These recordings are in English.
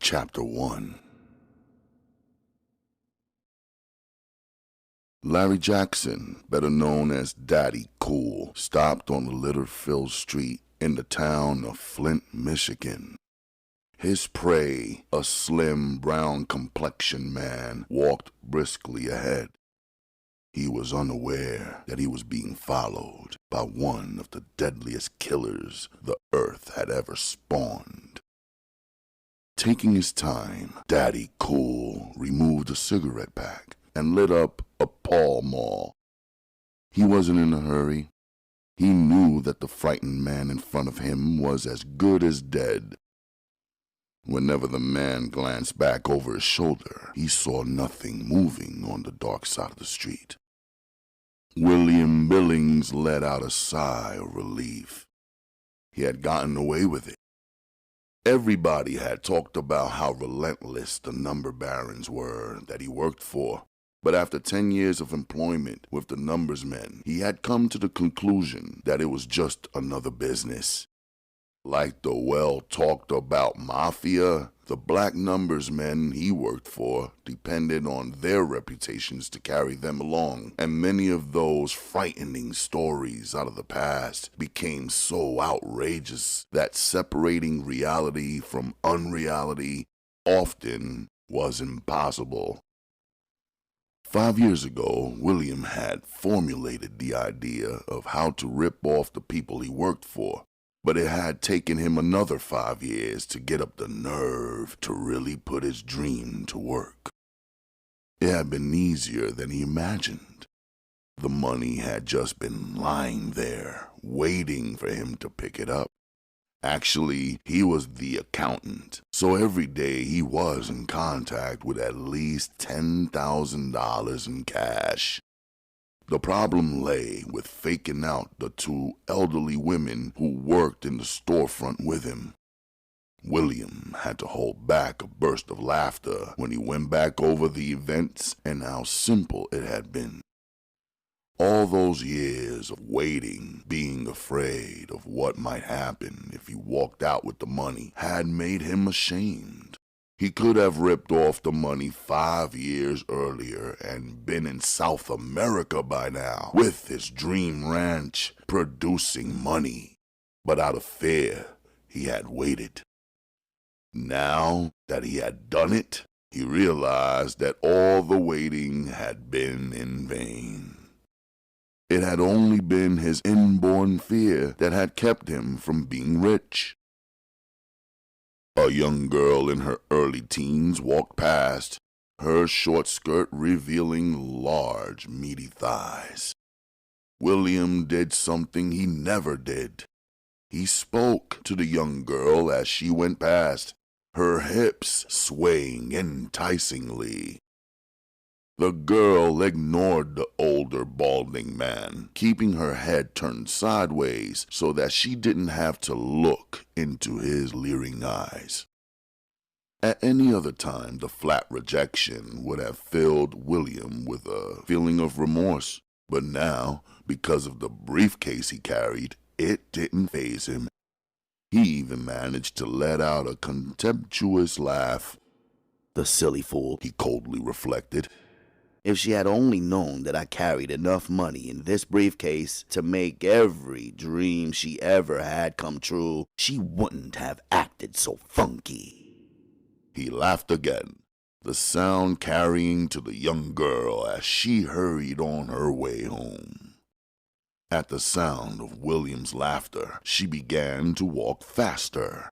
Chapter 1. Larry Jackson, better known as Daddy Cool, stopped on the litter-filled street in the town of Flint, Michigan. His prey, a slim, brown-complexioned man, walked briskly ahead. He was unaware that he was being followed by one of the deadliest killers the earth had ever spawned. Taking his time, Daddy Cool removed a cigarette pack and lit up a Pall Mall. He wasn't in a hurry. He knew that the frightened man in front of him was as good as dead. Whenever the man glanced back over his shoulder, he saw nothing moving on the dark side of the street. William Billings let out a sigh of relief. He had gotten away with it. Everybody had talked about how relentless the number barons were that he worked for, but after 10 years of employment with the numbers men, he had come to the conclusion that it was just another business. Like the well-talked-about mafia, the black numbers men he worked for depended on their reputations to carry them along, and many of those frightening stories out of the past became so outrageous that separating reality from unreality often was impossible. 5 years ago, William had formulated the idea of how to rip off the people he worked for, but it had taken him another 5 years to get up the nerve to really put his dream to work. It had been easier than he imagined. The money had just been lying there, waiting for him to pick it up. Actually, he was the accountant, so every day he was in contact with at least $10,000 in cash. The problem lay with faking out the 2 elderly women who worked in the storefront with him. William had to hold back a burst of laughter when he went back over the events and how simple it had been. All those years of waiting, being afraid of what might happen if he walked out with the money, had made him ashamed. He could have ripped off the money 5 years earlier and been in South America by now, with his dream ranch producing money. But out of fear, he had waited. Now that he had done it, he realized that all the waiting had been in vain. It had only been his inborn fear that had kept him from being rich. A young girl in her early teens walked past, her short skirt revealing large, meaty thighs. William did something he never did. He spoke to the young girl as she went past, her hips swaying enticingly. The girl ignored the older, balding man, keeping her head turned sideways so that she didn't have to look into his leering eyes. At any other time, the flat rejection would have filled William with a feeling of remorse, but now, because of the briefcase he carried, it didn't faze him. He even managed to let out a contemptuous laugh. The silly fool, he coldly reflected. If she had only known that I carried enough money in this briefcase to make every dream she ever had come true, she wouldn't have acted so funky. He laughed again, the sound carrying to the young girl as she hurried on her way home. At the sound of William's laughter, she began to walk faster.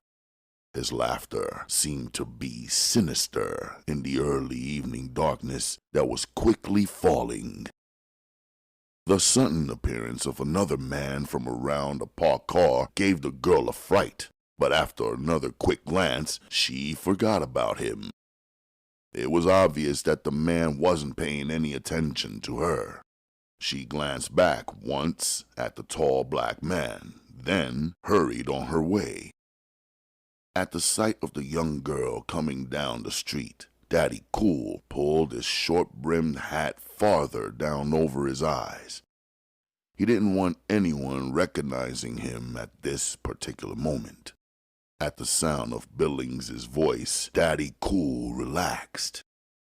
His laughter seemed to be sinister in the early evening darkness that was quickly falling. The sudden appearance of another man from around a parked car gave the girl a fright, but after another quick glance, she forgot about him. It was obvious that the man wasn't paying any attention to her. She glanced back once at the tall black man, then hurried on her way. At the sight of the young girl coming down the street, Daddy Cool pulled his short-brimmed hat farther down over his eyes. He didn't want anyone recognizing him at this particular moment. At the sound of Billings's voice, Daddy Cool relaxed.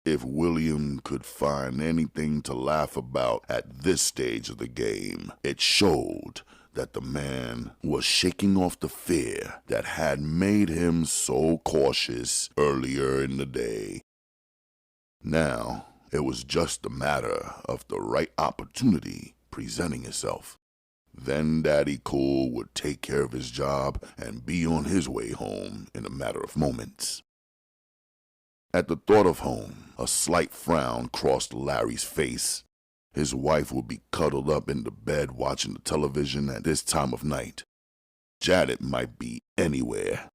If William could find anything to laugh about at this stage of the game, it showed that the man was shaking off the fear that had made him so cautious earlier in the day. Now, it was just a matter of the right opportunity presenting itself. Then Daddy Cool would take care of his job and be on his way home in a matter of moments. At the thought of home, a slight frown crossed Larry's face. His wife would be cuddled up in the bed watching the television at this time of night. Janet might be anywhere.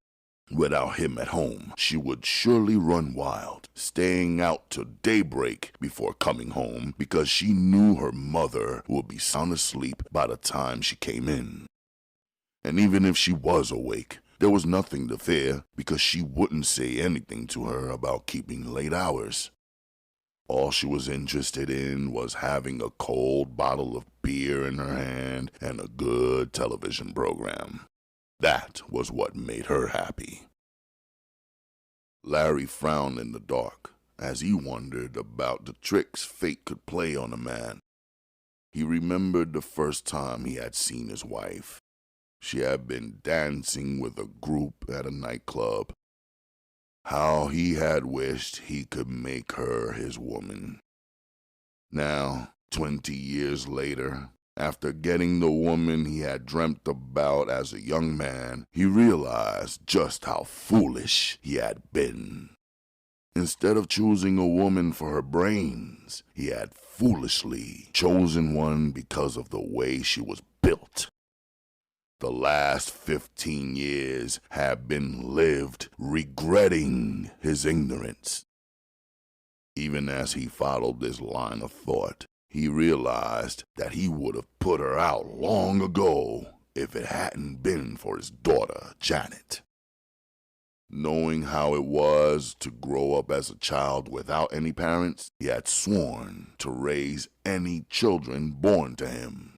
Without him at home, she would surely run wild, staying out till daybreak before coming home because she knew her mother would be sound asleep by the time she came in. And even if she was awake, there was nothing to fear because she wouldn't say anything to her about keeping late hours. All she was interested in was having a cold bottle of beer in her hand and a good television program. That was what made her happy. Larry frowned in the dark as he wondered about the tricks fate could play on a man. He remembered the first time he had seen his wife. She had been dancing with a group at a nightclub. How he had wished he could make her his woman. Now, 20 years later, after getting the woman he had dreamt about as a young man, he realized just how foolish he had been. Instead of choosing a woman for her brains, he had foolishly chosen one because of the way she was built. The last 15 years had been lived regretting his ignorance. Even as he followed this line of thought, he realized that he would have put her out long ago if it hadn't been for his daughter, Janet. Knowing how it was to grow up as a child without any parents, he had sworn to raise any children born to him.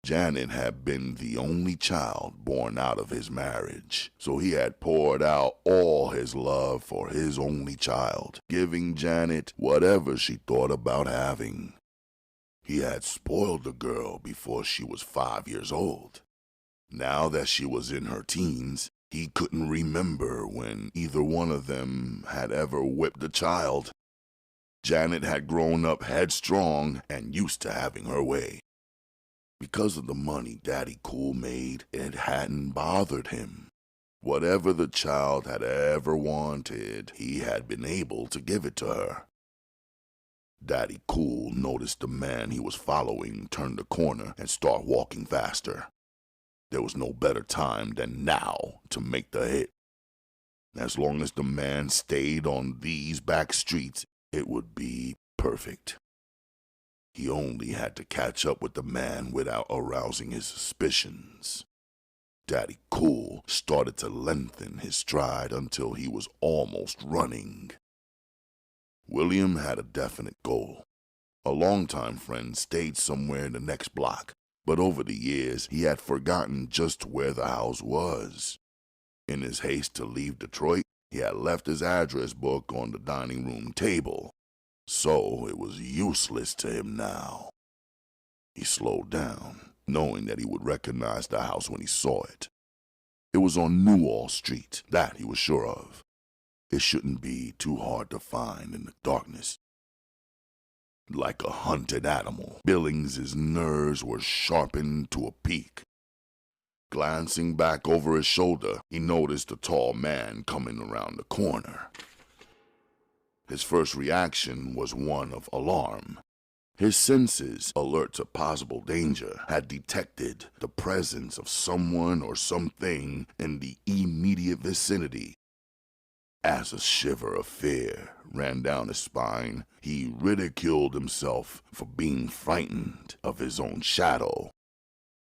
Janet had been the only child born out of his marriage, so he had poured out all his love for his only child, giving Janet whatever she thought about having. He had spoiled the girl before she was 5 years old. Now that she was in her teens, he couldn't remember when either one of them had ever whipped a child. Janet had grown up headstrong and used to having her way. Because of the money Daddy Cool made, it hadn't bothered him. Whatever the child had ever wanted, he had been able to give it to her. Daddy Cool noticed the man he was following turn the corner and start walking faster. There was no better time than now to make the hit. As long as the man stayed on these back streets, it would be perfect. He only had to catch up with the man without arousing his suspicions. Daddy Cool started to lengthen his stride until he was almost running. William had a definite goal. A longtime friend stayed somewhere in the next block, but over the years he had forgotten just where the house was. In his haste to leave Detroit, he had left his address book on the dining room table. So it was useless to him now. He slowed down, knowing that he would recognize the house when he saw it. It was on Newall Street, that he was sure of. It shouldn't be too hard to find in the darkness. Like a hunted animal, Billings's nerves were sharpened to a peak. Glancing back over his shoulder, he noticed a tall man coming around the corner. His first reaction was one of alarm. His senses, alert to possible danger, had detected the presence of someone or something in the immediate vicinity. As a shiver of fear ran down his spine, he ridiculed himself for being frightened of his own shadow.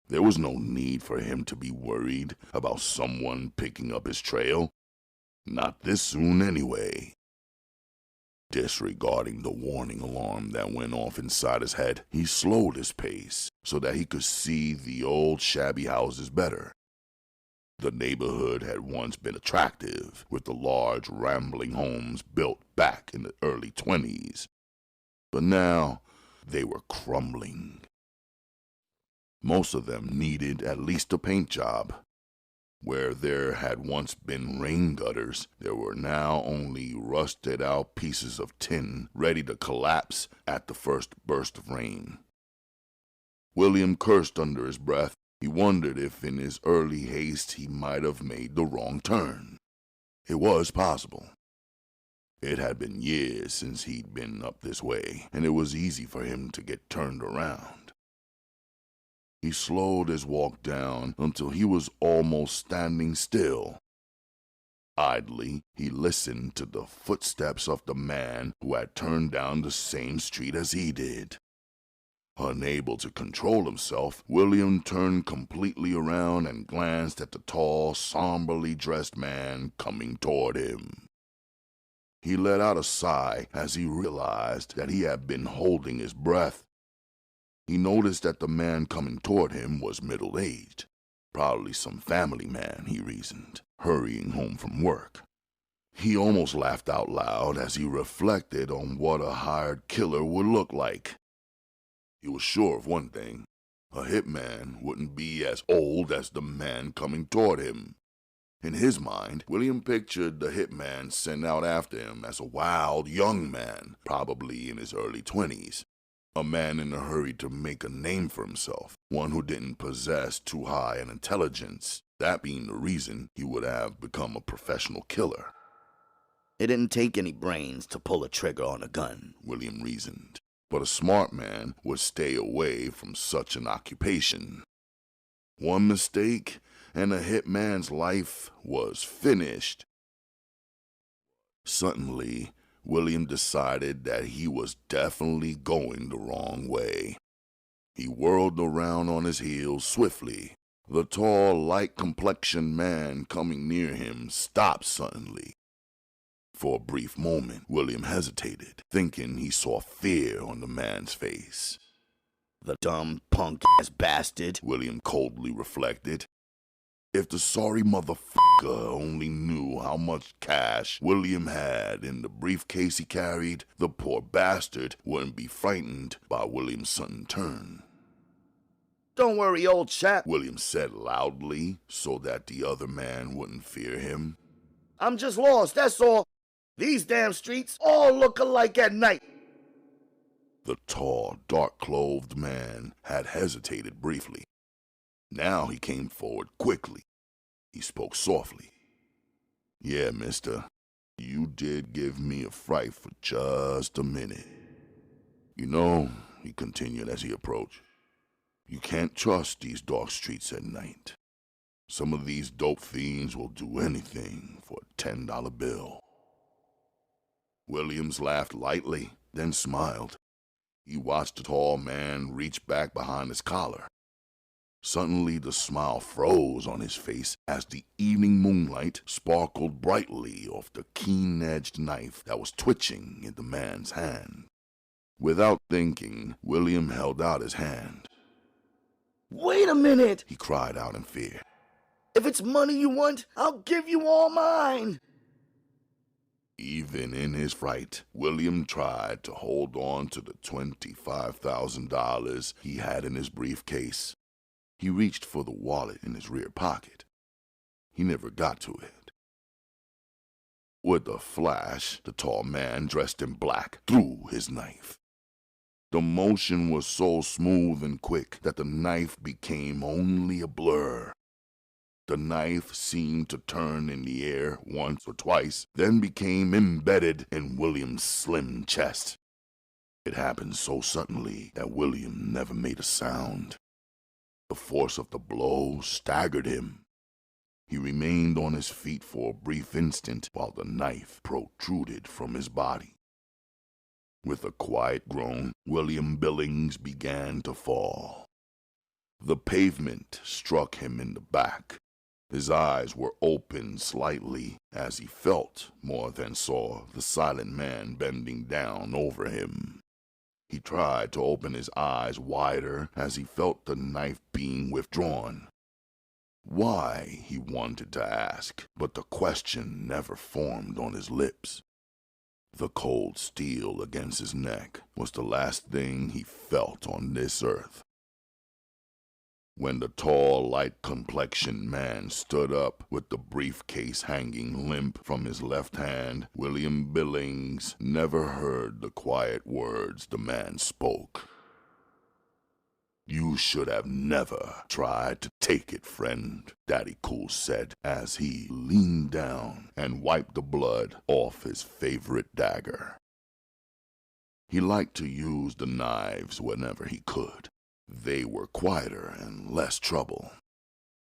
There was no need for him to be worried about someone picking up his trail. Not this soon anyway. Disregarding the warning alarm that went off inside his head, he slowed his pace so that he could see the old shabby houses better. The neighborhood had once been attractive, with the large, rambling homes built back in the early 20s. But now, they were crumbling. Most of them needed at least a paint job. Where there had once been rain gutters, there were now only rusted-out pieces of tin ready to collapse at the first burst of rain. William cursed under his breath. He wondered if in his early haste he might have made the wrong turn. It was possible. It had been years since he'd been up this way, and it was easy for him to get turned around. He slowed his walk down until he was almost standing still. Idly, he listened to the footsteps of the man who had turned down the same street as he did. Unable to control himself, William turned completely around and glanced at the tall, somberly dressed man coming toward him. He let out a sigh as he realized that he had been holding his breath. He noticed that the man coming toward him was middle-aged. Probably some family man, he reasoned, hurrying home from work. He almost laughed out loud as he reflected on what a hired killer would look like. He was sure of one thing. A hitman wouldn't be as old as the man coming toward him. In his mind, William pictured the hitman sent out after him as a wild young man, probably in his early 20s. A man in a hurry to make a name for himself, one who didn't possess too high an intelligence, that being the reason he would have become a professional killer. It didn't take any brains to pull a trigger on a gun, William reasoned. But a smart man would stay away from such an occupation. One mistake, and a hitman's life was finished. Suddenly, William decided that he was definitely going the wrong way. He whirled around on his heels swiftly. The tall, light-complexioned man coming near him stopped suddenly. For a brief moment, William hesitated, thinking he saw fear on the man's face. The dumb, punk-ass bastard, William coldly reflected. If the sorry motherfucker only knew how much cash William had in the briefcase he carried, the poor bastard wouldn't be frightened by William's sudden turn. Don't worry, old chap, William said loudly so that the other man wouldn't fear him. I'm just lost, that's all. These damn streets all look alike at night. The tall, dark-clothed man had hesitated briefly. Now he came forward quickly. He spoke softly. Yeah, mister, you did give me a fright for just a minute. You know, he continued as he approached, you can't trust these dark streets at night. Some of these dope fiends will do anything for a $10 bill. Williams laughed lightly, then smiled. He watched the tall man reach back behind his collar. Suddenly the smile froze on his face as the evening moonlight sparkled brightly off the keen-edged knife that was twitching in the man's hand. Without thinking, William held out his hand. Wait a minute, he cried out in fear. If it's money you want, I'll give you all mine. Even in his fright, William tried to hold on to the $25,000 he had in his briefcase. He reached for the wallet in his rear pocket. He never got to it. With a flash, the tall man dressed in black threw his knife. The motion was so smooth and quick that the knife became only a blur. The knife seemed to turn in the air once or twice, then became embedded in William's slim chest. It happened so suddenly that William never made a sound. The force of the blow staggered him. He remained on his feet for a brief instant while the knife protruded from his body. With a quiet groan, William Billings began to fall. The pavement struck him in the back. His eyes were open slightly as he felt more than saw the silent man bending down over him. He tried to open his eyes wider as he felt the knife being withdrawn. Why, he wanted to ask, but the question never formed on his lips. The cold steel against his neck was the last thing he felt on this earth. When the tall, light-complexioned man stood up with the briefcase hanging limp from his left hand, William Billings never heard the quiet words the man spoke. "You should have never tried to take it, friend," Daddy Cool said as he leaned down and wiped the blood off his favorite dagger. He liked to use the knives whenever he could. They were quieter and less trouble.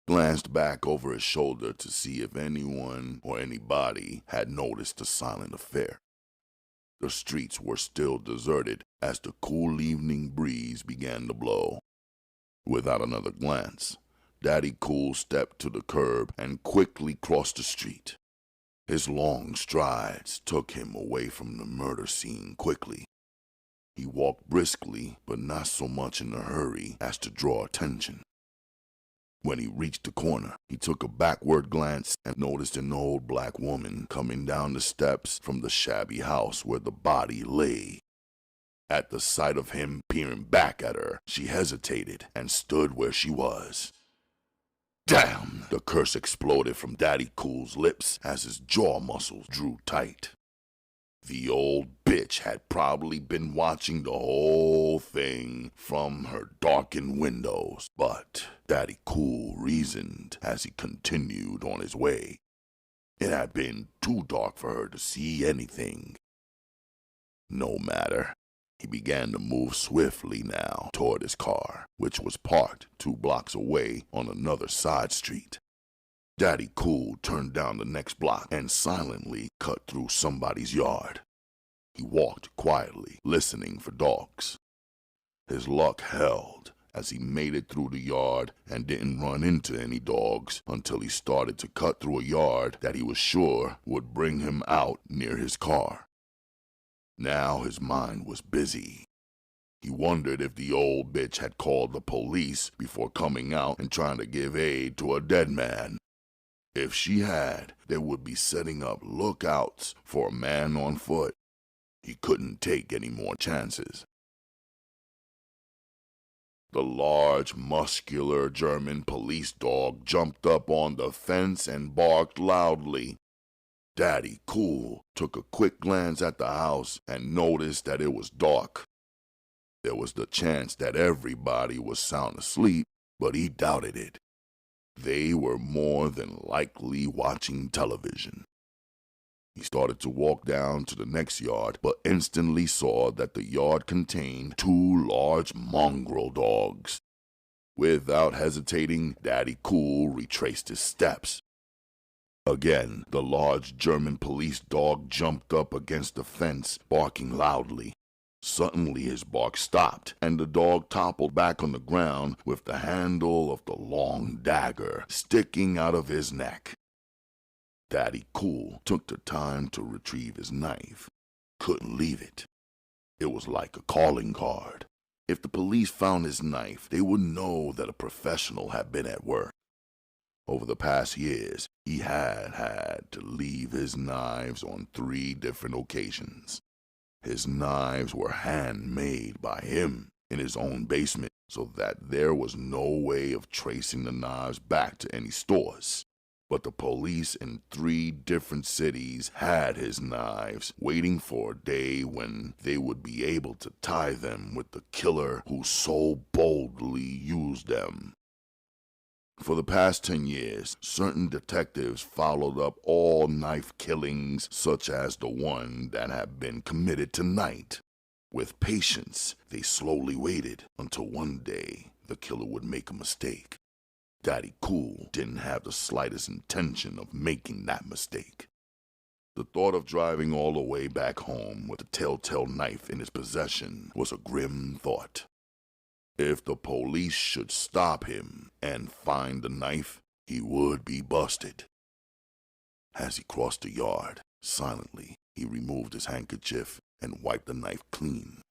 Glanced back over his shoulder to see if anyone or anybody had noticed the silent affair. The streets were still deserted as the cool evening breeze began to blow. Without another glance, Daddy Cool stepped to the curb and quickly crossed the street. His long strides took him away from the murder scene quickly. He walked briskly, but not so much in a hurry as to draw attention. When he reached the corner, he took a backward glance and noticed an old black woman coming down the steps from the shabby house where the body lay. At the sight of him peering back at her, she hesitated and stood where she was. "Damn!" the curse exploded from Daddy Cool's lips as his jaw muscles drew tight. The old bitch had probably been watching the whole thing from her darkened windows, but Daddy Cool reasoned as he continued on his way. It had been too dark for her to see anything. No matter. He began to move swiftly now toward his car, which was parked 2 blocks away on another side street. Daddy Cool turned down the next block and silently cut through somebody's yard. He walked quietly, listening for dogs. His luck held as he made it through the yard and didn't run into any dogs until he started to cut through a yard that he was sure would bring him out near his car. Now his mind was busy. He wondered if the old bitch had called the police before coming out and trying to give aid to a dead man. If she had, they would be setting up lookouts for a man on foot. He couldn't take any more chances. The large, muscular German police dog jumped up on the fence and barked loudly. Daddy Cool took a quick glance at the house and noticed that it was dark. There was the chance that everybody was sound asleep, but he doubted it. They were more than likely watching television. He started to walk down to the next yard, but instantly saw that the yard contained 2 large mongrel dogs. Without hesitating, Daddy Cool retraced his steps. Again, the large German police dog jumped up against the fence, barking loudly. Suddenly his bark stopped, and the dog toppled back on the ground with the handle of the long dagger sticking out of his neck. Daddy Cool took the time to retrieve his knife. Couldn't leave it. It was like a calling card. If the police found his knife, they would know that a professional had been at work. Over the past years, he had to leave his knives on 3 different occasions. His knives were handmade by him in his own basement, so that there was no way of tracing the knives back to any stores. But the police in 3 different cities had his knives, waiting for a day when they would be able to tie them with the killer who so boldly used them. For the past 10 years, certain detectives followed up all knife killings such as the one that had been committed tonight. With patience, they slowly waited until one day the killer would make a mistake. Daddy Cool didn't have the slightest intention of making that mistake. The thought of driving all the way back home with the telltale knife in his possession was a grim thought. If the police should stop him and find the knife, he would be busted. As he crossed the yard, silently, he removed his handkerchief and wiped the knife clean.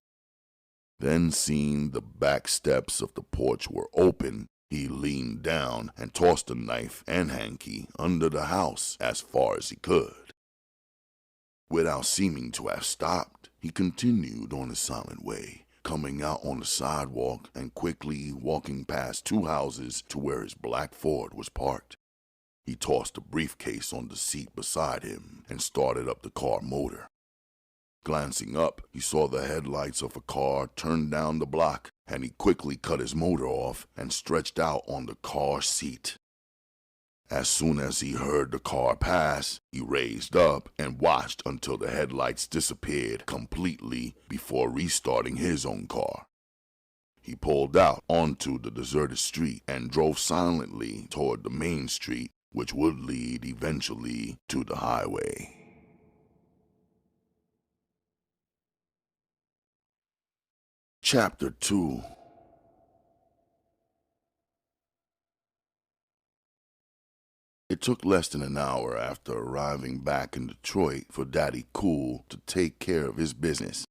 Then, seeing the back steps of the porch were open, He leaned down and tossed the knife and hanky under the house as far as he could. Without seeming to have stopped, he continued on his silent way, coming out on the sidewalk and quickly walking past two houses to where his black Ford was parked. He tossed the briefcase on the seat beside him and started up the car motor. Glancing up, he saw the headlights of a car turn down the block, and he quickly cut his motor off and stretched out on the car seat. As soon as he heard the car pass, he raised up and watched until the headlights disappeared completely before restarting his own car. He pulled out onto the deserted street and drove silently toward the main street, which would lead eventually to the highway. Chapter 2. It took less than an hour after arriving back in Detroit for Daddy Cool to take care of his business.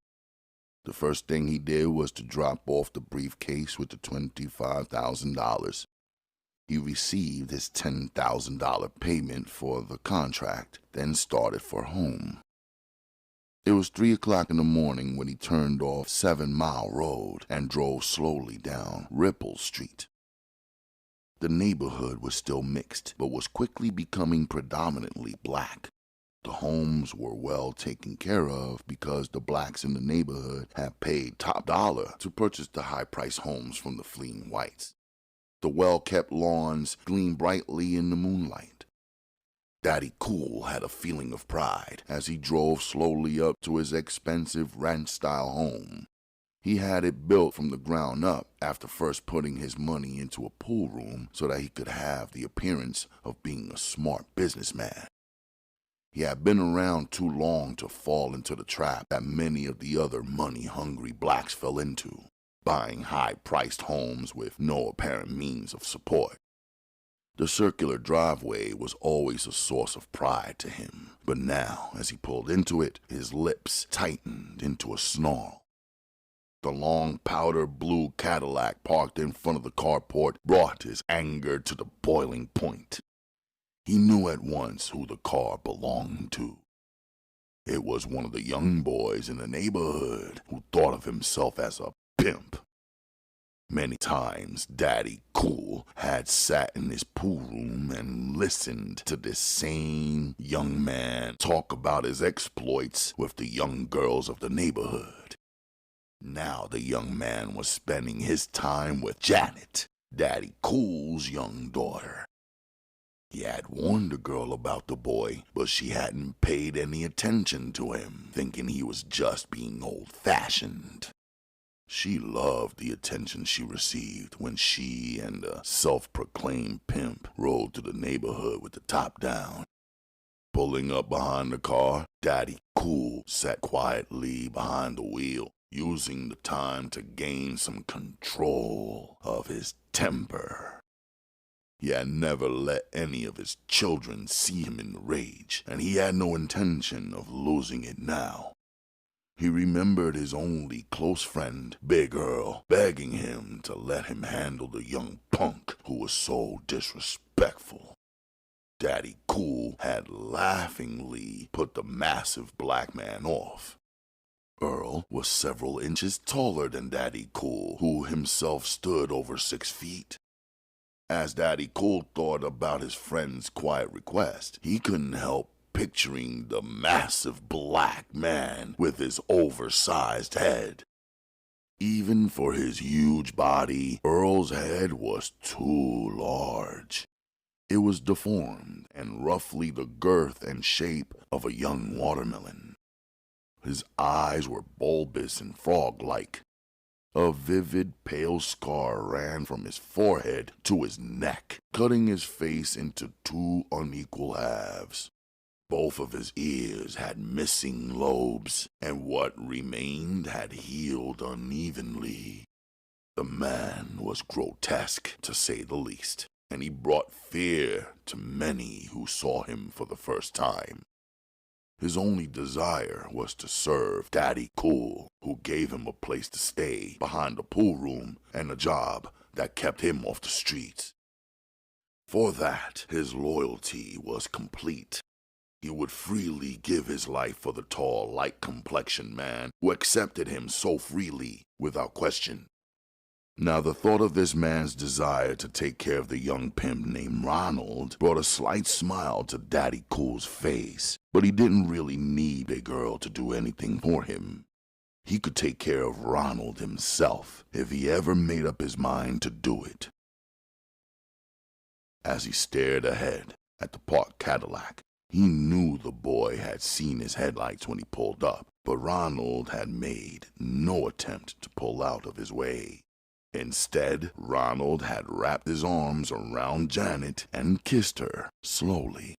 The first thing he did was to drop off the briefcase with the $25,000. He received his $10,000 payment for the contract, then started for home. It was 3 o'clock in the morning when he turned off 7 Mile Road and drove slowly down Ripple Street. The neighborhood was still mixed, but was quickly becoming predominantly black. The homes were well taken care of because the blacks in the neighborhood had paid top dollar to purchase the high-priced homes from the fleeing whites. The well-kept lawns gleamed brightly in the moonlight. Daddy Cool had a feeling of pride as he drove slowly up to his expensive ranch-style home. He had it built from the ground up after first putting his money into a pool room so that he could have the appearance of being a smart businessman. He had been around too long to fall into the trap that many of the other money-hungry blacks fell into, buying high-priced homes with no apparent means of support. The circular driveway was always a source of pride to him, but now, as he pulled into it, his lips tightened into a snarl. The long powder blue Cadillac parked in front of the carport brought his anger to the boiling point. He knew at once who the car belonged to. It was one of the young boys in the neighborhood who thought of himself as a pimp. Many times Daddy Cool had sat in his pool room and listened to this same young man talk about his exploits with the young girls of the neighborhood. Now the young man was spending his time with Janet, Daddy Cool's young daughter. He had warned the girl about the boy, but she hadn't paid any attention to him, thinking he was just being old-fashioned. She loved the attention she received when she and the self-proclaimed pimp rode to the neighborhood with the top down. Pulling up behind the car, Daddy Cool sat quietly behind the wheel, using the time to gain some control of his temper. He had never let any of his children see him in rage, and he had no intention of losing it now. He remembered his only close friend, Big Earl, begging him to let him handle the young punk who was so disrespectful. Daddy Cool had laughingly put the massive black man off. Earl was several inches taller than Daddy Cool, who himself stood over 6 feet. As Daddy Cool thought about his friend's quiet request, he couldn't help picturing the massive black man with his oversized head. Even for his huge body, Earl's head was too large. It was deformed and roughly the girth and shape of a young watermelon. His eyes were bulbous and frog-like. A vivid pale scar ran from his forehead to his neck, cutting his face into 2 unequal halves. Both of his ears had missing lobes, and what remained had healed unevenly. The man was grotesque, to say the least, and he brought fear to many who saw him for the first time. His only desire was to serve Daddy Cool, who gave him a place to stay behind the pool room and a job that kept him off the streets. For that, his loyalty was complete. He would freely give his life for the tall, light-complexioned man who accepted him so freely, without question. Now, the thought of this man's desire to take care of the young pimp named Ronald brought a slight smile to Daddy Cool's face, but he didn't really need Big Earl to do anything for him. He could take care of Ronald himself if he ever made up his mind to do it. As he stared ahead at the parked Cadillac, he knew the boy had seen his headlights when he pulled up, but Ronald had made no attempt to pull out of his way. Instead, Ronald had wrapped his arms around Janet and kissed her slowly.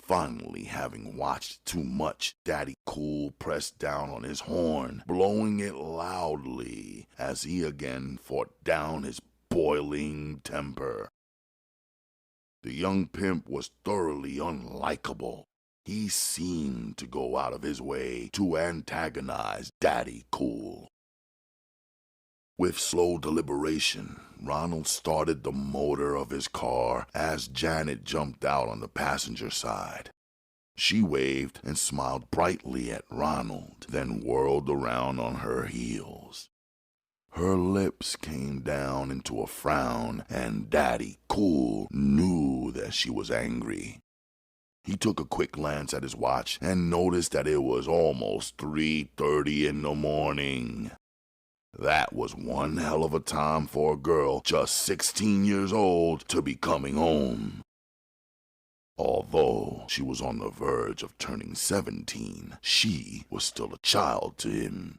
Finally, having watched too much, Daddy Cool pressed down on his horn, blowing it loudly as he again fought down his boiling temper. The young pimp was thoroughly unlikable. He seemed to go out of his way to antagonize Daddy Cool. With slow deliberation, Ronald started the motor of his car as Janet jumped out on the passenger side. She waved and smiled brightly at Ronald, then whirled around on her heels. Her lips came down into a frown, and Daddy Cool knew that she was angry. He took a quick glance at his watch and noticed that it was almost 3:30 in the morning. That was one hell of a time for a girl just 16 years old to be coming home. Although she was on the verge of turning 17, she was still a child to him.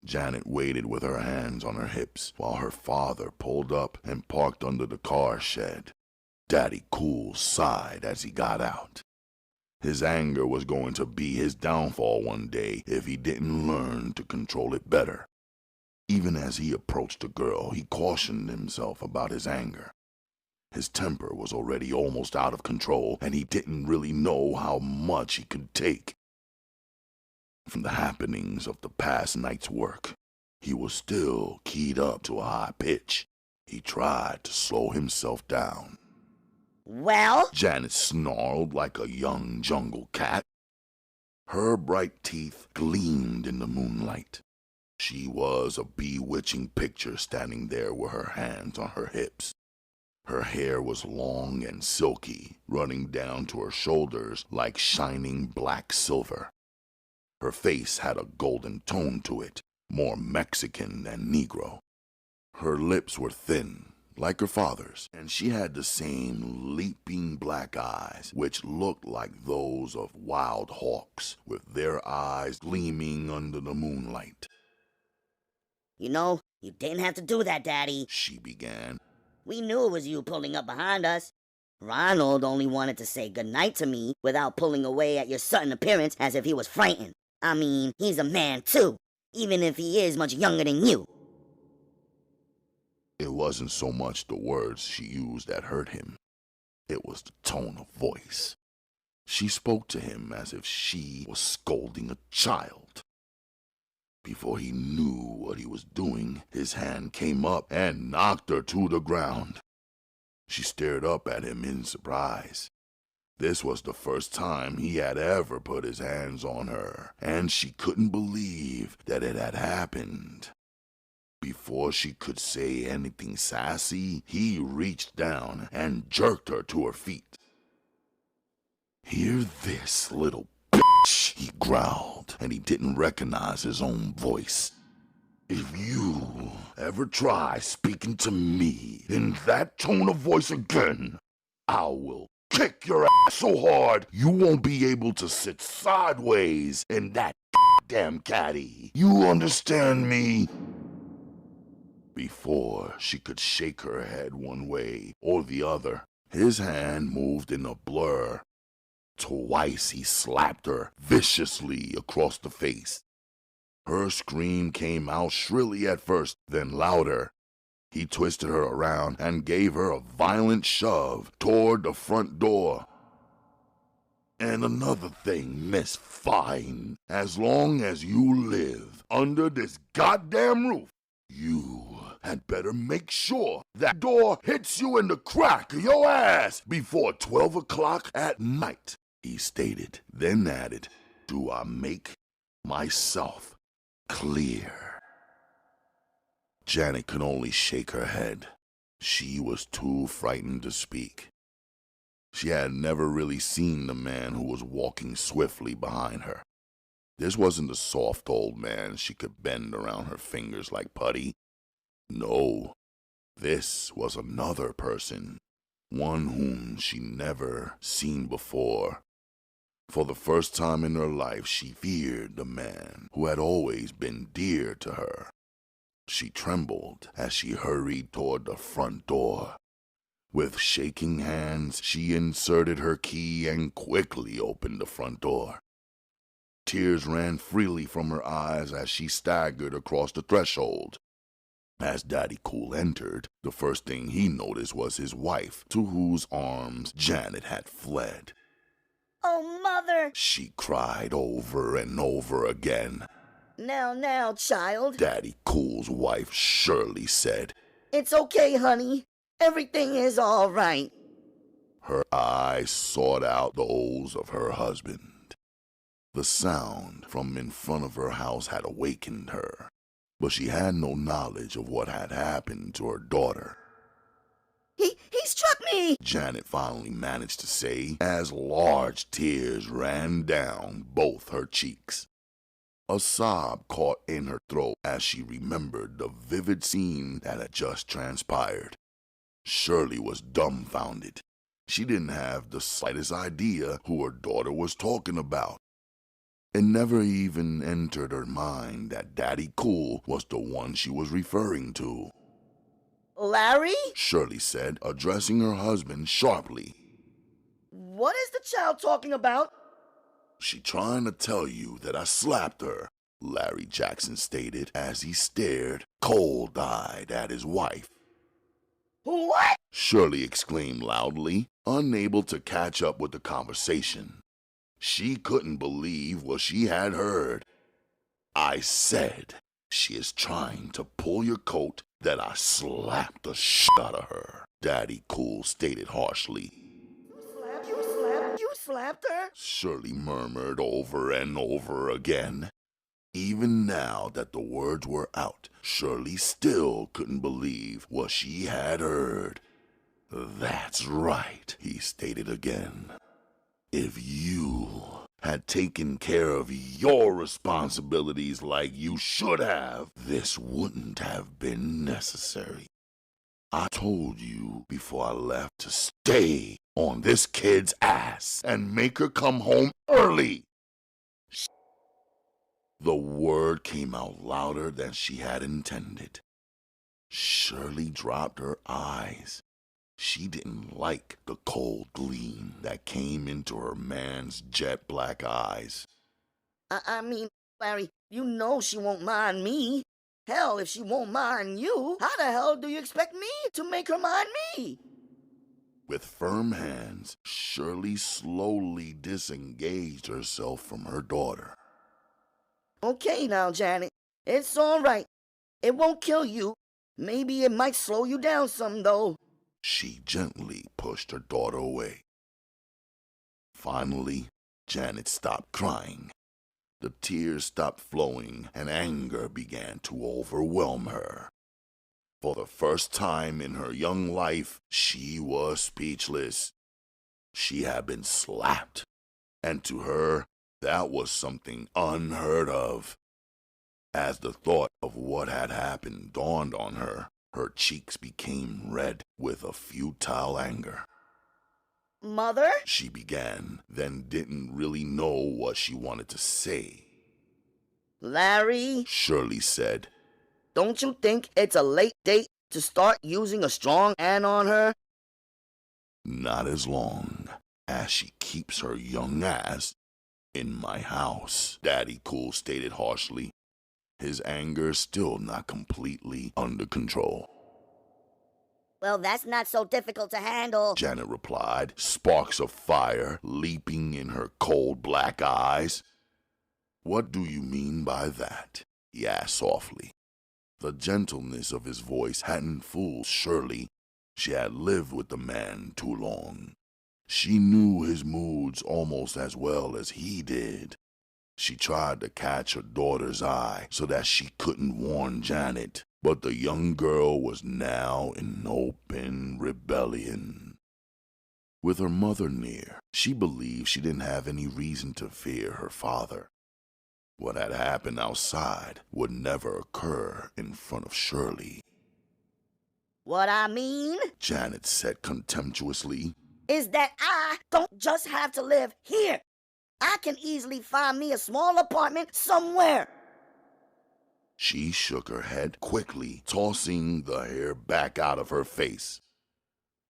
Janet waited with her hands on her hips while her father pulled up and parked under the car shed. Daddy Cool sighed as he got out. His anger was going to be his downfall one day if he didn't learn to control it better. Even as he approached the girl, he cautioned himself about his anger. His temper was already almost out of control, and he didn't really know how much he could take. From the happenings of the past night's work, he was still keyed up to a high pitch. He tried to slow himself down. Well? Janet snarled like a young jungle cat. Her bright teeth gleamed in the moonlight. She was a bewitching picture standing there with her hands on her hips. Her hair was long and silky, running down to her shoulders like shining black silver. Her face had a golden tone to it, more Mexican than Negro. Her lips were thin, like her father's, and she had the same leaping black eyes, which looked like those of wild hawks, with their eyes gleaming under the moonlight. You know, you didn't have to do that, Daddy, she began. We knew it was you pulling up behind us. Ronald only wanted to say goodnight to me without pulling away at your sudden appearance as if he was frightened. I mean, he's a man too, even if he is much younger than you. It wasn't so much the words she used that hurt him. It was the tone of voice. She spoke to him as if she was scolding a child. Before he knew what he was doing, his hand came up and knocked her to the ground. She stared up at him in surprise. This was the first time he had ever put his hands on her, and she couldn't believe that it had happened. Before she could say anything sassy, he reached down and jerked her to her feet. "Hear this, little bitch," he growled, and he didn't recognize his own voice. "If you ever try speaking to me in that tone of voice again, I will kick your ass so hard you won't be able to sit sideways in that damn caddy. You understand me?" Before she could shake her head one way or the other, his hand moved in a blur. Twice he slapped her viciously across the face. Her scream came out shrilly at first, then louder. He twisted her around and gave her a violent shove toward the front door. "And another thing, Miss Fine, as long as you live under this goddamn roof, You had better make sure that door hits you in the crack of your ass before 12 o'clock at night, he stated, then added, do I make myself clear? Janet could only shake her head. She was too frightened to speak. She had never really seen the man who was walking swiftly behind her. This wasn't the soft old man she could bend around her fingers like putty. No, this was another person, one whom she never seen before. For the first time in her life, she feared the man who had always been dear to her. She trembled as she hurried toward the front door. With shaking hands, she inserted her key and quickly opened the front door. Tears ran freely from her eyes as she staggered across the threshold. As Daddy Cool entered, the first thing he noticed was his wife, to whose arms Janet had fled. Oh, Mother! She cried over and over again. Now, child. Daddy Cool's wife Shirley said, It's okay, honey. Everything is all right. Her eyes sought out those of her husband. The sound from in front of her house had awakened her, but she had no knowledge of what had happened to her daughter. He struck me! Janet finally managed to say as large tears ran down both her cheeks. A sob caught in her throat as she remembered the vivid scene that had just transpired. Shirley was dumbfounded. She didn't have the slightest idea who her daughter was talking about. It never even entered her mind that Daddy Cool was the one she was referring to. Larry? Shirley said, addressing her husband sharply. What is the child talking about? She trying to tell you that I slapped her, Larry Jackson stated as he stared cold-eyed at his wife. What? Shirley exclaimed loudly, unable to catch up with the conversation. She couldn't believe what she had heard. I said, she is trying to pull your coat that I slapped the shit out of her, Daddy Cool stated harshly. You slapped her? Shirley murmured over and over again. Even now that the words were out, Shirley still couldn't believe what she had heard. That's right, he stated again. If you had taken care of your responsibilities like you should have, this wouldn't have been necessary. I told you before I left to stay on this kid's ass and make her come home early. The word came out louder than she had intended. Shirley dropped her eyes. She didn't like the cold gleam that came into her man's jet black eyes. I mean, Larry, you know she won't mind me. Hell, if she won't mind you, how the hell do you expect me to make her mind me? With firm hands, Shirley slowly disengaged herself from her daughter. Okay now, Janet. It's all right. It won't kill you. Maybe it might slow you down some, though. She gently pushed her daughter away. Finally, Janet stopped crying. The tears stopped flowing and anger began to overwhelm her. For the first time in her young life, she was speechless. She had been slapped, and to her, that was something unheard of. As the thought of what had happened dawned on her, her cheeks became red with a futile anger. Mother? She began, then didn't really know what she wanted to say. Larry? Shirley said, Don't you think it's a late date to start using a strong hand on her? Not as long as she keeps her young ass in my house, Daddy Cool stated harshly, his anger still not completely under control. Well, that's not so difficult to handle, Janet replied, sparks of fire leaping in her cold black eyes. What do you mean by that? He asked softly. the gentleness of his voice hadn't fooled Shirley. She had lived with the man too long. She knew his moods almost as well as he did. She tried to catch her daughter's eye so that she couldn't warn Janet, but the young girl was now in open rebellion. With her mother near, she believed she didn't have any reason to fear her father. What had happened outside would never occur in front of Shirley. What I mean, Janet said contemptuously, is that I don't just have to live here. I can easily find me a small apartment somewhere. She shook her head quickly, tossing the hair back out of her face.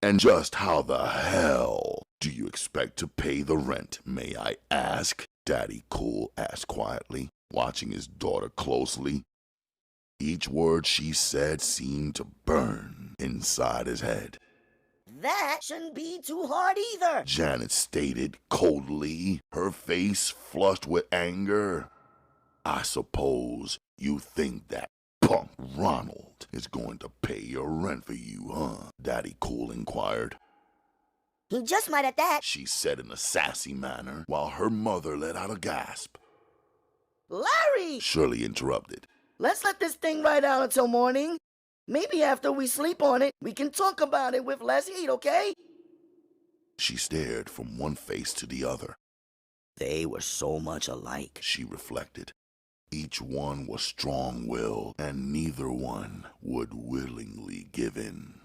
And just how the hell do you expect to pay the rent, may I ask? Daddy Cool asked quietly, watching his daughter closely. Each word she said seemed to burn inside his head. That shouldn't be too hard either, Janet stated coldly, her face flushed with anger. I suppose you think that punk Ronald is going to pay your rent for you, huh? Daddy Cool inquired. He just might at that, She said in a sassy manner, while her mother let out a gasp. Larry! Shirley interrupted. Let's let this thing ride out until morning. Maybe after we sleep on it, we can talk about it with less heat, okay? She stared from one face to the other. They were so much alike. She reflected. Each one was strong-willed, and neither one would willingly give in.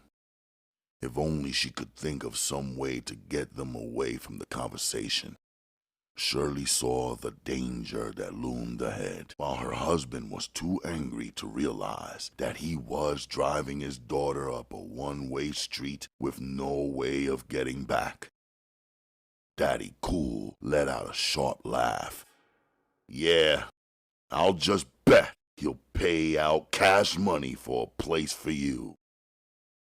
If only she could think of some way to get them away from the conversation. Shirley saw the danger that loomed ahead, while her husband was too angry to realize that he was driving his daughter up a one-way street with no way of getting back. Daddy Cool let out a short laugh. Yeah, I'll just bet he'll pay out cash money for a place for you.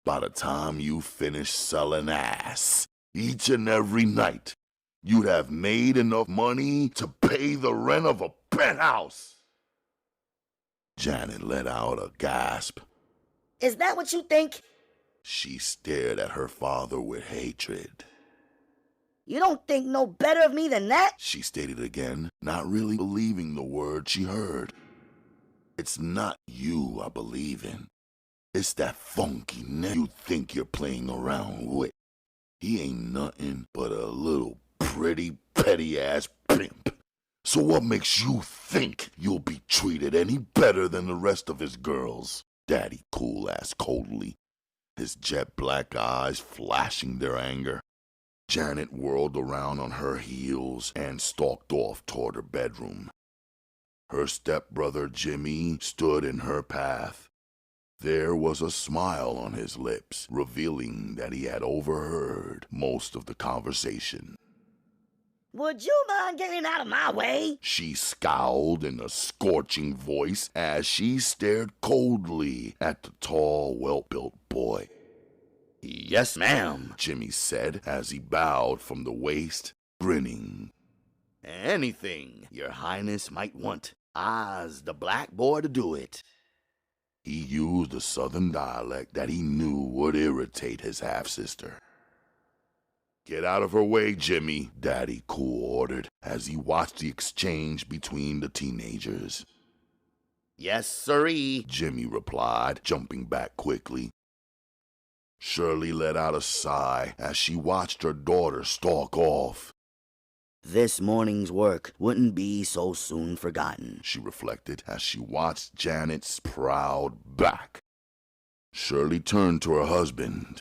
By the time you finish selling ass each and every night, you'd have made enough money to pay the rent of a penthouse. Janet let out a gasp. Is that what you think? She stared at her father with hatred. You don't think no better of me than that? She stated again, not really believing the word she heard. It's not you I believe in. It's that funky nigga you think you're playing around with. He ain't nothing but a little pretty petty-ass pimp. So what makes you think you'll be treated any better than the rest of his girls? Daddy Cool asked coldly, his jet black eyes flashing their anger. Janet whirled around on her heels and stalked off toward her bedroom. Her stepbrother Jimmy stood in her path. There was a smile on his lips, revealing that he had overheard most of the conversation. Would you mind getting out of my way? She scowled in a scorching voice as she stared coldly at the tall, well-built boy. Yes, ma'am, Jimmy said as he bowed from the waist, grinning. Anything your highness might want. I's the black boy to do it. He used a southern dialect that he knew would irritate his half-sister. Get out of her way, Jimmy, Daddy Cool ordered as he watched the exchange between the teenagers. Yes, sirree, Jimmy replied, jumping back quickly. Shirley let out a sigh as she watched her daughter stalk off. This morning's work wouldn't be so soon forgotten, She reflected as she watched Janet's proud back. Shirley turned to her husband.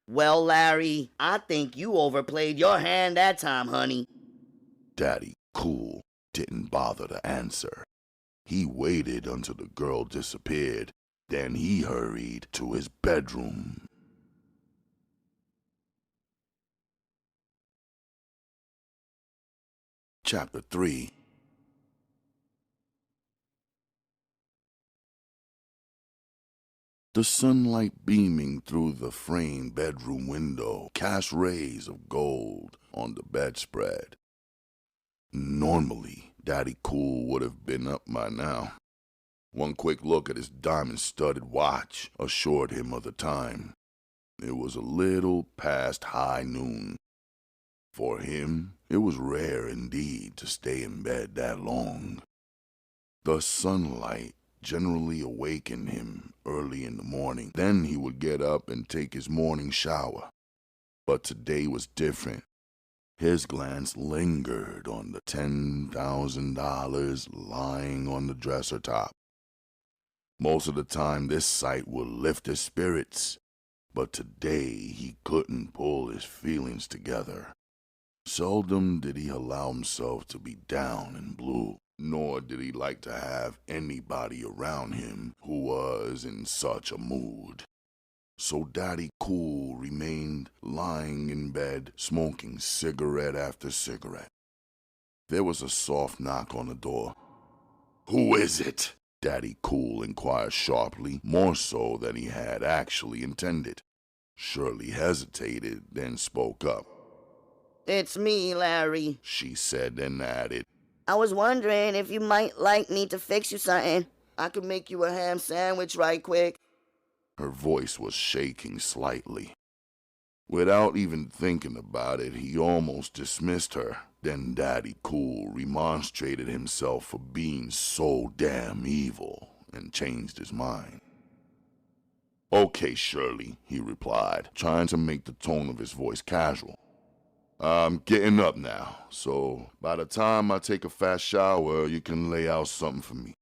Well, Larry, I think you overplayed your hand that time, honey. Daddy Cool didn't bother to answer. He waited until the girl disappeared, then he hurried to his bedroom. Chapter 3. The sunlight beaming through the framed bedroom window cast rays of gold on the bedspread. Normally, Daddy Cool would have been up by now. One quick look at his diamond-studded watch assured him of the time. It was a little past high noon. For him, it was rare indeed to stay in bed that long. The sunlight generally awakened him early in the morning. Then he would get up and take his morning shower. But today was different. His glance lingered on the $10,000 lying on the dresser top. Most of the time, this sight would lift his spirits, but today he couldn't pull his feelings together. Seldom did he allow himself to be down and blue, nor did he like to have anybody around him who was in such a mood. So Daddy Cool remained lying in bed, smoking cigarette after cigarette. There was a soft knock on the door. "Who is it?" Daddy Cool inquired sharply, more so than he had actually intended. Shirley hesitated, then spoke up. "It's me, Larry," she said, then added, "I was wondering if you might like me to fix you something. I could make you a ham sandwich right quick." Her voice was shaking slightly. Without even thinking about it, he almost dismissed her. Then Daddy Cool remonstrated himself for being so damn evil and changed his mind. "Okay, Shirley," he replied, trying to make the tone of his voice casual. "I'm getting up now, so by the time I take a fast shower, you can lay out something for me.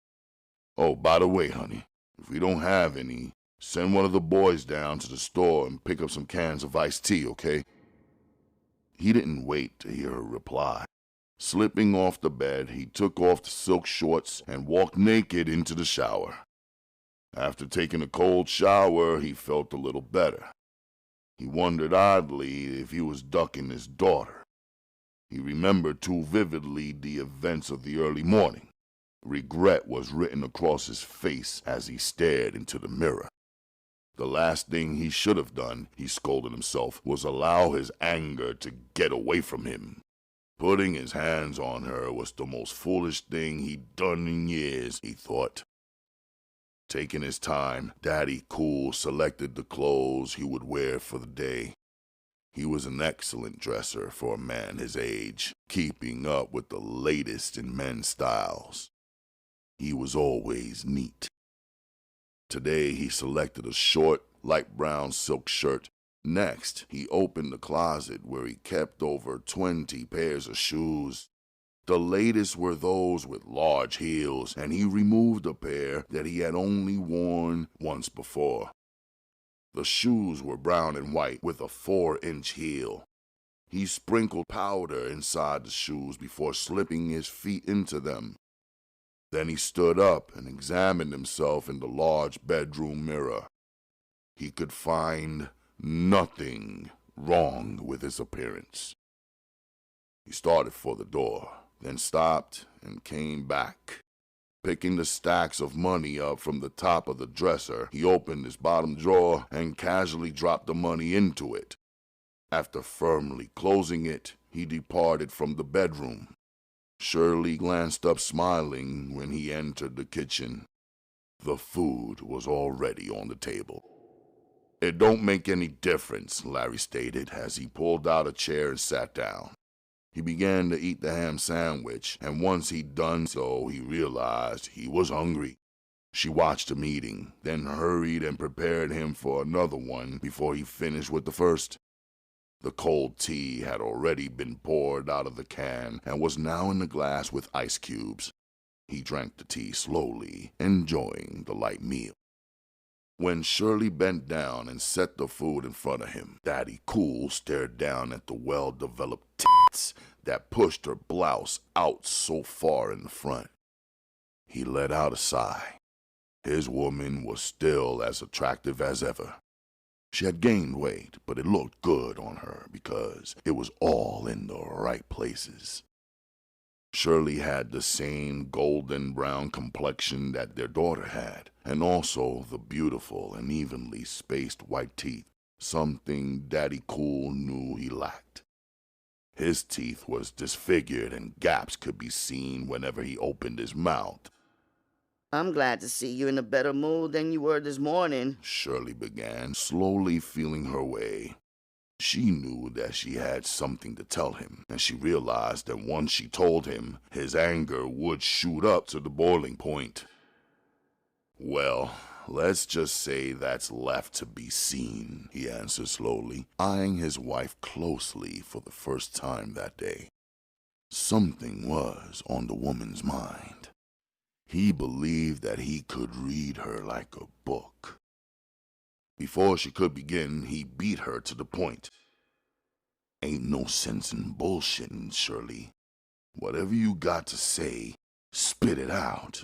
Oh, by the way, honey, if we don't have any, send one of the boys down to the store and pick up some cans of iced tea, okay?" He didn't wait to hear her reply. Slipping off the bed, he took off the silk shorts and walked naked into the shower. After taking a cold shower, he felt a little better. He wondered oddly if he was ducking his daughter. He remembered too vividly the events of the early morning. Regret was written across his face as he stared into the mirror. The last thing he should have done, he scolded himself, was allow his anger to get away from him. Putting his hands on her was the most foolish thing he'd done in years, he thought. Taking his time, Daddy Cool selected the clothes he would wear for the day. He was an excellent dresser for a man his age, keeping up with the latest in men's styles. He was always neat. Today he selected a short, light brown silk shirt. Next, he opened the closet where he kept over 20 pairs of shoes. The latest were those with large heels, and he removed a pair that he had only worn once before. The shoes were brown and white with a 4-inch heel. He sprinkled powder inside the shoes before slipping his feet into them. Then he stood up and examined himself in the large bedroom mirror. He could find nothing wrong with his appearance. He started for the door, then stopped and came back. Picking the stacks of money up from the top of the dresser, he opened his bottom drawer and casually dropped the money into it. After firmly closing it, he departed from the bedroom. Shirley glanced up smiling when he entered the kitchen. The food was already on the table. "It don't make any difference," Larry stated as he pulled out a chair and sat down. He began to eat the ham sandwich, and once he'd done so, he realized he was hungry. She watched him eating, then hurried and prepared him for another one before he finished with the first. The cold tea had already been poured out of the can and was now in the glass with ice cubes. He drank the tea slowly, enjoying the light meal. When Shirley bent down and set the food in front of him, Daddy Cool stared down at the well-developed tits that pushed her blouse out so far in the front. He let out a sigh. His woman was still as attractive as ever. She had gained weight, but it looked good on her because it was all in the right places. Shirley had the same golden brown complexion that their daughter had, and also the beautiful and evenly spaced white teeth, something Daddy Cool knew he lacked. His teeth was disfigured and gaps could be seen whenever he opened his mouth. I'm glad to see you in a better mood than you were this morning. Shirley began, slowly feeling her way. She knew that she had something to tell him, and she realized that once she told him, his anger would shoot up to the boiling point. Well, let's just say that's left to be seen, he answered slowly, eyeing his wife closely for the first time that day. Something was on the woman's mind. He believed that he could read her like a book. Before she could begin, he beat her to the point. Ain't no sense in bullshitting, Shirley. Whatever you got to say, spit it out.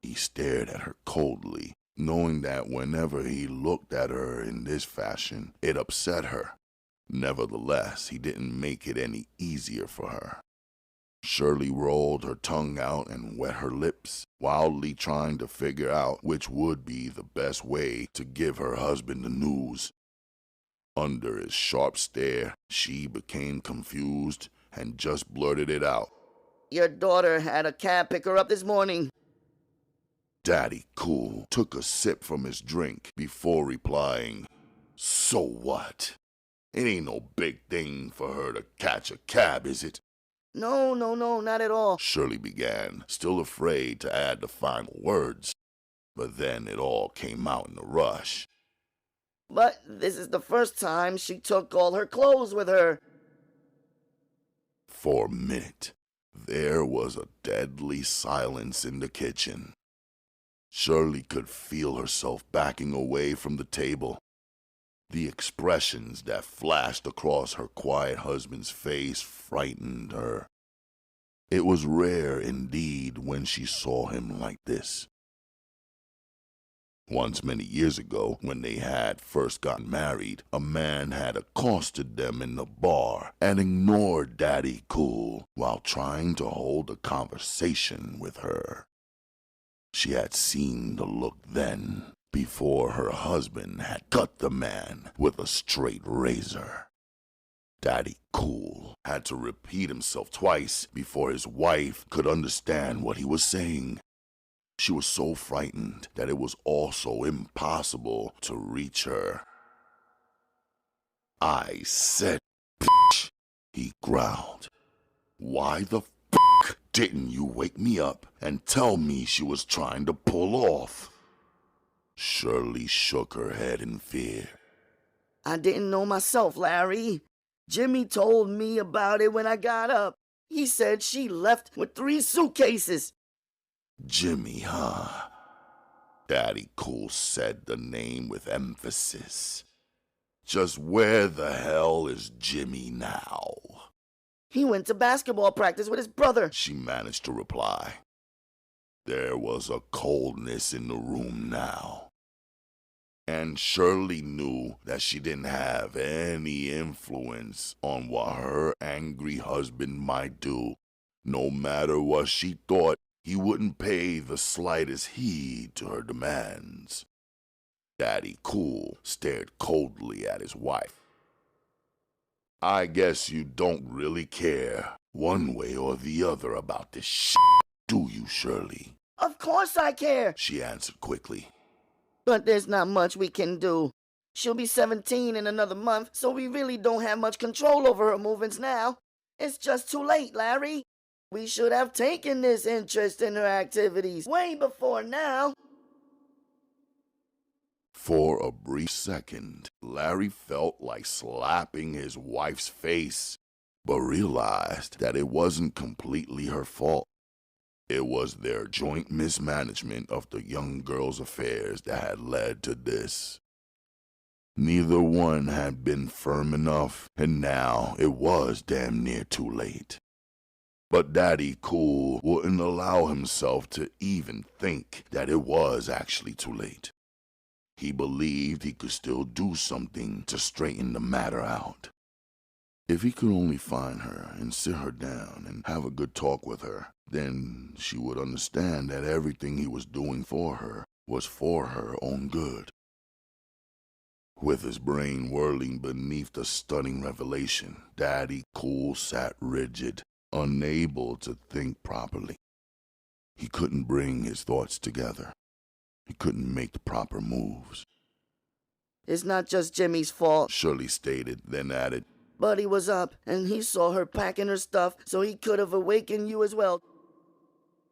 He stared at her coldly, knowing that whenever he looked at her in this fashion, it upset her. Nevertheless, he didn't make it any easier for her. Shirley rolled her tongue out and wet her lips, wildly trying to figure out which would be the best way to give her husband the news. Under his sharp stare, she became confused and just blurted it out. Your daughter had a cab pick her up this morning. Daddy Cool took a sip from his drink before replying, So what? It ain't no big thing for her to catch a cab, is it? No, not at all. Shirley began, still afraid to add the final words. But then it all came out in a rush. But this is the first time she took all her clothes with her. For a minute, there was a deadly silence in the kitchen. Shirley could feel herself backing away from the table. The expressions that flashed across her quiet husband's face frightened her. It was rare indeed when she saw him like this. Once many years ago, when they had first gotten married, a man had accosted them in the bar and ignored Daddy Cool while trying to hold a conversation with her. She had seen the look then, before her husband had cut the man with a straight razor. Daddy Cool had to repeat himself twice before his wife could understand what he was saying. She was so frightened that it was also impossible to reach her. I said, bitch, he growled. Why the fuck didn't you wake me up and tell me she was trying to pull off? Shirley shook her head in fear. I didn't know myself, Larry. Jimmy told me about it when I got up. He said she left with 3 suitcases. Jimmy, huh? Daddy Cool said the name with emphasis. Just where the hell is Jimmy now? He went to basketball practice with his brother, she managed to reply. There was a coldness in the room now. And Shirley knew that she didn't have any influence on what her angry husband might do. No matter what she thought, he wouldn't pay the slightest heed to her demands. Daddy Cool stared coldly at his wife. I guess you don't really care, one way or the other, about this shit, do you, Shirley? Of course I care, she answered quickly. But there's not much we can do. She'll be 17 in another month, so we really don't have much control over her movements now. It's just too late, Larry. We should have taken this interest in her activities way before now. For a brief second, Larry felt like slapping his wife's face, but realized that it wasn't completely her fault. It was their joint mismanagement of the young girl's affairs that had led to this. Neither one had been firm enough, and now it was damn near too late. But Daddy Cool wouldn't allow himself to even think that it was actually too late. He believed he could still do something to straighten the matter out. If he could only find her and sit her down and have a good talk with her, then she would understand that everything he was doing for her was for her own good. With his brain whirling beneath the stunning revelation, Daddy Cool sat rigid, unable to think properly. He couldn't bring his thoughts together. He couldn't make the proper moves. It's not just Jimmy's fault, Shirley stated, then added, Buddy was up, and he saw her packing her stuff, so he could have awakened you as well.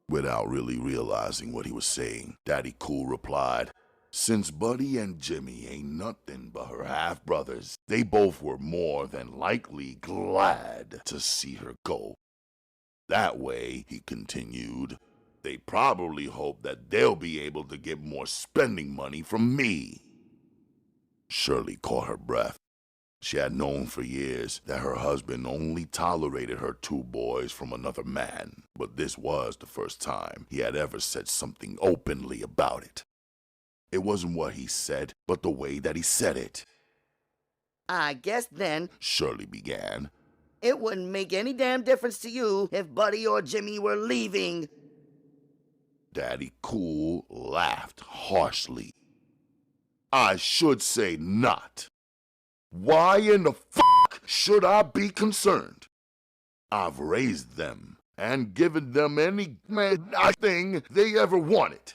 Without really realizing what he was saying, Daddy Cool replied, since Buddy and Jimmy ain't nothing but her half-brothers, they both were more than likely glad to see her go. That way, he continued, they probably hope that they'll be able to get more spending money from me. Shirley caught her breath. She had known for years that her husband only tolerated her 2 boys from another man, but this was the first time he had ever said something openly about it. It wasn't what he said, but the way that he said it. I guess then, Shirley began. It wouldn't make any damn difference to you if Buddy or Jimmy were leaving. Daddy Cool laughed harshly. I should say not. Why in the fuck should I be concerned? I've raised them and given them any thing they ever wanted.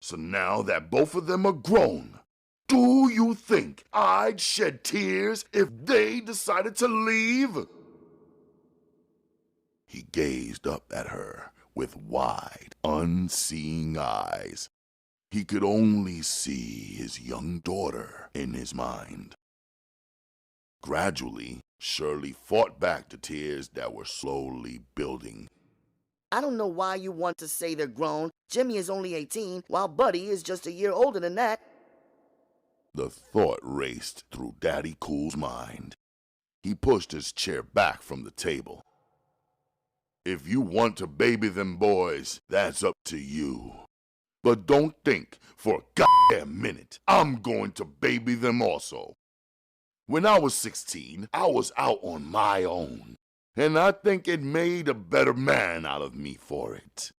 So now that both of them are grown, do you think I'd shed tears if they decided to leave? He gazed up at her with wide, unseeing eyes. He could only see his young daughter in his mind. Gradually, Shirley fought back the tears that were slowly building. I don't know why you want to say they're grown. Jimmy is only 18, while Buddy is just a year older than that. The thought raced through Daddy Cool's mind. He pushed his chair back from the table. If you want to baby them boys, that's up to you. But don't think for a goddamn minute I'm going to baby them also. When I was 16, I was out on my own, and I think it made a better man out of me for it.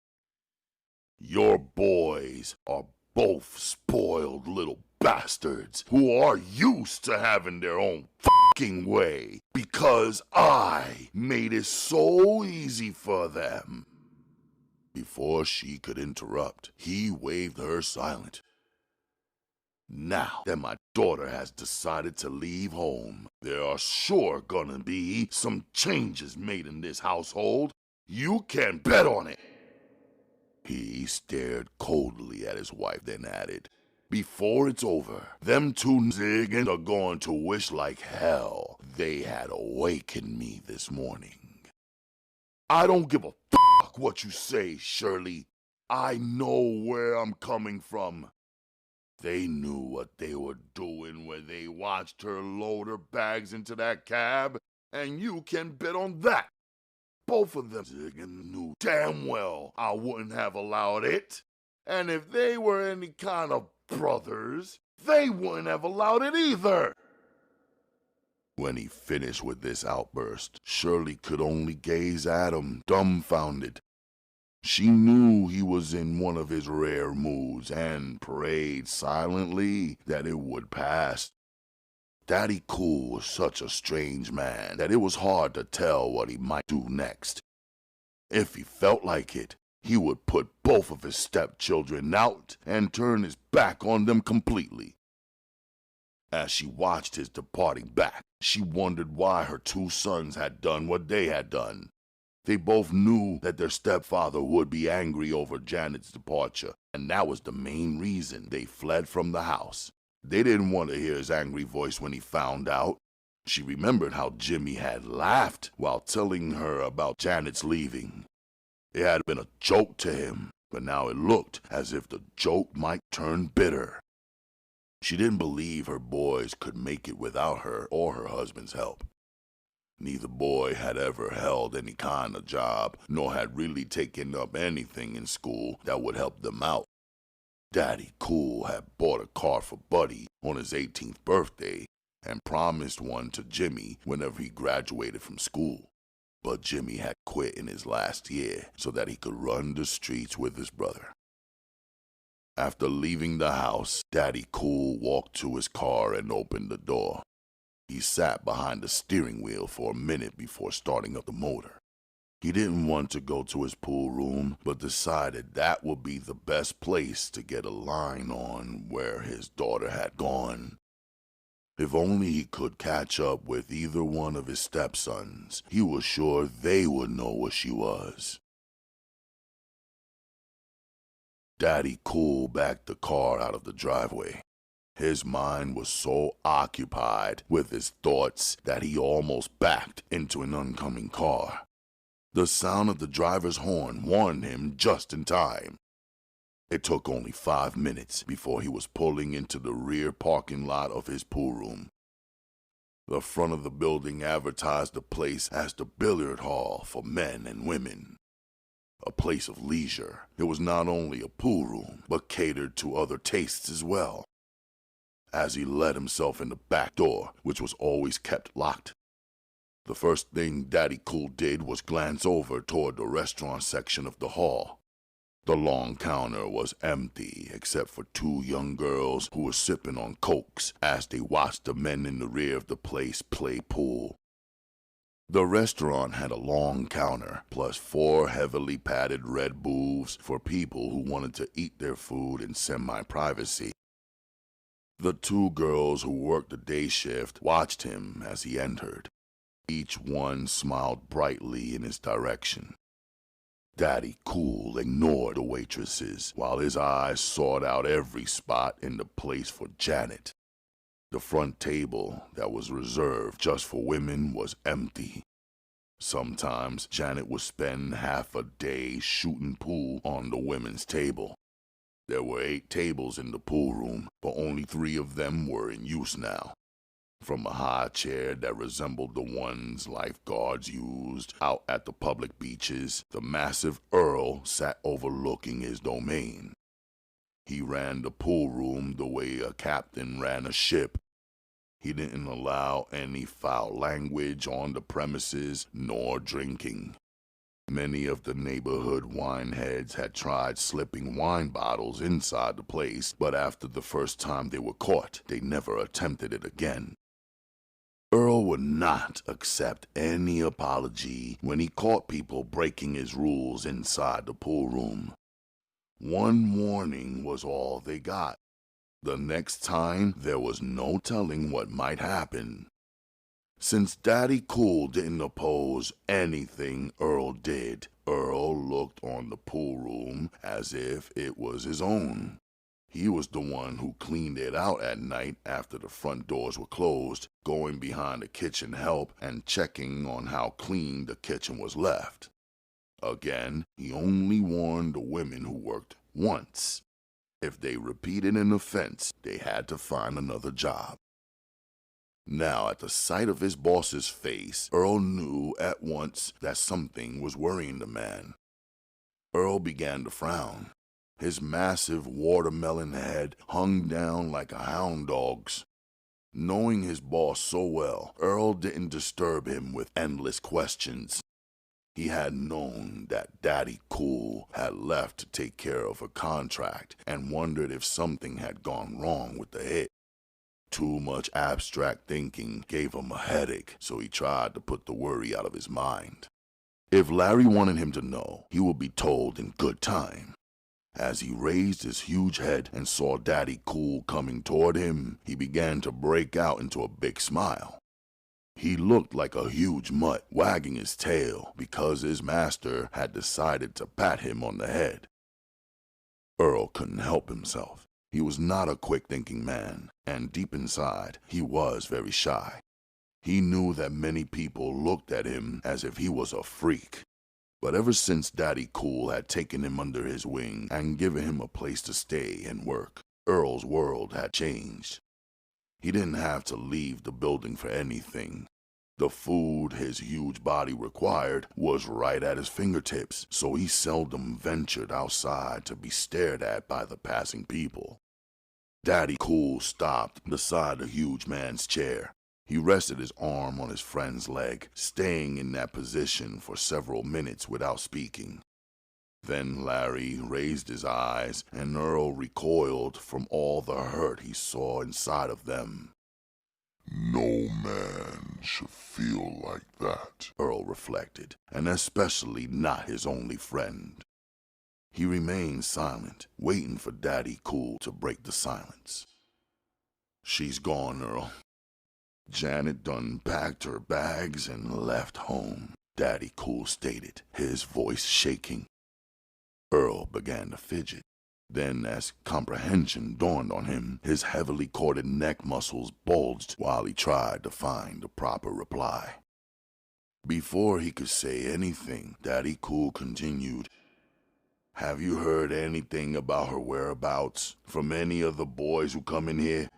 Your boys are both spoiled little bastards who are used to having their own fucking way because I made it so easy for them. Before she could interrupt, he waved her silent. Now that my daughter has decided to leave home, there are sure gonna be some changes made in this household. You can bet on it. He stared coldly at his wife, then added, before it's over, them 2 niggas are going to wish like hell they had awakened me this morning. I don't give a fuck what you say, Shirley. I know where I'm coming from. They knew what they were doing when they watched her load her bags into that cab, and you can bet on that. Both of them knew damn well I wouldn't have allowed it. And if they were any kind of brothers, they wouldn't have allowed it either. When he finished with this outburst, Shirley could only gaze at him, dumbfounded. She knew he was in one of his rare moods and prayed silently that it would pass. Daddy Cool was such a strange man that it was hard to tell what he might do next. If he felt like it, he would put both of his stepchildren out and turn his back on them completely. As she watched his departing back, she wondered why her 2 sons had done what they had done. They both knew that their stepfather would be angry over Janet's departure, and that was the main reason they fled from the house. They didn't want to hear his angry voice when he found out. She remembered how Jimmy had laughed while telling her about Janet's leaving. It had been a joke to him, but now it looked as if the joke might turn bitter. She didn't believe her boys could make it without her or her husband's help. Neither boy had ever held any kind of job, nor had really taken up anything in school that would help them out. Daddy Cool had bought a car for Buddy on his 18th birthday and promised one to Jimmy whenever he graduated from school. But Jimmy had quit in his last year so that he could run the streets with his brother. After leaving the house, Daddy Cool walked to his car and opened the door. He sat behind the steering wheel for a minute before starting up the motor. He didn't want to go to his pool room, but decided that would be the best place to get a line on where his daughter had gone. If only he could catch up with either one of his stepsons, he was sure they would know where she was. Daddy Cool backed the car out of the driveway. His mind was so occupied with his thoughts that he almost backed into an oncoming car. The sound of the driver's horn warned him just in time. It took only 5 minutes before he was pulling into the rear parking lot of his pool room. The front of the building advertised the place as the billiard hall for men and women. A place of leisure, it was not only a pool room, but catered to other tastes as well. As he let himself in the back door, which was always kept locked, the first thing Daddy Cool did was glance over toward the restaurant section of the hall. The long counter was empty except for 2 young girls who were sipping on cokes as they watched the men in the rear of the place play pool. The restaurant had a long counter plus 4 heavily padded red booths for people who wanted to eat their food in semi-privacy. The 2 girls who worked the day shift watched him as he entered. Each one smiled brightly in his direction. Daddy Cool ignored the waitresses while his eyes sought out every spot in the place for Janet. The front table that was reserved just for women was empty. Sometimes Janet would spend half a day shooting pool on the women's table. There were 8 tables in the pool room, but only 3 of them were in use now. From a high chair that resembled the ones lifeguards used out at the public beaches, the massive Earl sat overlooking his domain. He ran the pool room the way a captain ran a ship. He didn't allow any foul language on the premises nor drinking. Many of the neighborhood wineheads had tried slipping wine bottles inside the place, but after the first time they were caught, they never attempted it again. Earl would not accept any apology when he caught people breaking his rules inside the pool room. 1 warning was all they got. The next time, there was no telling what might happen. Since Daddy Cool didn't oppose anything Earl did, Earl looked on the pool room as if it was his own. He was the one who cleaned it out at night after the front doors were closed, going behind the kitchen help and checking on how clean the kitchen was left. Again, he only warned the women who worked once. If they repeated an offense, they had to find another job. Now, at the sight of his boss's face, Earl knew at once that something was worrying the man. Earl began to frown. His massive watermelon head hung down like a hound dog's. Knowing his boss so well, Earl didn't disturb him with endless questions. He had known that Daddy Cool had left to take care of a contract and wondered if something had gone wrong with the hit. Too much abstract thinking gave him a headache, so he tried to put the worry out of his mind. If Larry wanted him to know, he would be told in good time. As he raised his huge head and saw Daddy Cool coming toward him, he began to break out into a big smile. He looked like a huge mutt wagging his tail because his master had decided to pat him on the head. Earl couldn't help himself. He was not a quick-thinking man, and deep inside, he was very shy. He knew that many people looked at him as if he was a freak. But ever since Daddy Cool had taken him under his wing and given him a place to stay and work, Earl's world had changed. He didn't have to leave the building for anything. The food his huge body required was right at his fingertips, so he seldom ventured outside to be stared at by the passing people. Daddy Cool stopped beside the huge man's chair. He rested his arm on his friend's leg, staying in that position for several minutes without speaking. Then Larry raised his eyes, and Earl recoiled from all the hurt he saw inside of them. No man should feel like that, Earl reflected, and especially not his only friend. He remained silent, waiting for Daddy Cool to break the silence. She's gone, Earl. Janet done packed her bags and left home, Daddy Cool stated, his voice shaking. Earl began to fidget. Then, as comprehension dawned on him, his heavily corded neck muscles bulged while he tried to find the proper reply. Before he could say anything, Daddy Cool continued, "Have you heard anything about her whereabouts from any of the boys who come in here?"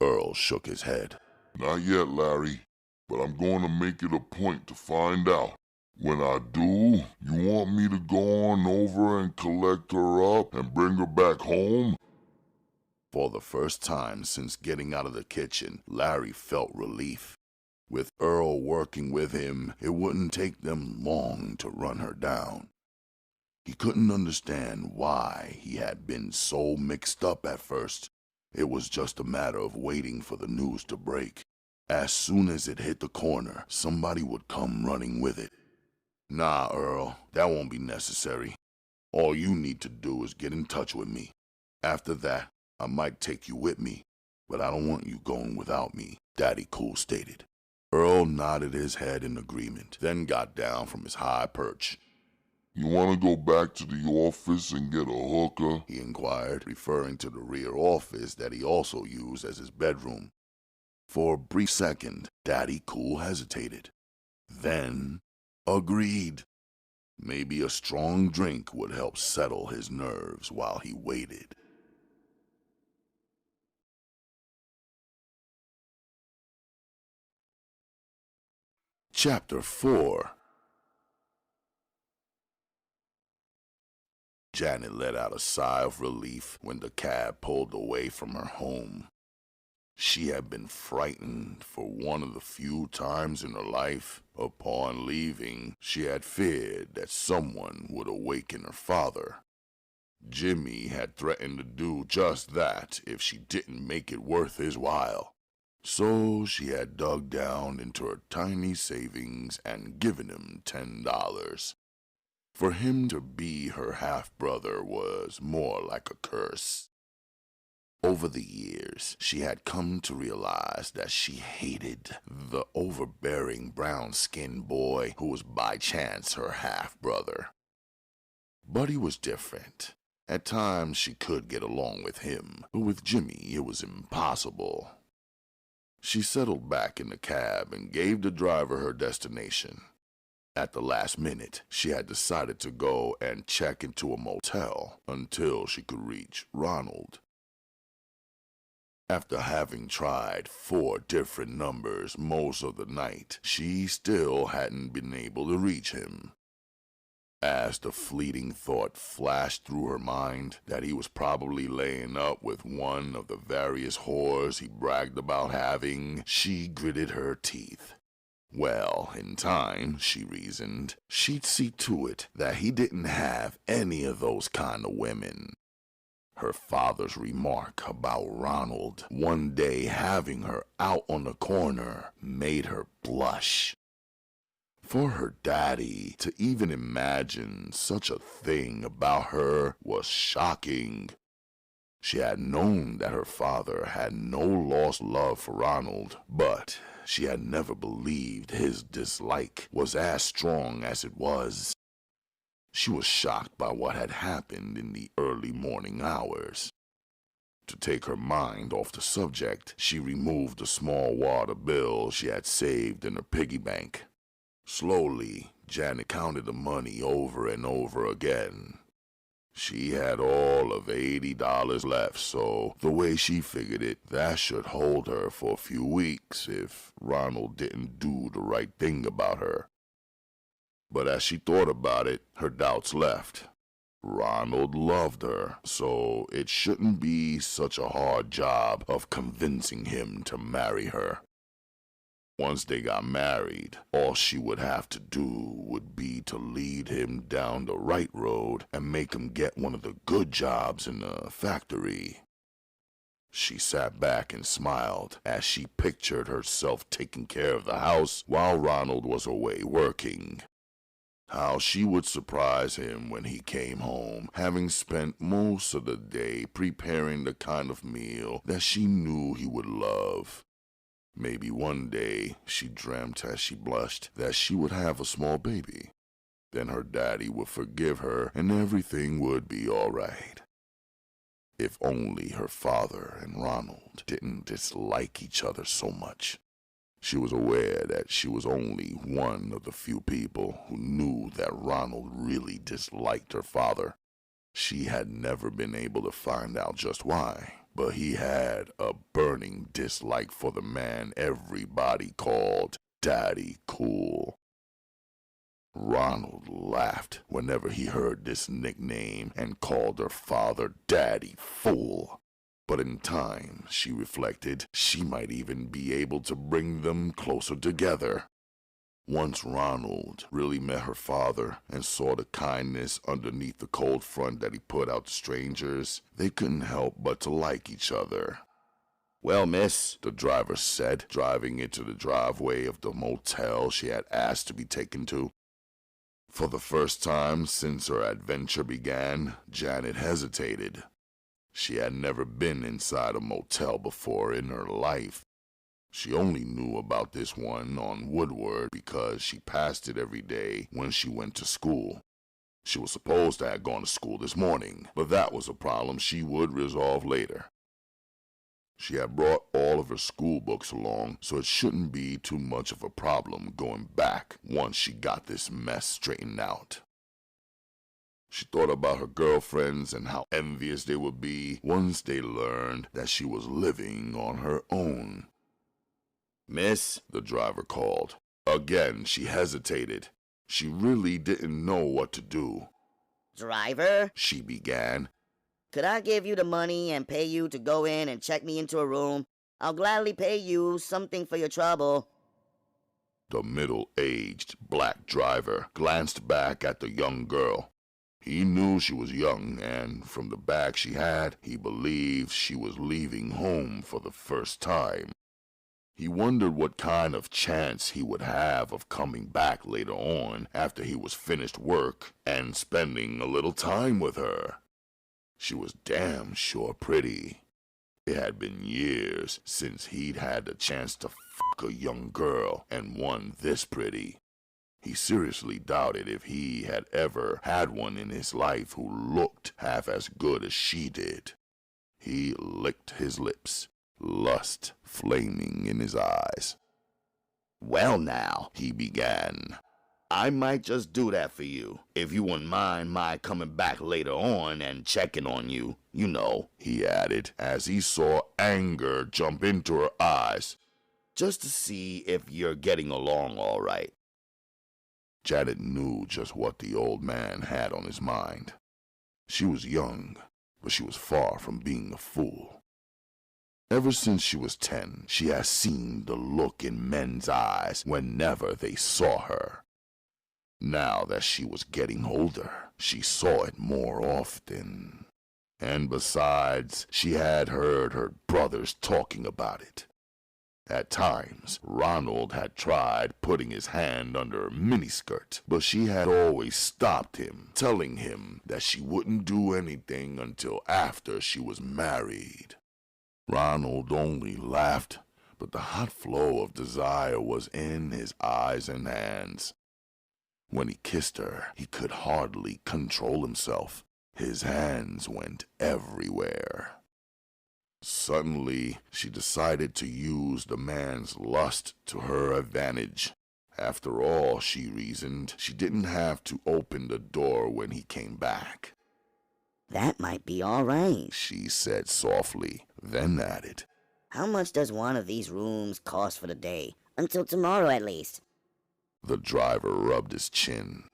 Earl shook his head. "Not yet, Larry, but I'm going to make it a point to find out. When I do, you want me to go on over and collect her up and bring her back home?" For the first time since getting out of the kitchen, Larry felt relief. With Earl working with him, it wouldn't take them long to run her down. He couldn't understand why he had been so mixed up at first. It was just a matter of waiting for the news to break. As soon as it hit the corner, somebody would come running with it. "Nah, Earl, that won't be necessary. All you need to do is get in touch with me. After that, I might take you with me, but I don't want you going without me," Daddy Cool stated. Earl nodded his head in agreement, then got down from his high perch. "You want to go back to the office and get a hooker?" he inquired, referring to the rear office that he also used as his bedroom. For a brief second, Daddy Cool hesitated. Then agreed. Maybe a strong drink would help settle his nerves while he waited. Chapter 4. Janet let out a sigh of relief when the cab pulled away from her home. She had been frightened for one of the few times in her life. Upon leaving, she had feared that someone would awaken her father. Jimmy had threatened to do just that if she didn't make it worth his while. So she had dug down into her tiny savings and given him $10. For him to be her half-brother was more like a curse. Over the years, she had come to realize that she hated the overbearing brown-skinned boy who was by chance her half-brother. But he was different. At times she could get along with him, but with Jimmy it was impossible. She settled back in the cab and gave the driver her destination. At the last minute, she had decided to go and check into a motel until she could reach Ronald. After having tried 4 different numbers most of the night, she still hadn't been able to reach him. As the fleeting thought flashed through her mind that he was probably laying up with one of the various whores he bragged about having, she gritted her teeth. Well, in time, she reasoned, she'd see to it that he didn't have any of those kind of women. Her father's remark about Ronald one day having her out on the corner made her blush. For her daddy to even imagine such a thing about her was shocking. She had known that her father had no lost love for Ronald, but she had never believed his dislike was as strong as it was. She was shocked by what had happened in the early morning hours. To take her mind off the subject, she removed a small wad of bills she had saved in her piggy bank. Slowly, Janet counted the money over and over again. She had all of $80 left, so the way she figured it, that should hold her for a few weeks if Ronald didn't do the right thing about her. But as she thought about it, her doubts left. Ronald loved her, so it shouldn't be such a hard job of convincing him to marry her. Once they got married, all she would have to do would be to lead him down the right road and make him get one of the good jobs in the factory. She sat back and smiled as she pictured herself taking care of the house while Ronald was away working. How she would surprise him when he came home, having spent most of the day preparing the kind of meal that she knew he would love. Maybe one day, she dreamt as she blushed, that she would have a small baby. Then her daddy would forgive her and everything would be all right. If only her father and Ronald didn't dislike each other so much. She was aware that she was only one of the few people who knew that Ronald really disliked her father. She had never been able to find out just why, but he had a burning dislike for the man everybody called Daddy Cool. Ronald laughed whenever he heard this nickname and called her father Daddy Fool. But in time, she reflected, she might even be able to bring them closer together. Once Ronald really met her father and saw the kindness underneath the cold front that he put out to strangers, they couldn't help but to like each other. "Well, miss," the driver said, driving into the driveway of the motel she had asked to be taken to. For the first time since her adventure began, Janet hesitated. She had never been inside a motel before in her life. She only knew about this one on Woodward because she passed it every day when she went to school. She was supposed to have gone to school this morning, but that was a problem she would resolve later. She had brought all of her school books along, so it shouldn't be too much of a problem going back once she got this mess straightened out. She thought about her girlfriends and how envious they would be once they learned that she was living on her own. "Miss," the driver called. Again, she hesitated. She really didn't know what to do. "Driver?" she began. "Could I give you the money and pay you to go in and check me into a room? I'll gladly pay you something for your trouble." The middle-aged black driver glanced back at the young girl. He knew she was young, and from the bag she had, he believed she was leaving home for the first time. He wondered what kind of chance he would have of coming back later on after he was finished work and spending a little time with her. She was damn sure pretty. It had been years since he'd had the chance to fuck a young girl, and one this pretty. He seriously doubted if he had ever had one in his life who looked half as good as she did. He licked his lips, lust flaming in his eyes. "Well now," he began, "I might just do that for you, if you wouldn't mind my coming back later on and checking on you, you know," he added, as he saw anger jump into her eyes, "just to see if you're getting along all right." Janet knew just what the old man had on his mind. She was young, but she was far from being a fool. Ever since she was 10, she had seen the look in men's eyes whenever they saw her. Now that she was getting older, she saw it more often. And besides, she had heard her brothers talking about it. At times, Ronald had tried putting his hand under her miniskirt, but she had always stopped him, telling him that she wouldn't do anything until after she was married. Ronald only laughed, but the hot flow of desire was in his eyes and hands. When he kissed her, he could hardly control himself. His hands went everywhere. Suddenly, she decided to use the man's lust to her advantage. After all, she reasoned, she didn't have to open the door when he came back. "That might be all right," she said softly, then added, "How much does one of these rooms cost for the day? Until tomorrow at least." The driver rubbed his chin.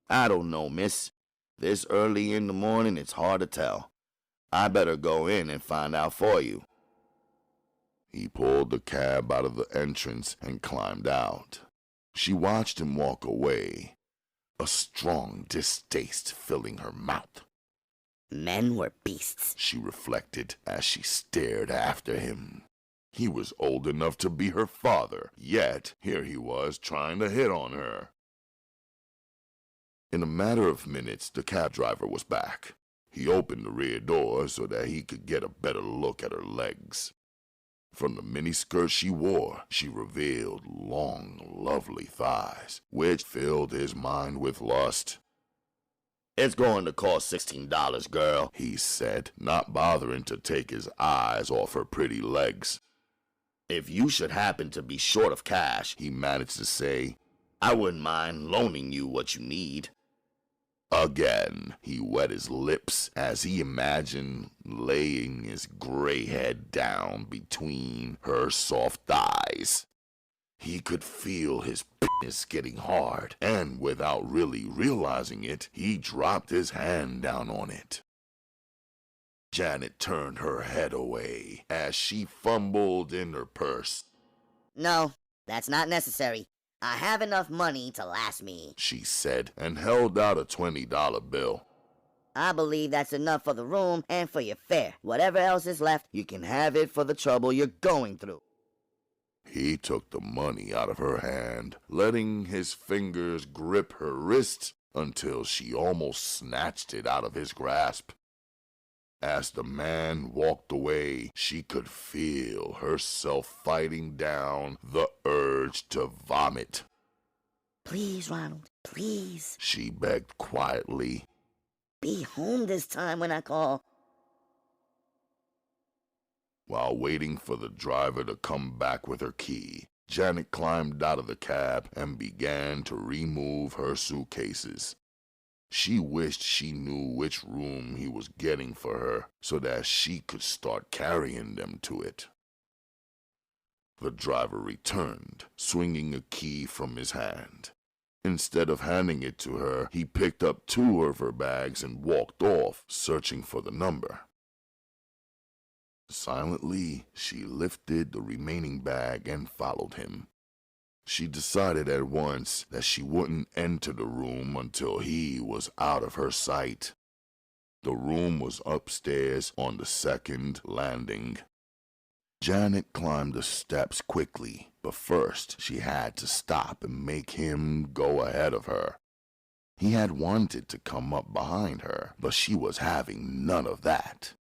"I don't know, miss. This early in the morning, it's hard to tell. I better go in and find out for you." He pulled the cab out of the entrance and climbed out. She watched him walk away, a strong distaste filling her mouth. Men were beasts, she reflected as she stared after him. He was old enough to be her father, yet here he was trying to hit on her. In a matter of minutes, the cab driver was back. He opened the rear door so that he could get a better look at her legs. From the miniskirt she wore, she revealed long, lovely thighs, which filled his mind with lust. "It's going to cost $16, girl," he said, not bothering to take his eyes off her pretty legs. "If you should happen to be short of cash," he managed to say, "I wouldn't mind loaning you what you need." Again, he wet his lips as he imagined laying his gray head down between her soft thighs. He could feel his penis getting hard, and without really realizing it, he dropped his hand down on it. Janet turned her head away as she fumbled in her purse. "No, that's not necessary. I have enough money to last me," she said, and held out a $20 bill. "I believe that's enough for the room and for your fare. Whatever else is left, you can have it for the trouble you're going through." He took the money out of her hand, letting his fingers grip her wrist until she almost snatched it out of his grasp. As the man walked away, she could feel herself fighting down the urge to vomit. "Please, Ronald, please," she begged quietly. "be home this time when I call." While waiting for the driver to come back with her key, Janet climbed out of the cab and began to remove her suitcases. She wished she knew which room he was getting for her so that she could start carrying them to it. The driver returned, swinging a key from his hand. Instead of handing it to her, he picked up 2 of her bags and walked off, searching for the number. Silently, she lifted the remaining bag and followed him. She decided at once that she wouldn't enter the room until he was out of her sight. The room was upstairs on the 2nd landing. Janet climbed the steps quickly, but first she had to stop and make him go ahead of her. He had wanted to come up behind her, but she was having none of that.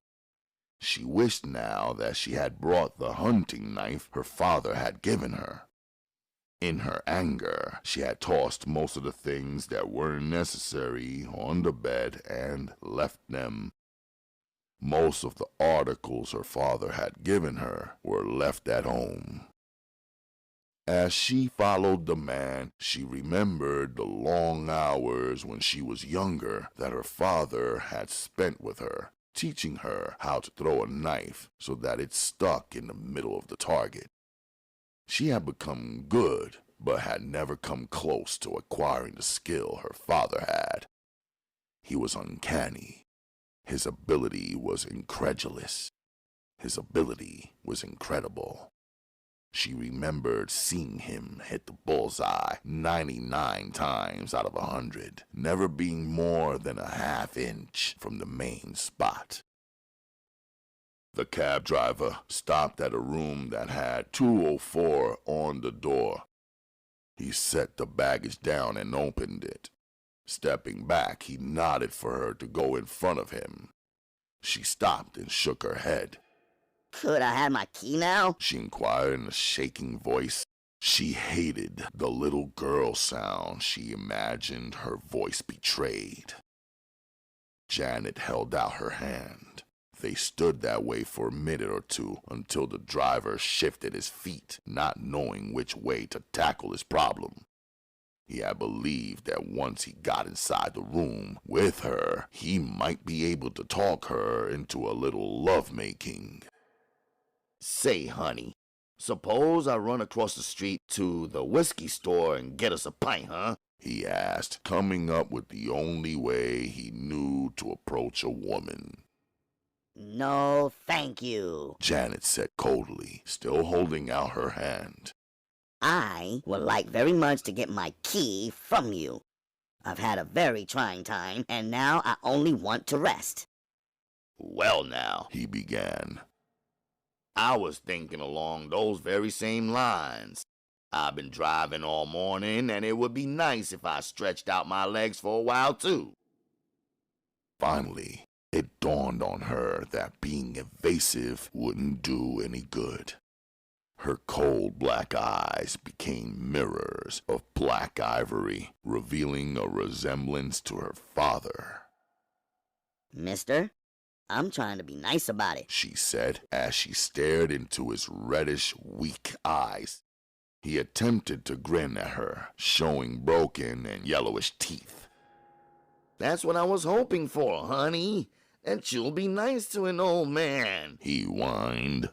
She wished now that she had brought the hunting knife her father had given her. In her anger, she had tossed most of the things that weren't necessary on the bed and left them. Most of the articles her father had given her were left at home. As she followed the man, she remembered the long hours when she was younger that her father had spent with her, teaching her how to throw a knife so that it stuck in the middle of the target. She had become good, but had never come close to acquiring the skill her father had. He was uncanny. His ability was incredulous. His ability was incredible. She remembered seeing him hit the bullseye 99 times out of 100, never being more than a half inch from the main spot. The cab driver stopped at a room that had 204 on the door. He set the baggage down and opened it. Stepping back, he nodded for her to go in front of him. She stopped and shook her head. "Could I have my key now?" she inquired in a shaking voice. She hated the little girl sound she imagined her voice betrayed. Janet held out her hand. They stood that way for a minute or two until the driver shifted his feet, not knowing which way to tackle his problem. He had believed that once he got inside the room with her, he might be able to talk her into a little lovemaking. "Say, honey, suppose I run across the street to the whiskey store and get us a pint, huh?" he asked, coming up with the only way he knew to approach a woman. "No, thank you," Janet said coldly, still holding out her hand. "I would like very much to get my key from you. I've had a very trying time, and now I only want to rest." Well now, he began. I was thinking along those very same lines. I've been driving all morning, and it would be nice if I stretched out my legs for a while too. Finally, it dawned on her that being evasive wouldn't do any good. Her cold black eyes became mirrors of black ivory, revealing a resemblance to her father. Mister, I'm trying to be nice about it, she said as she stared into his reddish, weak eyes. He attempted to grin at her, showing broken and yellowish teeth. That's what I was hoping for, honey. That you'll be nice to an old man, he whined.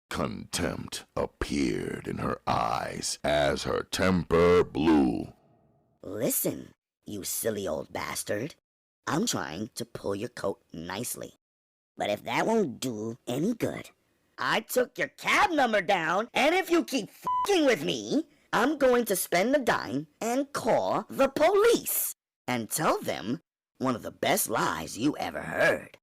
Contempt appeared in her eyes as her temper blew. Listen, you silly old bastard. I'm trying to pull your coat nicely. But if that won't do any good, I took your cab number down, and if you keep f***ing with me, I'm going to spend the dime and call the police and tell them one of the best lies you ever heard.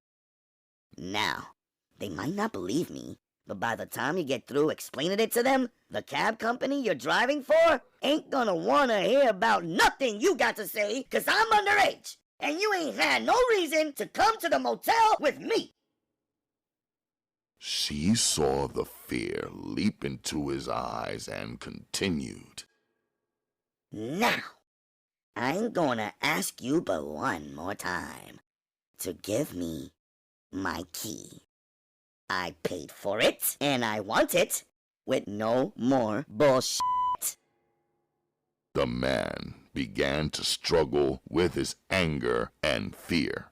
Now, they might not believe me, but by the time you get through explaining it to them, the cab company you're driving for ain't gonna wanna hear about nothing you got to say, 'cause I'm underage, and you ain't had no reason to come to the motel with me. She saw the fear leap into his eyes and continued. Now, I ain't gonna ask you but one more time to give me my key. I paid for it, and I want it, with no more bullshit. The man began to struggle with his anger and fear.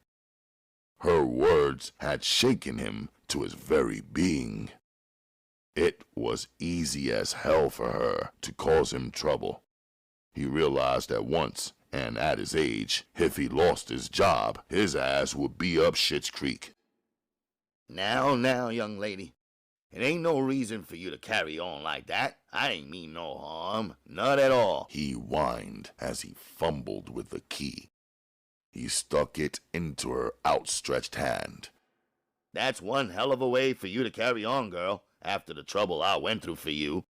Her words had shaken him to his very being. It was easy as hell for her to cause him trouble. He realized at once, and at his age, if he lost his job, his ass would be up Schitt's Creek. Now, young lady. It ain't no reason for you to carry on like that. I ain't mean no harm. Not at all, he whined as he fumbled with the key. He stuck it into her outstretched hand. That's one hell of a way for you to carry on, girl, after the trouble I went through for you.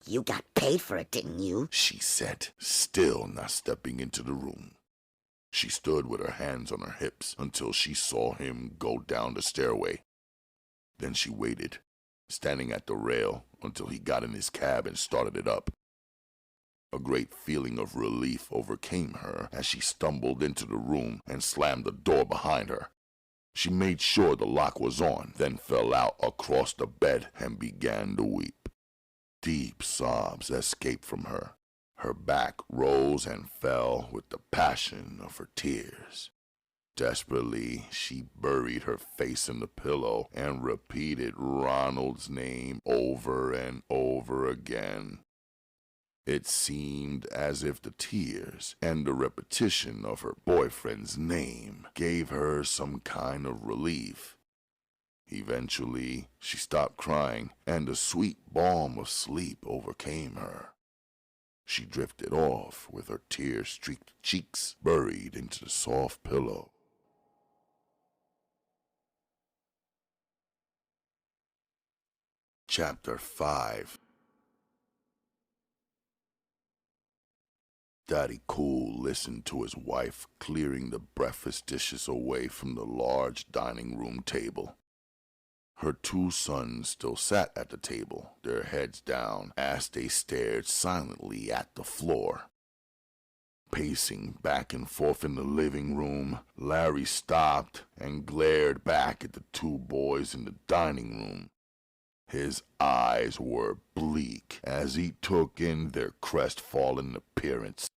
You got paid for it, didn't you? She said, still not stepping into the room. She stood with her hands on her hips until she saw him go down the stairway. Then she waited, standing at the rail until he got in his cab and started it up. A great feeling of relief overcame her as she stumbled into the room and slammed the door behind her. She made sure the lock was on, then fell out across the bed and began to weep. Deep sobs escaped from her. Her back rose and fell with the passion of her tears. Desperately, she buried her face in the pillow and repeated Ronald's name over and over again. It seemed as if the tears and the repetition of her boyfriend's name gave her some kind of relief. Eventually, she stopped crying, and the sweet balm of sleep overcame her. She drifted off with her tear-streaked cheeks buried into the soft pillow. Chapter 5. Daddy Cool listened to his wife clearing the breakfast dishes away from the large dining room table. Her two sons still sat at the table, their heads down, as they stared silently at the floor. Pacing back and forth in the living room, Larry stopped and glared back at the two boys in the dining room. His eyes were bleak as he took in their crestfallen appearance.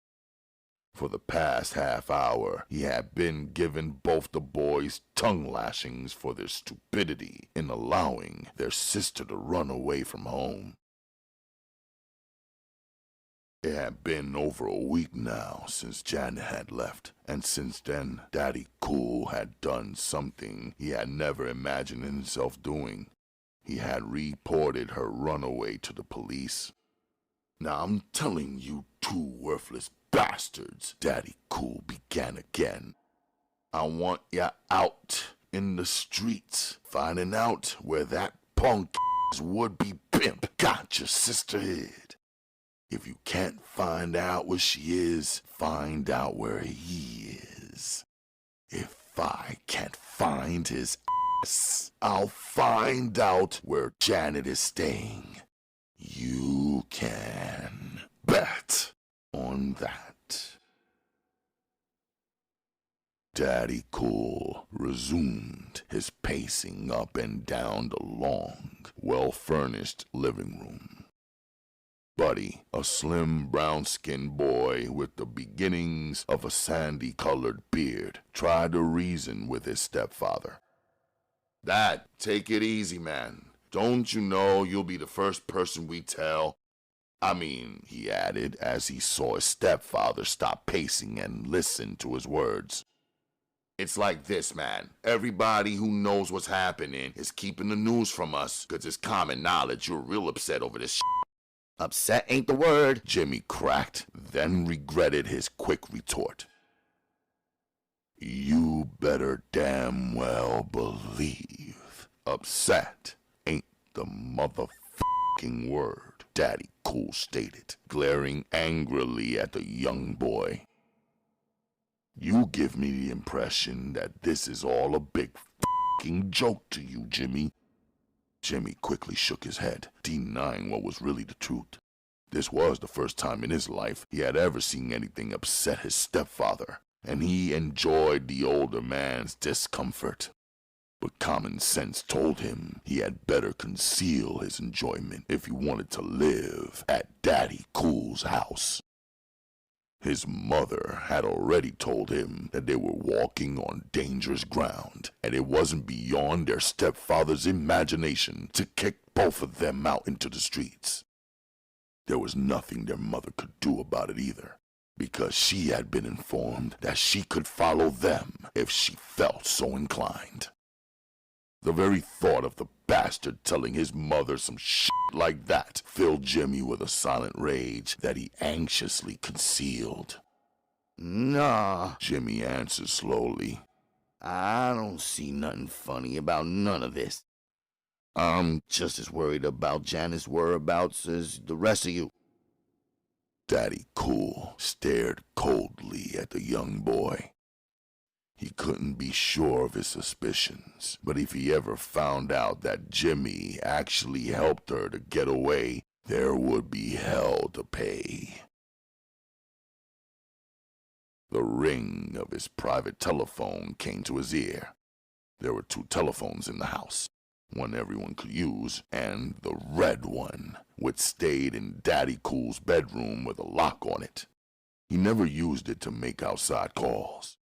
For the past half hour, he had been giving both the boys tongue lashings for their stupidity in allowing their sister to run away from home. It had been over a week now since Janet had left, and since then, Daddy Cool had done something he had never imagined himself doing. He had reported her runaway to the police. "Now I'm telling you two worthless bastards," Daddy Cool began again. "I want ya out in the streets, finding out where that punk would-be pimp got your sister hid. If you can't find out where she is, find out where he is. If I can't find his ass, I'll find out where Janet is staying. You can bet on that. Daddy Cool resumed his pacing up and down the long, well-furnished living room. Buddy, a slim brown-skinned boy with the beginnings of a sandy-colored beard, tried to reason with his stepfather. "Dad, take it easy, man. Don't you know you'll be the first person we tell? I mean," he added as he saw his stepfather stop pacing and listen to his words. "It's like this, man. Everybody who knows what's happening is keeping the news from us, 'cause it's common knowledge you're real upset over this shit." Upset ain't the word, Jimmy cracked, then regretted his quick retort. "You better damn well believe upset ain't the motherfucking word," Daddy Cool stated, glaring angrily at the young boy. "You give me the impression that this is all a big fucking joke to you, Jimmy." Jimmy quickly shook his head, denying what was really the truth. This was the first time in his life he had ever seen anything upset his stepfather, and he enjoyed the older man's discomfort. But common sense told him he had better conceal his enjoyment if he wanted to live at Daddy Cool's house. His mother had already told him that they were walking on dangerous ground, and it wasn't beyond their stepfather's imagination to kick both of them out into the streets. There was nothing their mother could do about it either, because she had been informed that she could follow them if she felt so inclined. The very thought of the bastard telling his mother some shit like that filled Jimmy with a silent rage that he anxiously concealed. "Nah," Jimmy answered slowly. "I don't see nothing funny about none of this. I'm just as worried about Janet's whereabouts as the rest of you." Daddy Cool stared coldly at the young boy. He couldn't be sure of his suspicions, but if he ever found out that Jimmy actually helped her to get away, there would be hell to pay. The ring of his private telephone came to his ear. There were 2 telephones in the house, one everyone could use, and the red one, which stayed in Daddy Cool's bedroom with a lock on it. He never used it to make outside calls.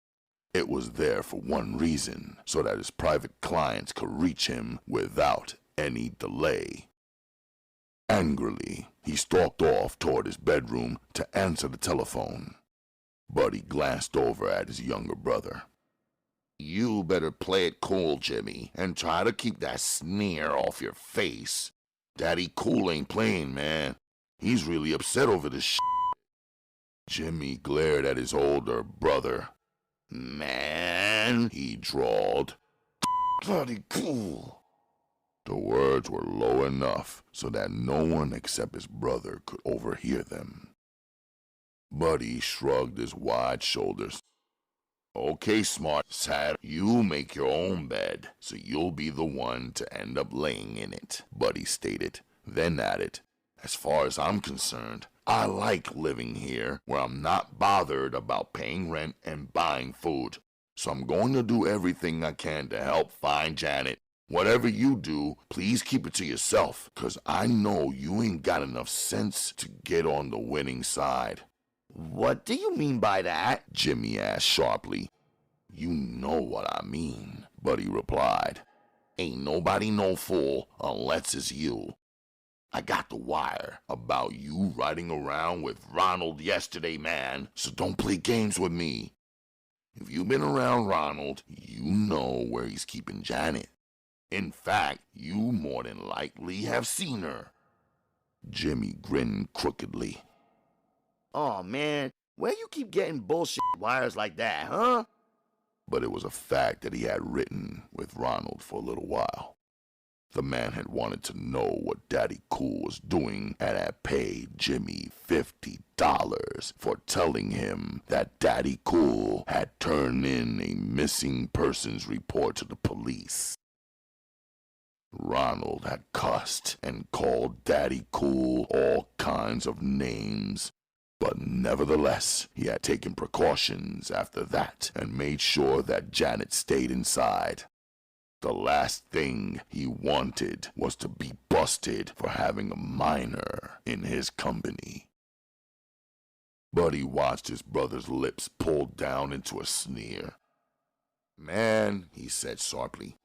It was there for one reason, so that his private clients could reach him without any delay. Angrily, he stalked off toward his bedroom to answer the telephone. Buddy glanced over at his younger brother. "You better play it cool, Jimmy, and try to keep that sneer off your face. Daddy Cool ain't playing, man. He's really upset over this shit." Jimmy glared at his older brother. "Man," he drawled, "Daddy Cool." The words were low enough so that no one except his brother could overhear them. Buddy shrugged his wide shoulders. "Okay, smart sad, you make your own bed, so you'll be the one to end up laying in it," Buddy stated, then added, "As far as I'm concerned, I like living here where I'm not bothered about paying rent and buying food. So I'm going to do everything I can to help find Janet. Whatever you do, please keep it to yourself, 'cause I know you ain't got enough sense to get on the winning side." "What do you mean by that?" Jimmy asked sharply. "You know what I mean," Buddy replied. "Ain't nobody no fool unless it's you. I got the wire about you riding around with Ronald yesterday, man, so don't play games with me. If you've been around Ronald, you know where he's keeping Janet. In fact, you more than likely have seen her." Jimmy grinned crookedly. "Oh man, where you keep getting bullshit wires like that, huh?" but it was a fact that he had written with Ronald for a little while. The man had wanted to know what Daddy Cool was doing and had paid Jimmy $50 for telling him that Daddy Cool had turned in a missing persons report to the police. Ronald had cussed and called Daddy Cool all kinds of names, but nevertheless, he had taken precautions after that and made sure that Janet stayed inside. The last thing he wanted was to be busted for having a minor in his company. Buddy watched his brother's lips pulled down into a sneer. "Man," he said sharply,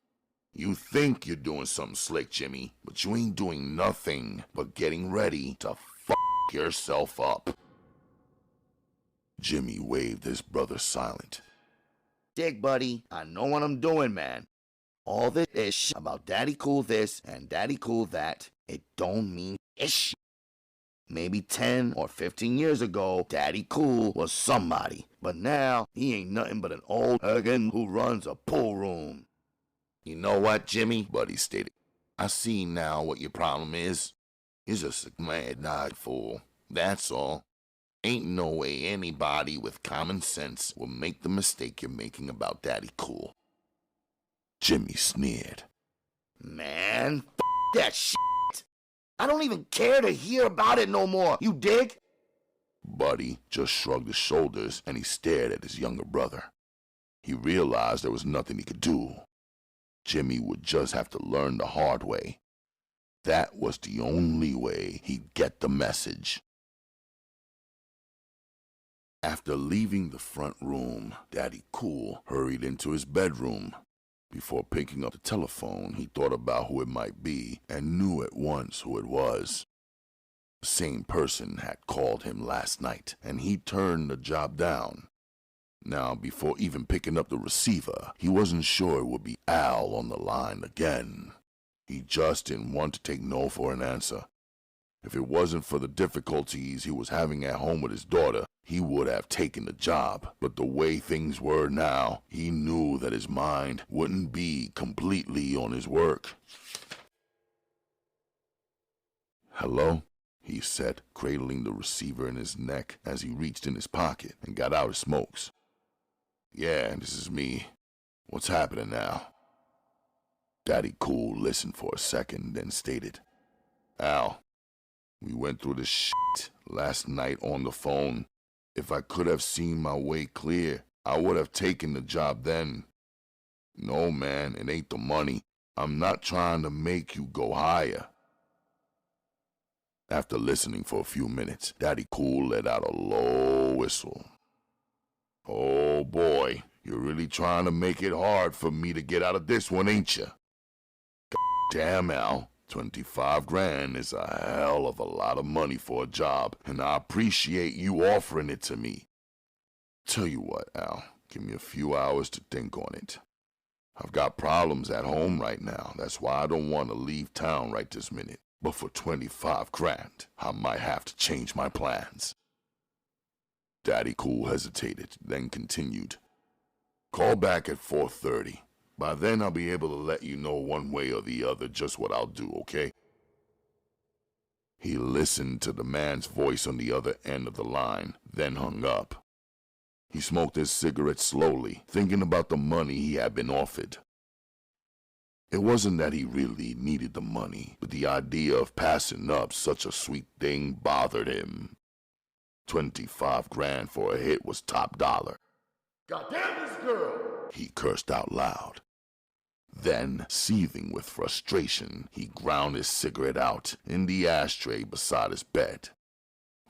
"you think you're doing something slick, Jimmy, but you ain't doing nothing but getting ready to fuck yourself up." Jimmy waved his brother silent. "Dig, buddy, I know what I'm doing, man. All this ish about Daddy Cool this and Daddy Cool that, it don't mean ish. Maybe 10 or 15 years ago, Daddy Cool was somebody, but now he ain't nothing but an old huggin' who runs a pool room." "You know what, Jimmy?" Buddy stated. "I see now what your problem is. You're just a mad-eyed fool. That's all. Ain't no way anybody with common sense will make the mistake you're making about Daddy Cool." Jimmy sneered. "Man, that shit. I don't even care to hear about it no more, you dig?" Buddy just shrugged his shoulders and he stared at his younger brother. He realized there was nothing he could do. Jimmy would just have to learn the hard way. That was the only way he'd get the message. After leaving the front room, Daddy Cool hurried into his bedroom. Before picking up the telephone, he thought about who it might be and knew at once who it was. The same person had called him last night, and he turned the job down. Now, before even picking up the receiver, he wasn't sure it would be Al on the line again. He just didn't want to take no for an answer. If it wasn't for the difficulties he was having at home with his daughter, he would have taken the job. But the way things were now, he knew that his mind wouldn't be completely on his work. "Hello?" he said, cradling the receiver in his neck as he reached in his pocket and got out his smokes. "Yeah, this is me. What's happening now?" Daddy Cool listened for a second, then stated, "Al, we went through this shit last night on the phone. If I could have seen my way clear, I would have taken the job then. No, man, it ain't the money. I'm not trying to make you go higher." After listening for a few minutes, Daddy Cool let out a low whistle. "Oh boy, you're really trying to make it hard for me to get out of this one, ain't you? Damn, Al. 25 grand is a hell of a lot of money for a job, and I appreciate you offering it to me. Tell you what, Al, give me a few hours to think on it. I've got problems at home right now. That's why I don't want to leave town right this minute. But for 25 grand, I might have to change my plans." Daddy Cool hesitated, then continued. "Call back at 4:30. By then I'll be able to let you know one way or the other just what I'll do, okay?" He listened to the man's voice on the other end of the line, then hung up. He smoked his cigarette slowly, thinking about the money he had been offered. It wasn't that he really needed the money, but the idea of passing up such a sweet thing bothered him. 25 grand for a hit was top dollar. "Goddamn this girl!" he cursed out loud. Then, seething with frustration, he ground his cigarette out in the ashtray beside his bed.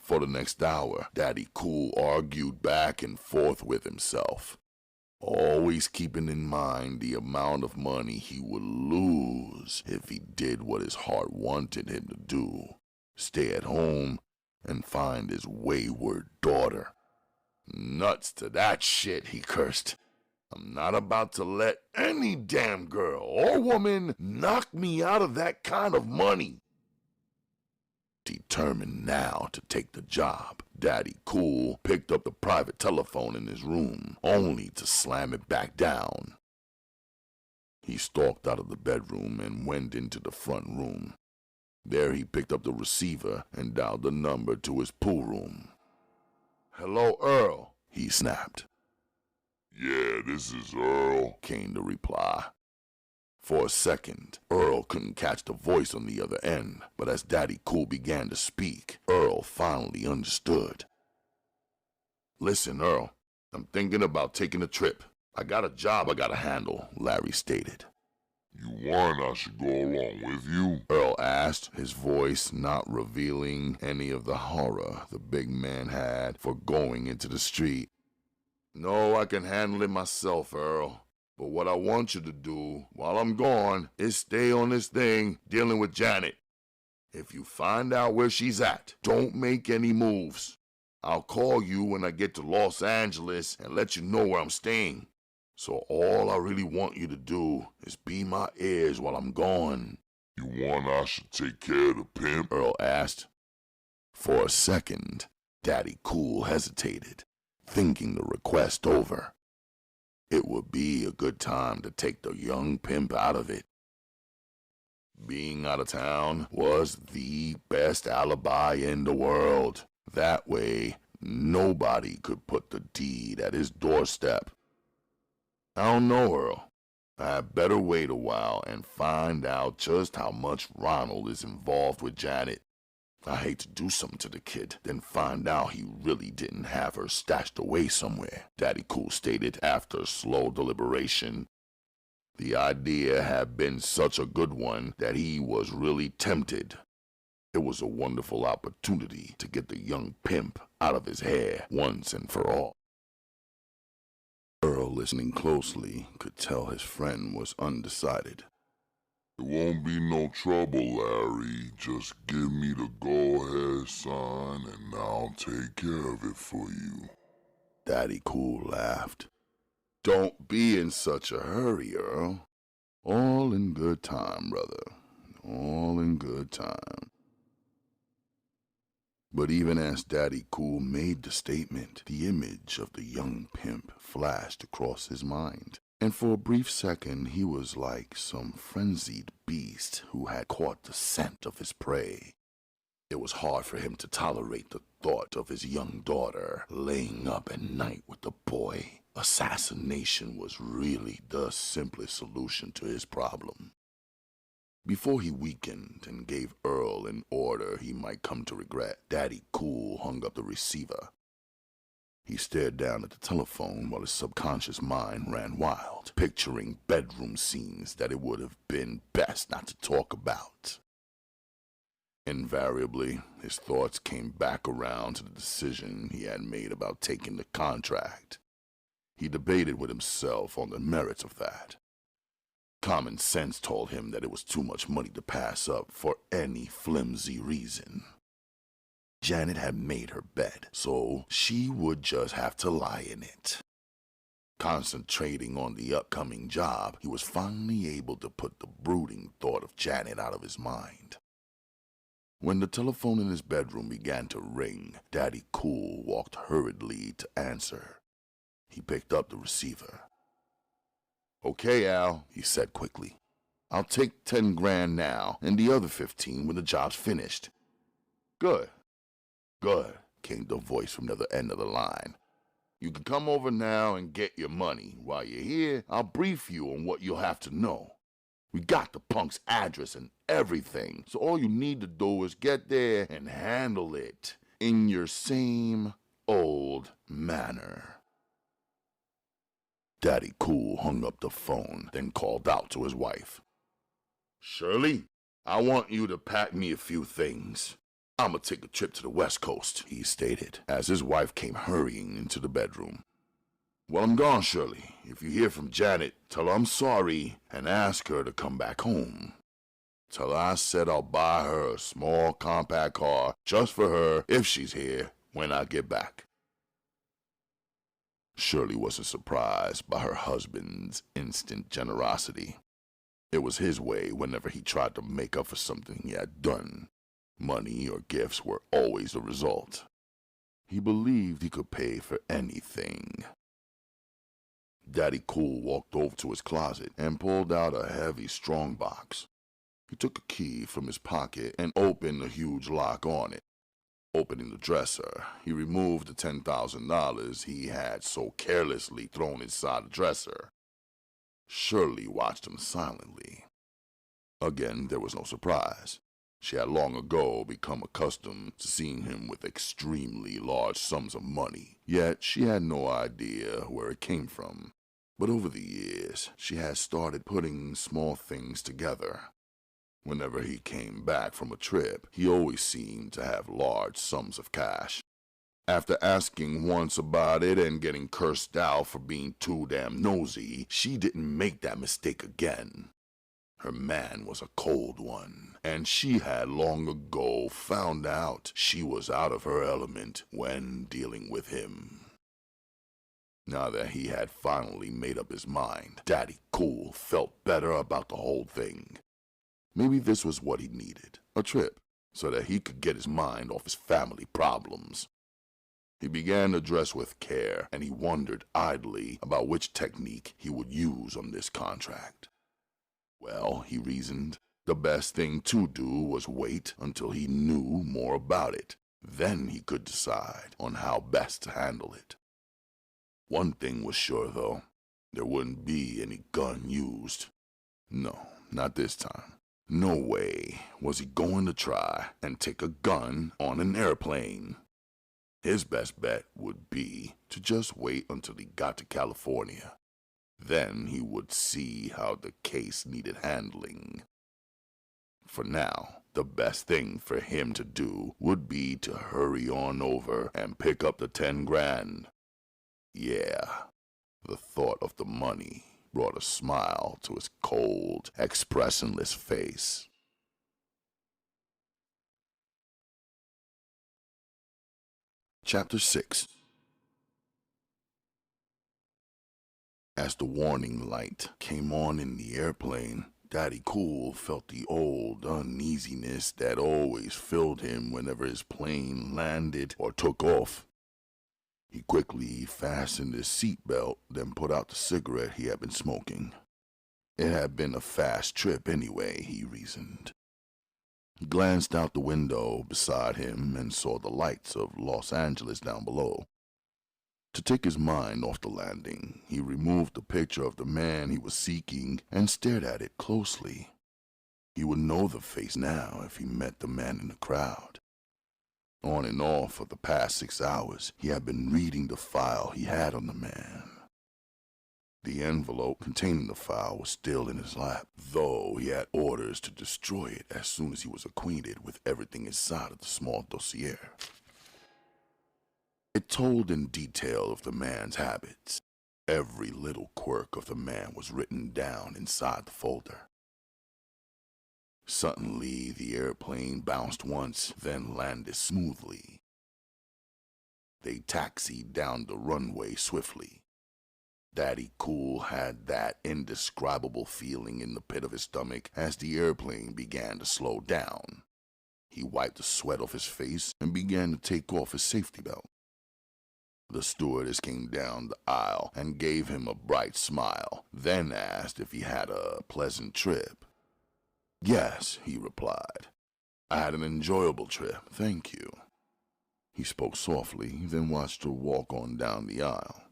For the next hour, Daddy Cool argued back and forth with himself, always keeping in mind the amount of money he would lose if he did what his heart wanted him to do, stay at home and find his wayward daughter. "Nuts to that shit," he cursed. "I'm not about to let any damn girl or woman knock me out of that kind of money." determined now to take the job. Daddy Cool picked up the private telephone in his room, only to slam it back down. He stalked out of the bedroom and went into the front room. There he picked up the receiver and dialed the number to his pool room. "Hello, Earl," he snapped. "Yeah, this is Earl," came the reply. For a second, Earl couldn't catch the voice on the other end, but as Daddy Cool began to speak, Earl finally understood. "Listen, Earl, I'm thinking about taking a trip. I got a job I gotta handle," Larry stated. "You want I should go along with you?" Earl asked, his voice not revealing any of the horror the big man had for going into the street. "No, I can handle it myself, Earl. But what I want you to do while I'm gone is stay on this thing dealing with Janet. If you find out where she's at, don't make any moves. I'll call you when I get to Los Angeles and let you know where I'm staying. So all I really want you to do is be my ears while I'm gone." "You want I should take care of the pimp?" Earl asked. For a second, Daddy Cool hesitated, thinking the request over. It would be a good time to take the young pimp out of it. Being out of town was the best alibi in the world. That way, nobody could put the deed at his doorstep. "I don't know, Earl. I had better wait a while and find out just how much Ronald is involved with Janet. I hate to do something to the kid, then find out he really didn't have her stashed away somewhere," Daddy Cool stated after slow deliberation. The idea had been such a good one that he was really tempted. It was a wonderful opportunity to get the young pimp out of his hair once and for all. Earl, listening closely, could tell his friend was undecided. "It won't be no trouble, Larry. Just give me the go-ahead sign and I'll take care of it for you." Daddy Cool laughed. "Don't be in such a hurry, Earl. All in good time, brother. All in good time." But even as Daddy Cool made the statement, the image of the young pimp flashed across his mind. And for a brief second, he was like some frenzied beast who had caught the scent of his prey. It was hard for him to tolerate the thought of his young daughter laying up at night with the boy. Assassination was really the simplest solution to his problem. Before he weakened and gave Earl an order he might come to regret, Daddy Cool hung up the receiver. He stared down at the telephone while his subconscious mind ran wild, picturing bedroom scenes that it would have been best not to talk about. Invariably, his thoughts came back around to the decision he had made about taking the contract. He debated with himself on the merits of that. Common sense told him that it was too much money to pass up for any flimsy reason. Janet had made her bed, so she would just have to lie in it. Concentrating on the upcoming job, he was finally able to put the brooding thought of Janet out of his mind. When the telephone in his bedroom began to ring, Daddy Cool walked hurriedly to answer. He picked up the receiver. "Okay, Al," he said quickly. "I'll take 10 grand now and the other 15 when the job's finished." "Good. Good," came the voice from the other end of the line. "You can come over now and get your money. While you're here, I'll brief you on what you'll have to know. We got the punk's address and everything, so all you need to do is get there and handle it in your same old manner." Daddy Cool hung up the phone, then called out to his wife. "Shirley, I want you to pack me a few things. I'm gonna take a trip to the West Coast," he stated, as his wife came hurrying into the bedroom. "Well, I'm gone, Shirley. If you hear from Janet, tell her I'm sorry and ask her to come back home. Tell her I said I'll buy her a small compact car just for her if she's here when I get back." Shirley wasn't surprised by her husband's instant generosity. It was his way whenever he tried to make up for something he had done. Money or gifts were always the result. He believed he could pay for anything. Daddy Cool walked over to his closet and pulled out a heavy strongbox. He took a key from his pocket and opened the huge lock on it. Opening the dresser, he removed the $10,000 he had so carelessly thrown inside the dresser. Shirley watched him silently. Again, there was no surprise. She had long ago become accustomed to seeing him with extremely large sums of money, yet she had no idea where it came from. But over the years, she had started putting small things together. Whenever he came back from a trip, he always seemed to have large sums of cash. After asking once about it and getting cursed out for being too damn nosy, she didn't make that mistake again. Her man was a cold one, and she had long ago found out she was out of her element when dealing with him. Now that he had finally made up his mind, Daddy Cool felt better about the whole thing. Maybe this was what he needed, a trip, so that he could get his mind off his family problems. He began to dress with care, and he wondered idly about which technique he would use on this contract. Well, he reasoned, the best thing to do was wait until he knew more about it. Then he could decide on how best to handle it. One thing was sure, though. There wouldn't be any gun used. No, not this time. No way was he going to try and take a gun on an airplane. His best bet would be to just wait until he got to California. Then he would see how the case needed handling. For now, the best thing for him to do would be to hurry on over and pick up the 10 grand. Yeah, the thought of the money brought a smile to his cold, expressionless face. Chapter 6. As the warning light came on in the airplane, Daddy Cool felt the old uneasiness that always filled him whenever his plane landed or took off. He quickly fastened his seatbelt, then put out the cigarette he had been smoking. It had been a fast trip anyway, he reasoned. He glanced out the window beside him and saw the lights of Los Angeles down below. To take his mind off the landing, he removed the picture of the man he was seeking and stared at it closely. He would know the face now if he met the man in the crowd. On and off for the past 6 hours, he had been reading the file he had on the man. The envelope containing the file was still in his lap, though he had orders to destroy it as soon as he was acquainted with everything inside of the small dossier. It told in detail of the man's habits. Every little quirk of the man was written down inside the folder. Suddenly, the airplane bounced once, then landed smoothly. They taxied down the runway swiftly. Daddy Cool had that indescribable feeling in the pit of his stomach as the airplane began to slow down. He wiped the sweat off his face and began to take off his safety belt. The stewardess came down the aisle and gave him a bright smile, then asked if he had a pleasant trip. Yes, he replied. I had an enjoyable trip, thank you. He spoke softly, then watched her walk on down the aisle.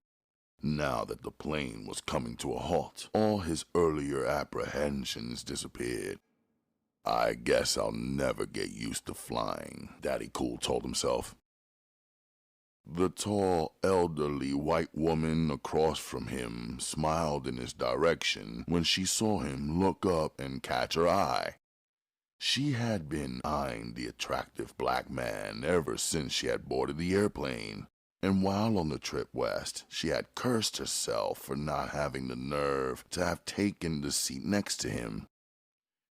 Now that the plane was coming to a halt, all his earlier apprehensions disappeared. I guess I'll never get used to flying, Daddy Cool told himself. The tall, elderly white woman across from him smiled in his direction when she saw him look up and catch her eye. She had been eyeing the attractive black man ever since she had boarded the airplane, and while on the trip west, she had cursed herself for not having the nerve to have taken the seat next to him.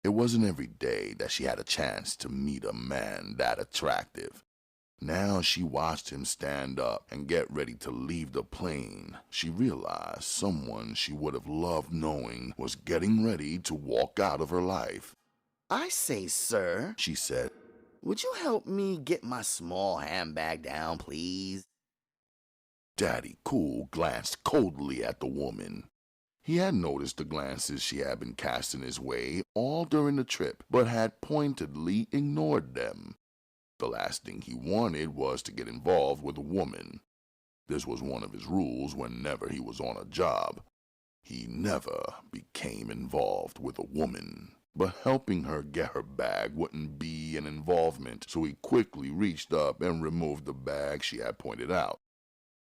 It wasn't every day that she had a chance to meet a man that attractive. Now she watched him stand up and get ready to leave the plane. She realized someone she would have loved knowing was getting ready to walk out of her life. I say, sir, She said, Would you help me get my small handbag down, please? Daddy Cool glanced coldly at the woman. He had noticed the glances she had been casting his way all during the trip, but had pointedly ignored them. The last thing he wanted was to get involved with a woman. This was one of his rules whenever he was on a job. He never became involved with a woman. But helping her get her bag wouldn't be an involvement, so he quickly reached up and removed the bag she had pointed out.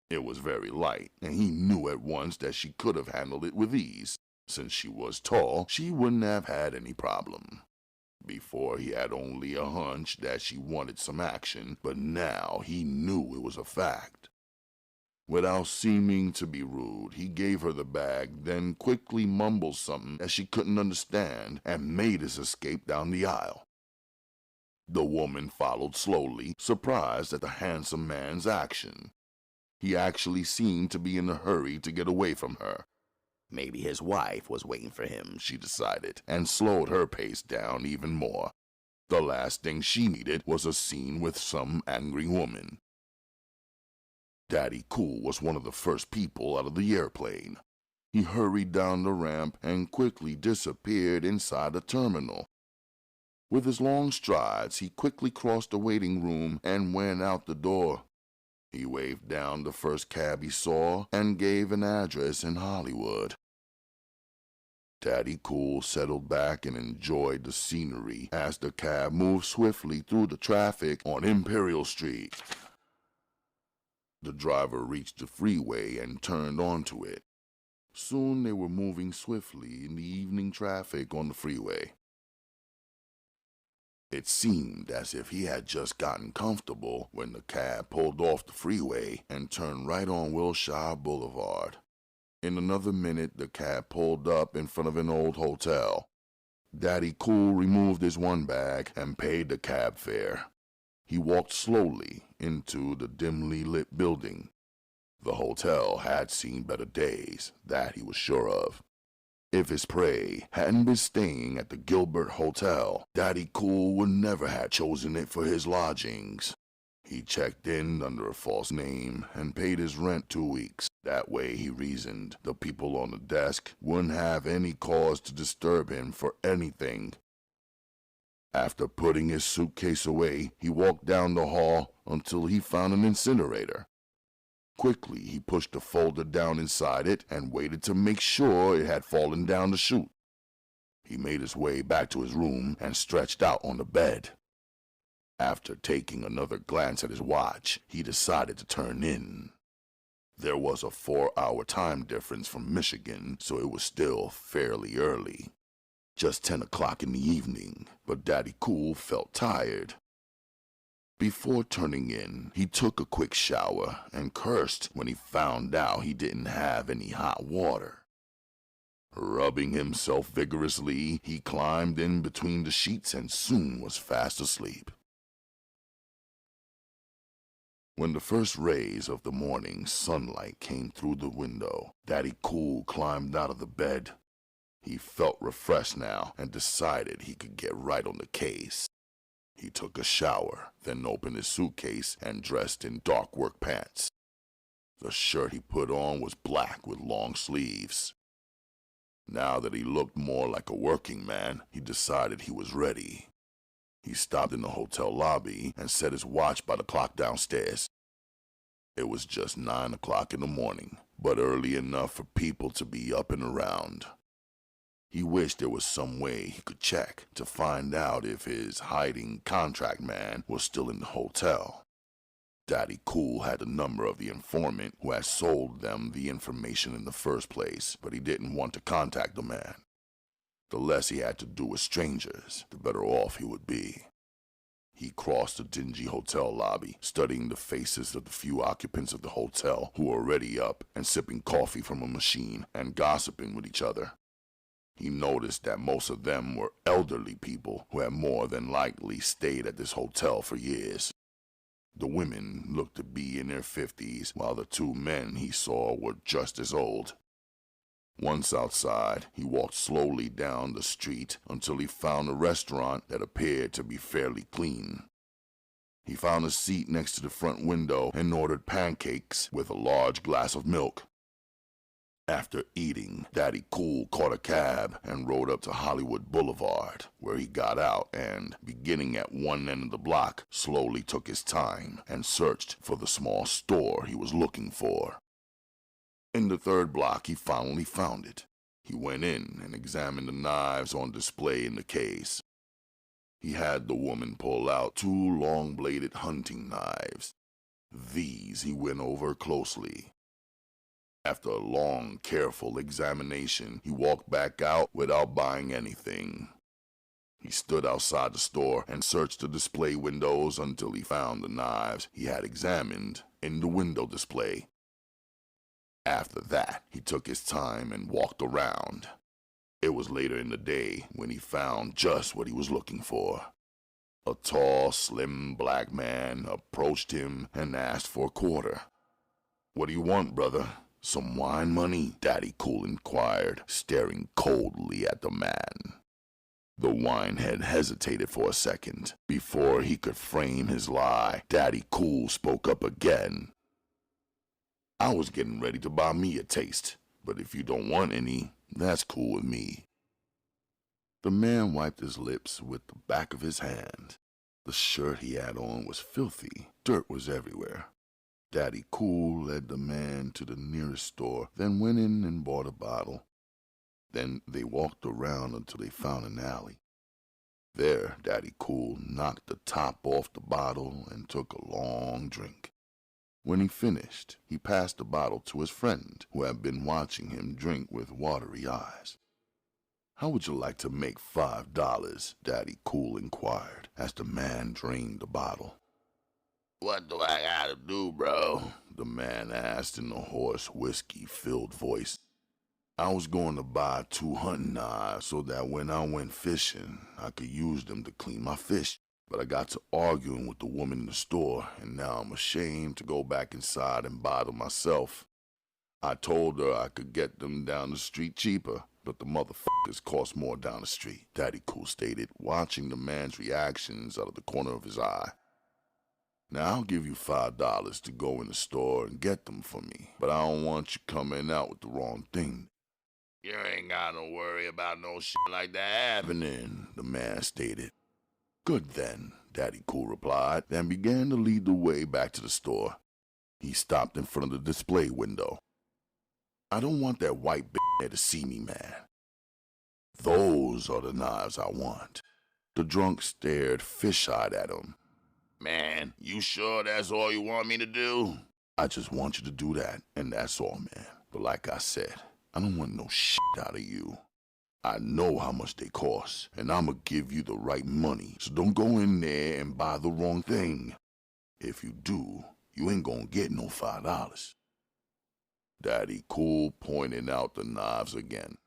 It was very light, and he knew at once that she could have handled it with ease. Since she was tall, she wouldn't have had any problem. Before, he had only a hunch that she wanted some action, but now he knew it was a fact. Without seeming to be rude, he gave her the bag, then quickly mumbled something that she couldn't understand and made his escape down the aisle. The woman followed slowly, surprised at the handsome man's action. He actually seemed to be in a hurry to get away from her. Maybe his wife was waiting for him, she decided, and slowed her pace down even more. The last thing she needed was a scene with some angry woman. Daddy Cool was one of the first people out of the airplane. He hurried down the ramp and quickly disappeared inside the terminal. With his long strides, he quickly crossed the waiting room and went out the door. He waved down the first cab he saw and gave an address in Hollywood. Daddy Cool settled back and enjoyed the scenery as the cab moved swiftly through the traffic on Imperial Street. The driver reached the freeway and turned onto it. Soon they were moving swiftly in the evening traffic on the freeway. It seemed as if he had just gotten comfortable when the cab pulled off the freeway and turned right on Wilshire Boulevard. In another minute, the cab pulled up in front of an old hotel. Daddy Cool removed his one bag and paid the cab fare. He walked slowly into the dimly lit building. The hotel had seen better days, that he was sure of. If his prey hadn't been staying at the Gilbert Hotel, Daddy Cool would never have chosen it for his lodgings. He checked in under a false name and paid his rent 2 weeks. That way, he reasoned, the people on the desk wouldn't have any cause to disturb him for anything. After putting his suitcase away, he walked down the hall until he found an incinerator. Quickly, he pushed the folder down inside it and waited to make sure it had fallen down the chute. He made his way back to his room and stretched out on the bed. After taking another glance at his watch, he decided to turn in. There was a 4-hour time difference from Michigan, so it was still fairly early. Just 10 o'clock in the evening, but Daddy Cool felt tired. Before turning in, he took a quick shower and cursed when he found out he didn't have any hot water. Rubbing himself vigorously, he climbed in between the sheets and soon was fast asleep. When the first rays of the morning sunlight came through the window, Daddy Cool climbed out of the bed. He felt refreshed now and decided he could get right on the case. He took a shower, then opened his suitcase and dressed in dark work pants. The shirt he put on was black with long sleeves. Now that he looked more like a working man, he decided he was ready. He stopped in the hotel lobby and set his watch by the clock downstairs. It was just 9 o'clock in the morning, but early enough for people to be up and around. He wished there was some way he could check to find out if his hiding contract man was still in the hotel. Daddy Cool had the number of the informant who had sold them the information in the first place, but he didn't want to contact the man. The less he had to do with strangers, the better off he would be. He crossed the dingy hotel lobby, studying the faces of the few occupants of the hotel who were already up and sipping coffee from a machine and gossiping with each other. He noticed that most of them were elderly people who had more than likely stayed at this hotel for years. The women looked to be in their 50s, while the 2 men he saw were just as old. Once outside, he walked slowly down the street until he found a restaurant that appeared to be fairly clean. He found a seat next to the front window and ordered pancakes with a large glass of milk. After eating, Daddy Cool caught a cab and rode up to Hollywood Boulevard, where he got out and, beginning at one end of the block, slowly took his time and searched for the small store he was looking for. In the third block, he finally found it. He went in and examined the knives on display in the case. He had the woman pull out 2 long-bladed hunting knives. These he went over closely. After a long, careful examination, he walked back out without buying anything. He stood outside the store and searched the display windows until he found the knives he had examined in the window display. After that, he took his time and walked around. It was later in the day when he found just what he was looking for. A tall, slim black man approached him and asked for a quarter. "What do you want, brother? Some wine money?" Daddy Cool inquired, staring coldly at the man. The winehead hesitated for a second. Before he could frame his lie, Daddy Cool spoke up again. "I was getting ready to buy me a taste, but if you don't want any, that's cool with me." The man wiped his lips with the back of his hand. The shirt he had on was filthy. Dirt was everywhere. Daddy Cool led the man to the nearest store, then went in and bought a bottle. Then they walked around until they found an alley. There, Daddy Cool knocked the top off the bottle and took a long drink. When he finished, he passed the bottle to his friend, who had been watching him drink with watery eyes. "How would you like to make $5? Daddy Cool inquired, as the man drained the bottle. "What do I gotta do, bro?" the man asked in a hoarse, whiskey-filled voice. "I was going to buy 2 hunting knives so that when I went fishing, I could use them to clean my fish. But I got to arguing with the woman in the store, and now I'm ashamed to go back inside and buy them myself. I told her I could get them down the street cheaper, but the motherfuckers cost more down the street," Daddy Cool stated, watching the man's reactions out of the corner of his eye. "Now I'll give you $5 to go in the store and get them for me, but I don't want you coming out with the wrong thing." "You ain't got to worry about no shit like that happening," the man stated. "Good then," Daddy Cool replied, then began to lead the way back to the store. He stopped in front of the display window. "I don't want that white bitch there to see me, man. Those are the knives I want." The drunk stared fish-eyed at him. "Man, you sure that's all you want me to do?" "I just want you to do that, and that's all, man. But like I said, I don't want no shit out of you. I know how much they cost, and I'ma give you the right money, so don't go in there and buy the wrong thing. If you do, you ain't gonna get no $5. Daddy Cool pointed out the knives again.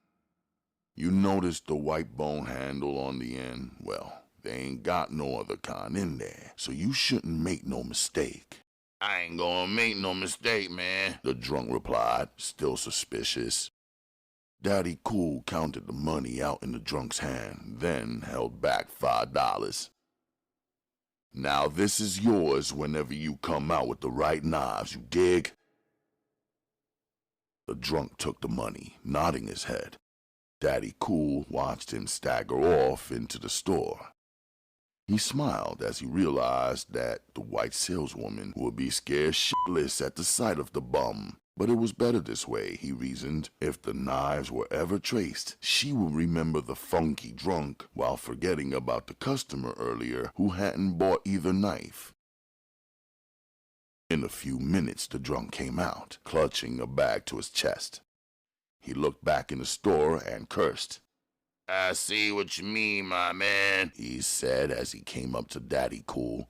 "You notice the white bone handle on the end? Well, they ain't got no other kind in there, so you shouldn't make no mistake." "I ain't gonna make no mistake, man," the drunk replied, still suspicious. Daddy Cool counted the money out in the drunk's hand, then held back $5. "Now this is yours whenever you come out with the right knives, you dig?" The drunk took the money, nodding his head. Daddy Cool watched him stagger off into the store. He smiled as he realized that the white saleswoman would be scared shitless at the sight of the bum. But it was better this way, he reasoned. If the knives were ever traced, she would remember the funky drunk while forgetting about the customer earlier who hadn't bought either knife. In a few minutes, the drunk came out, clutching a bag to his chest. He looked back in the store and cursed. "I see what you mean, my man," he said as he came up to Daddy Cool.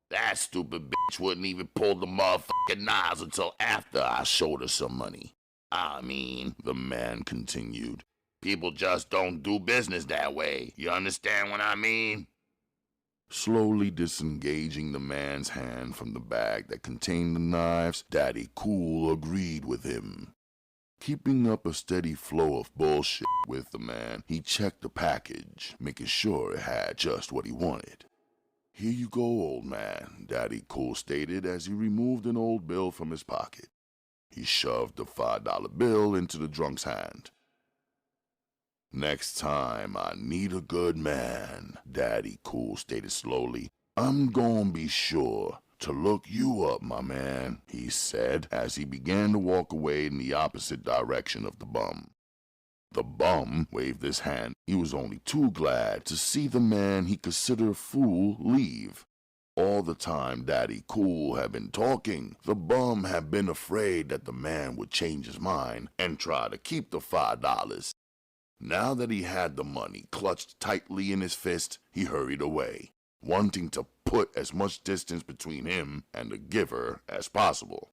"That stupid bitch wouldn't even pull the motherfucking knives until after I showed her some money. I mean," the man continued, "people just don't do business that way. You understand what I mean?" Slowly disengaging the man's hand from the bag that contained the knives, Daddy Cool agreed with him. Keeping up a steady flow of bullshit with the man, he checked the package, making sure it had just what he wanted. "Here you go, old man," Daddy Cool stated as he removed an old bill from his pocket. He shoved the $5 bill into the drunk's hand. "Next time I need a good man," Daddy Cool stated slowly, "I'm gonna be sure to look you up, my man," he said as he began to walk away in the opposite direction of the bum. The bum waved his hand. He was only too glad to see the man he considered a fool leave. All the time Daddy Cool had been talking, the bum had been afraid that the man would change his mind and try to keep the $5. Now that he had the money clutched tightly in his fist, he hurried away, wanting to put as much distance between him and the giver as possible.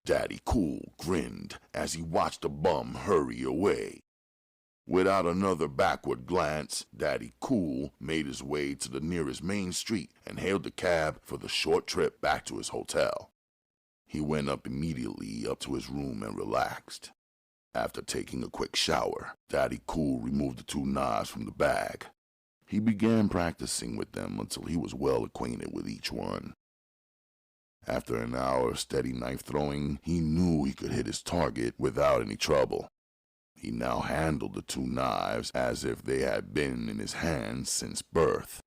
Daddy Cool grinned as he watched the bum hurry away. Without another backward glance, Daddy Cool made his way to the nearest main street and hailed a cab for the short trip back to his hotel. He went immediately up to his room and relaxed. After taking a quick shower, Daddy Cool removed the 2 knives from the bag. He began practicing with them until he was well acquainted with each one. After an hour of steady knife throwing, he knew he could hit his target without any trouble. He now handled the 2 knives as if they had been in his hands since birth.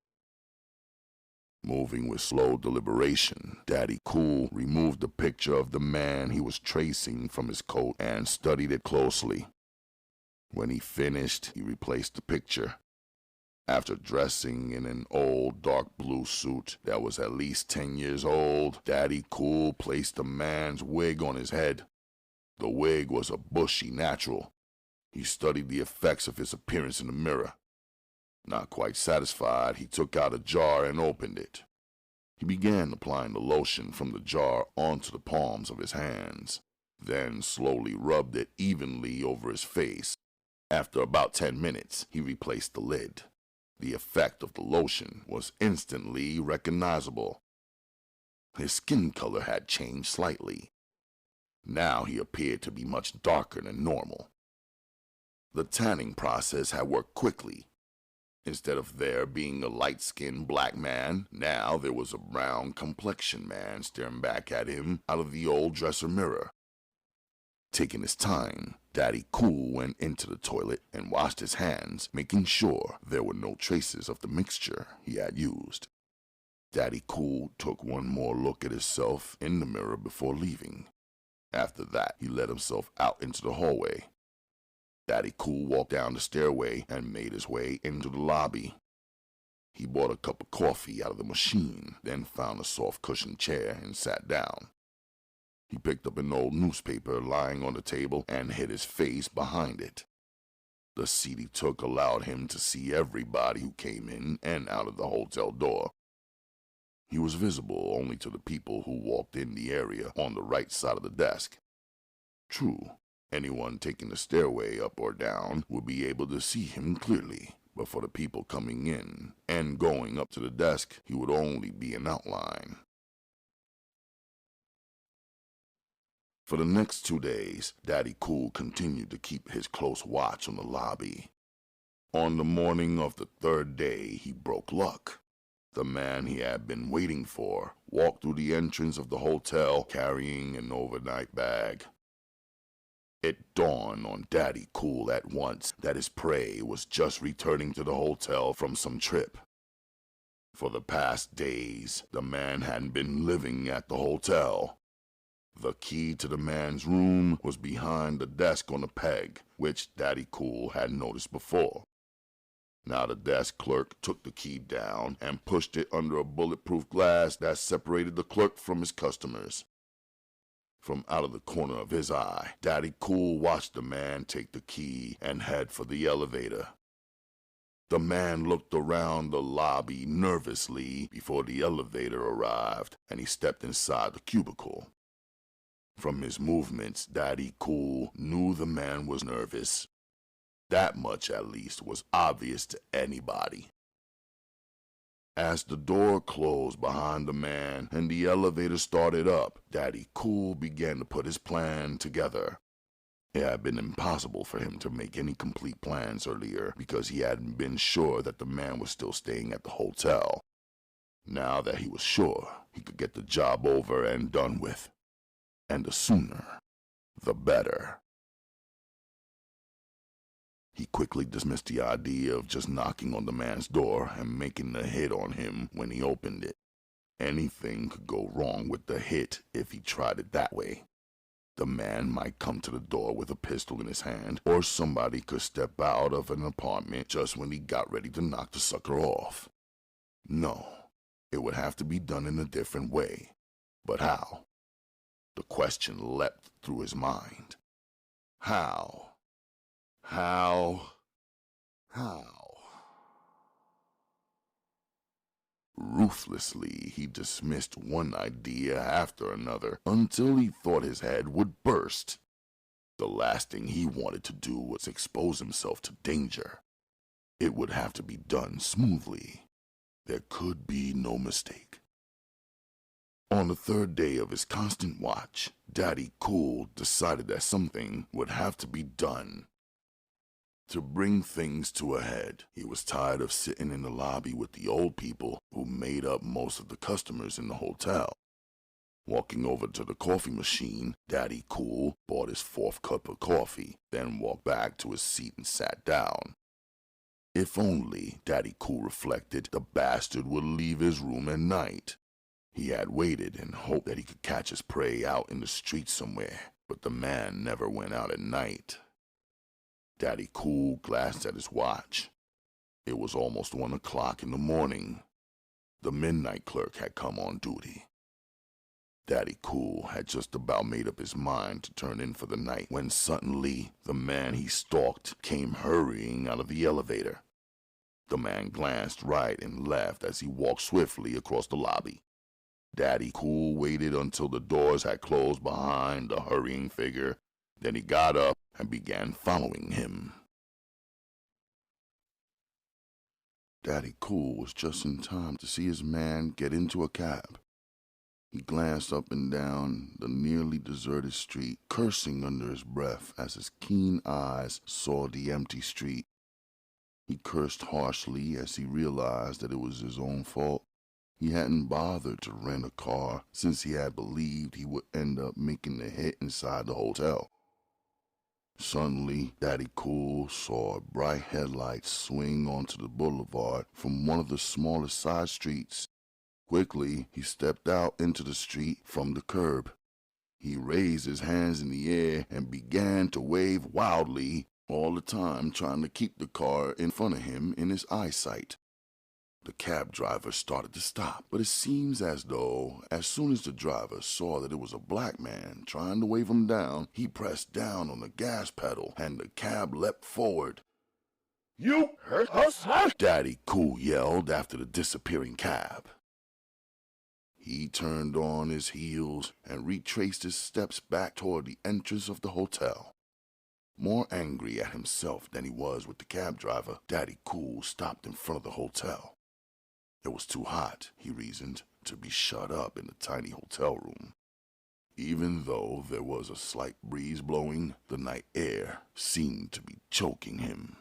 Moving with slow deliberation, Daddy Cool removed the picture of the man he was tracing from his coat and studied it closely. When he finished, he replaced the picture. After dressing in an old dark blue suit that was at least 10 years old, Daddy Cool placed the man's wig on his head. The wig was a bushy natural. He studied the effects of his appearance in the mirror. Not quite satisfied, he took out a jar and opened it. He began applying the lotion from the jar onto the palms of his hands, then slowly rubbed it evenly over his face. After about 10 minutes, he replaced the lid. The effect of the lotion was instantly recognizable. His skin color had changed slightly. Now he appeared to be much darker than normal. The tanning process had worked quickly. Instead of there being a light-skinned black man, now there was a brown-complexioned man staring back at him out of the old dresser mirror. Taking his time, Daddy Cool went into the toilet and washed his hands, making sure there were no traces of the mixture he had used. Daddy Cool took one more look at himself in the mirror before leaving. After that, he let himself out into the hallway. Daddy Cool walked down the stairway and made his way into the lobby. He bought a cup of coffee out of the machine, then found a soft cushioned chair and sat down. He picked up an old newspaper lying on the table and hid his face behind it. The seat he took allowed him to see everybody who came in and out of the hotel door. He was visible only to the people who walked in the area on the right side of the desk. True, anyone taking the stairway up or down would be able to see him clearly, but for the people coming in and going up to the desk, he would only be an outline. For the next 2 days, Daddy Cool continued to keep his close watch on the lobby. On the morning of the 3rd day, he broke luck. The man he had been waiting for walked through the entrance of the hotel carrying an overnight bag. It dawned on Daddy Cool at once that his prey was just returning to the hotel from some trip. For the past days, the man hadn't been living at the hotel. The key to the man's room was behind the desk on a peg, which Daddy Cool had noticed before. Now the desk clerk took the key down and pushed it under a bulletproof glass that separated the clerk from his customers. From out of the corner of his eye, Daddy Cool watched the man take the key and head for the elevator. The man looked around the lobby nervously before the elevator arrived, and he stepped inside the cubicle. From his movements, Daddy Cool knew the man was nervous. That much, at least, was obvious to anybody. As the door closed behind the man and the elevator started up, Daddy Cool began to put his plan together. It had been impossible for him to make any complete plans earlier because he hadn't been sure that the man was still staying at the hotel. now that he was sure he could get the job over and done with. And the sooner, the better. He quickly dismissed the idea of just knocking on the man's door and making the hit on him when he opened it. Anything could go wrong with the hit if he tried it that way. The man might come to the door with a pistol in his hand, or somebody could step out of an apartment just when he got ready to knock the sucker off. No, it would have to be done in a different way. But how? The question leapt through his mind. How? How? Ruthlessly, he dismissed one idea after another until he thought his head would burst. The last thing he wanted to do was expose himself to danger. It would have to be done smoothly. There could be no mistake. On the third day of his constant watch, Daddy Cool decided that something would have to be done. To bring things to a head, he was tired of sitting in the lobby with the old people who made up most of the customers in the hotel. Walking over to the coffee machine, Daddy Cool bought his fourth cup of coffee, then walked back to his seat and sat down. If only, Daddy Cool reflected, the bastard would leave his room at night. He had waited and hoped that he could catch his prey out in the street somewhere, but the man never went out at night. Daddy Cool glanced at his watch. It was almost 1 o'clock in the morning. The midnight clerk had come on duty. Daddy Cool had just about made up his mind to turn in for the night when suddenly the man he stalked came hurrying out of the elevator. The man glanced right and left as he walked swiftly across the lobby. Daddy Cool waited until the doors had closed behind the hurrying figure. Then he got up and began following him. Daddy Cool was just in time to see his man get into a cab. He glanced up and down the nearly deserted street, cursing under his breath as his keen eyes saw the empty street. He cursed harshly as he realized that it was his own fault. He hadn't bothered to rent a car since he had believed he would end up making the hit inside the hotel. Suddenly, Daddy Cool saw bright headlights swing onto the boulevard from one of the smallest side streets. Quickly, he stepped out into the street from the curb. He raised his hands in the air and began to wave wildly, all the time trying to keep the car in front of him in his eyesight. The cab driver started to stop, but it seems as though as soon as the driver saw that it was a black man trying to wave him down, he pressed down on the gas pedal and the cab leapt forward. "You hurt us, huh?" Daddy Cool yelled after the disappearing cab. He turned on his heels and retraced his steps back toward the entrance of the hotel. More angry at himself than he was with the cab driver, Daddy Cool stopped in front of the hotel. It was too hot, he reasoned, to be shut up in the tiny hotel room. Even though there was a slight breeze blowing, the night air seemed to be choking him.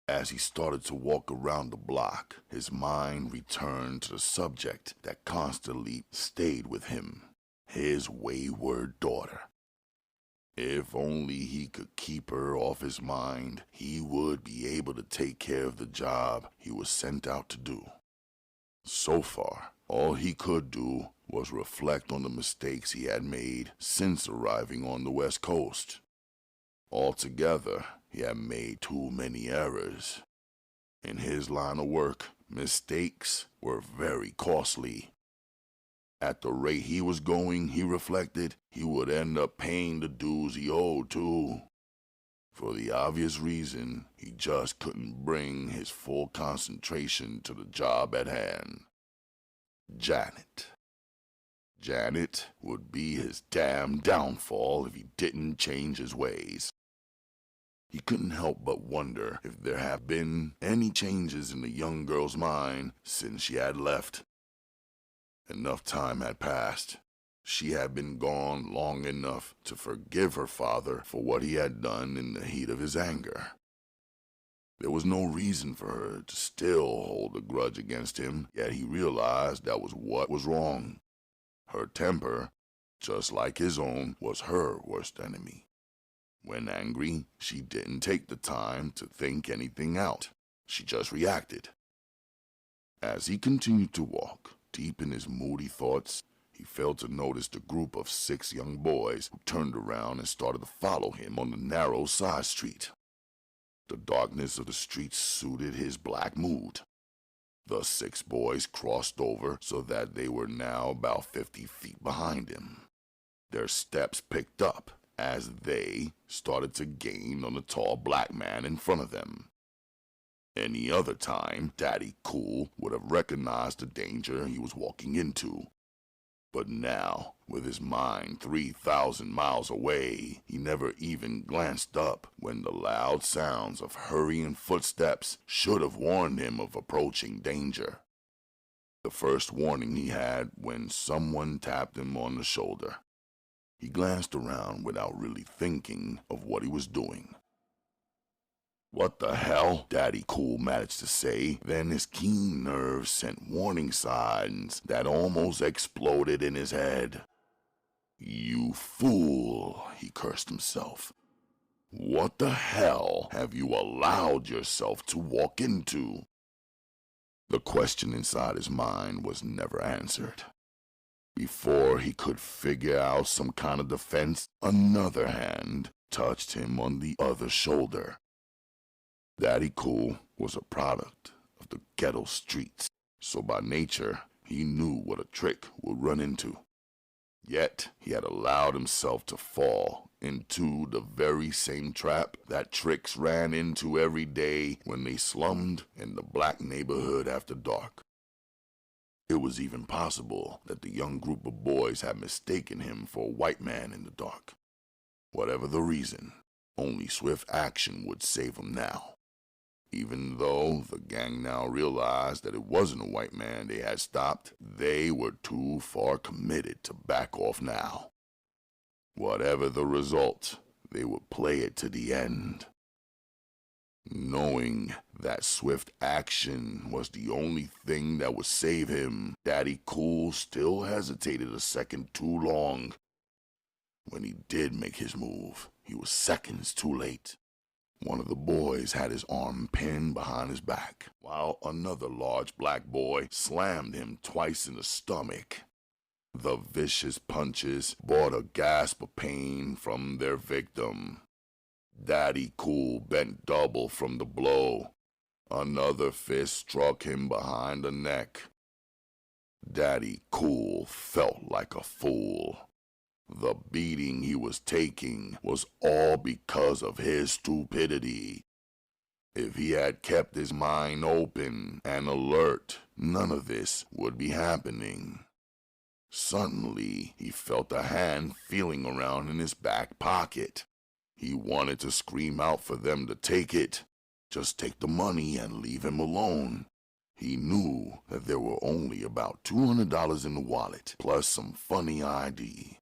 As he started to walk around the block, his mind returned to the subject that constantly stayed with him, his wayward daughter. If only he could keep her off his mind, he would be able to take care of the job he was sent out to do. So far, all he could do was reflect on the mistakes he had made since arriving on the West Coast. Altogether, he had made too many errors. In his line of work, mistakes were very costly. At the rate he was going, he reflected, he would end up paying the dues he owed too. For the obvious reason, he just couldn't bring his full concentration to the job at hand. Janet. Janet would be his damn downfall if he didn't change his ways. He couldn't help but wonder if there had been any changes in the young girl's mind since she had left. Enough time had passed. She had been gone long enough to forgive her father for what he had done in the heat of his anger. There was no reason for her to still hold a grudge against him, yet he realized that was what was wrong. Her temper, just like his own, was her worst enemy. When angry, she didn't take the time to think anything out. She just reacted. As he continued to walk, deep in his moody thoughts, he failed to notice the group of 6 young boys who turned around and started to follow him on the narrow side street. The darkness of the street suited his black mood. The 6 boys crossed over so that they were now about 50 feet behind him. Their steps picked up as they started to gain on the tall black man in front of them. Any other time, Daddy Cool would have recognized the danger he was walking into. But now, with his mind 3,000 miles away, he never even glanced up when the loud sounds of hurrying footsteps should have warned him of approaching danger. The first warning he had when someone tapped him on the shoulder. He glanced around without really thinking of what he was doing. "What the hell?" Daddy Cool managed to say. Then his keen nerves sent warning signs that almost exploded in his head. "You fool," he cursed himself. "What the hell have you allowed yourself to walk into?" The question inside his mind was never answered. Before he could figure out some kind of defense, another hand touched him on the other shoulder. Daddy Cool was a product of the ghetto streets, so by nature he knew what a trick would run into. Yet he had allowed himself to fall into the very same trap that tricks ran into every day when they slummed in the black neighborhood after dark. It was even possible that the young group of boys had mistaken him for a white man in the dark. Whatever the reason, only swift action would save him now. Even though the gang now realized that it wasn't a white man they had stopped, they were too far committed to back off now. Whatever the result, they would play it to the end. Knowing that swift action was the only thing that would save him, Daddy Cool still hesitated a second too long. When he did make his move, he was seconds too late. One of the boys had his arm pinned behind his back, while another large black boy slammed him twice in the stomach. The vicious punches brought a gasp of pain from their victim. Daddy Cool bent double from the blow. Another fist struck him behind the neck. Daddy Cool felt like a fool. The beating he was taking was all because of his stupidity. If he had kept his mind open and alert, none of this would be happening. Suddenly, he felt a hand feeling around in his back pocket. He wanted to scream out for them to take it. Just take the money and leave him alone. He knew that there were only about $200 in the wallet, plus some funny ID.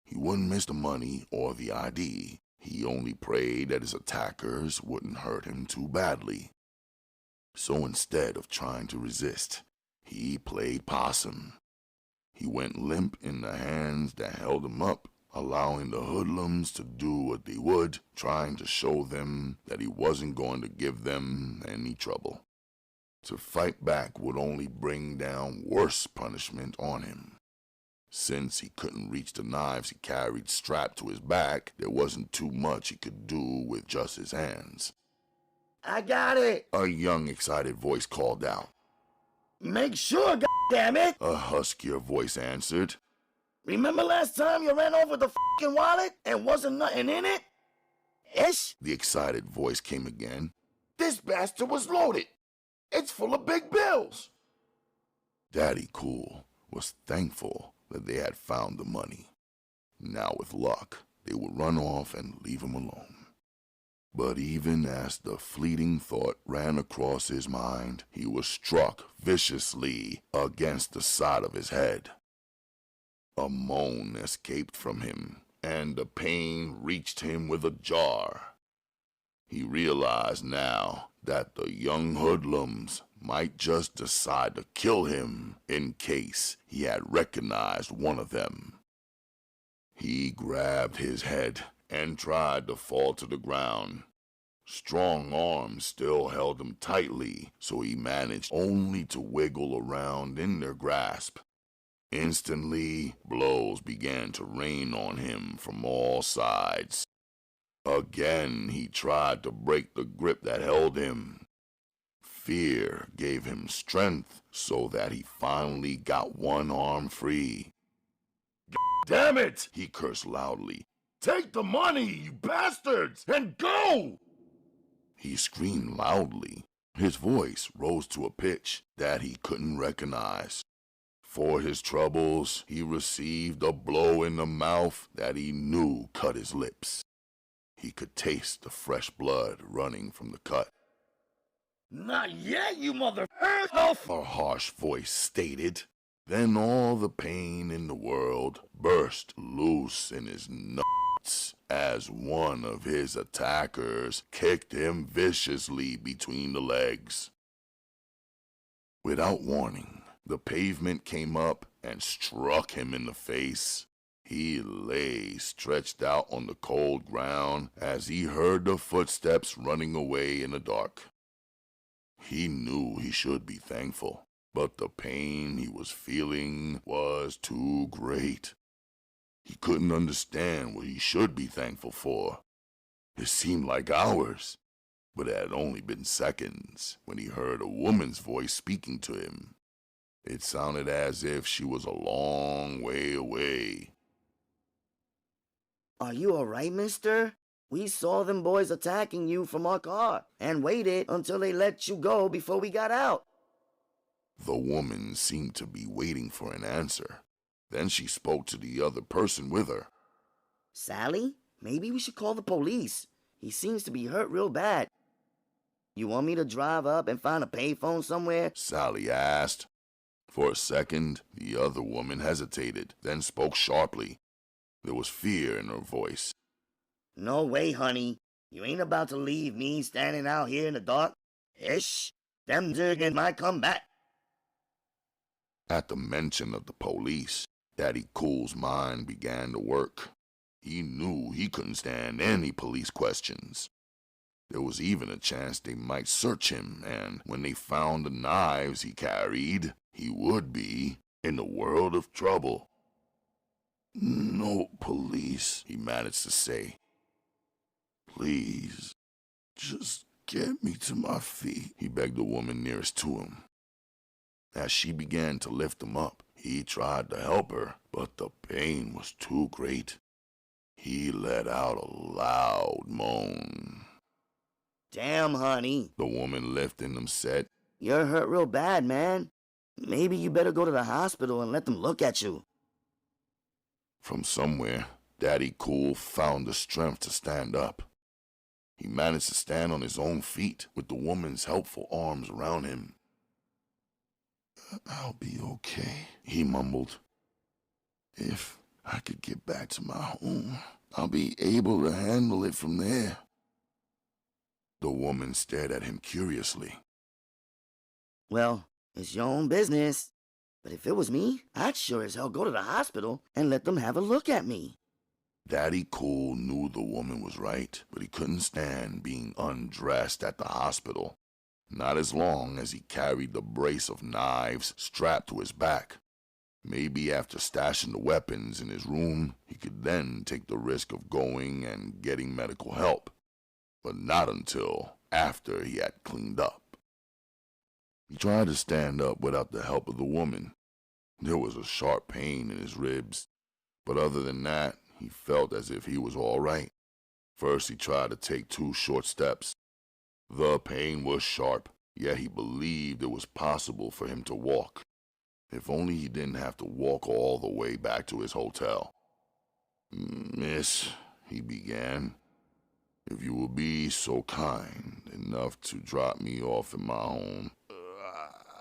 He wouldn't miss the money or the ID. He only prayed that his attackers wouldn't hurt him too badly. So instead of trying to resist, he played possum. He went limp in the hands that held him up, allowing the hoodlums to do what they would, trying to show them that he wasn't going to give them any trouble. To fight back would only bring down worse punishment on him. Since he couldn't reach the knives he carried strapped to his back, there wasn't too much he could do with just his hands. "I got it!" A young, excited voice called out. "Make sure, goddammit!" A huskier voice answered. "Remember last time you ran over the f***ing wallet and wasn't nothing in it?" "Ish!" The excited voice came again. "This bastard was loaded. It's full of big bills." Daddy Cool was thankful that they had found the money. Now with luck, they would run off and leave him alone. But even as the fleeting thought ran across his mind, he was struck viciously against the side of his head. A moan escaped from him, and the pain reached him with a jar. He realized now that the young hoodlums might just decide to kill him in case he had recognized one of them. He grabbed his head and tried to fall to the ground. Strong arms still held him tightly, so he managed only to wiggle around in their grasp. Instantly, blows began to rain on him from all sides. Again, he tried to break the grip that held him. Fear gave him strength so that he finally got one arm free. "Damn it!" he cursed loudly. "Take the money, you bastards, and go!" He screamed loudly. His voice rose to a pitch that he couldn't recognize. For his troubles, he received a blow in the mouth that he knew cut his lips. He could taste the fresh blood running from the cut. "Not yet, you motherfucker!" a harsh voice stated. Then all the pain in the world burst loose in his nuts as one of his attackers kicked him viciously between the legs. Without warning, the pavement came up and struck him in the face. He lay stretched out on the cold ground as he heard the footsteps running away in the dark. He knew he should be thankful, but the pain he was feeling was too great. He couldn't understand what he should be thankful for. It seemed like hours, but it had only been seconds when he heard a woman's voice speaking to him. It sounded as if she was a long way away. Are you alright, mister? We saw them boys attacking you from our car and waited until they let you go before we got out. The woman seemed to be waiting for an answer. Then she spoke to the other person with her. Sally, maybe we should call the police. He seems to be hurt real bad. You want me to drive up and find a payphone somewhere? Sally asked. For a second, the other woman hesitated, then spoke sharply. There was fear in her voice. No way, honey. You ain't about to leave me standing out here in the dark. Ish, them diggers might come back. At the mention of the police, Daddy Cool's mind began to work. He knew he couldn't stand any police questions. There was even a chance they might search him, and when they found the knives he carried, he would be in a world of trouble. "No police," he managed to say. "Please, just get me to my feet," he begged the woman nearest to him. As she began to lift him up, he tried to help her, but the pain was too great. He let out a loud moan. Damn, honey, the woman lifting him said. "You're hurt real bad, man. Maybe you better go to the hospital and let them look at you." From somewhere, Daddy Cool found the strength to stand up. He managed to stand on his own feet with the woman's helpful arms around him. "I'll be okay," he mumbled. "If I could get back to my home, I'll be able to handle it from there." The woman stared at him curiously. "Well, it's your own business. But if it was me, I'd sure as hell go to the hospital and let them have a look at me." Daddy Cool knew the woman was right, but he couldn't stand being undressed at the hospital. Not as long as he carried the brace of knives strapped to his back. Maybe after stashing the weapons in his room, he could then take the risk of going and getting medical help. But not until after he had cleaned up. He tried to stand up without the help of the woman. There was a sharp pain in his ribs, but other than that, he felt as if he was all right. First, he tried to take 2 short steps. The pain was sharp, yet he believed it was possible for him to walk. If only he didn't have to walk all the way back to his hotel. "Miss," he began, "if you will be so kind enough to drop me off at my home,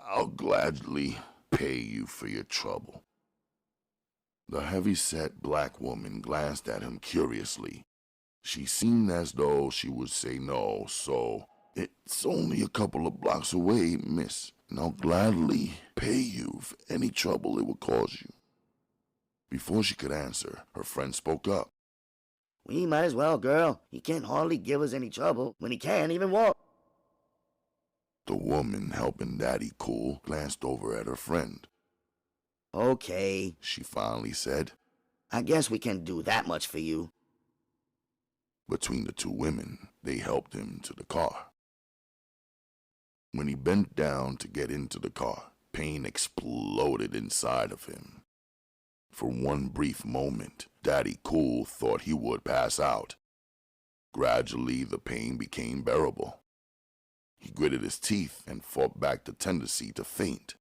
I'll gladly pay you for your trouble." The heavy-set black woman glanced at him curiously. She seemed as though she would say no, so, "It's only a couple of blocks away, miss, and I'll gladly pay you for any trouble it would cause you." Before she could answer, her friend spoke up. We might as well, girl. He can't hardly give us any trouble when he can't even walk. The woman helping Daddy Cool glanced over at her friend. Okay, She finally said. I guess we can do that much for you. Between the two women, they helped him to the car. When he bent down to get into the car, pain exploded inside of him. For one brief moment, Daddy Cool thought he would pass out. Gradually, the pain became bearable. He gritted his teeth and fought back the tendency to faint.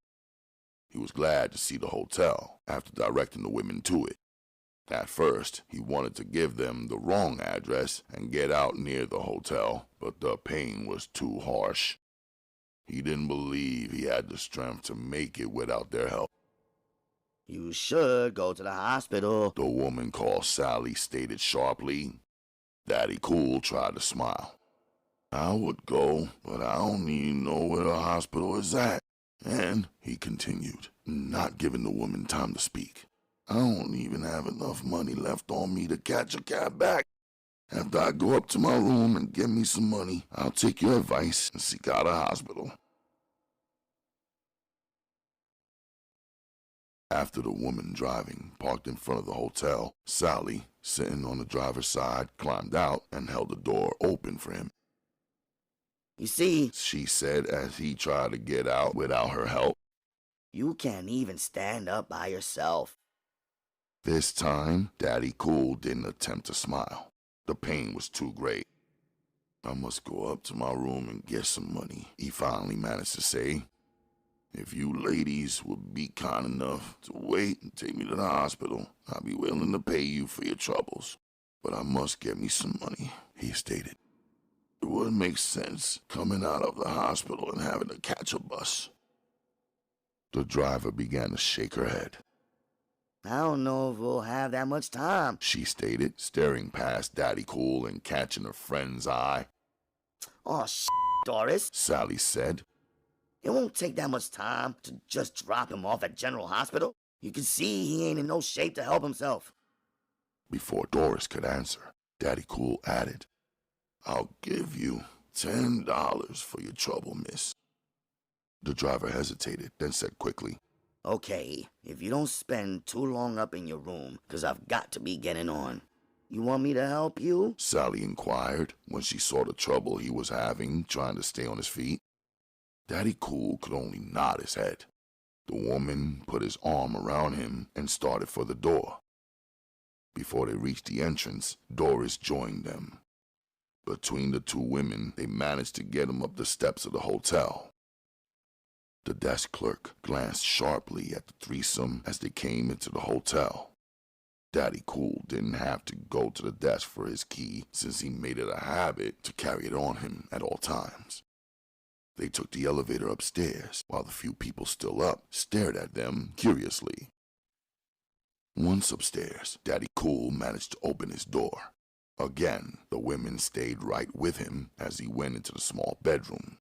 He was glad to see the hotel after directing the women to it. At first, he wanted to give them the wrong address and get out near the hotel, but the pain was too harsh. He didn't believe he had the strength to make it without their help. You should go to the hospital. The woman called Sally stated sharply. Daddy Cool tried to smile. "I would go, but I don't even know where the hospital is at." And, he continued, not giving the woman time to speak, "I don't even have enough money left on me to catch a cab back. After I go up to my room and get me some money, I'll take your advice and seek out a hospital." After the woman driving parked in front of the hotel, Sally, sitting on the driver's side, climbed out and held the door open for him. You see, She said as he tried to get out without her help. you can't even stand up by yourself. This time, Daddy Cool didn't attempt to smile. The pain was too great. "I must go up to my room and get some money," he finally managed to say. "If you ladies would be kind enough to wait and take me to the hospital, I'd be willing to pay you for your troubles. But I must get me some money," he stated. "It wouldn't make sense coming out of the hospital and having to catch a bus." The driver began to shake her head. I don't know if we'll have that much time, She stated, staring past Daddy Cool and catching her friend's eye. "Oh, Doris. Sally said. It won't take that much time to just drop him off at General Hospital. You can see he ain't in no shape to help himself." Before Doris could answer, Daddy Cool added, "I'll give you $10 for your trouble, miss." The driver hesitated, then said quickly, Okay, if you don't spend too long up in your room, 'cause I've got to be getting on. You want me to help you? Sally inquired when she saw the trouble he was having trying to stay on his feet. Daddy Cool could only nod his head. The woman put his arm around him and started for the door. Before they reached the entrance, Doris joined them. Between the two women, they managed to get him up the steps of the hotel. The desk clerk glanced sharply at the threesome as they came into the hotel. Daddy Cool didn't have to go to the desk for his key since he made it a habit to carry it on him at all times. They took the elevator upstairs while the few people still up stared at them curiously. Once upstairs, Daddy Cool managed to open his door. Again, the women stayed right with him as he went into the small bedroom.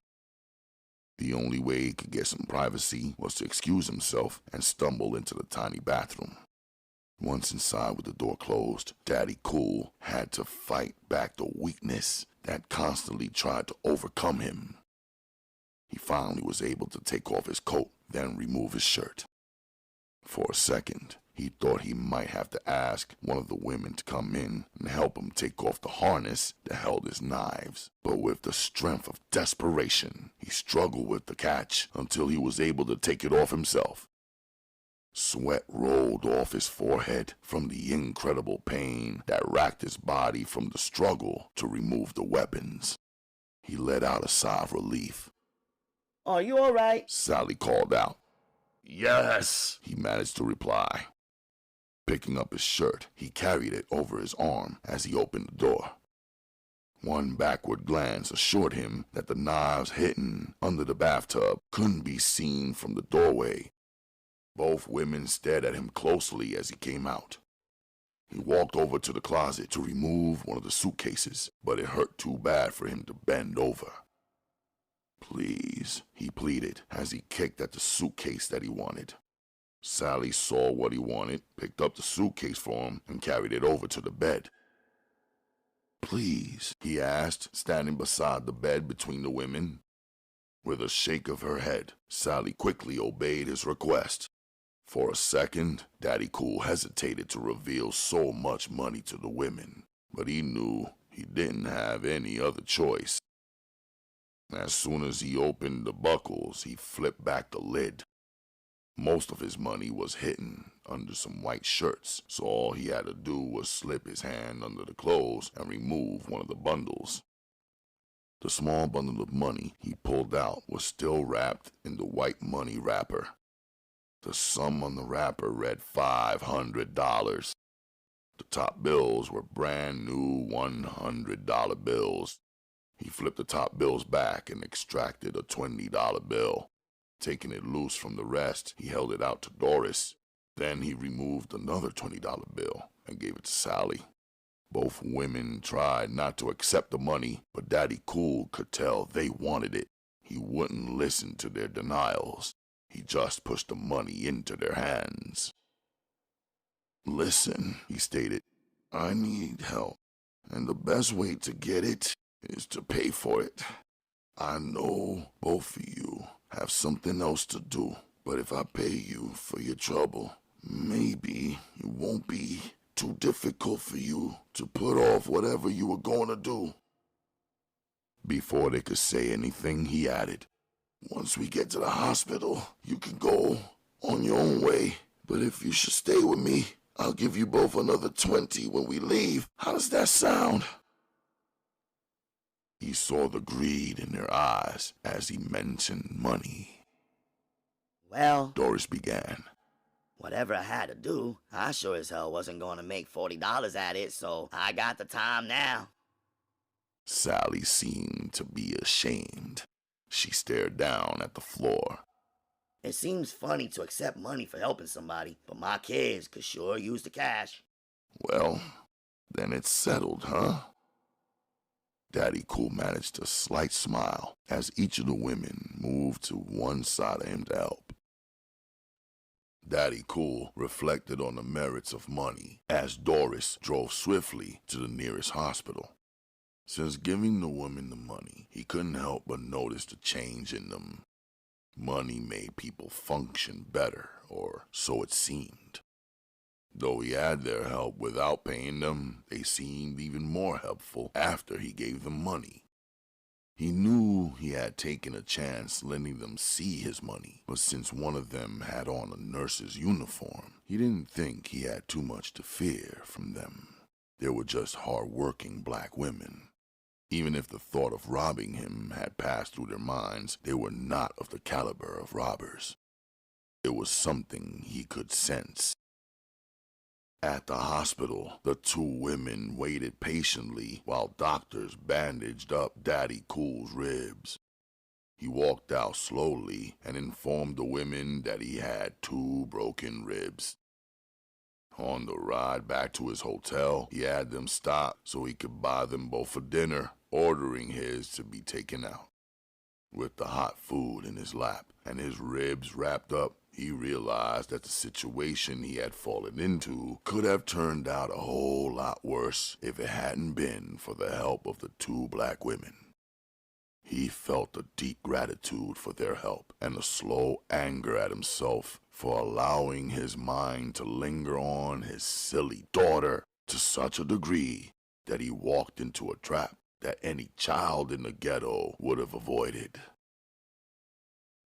The only way he could get some privacy was to excuse himself and stumble into the tiny bathroom. Once inside with the door closed, Daddy Cool had to fight back the weakness that constantly tried to overcome him. He finally was able to take off his coat, then remove his shirt. For a second, he thought he might have to ask one of the women to come in and help him take off the harness that held his knives. But with the strength of desperation, he struggled with the catch until he was able to take it off himself. Sweat rolled off his forehead from the incredible pain that racked his body from the struggle to remove the weapons. He let out a sigh of relief. "Are you all right?" Sally called out. "Yes," he managed to reply. Picking up his shirt, he carried it over his arm as he opened the door. One backward glance assured him that the knives hidden under the bathtub couldn't be seen from the doorway. Both women stared at him closely as he came out. He walked over to the closet to remove one of the suitcases, but it hurt too bad for him to bend over. "Please," he pleaded as he kicked at the suitcase that he wanted. Sally saw what he wanted, picked up the suitcase for him, and carried it over to the bed. "Please," he asked, standing beside the bed between the women. With a shake of her head, Sally quickly obeyed his request. For a second, Daddy Cool hesitated to reveal so much money to the women, but he knew he didn't have any other choice. As soon as he opened the buckles, he flipped back the lid. Most of his money was hidden under some white shirts, so all he had to do was slip his hand under the clothes and remove one of the bundles. The small bundle of money he pulled out was still wrapped in the white money wrapper. The sum on the wrapper read $500. The top bills were brand new $100 bills. He flipped the top bills back and extracted a $20 bill. Taking it loose from the rest, he held it out to Doris. Then he removed another $20 bill and gave it to Sally. Both women tried not to accept the money, but Daddy Cool could tell they wanted it. He wouldn't listen to their denials. He just pushed the money into their hands. "Listen," he stated, "I need help, and the best way to get it is to pay for it. I know both of you have something else to do, but if I pay you for your trouble, maybe it won't be too difficult for you to put off whatever you were going to do." Before they could say anything, he added, "Once we get to the hospital, you can go on your own way, but if you should stay with me, I'll give you both another 20 when we leave. How does that sound?" He saw the greed in their eyes as he mentioned money. "Well," Doris began. "whatever I had to do, I sure as hell wasn't going to make $40 at it, so I got the time now." Sally seemed to be ashamed. She stared down at the floor. "It seems funny to accept money for helping somebody, but my kids could sure use the cash." "Well, then it's settled, huh?" Daddy Cool managed a slight smile as each of the women moved to one side of him to help. Daddy Cool reflected on the merits of money as Doris drove swiftly to the nearest hospital. Since giving the women the money, he couldn't help but notice the change in them. Money made people function better, or so it seemed. Though he had their help without paying them, they seemed even more helpful after he gave them money. He knew he had taken a chance letting them see his money, but since one of them had on a nurse's uniform, he didn't think he had too much to fear from them. They were just hard-working black women. Even if the thought of robbing him had passed through their minds, they were not of the caliber of robbers. It was something he could sense. At the hospital, the two women waited patiently while doctors bandaged up Daddy Cool's ribs. He walked out slowly and informed the women that he had 2 broken ribs. On the ride back to his hotel, he had them stop so he could buy them both a dinner, ordering his to be taken out. With the hot food in his lap and his ribs wrapped up, he realized that the situation he had fallen into could have turned out a whole lot worse if it hadn't been for the help of the 2 black women. He felt a deep gratitude for their help and a slow anger at himself for allowing his mind to linger on his silly daughter to such a degree that he walked into a trap that any child in the ghetto would have avoided.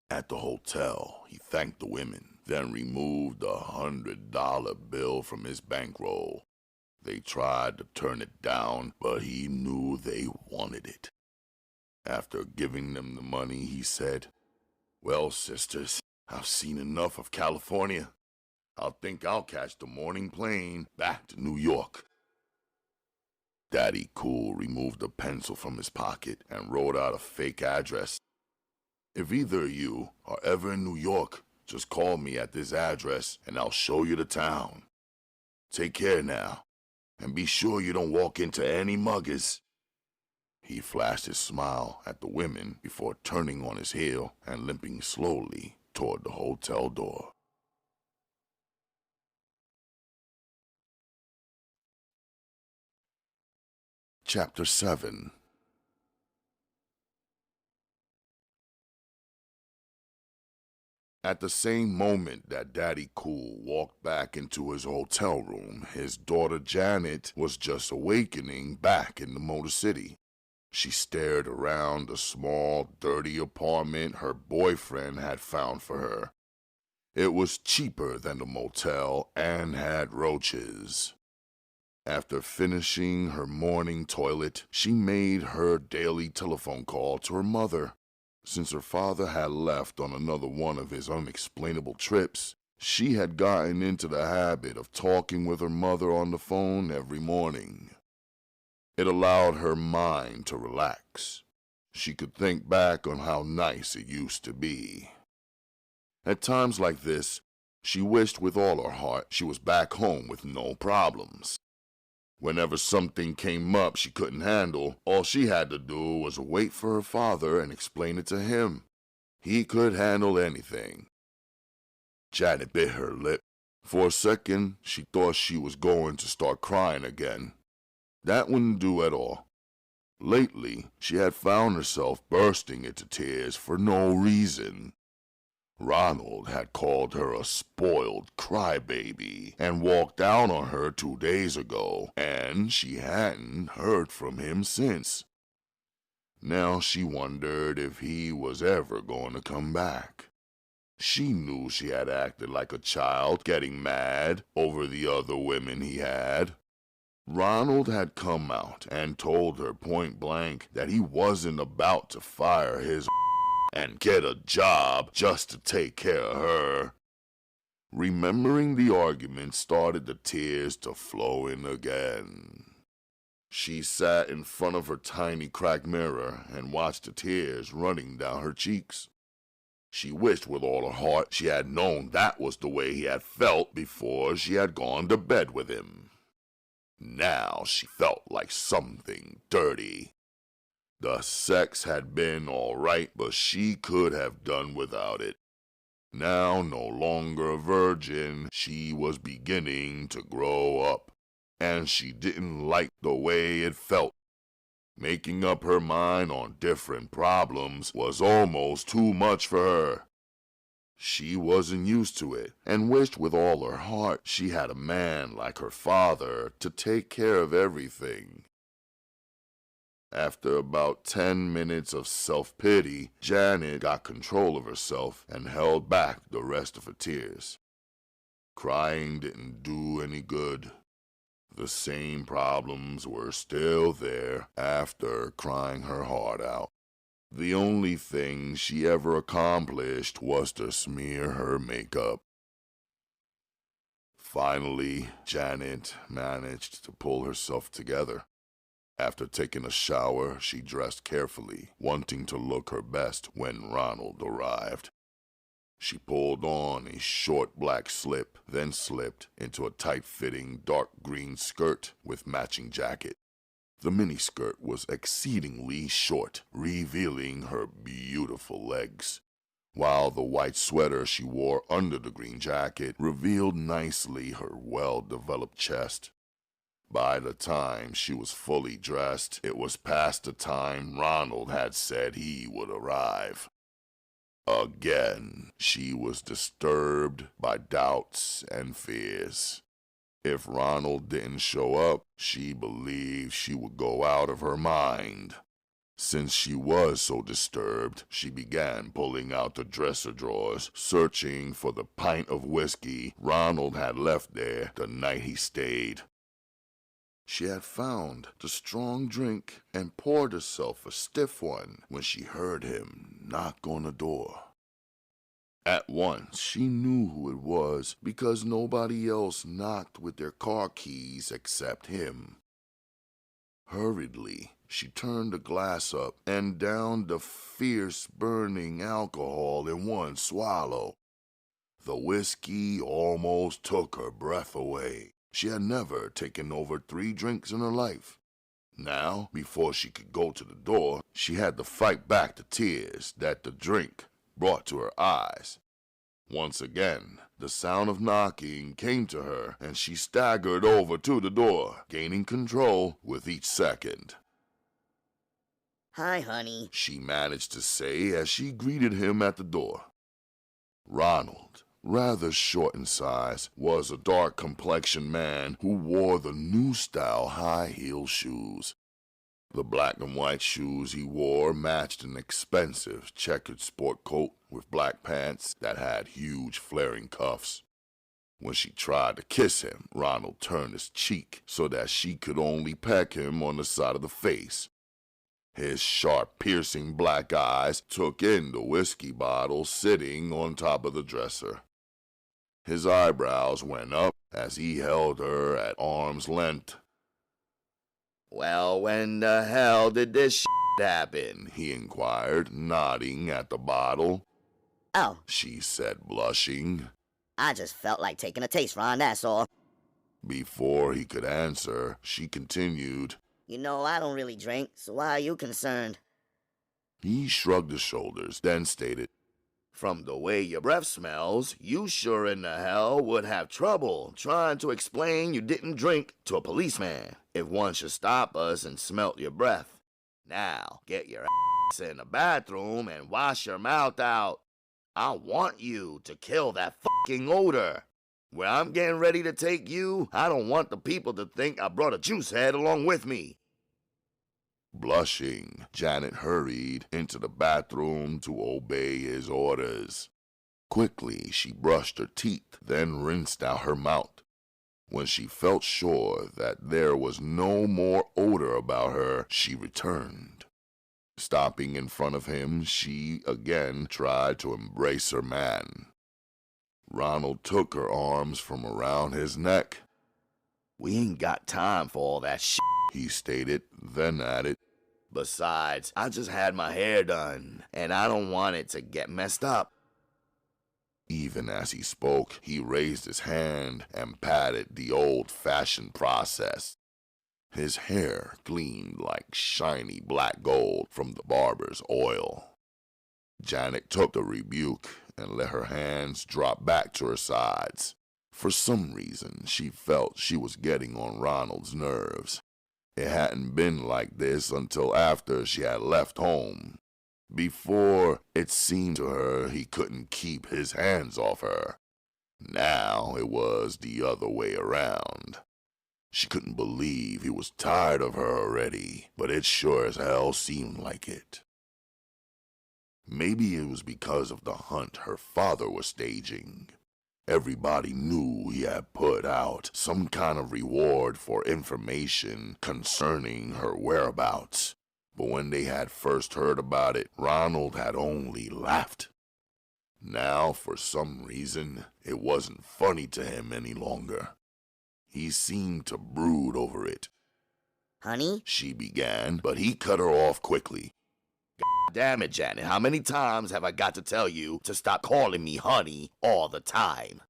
At the hotel, he thanked the women, then removed a $100 bill from his bankroll. They tried to turn it down, but he knew they wanted it. After giving them the money, he said, "Well, sisters, I've seen enough of California. I think I'll catch the morning plane back to New York." Daddy Cool removed a pencil from his pocket and wrote out a fake address. "If either of you are ever in New York, just call me at this address and I'll show you the town." Take care now, and be sure you don't walk into any muggers." He flashed his smile at the women before turning on his heel and limping slowly toward the hotel door. Chapter 7. At the same moment that Daddy Cool walked back into his hotel room, his daughter Janet was just awakening back in the Motor City. She stared around the small, dirty apartment her boyfriend had found for her. It was cheaper than the motel and had roaches. After finishing her morning toilet, she made her daily telephone call to her mother. Since her father had left on another one of his unexplainable trips, she had gotten into the habit of talking with her mother on the phone every morning. It allowed her mind to relax. She could think back on how nice it used to be. At times like this, she wished with all her heart she was back home with no problems. Whenever something came up she couldn't handle, all she had to do was wait for her father and explain it to him. He could handle anything. Janet bit her lip. For a second, she thought she was going to start crying again. That wouldn't do at all. Lately, she had found herself bursting into tears for no reason. Ronald had called her a spoiled crybaby and walked out on her 2 days ago, and she hadn't heard from him since. Now she wondered if he was ever going to come back. She knew she had acted like a child, getting mad over the other women he had. Ronald had come out and told her point blank that he wasn't about to fire his and get a job just to take care of her. Remembering the argument started the tears to flow in again. She sat in front of her tiny cracked mirror and watched the tears running down her cheeks. She wished with all her heart she had known that was the way he had felt before she had gone to bed with him. Now she felt like something dirty. The sex had been all right, but she could have done without it. Now, no longer a virgin, she was beginning to grow up, and she didn't like the way it felt. Making up her mind on different problems was almost too much for her. She wasn't used to it, and wished with all her heart she had a man like her father to take care of everything. After about 10 minutes of self-pity, Janet got control of herself and held back the rest of her tears. Crying didn't do any good. The same problems were still there after crying her heart out. The only thing she ever accomplished was to smear her makeup. Finally, Janet managed to pull herself together. After taking a shower, she dressed carefully, wanting to look her best when Ronald arrived. She pulled on a short black slip, then slipped into a tight-fitting dark green skirt with matching jacket. The miniskirt was exceedingly short, revealing her beautiful legs, while the white sweater she wore under the green jacket revealed nicely her well-developed chest. By the time she was fully dressed, it was past the time Ronald had said he would arrive. Again, she was disturbed by doubts and fears. If Ronald didn't show up, she believed she would go out of her mind. Since she was so disturbed, she began pulling out the dresser drawers, searching for the pint of whiskey Ronald had left there the night he stayed. She had found the strong drink and poured herself a stiff one when she heard him knock on the door. At once she knew who it was because nobody else knocked with their car keys except him. Hurriedly, she turned the glass up and downed the fierce burning alcohol in one swallow. The whiskey almost took her breath away. She had never taken over 3 drinks in her life. Now, before she could go to the door, she had to fight back the tears that the drink brought to her eyes. Once again, the sound of knocking came to her, and she staggered over to the door, gaining control with each second. "Hi, honey," she managed to say as she greeted him at the door. Ronald, rather short in size, was a dark-complexioned man who wore the new-style high-heel shoes. The black and white shoes he wore matched an expensive checkered sport coat with black pants that had huge flaring cuffs. When she tried to kiss him, Ronald turned his cheek so that she could only peck him on the side of the face. His sharp, piercing black eyes took in the whiskey bottle sitting on top of the dresser. His eyebrows went up as he held her at arm's length. "Well, when the hell did this shit happen?" he inquired, nodding at the bottle. "Oh," she said, blushing. "I just felt like taking a taste, Ron, that's all." Before he could answer, she continued, "You know, I don't really drink, so why are you concerned?" He shrugged his shoulders, then stated, "From the way your breath smells, you sure in the hell would have trouble trying to explain you didn't drink to a policeman if one should stop us and smelt your breath. Now, get your ass in the bathroom and wash your mouth out. I want you to kill that fucking odor. Where I'm getting ready to take you, I don't want the people to think I brought a juice head along with me." Blushing, Janet hurried into the bathroom to obey his orders. Quickly, she brushed her teeth, then rinsed out her mouth. When she felt sure that there was no more odor about her, she returned. Stopping in front of him, she again tried to embrace her man. Ronald took her arms from around his neck. "We ain't got time for all that shit," he stated, then added, "Besides, I just had my hair done, and I don't want it to get messed up." Even as he spoke, he raised his hand and patted the old-fashioned process. His hair gleamed like shiny black gold from the barber's oil. Janet took the rebuke and let her hands drop back to her sides. For some reason, she felt she was getting on Ronald's nerves. It hadn't been like this until after she had left home. Before, it seemed to her he couldn't keep his hands off her. Now it was the other way around. She couldn't believe he was tired of her already, but it sure as hell seemed like it. Maybe it was because of the hunt her father was staging. Everybody knew he had put out some kind of reward for information concerning her whereabouts. But when they had first heard about it, Ronald had only laughed. Now, for some reason, it wasn't funny to him any longer. He seemed to brood over it. "Honey?" she began, but he cut her off quickly. "Damn it, Janet, how many times have I got to tell you to stop calling me honey all the time?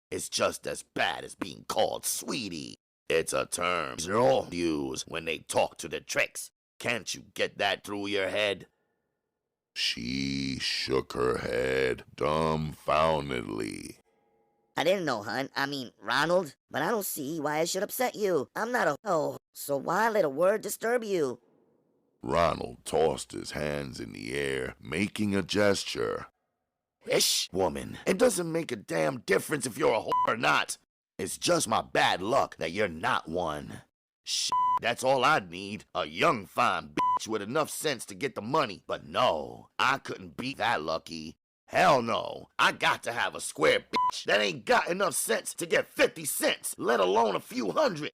It's just as bad as being called sweetie. It's a term girls use when they talk to their tricks. Can't you get that through your head?" She shook her head dumbfoundedly. "I didn't know, Ronald, but I don't see why it should upset you. I'm not a hoe, so why let a word disturb you?" Ronald tossed his hands in the air, making a gesture. "Ish, woman, it doesn't make a damn difference if you're a whore or not. It's just my bad luck that you're not one. Shit, that's all I'd need, a young fine bitch with enough sense to get the money. But no, I couldn't be that lucky. Hell no, I got to have a square bitch that ain't got enough sense to get 50 cents, let alone a few hundred."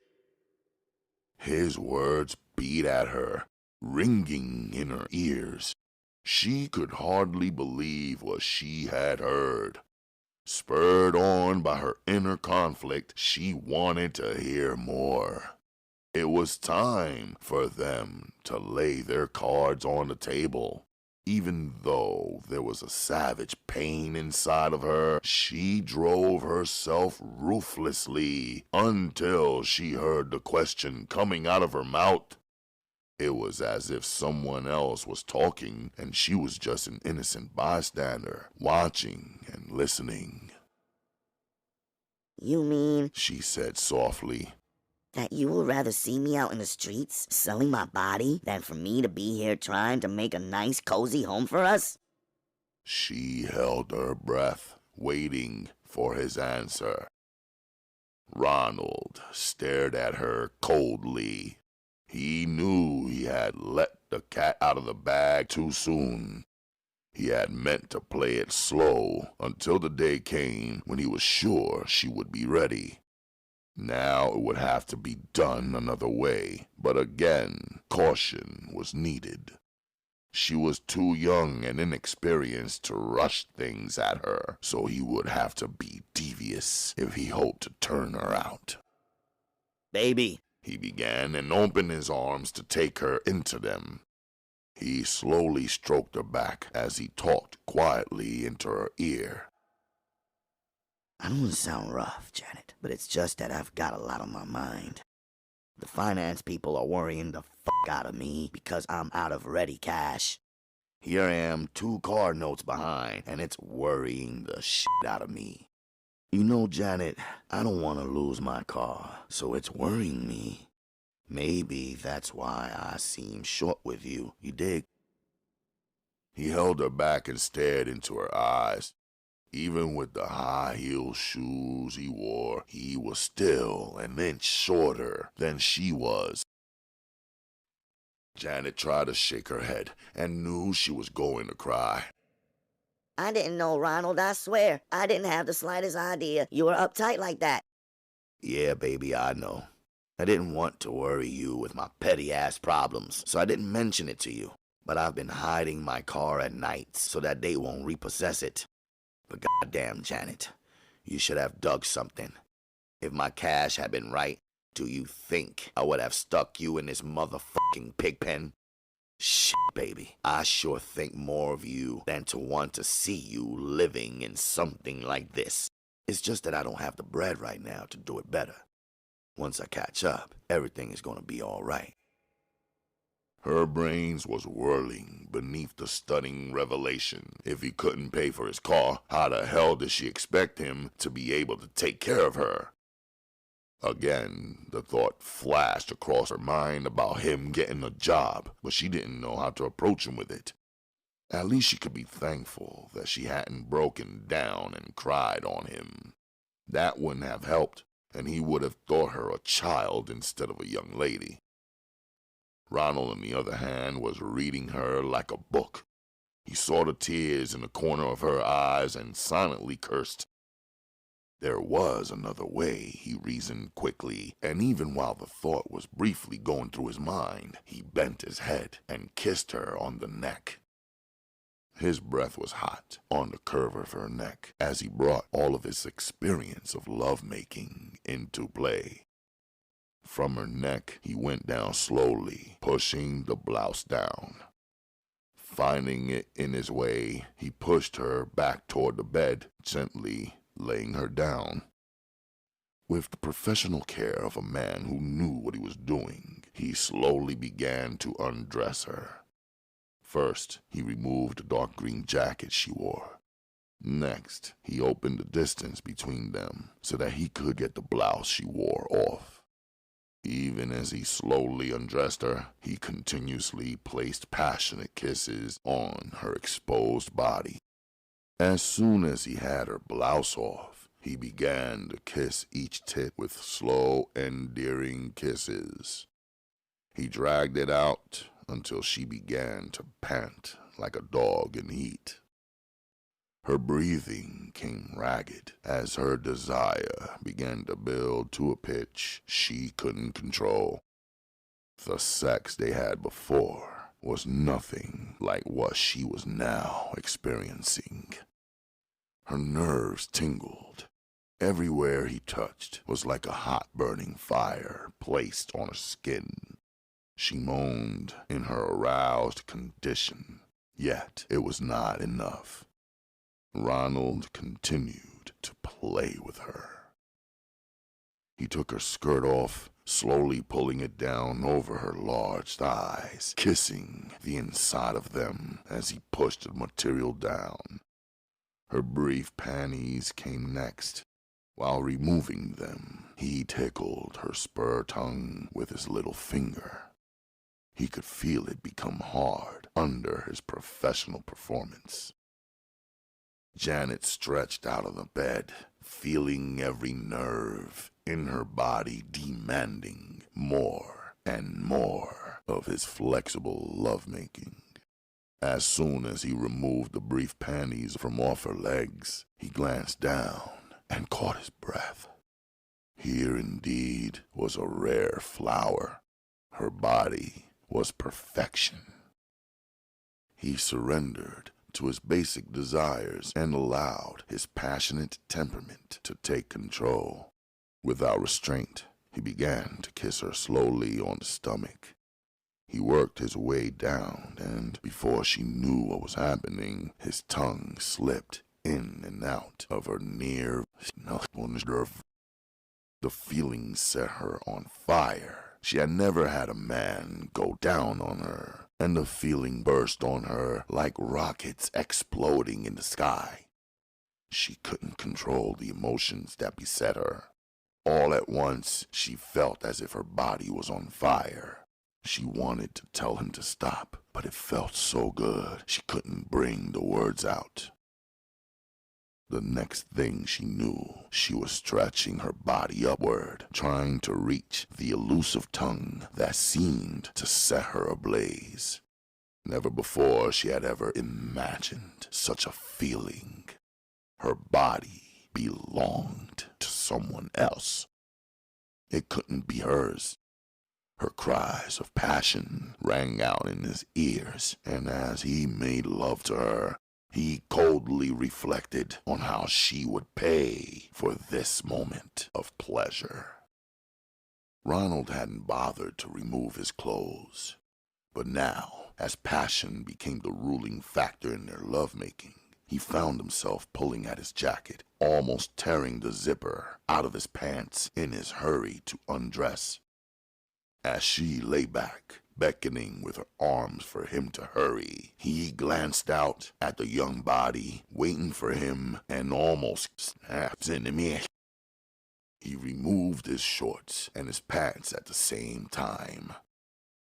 His words beat at her, ringing in her ears. She could hardly believe what she had heard. Spurred on by her inner conflict, she wanted to hear more. It was time for them to lay their cards on the table. Even though there was a savage pain inside of her, she drove herself ruthlessly until she heard the question coming out of her mouth. It was as if someone else was talking and she was just an innocent bystander, watching and listening. You mean She said softly. that you would rather see me out in the streets selling my body than for me to be here trying to make a nice, cozy home for us? She held her breath, waiting for his answer. Ronald stared at her coldly. He knew he had let the cat out of the bag too soon. He had meant to play it slow until the day came when he was sure she would be ready. Now it would have to be done another way, but again, caution was needed. She was too young and inexperienced to rush things at her, so he would have to be devious if he hoped to turn her out. Baby, He began and opened his arms to take her into them. He slowly stroked her back as he talked quietly into her ear. I don't want to sound rough, Janet, but it's just that I've got a lot on my mind. The finance people are worrying the fuck out of me because I'm out of ready cash. Here I am 2 car notes behind, and it's worrying the shit out of me. You know, Janet, I don't want to lose my car, so it's worrying me. Maybe that's why I seem short with you, you dig? He held her back and stared into her eyes. Even with the high-heel shoes he wore, he was still an inch shorter than she was. Janet tried to shake her head and knew she was going to cry. I didn't know, Ronald, I swear. I didn't have the slightest idea you were uptight like that. Yeah, baby, I know. I didn't want to worry you with my petty-ass problems, so I didn't mention it to you. But I've been hiding my car at nights so that they won't repossess it. But goddamn, Janet, you should have dug something. If my cash had been right, do you think I would have stuck you in this motherfucking pig pen? Shit, baby, I sure think more of you than to want to see you living in something like this. It's just that I don't have the bread right now to do it better. Once I catch up, everything is gonna be all right. Her brains was whirling beneath the stunning revelation. If he couldn't pay for his car, how the hell did she expect him to be able to take care of her? Again, the thought flashed across her mind about him getting a job, but she didn't know how to approach him with it. At least she could be thankful that she hadn't broken down and cried on him. That wouldn't have helped, and he would have thought her a child instead of a young lady. Ronald, on the other hand, was reading her like a book. He saw the tears in the corner of her eyes and silently cursed. There was another way, he reasoned quickly, and even while the thought was briefly going through his mind, he bent his head and kissed her on the neck. His breath was hot on the curve of her neck as he brought all of his experience of lovemaking into play. From her neck, he went down slowly, pushing the blouse down. Finding it in his way, he pushed her back toward the bed, gently laying her down. With the professional care of a man who knew what he was doing, he slowly began to undress her. First, he removed the dark green jacket she wore. Next, he opened the distance between them so that he could get the blouse she wore off. Even as he slowly undressed her, he continuously placed passionate kisses on her exposed body. As soon as he had her blouse off, he began to kiss each tit with slow, endearing kisses. He dragged it out until she began to pant like a dog in heat. Her breathing came ragged as her desire began to build to a pitch she couldn't control. The sex they had before was nothing like what she was now experiencing. Her nerves tingled. Everywhere he touched was like a hot burning fire placed on her skin. She moaned in her aroused condition. Yet it was not enough. Ronald continued to play with her. He took her skirt off, slowly pulling it down over her large thighs, kissing the inside of them as he pushed the material down. Her brief panties came next. While removing them, he tickled her spur tongue with his little finger. He could feel it become hard under his professional performance. Janet stretched out of the bed, feeling every nerve in her body demanding more and more of his flexible lovemaking. As soon as he removed the brief panties from off her legs, he glanced down and caught his breath. Here indeed was a rare flower. Her body was perfection. He surrendered to his basic desires and allowed his passionate temperament to take control. Without restraint, he began to kiss her slowly on the stomach. He worked his way down, and before she knew what was happening, his tongue slipped in and out of her near nerve. The feeling set her on fire. She had never had a man go down on her, and the feeling burst on her like rockets exploding in the sky. She couldn't control the emotions that beset her. All at once, she felt as if her body was on fire. She wanted to tell him to stop, but it felt so good she couldn't bring the words out. The next thing she knew, she was stretching her body upward, trying to reach the elusive tongue that seemed to set her ablaze. Never before she had ever imagined such a feeling. Her body belonged to someone else. It couldn't be hers. Her cries of passion rang out in his ears, and as he made love to her, he coldly reflected on how she would pay for this moment of pleasure. Ronald hadn't bothered to remove his clothes, but now, as passion became the ruling factor in their lovemaking, he found himself pulling at his jacket, almost tearing the zipper out of his pants in his hurry to undress. As she lay back, beckoning with her arms for him to hurry, he glanced out at the young body waiting for him and almost snapped into me. He removed his shorts and his pants at the same time.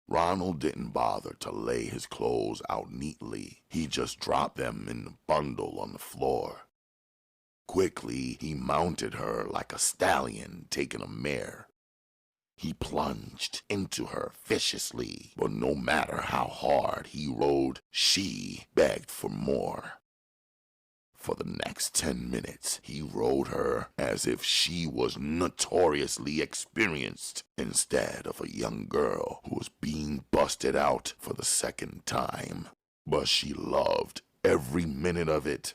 Ronald didn't bother to lay his clothes out neatly. He just dropped them in the bundle on the floor. Quickly, he mounted her like a stallion taking a mare. He plunged into her viciously, but no matter how hard he rode, she begged for more. For the next 10 minutes, he rode her as if she was notoriously experienced, instead of a young girl who was being busted out for the second time. But she loved every minute of it.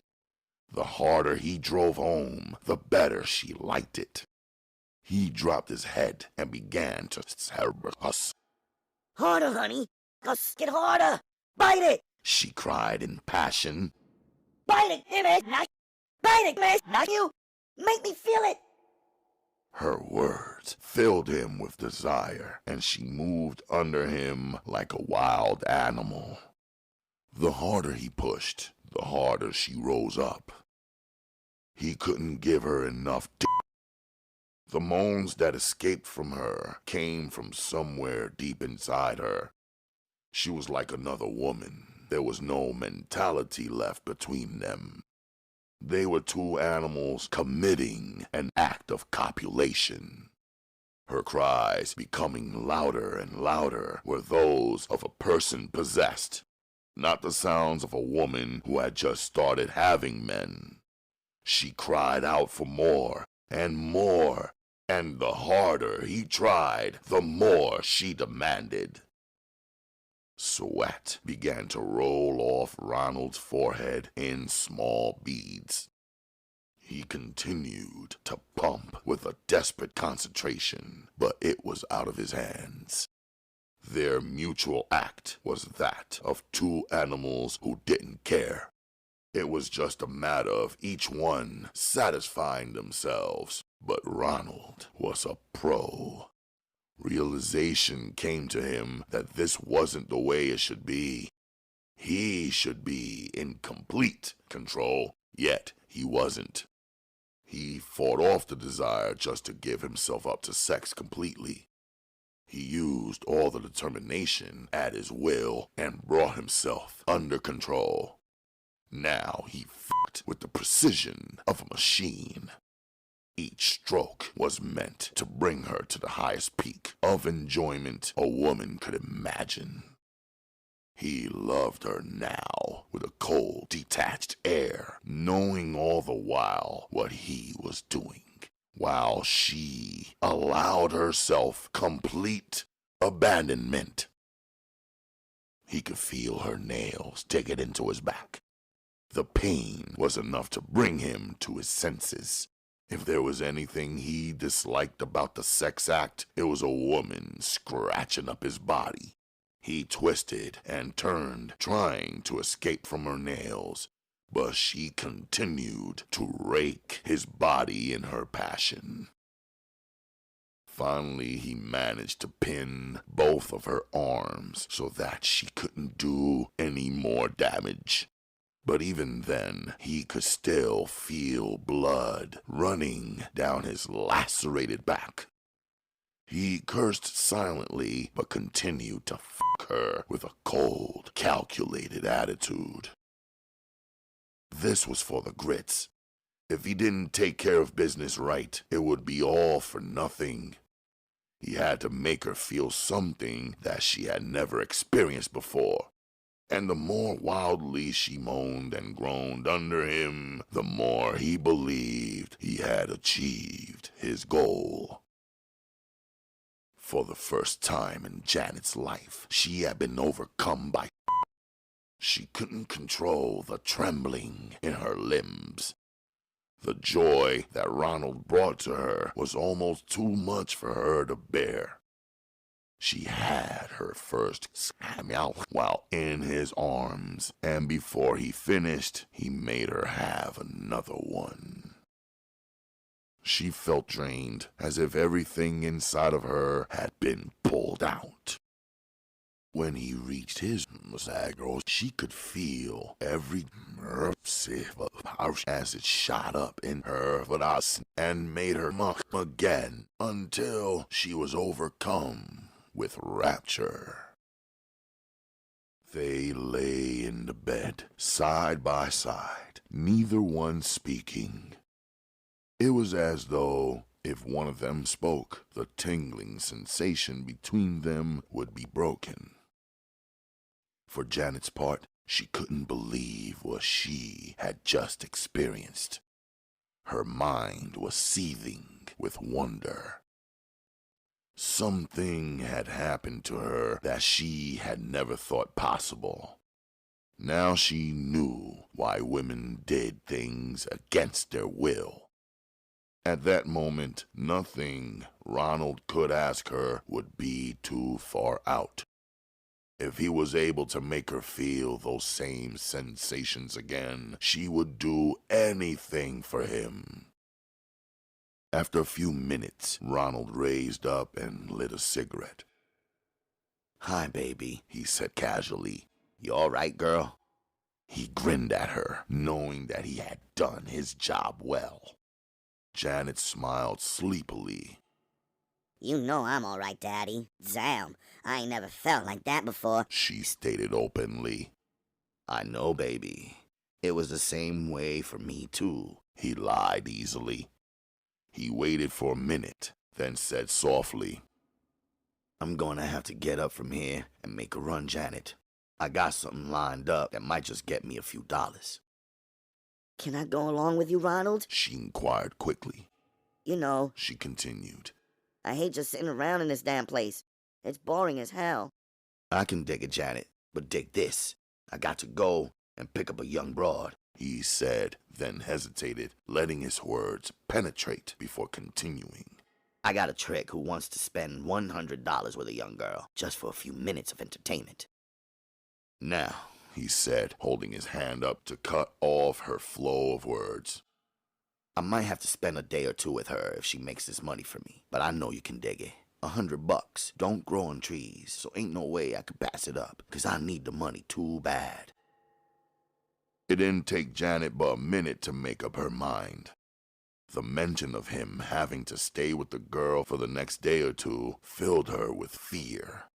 The harder he drove home, the better she liked it. He dropped his head and began to us. Harder, honey. Get harder. Bite it. She cried in passion. Bite it, Image. Bite it, man. Not you. Make me feel it. Her words filled him with desire, and she moved under him like a wild animal. The harder he pushed, the harder she rose up. He couldn't give her enough The moans that escaped from her came from somewhere deep inside her. She was like another woman. There was no mentality left between them. They were two animals committing an act of copulation. Her cries, becoming louder and louder, were those of a person possessed, not the sounds of a woman who had just started having men. She cried out for more and more, and the harder he tried, the more she demanded. Sweat began to roll off Ronald's forehead in small beads. He continued to pump with a desperate concentration, but it was out of his hands. Their mutual act was that of two animals who didn't care. It was just a matter of each one satisfying themselves. But Ronald was a pro. Realization came to him that this wasn't the way it should be. He should be in complete control, yet he wasn't. He fought off the desire just to give himself up to sex completely. He used all the determination at his will and brought himself under control. Now he fucked with the precision of a machine. Each stroke was meant to bring her to the highest peak of enjoyment a woman could imagine. He loved her now with a cold, detached air, knowing all the while what he was doing, while she allowed herself complete abandonment. He could feel her nails digging into his back. The pain was enough to bring him to his senses. If there was anything he disliked about the sex act, it was a woman scratching up his body. He twisted and turned, trying to escape from her nails, but she continued to rake his body in her passion. Finally, he managed to pin both of her arms so that she couldn't do any more damage. But even then, he could still feel blood running down his lacerated back. He cursed silently, but continued to fuck her with a cold, calculated attitude. This was for the grits. If he didn't take care of business right, it would be all for nothing. He had to make her feel something that she had never experienced before. And the more wildly she moaned and groaned under him, the more he believed he had achieved his goal. For the first time in Janet's life, she had been overcome by She couldn't control the trembling in her limbs. The joy that Ronald brought to her was almost too much for her to bear. She had her first out while in his arms, and before he finished, he made her have another one. She felt drained, as if everything inside of her had been pulled out. When he reached his sagro, she could feel every nerve as it shot up in her and made her muck again until she was overcome with rapture. They lay in the bed, side by side, neither one speaking. It was as though if one of them spoke, the tingling sensation between them would be broken. For Janet's part, she couldn't believe what she had just experienced. Her mind was seething with wonder. Something had happened to her that she had never thought possible. Now she knew why women did things against their will. At that moment, nothing Ronald could ask her would be too far out. If he was able to make her feel those same sensations again, she would do anything for him. After a few minutes, Ronald raised up and lit a cigarette. "Hi, baby," he said casually. "You all right, girl?" He grinned at her, knowing that he had done his job well. Janet smiled sleepily. You know I'm all right, Daddy. Damn, I ain't never felt like that before, she stated openly. "I know, baby. It was the same way for me, too," he lied easily. He waited for a minute, then said softly, "I'm gonna have to get up from here and make a run, Janet. I got something lined up that might just get me a few dollars." Can I go along with you, Ronald? she inquired quickly. You know, she continued, I hate just sitting around in this damn place. It's boring as hell. "I can dig it, Janet, but dig this. I got to go and pick up a young broad," he said, then hesitated, letting his words penetrate before continuing. I got a trick who wants to spend $100 with a young girl just for a few minutes of entertainment. Now, he said, holding his hand up to cut off her flow of words. I might have to spend a day or two with her if she makes this money for me, but I know you can dig it. $100 don't grow on trees, so ain't no way I could pass it up, 'cause I need the money too bad. It didn't take Janet but a minute to make up her mind. The mention of him having to stay with the girl for the next day or two filled her with fear.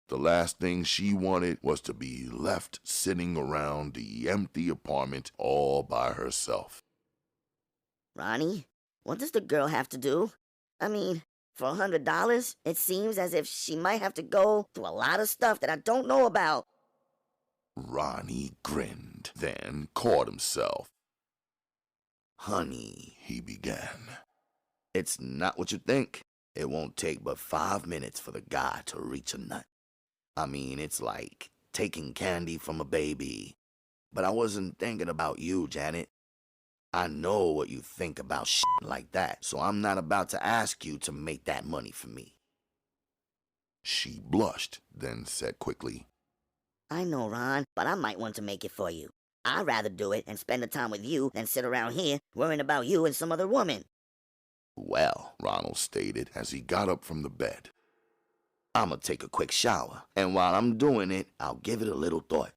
The last thing she wanted was to be left sitting around the empty apartment all by herself. Ronnie, what does the girl have to do? I mean, for $100, it seems as if she might have to go through a lot of stuff that I don't know about. Ronnie grinned, then caught himself. Honey, He began. it's not what you think. It won't take but 5 minutes for the guy to reach a nut. I mean, it's like taking candy from a baby. But I wasn't thinking about you, Janet. I know what you think about shit like that, so I'm not about to ask you to make that money for me. She blushed, then said quickly, I know, Ron, but I might want to make it for you. I'd rather do it and spend the time with you than sit around here worrying about you and some other woman. Well, Ronald stated as he got up from the bed. I'ma take a quick shower, and while I'm doing it, I'll give it a little thought.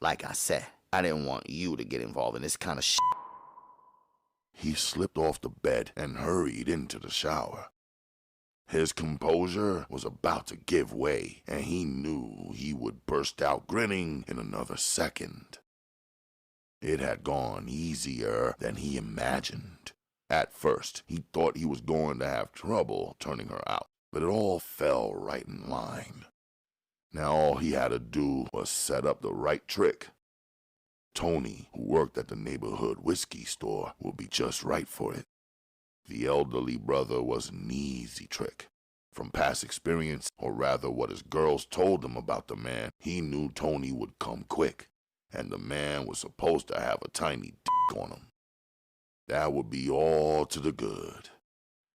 Like I said, I didn't want you to get involved in this kind of shit. He slipped off the bed and hurried into the shower. His composure was about to give way, and he knew he would burst out grinning in another second. It had gone easier than he imagined. At first, he thought he was going to have trouble turning her out, but it all fell right in line. Now all he had to do was set up the right trick. Tony, who worked at the neighborhood whiskey store, would be just right for it. The elderly brother was an easy trick. From past experience, or rather what his girls told him about the man, he knew Tony would come quick, and the man was supposed to have a tiny dick on him. That would be all to the good.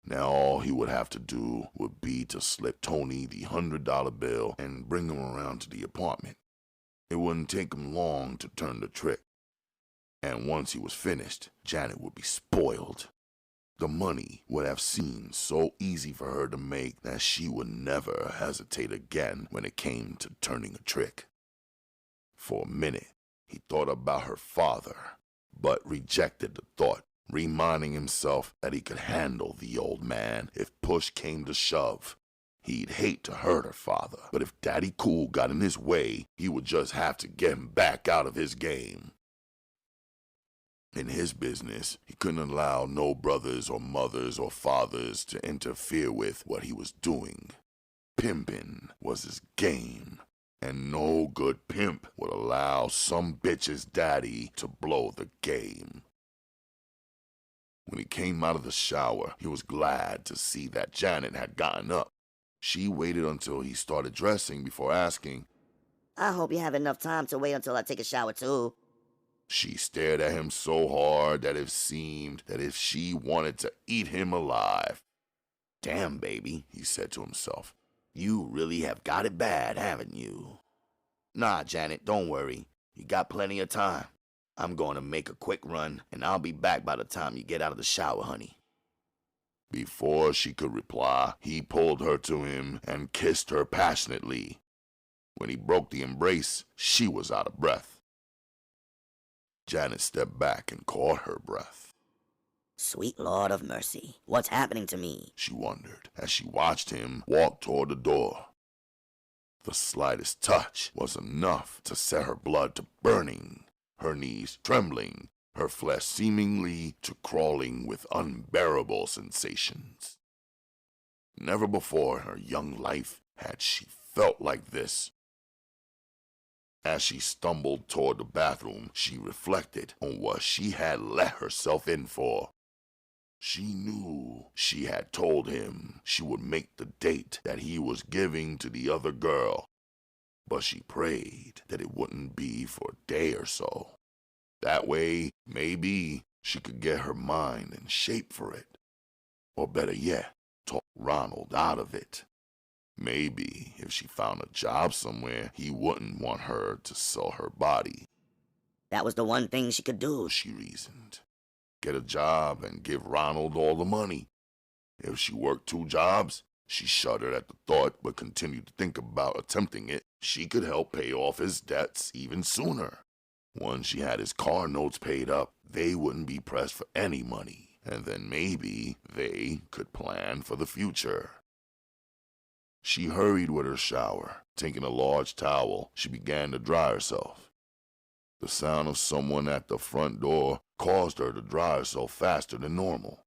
Now all he would have to do would be to slip Tony the $100 bill and bring him around to the apartment. It wouldn't take him long to turn the trick, and once he was finished, Janet would be spoiled. The money would have seemed so easy for her to make that she would never hesitate again when it came to turning a trick. For a minute, he thought about her father, but rejected the thought, reminding himself that he could handle the old man if push came to shove. He'd hate to hurt her father, but if Daddy Cool got in his way, he would just have to get him back out of his game. In his business, he couldn't allow no brothers or mothers or fathers to interfere with what he was doing. Pimpin' was his game, and no good pimp would allow some bitch's daddy to blow the game. When he came out of the shower, he was glad to see that Janet had gotten up. She waited until he started dressing before asking, I hope you have enough time to wait until I take a shower too. She stared at him so hard that it seemed that if she wanted to eat him alive. Damn, baby, He said to himself. you really have got it bad, haven't you? Nah, Janet, don't worry. You got plenty of time. I'm going to make a quick run, and I'll be back by the time you get out of the shower, honey. Before she could reply, he pulled her to him and kissed her passionately. When he broke the embrace, she was out of breath. Janet stepped back and caught her breath. Sweet Lord of mercy, what's happening to me? She wondered as she watched him walk toward the door. The slightest touch was enough to set her blood to burning, her knees trembling, her flesh seemingly to crawling with unbearable sensations. Never before in her young life had she felt like this. As she stumbled toward the bathroom, she reflected on what she had let herself in for. She knew she had told him she would make the date that he was giving to the other girl, but she prayed that it wouldn't be for a day or so. That way, maybe she could get her mind in shape for it. Or better yet, talk Ronald out of it. Maybe if she found a job somewhere, he wouldn't want her to sell her body. That was the one thing she could do, She reasoned. Get a job and give Ronald all the money. If she worked 2 jobs, she shuddered at the thought but continued to think about attempting it. She could help pay off his debts even sooner. Once she had his car notes paid up, they wouldn't be pressed for any money, and then maybe they could plan for the future. She hurried with her shower. Taking a large towel, she began to dry herself. The sound of someone at the front door caused her to dry herself faster than normal.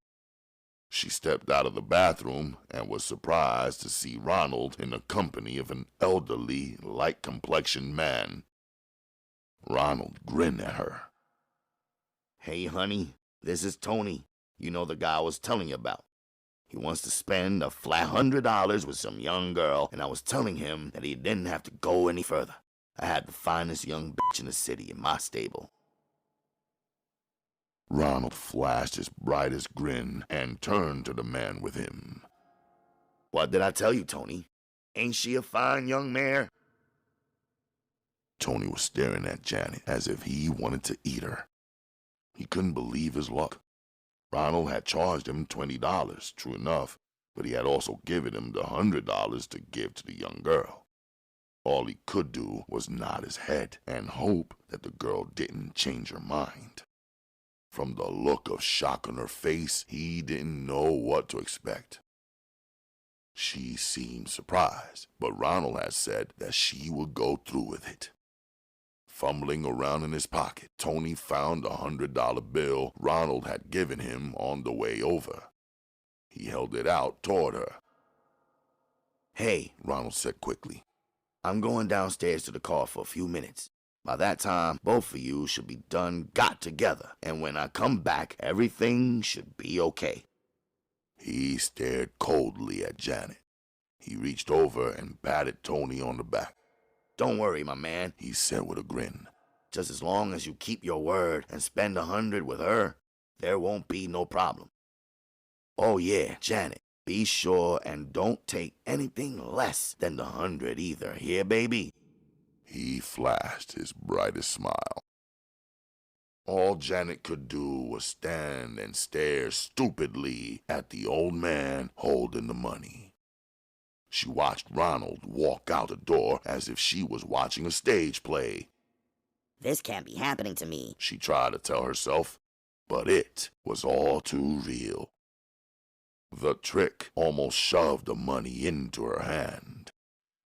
She stepped out of the bathroom and was surprised to see Ronald in the company of an elderly, light-complexioned man. Ronald grinned at her. Hey, honey, this is Tony. You know the guy I was telling you about. He wants to spend a flat $100 with some young girl, and I was telling him that he didn't have to go any further. I had the finest young bitch in the city in my stable. Ronald flashed his brightest grin and turned to the man with him. What did I tell you, Tony? Ain't she a fine young mare? Tony was staring at Janet as if he wanted to eat her. He couldn't believe his luck. Ronald had charged him $20, true enough, but he had also given him the $100 to give to the young girl. All he could do was nod his head and hope that the girl didn't change her mind. From the look of shock on her face, he didn't know what to expect. She seemed surprised, but Ronald had said that she would go through with it. Fumbling around in his pocket, Tony found the $100 bill Ronald had given him on the way over. He held it out toward her. Hey, Ronald said quickly. I'm going downstairs to the car for a few minutes. By that time, both of you should be done got together, and when I come back, everything should be okay. He stared coldly at Janet. He reached over and patted Tony on the back. Don't worry, my man, he said with a grin. Just as long as you keep your word and spend $100 with her, there won't be no problem. Oh yeah, Janet, be sure and don't take anything less than the $100 either, here, baby? He flashed his brightest smile. All Janet could do was stand and stare stupidly at the old man holding the money. She watched Ronald walk out the door as if she was watching a stage play. This can't be happening to me, she tried to tell herself, but it was all too real. The trick almost shoved the money into her hand.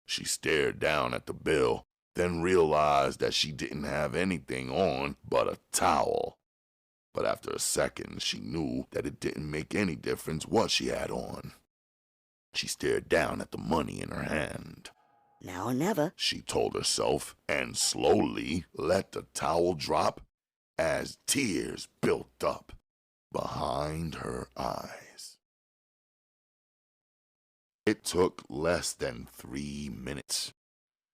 She stared down at the bill, then realized that she didn't have anything on but a towel. But after a second, she knew that it didn't make any difference what she had on. She stared down at the money in her hand. Now or never, she told herself, and slowly let the towel drop as tears built up behind her eyes. It took less than 3 minutes.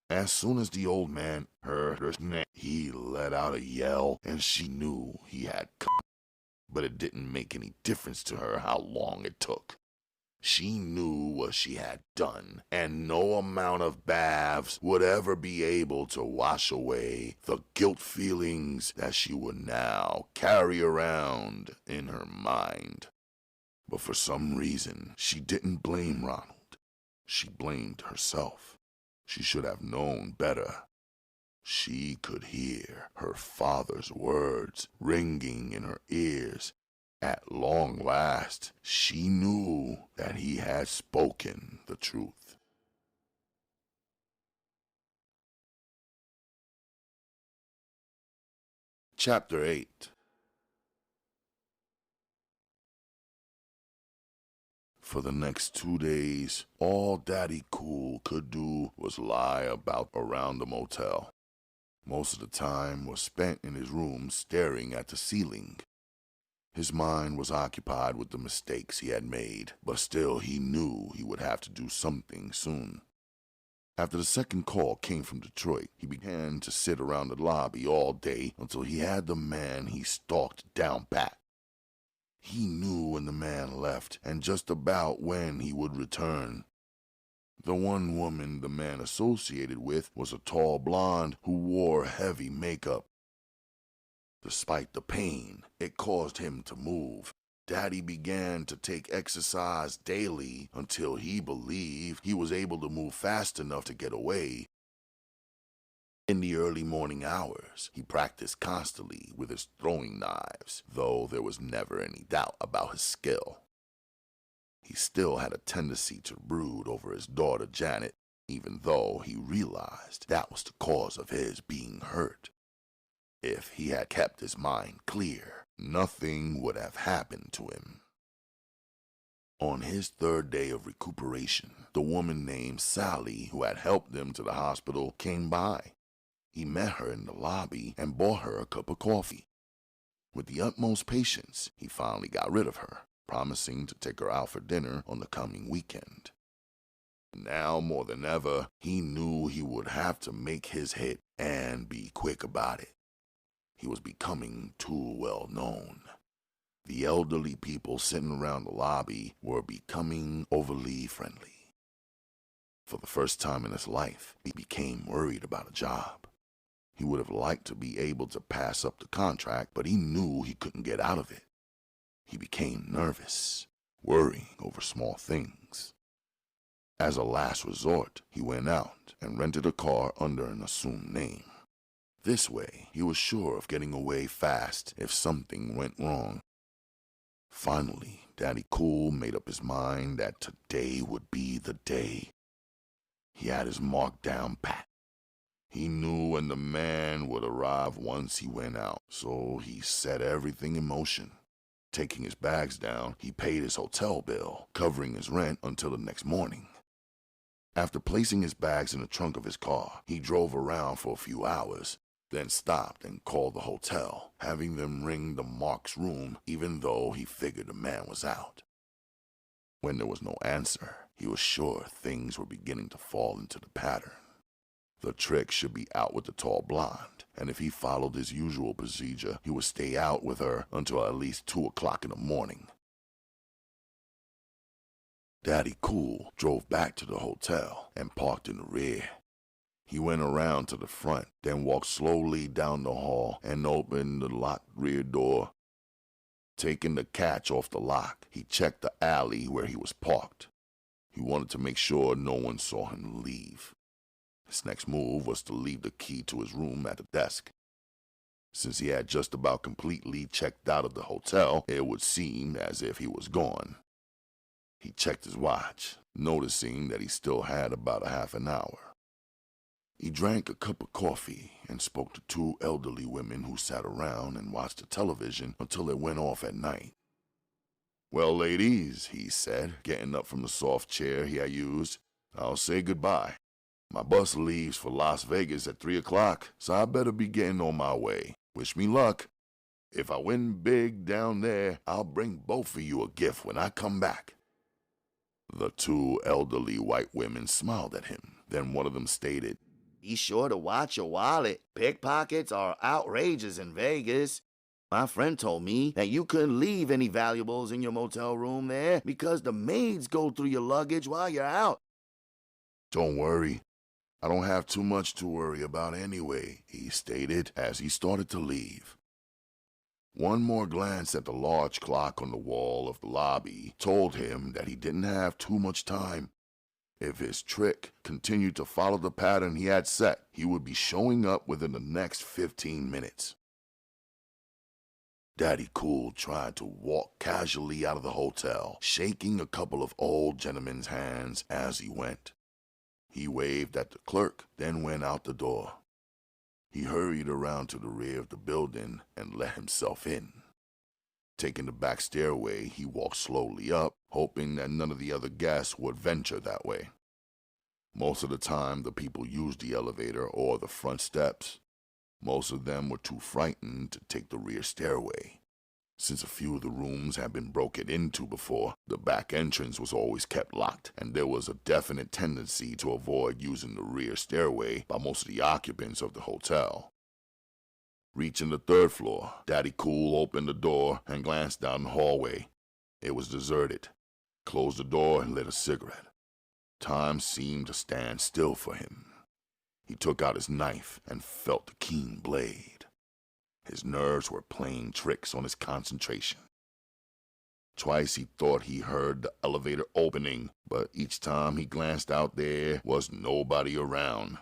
As soon as the old man heard her snap, he let out a yell, and she knew he had come. But it didn't make any difference to her how long it took. She knew what she had done, and no amount of baths would ever be able to wash away the guilt feelings that she would now carry around in her mind. But for some reason, she didn't blame Ronald. She blamed herself. She should have known better. She could hear her father's words ringing in her ears. At long last, she knew that he had spoken the truth. Chapter 8. For the next 2 days, all Daddy Cool could do was lie about around the motel. Most of the time was spent in his room staring at the ceiling. His mind was occupied with the mistakes he had made, but still he knew he would have to do something soon. After the second call came from Detroit, he began to sit around the lobby all day until he had the man he stalked down pat. He knew when the man left and just about when he would return. The one woman the man associated with was a tall blonde who wore heavy makeup. Despite the pain it caused him to move, Daddy began to take exercise daily until he believed he was able to move fast enough to get away. In the early morning hours, he practiced constantly with his throwing knives, though there was never any doubt about his skill. He still had a tendency to brood over his daughter Janet, even though he realized that was the cause of his being hurt. If he had kept his mind clear, nothing would have happened to him. On his third day of recuperation, the woman named Sally, who had helped him to the hospital, came by. He met her in the lobby and bought her a cup of coffee. With the utmost patience, he finally got rid of her, promising to take her out for dinner on the coming weekend. Now more than ever, he knew he would have to make his hit and be quick about it. He was becoming too well known. The elderly people sitting around the lobby were becoming overly friendly. For the first time in his life, he became worried about a job. He would have liked to be able to pass up the contract, but he knew he couldn't get out of it. He became nervous, worrying over small things. As a last resort, he went out and rented a car under an assumed name. This way, he was sure of getting away fast if something went wrong. Finally, Daddy Cool made up his mind that today would be the day. He had his mark down pat. He knew when the man would arrive once he went out, so he set everything in motion. Taking his bags down, he paid his hotel bill, covering his rent until the next morning. After placing his bags in the trunk of his car, he drove around for a few hours, then stopped and called the hotel, having them ring the Mark's room even though he figured the man was out. When there was no answer, he was sure things were beginning to fall into the pattern. The trick should be out with the tall blonde, and if he followed his usual procedure, he would stay out with her until at least 2 o'clock in the morning. Daddy Cool drove back to the hotel and parked in the rear. He went around to the front, then walked slowly down the hall and opened the locked rear door. Taking the catch off the lock, he checked the alley where he was parked. He wanted to make sure no one saw him leave. His next move was to leave the key to his room at the desk. Since he had just about completely checked out of the hotel, it would seem as if he was gone. He checked his watch, noticing that he still had about a half an hour. He drank a cup of coffee and spoke to 2 elderly women who sat around and watched the television until it went off at night. "Well, ladies," he said, getting up from the soft chair he had used, "I'll say goodbye. My bus leaves for Las Vegas at 3 o'clock, so I better be getting on my way. Wish me luck. If I win big down there, I'll bring both of you a gift when I come back." The 2 elderly white women smiled at him. Then one of them stated, Be sure to watch your wallet. Pickpockets are outrageous in Vegas. My friend told me that you couldn't leave any valuables in your motel room there because the maids go through your luggage while you're out. "Don't worry. I don't have too much to worry about anyway," he stated as he started to leave. One more glance at the large clock on the wall of the lobby told him that he didn't have too much time. If his trick continued to follow the pattern he had set, he would be showing up within the next 15 minutes. Daddy Cool tried to walk casually out of the hotel, shaking a couple of old gentlemen's hands as he went. He waved at the clerk, then went out the door. He hurried around to the rear of the building and let himself in. Taking the back stairway, he walked slowly up, hoping that none of the other guests would venture that way. Most of the time, the people used the elevator or the front steps. Most of them were too frightened to take the rear stairway. Since a few of the rooms had been broken into before, the back entrance was always kept locked, and there was a definite tendency to avoid using the rear stairway by most of the occupants of the hotel. Reaching the third floor, Daddy Cool opened the door and glanced down the hallway. It was deserted. Closed the door and lit a cigarette. Time seemed to stand still for him. He took out his knife and felt the keen blade. His nerves were playing tricks on his concentration. Twice he thought he heard the elevator opening, but each time he glanced out there was nobody around.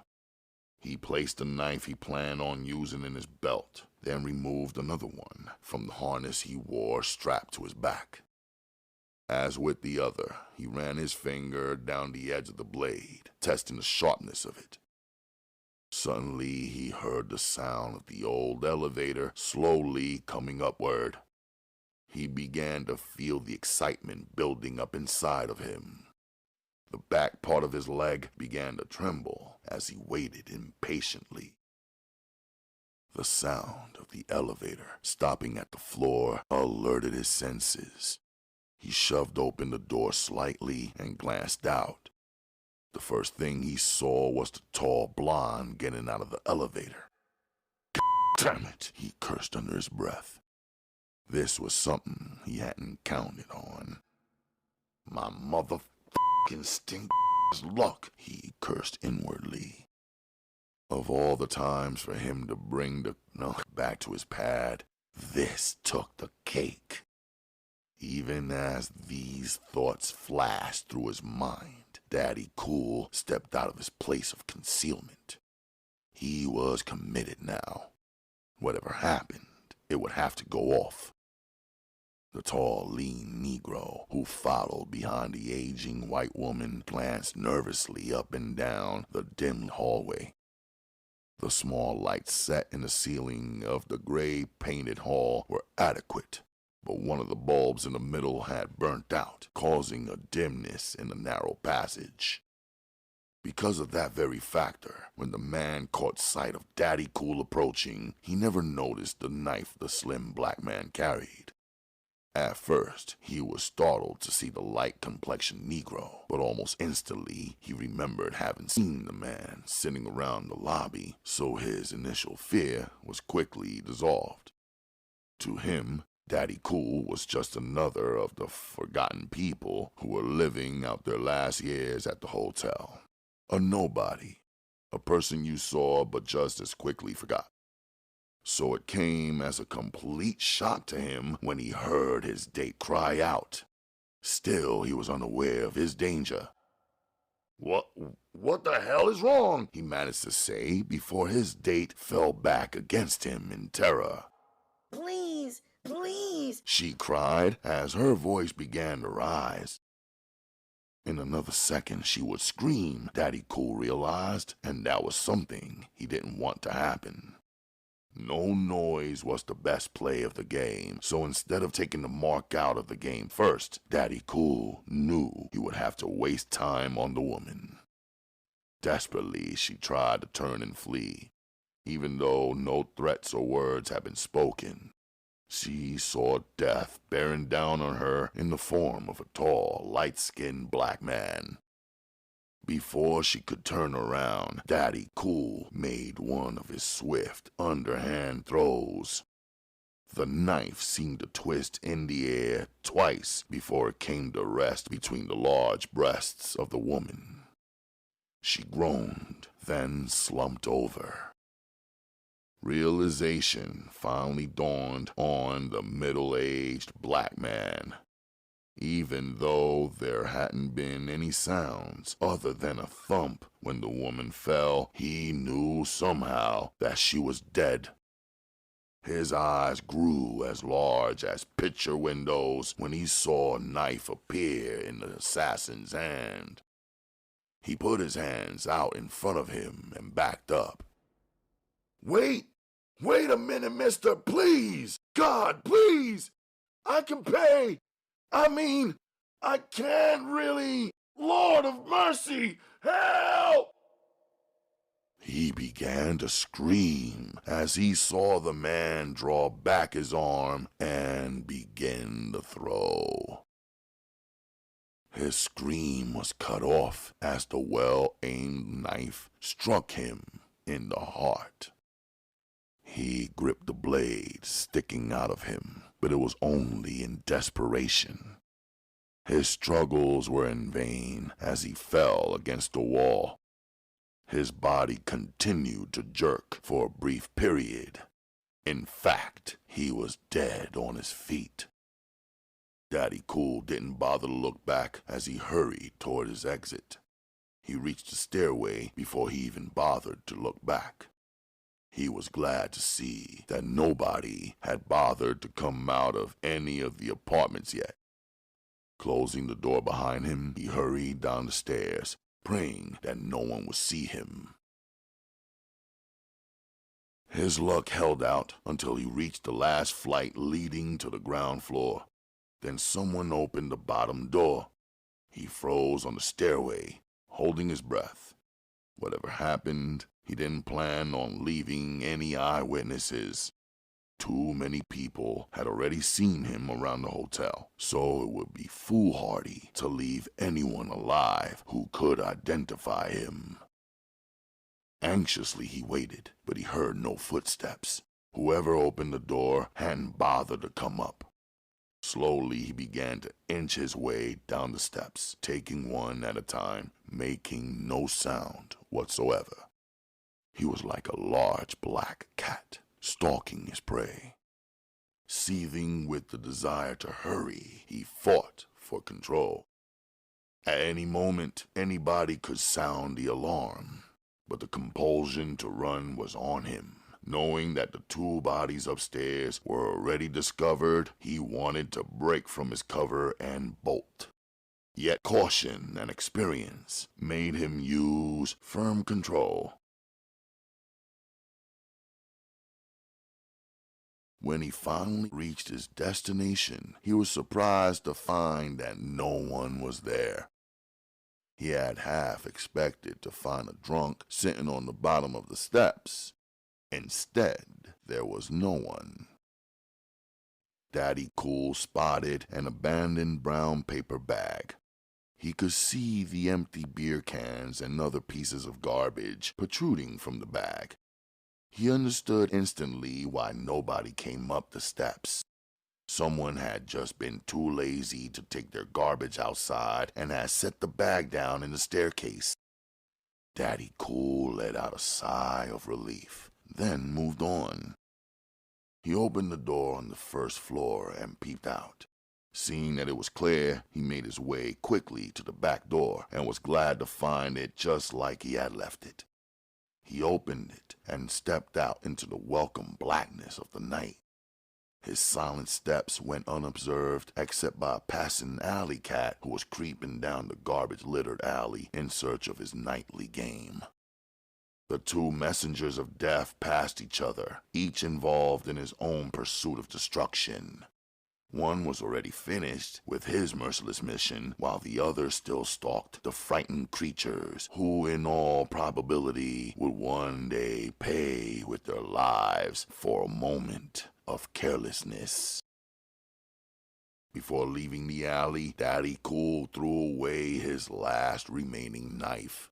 He placed the knife he planned on using in his belt, then removed another one from the harness he wore strapped to his back. As with the other, he ran his finger down the edge of the blade, testing the sharpness of it. Suddenly he heard the sound of the old elevator slowly coming upward. He began to feel the excitement building up inside of him. The back part of his leg began to tremble as he waited impatiently. The sound of the elevator stopping at the floor alerted his senses. He shoved open the door slightly and glanced out. The first thing he saw was the tall blonde getting out of the elevator. Damn it, he cursed under his breath. This was something he hadn't counted on. My motherfucking stink luck, he cursed inwardly. Of all the times for him to bring the back to his pad, this took the cake. Even as these thoughts flashed through his mind, Daddy Cool stepped out of his place of concealment. He was committed now. Whatever happened, it would have to go off. The tall, lean Negro who followed behind the aging white woman glanced nervously up and down the dim hallway. The small lights set in the ceiling of the gray-painted hall were adequate, but one of the bulbs in the middle had burnt out, causing a dimness in the narrow passage. Because of that very factor, when the man caught sight of Daddy Cool approaching, he never noticed the knife the slim black man carried. At first, he was startled to see the light-complexioned Negro, but almost instantly he remembered having seen the man sitting around the lobby, so his initial fear was quickly dissolved. To him, Daddy Cool was just another of the forgotten people who were living out their last years at the hotel. A nobody, a person you saw but just as quickly forgot. So it came as a complete shock to him when he heard his date cry out. Still, he was unaware of his danger. What the hell is wrong? He managed to say before his date fell back against him in terror. Please, please, she cried as her voice began to rise. In another second, she would scream, Daddy Cool realized, and that was something he didn't want to happen. No noise was the best play of the game, so instead of taking the mark out of the game first, Daddy Cool knew he would have to waste time on the woman. Desperately, she tried to turn and flee. Even though no threats or words had been spoken, she saw death bearing down on her in the form of a tall, light-skinned black man. Before she could turn around, Daddy Cool made one of his swift, underhand throws. The knife seemed to twist in the air twice before it came to rest between the large breasts of the woman. She groaned, then slumped over. Realization finally dawned on the middle-aged black man. Even though there hadn't been any sounds other than a thump when the woman fell, he knew somehow that she was dead. His eyes grew as large as picture windows when he saw a knife appear in the assassin's hand. He put his hands out in front of him and backed up. Wait a minute, mister, please! God, please! I can pay! I can't really! Lord of mercy! Help! He began to scream as he saw the man draw back his arm and begin to throw. His scream was cut off as the well-aimed knife struck him in the heart. He gripped the blade sticking out of him, but it was only in desperation. His struggles were in vain as he fell against the wall. His body continued to jerk for a brief period. In fact, he was dead on his feet. Daddy Cool didn't bother to look back as he hurried toward his exit. He reached the stairway before he even bothered to look back. He was glad to see that nobody had bothered to come out of any of the apartments yet. Closing the door behind him, he hurried down the stairs, praying that no one would see him. His luck held out until he reached the last flight leading to the ground floor. Then someone opened the bottom door. He froze on the stairway, holding his breath. Whatever happened, he didn't plan on leaving any eyewitnesses. Too many people had already seen him around the hotel, so it would be foolhardy to leave anyone alive who could identify him. Anxiously he waited, but he heard no footsteps. Whoever opened the door hadn't bothered to come up. Slowly he began to inch his way down the steps, taking one at a time, making no sound whatsoever. He was like a large black cat stalking his prey. Seething with the desire to hurry, he fought for control. At any moment, anybody could sound the alarm, but the compulsion to run was on him. Knowing that the two bodies upstairs were already discovered, he wanted to break from his cover and bolt. Yet caution and experience made him use firm control. When he finally reached his destination, he was surprised to find that no one was there. He had half expected to find a drunk sitting on the bottom of the steps. Instead, there was no one. Daddy Cool spotted an abandoned brown paper bag. He could see the empty beer cans and other pieces of garbage protruding from the bag. He understood instantly why nobody came up the steps. Someone had just been too lazy to take their garbage outside and had set the bag down in the staircase. Daddy Cool let out a sigh of relief, then moved on. He opened the door on the first floor and peeped out. Seeing that it was clear, he made his way quickly to the back door and was glad to find it just like he had left it. He opened it and stepped out into the welcome blackness of the night. His silent steps went unobserved except by a passing alley cat who was creeping down the garbage-littered alley in search of his nightly game. The two messengers of death passed each other, each involved in his own pursuit of destruction. One was already finished with his merciless mission, while the other still stalked the frightened creatures who, in all probability, would one day pay with their lives for a moment of carelessness. Before leaving the alley, Daddy Cool threw away his last remaining knife.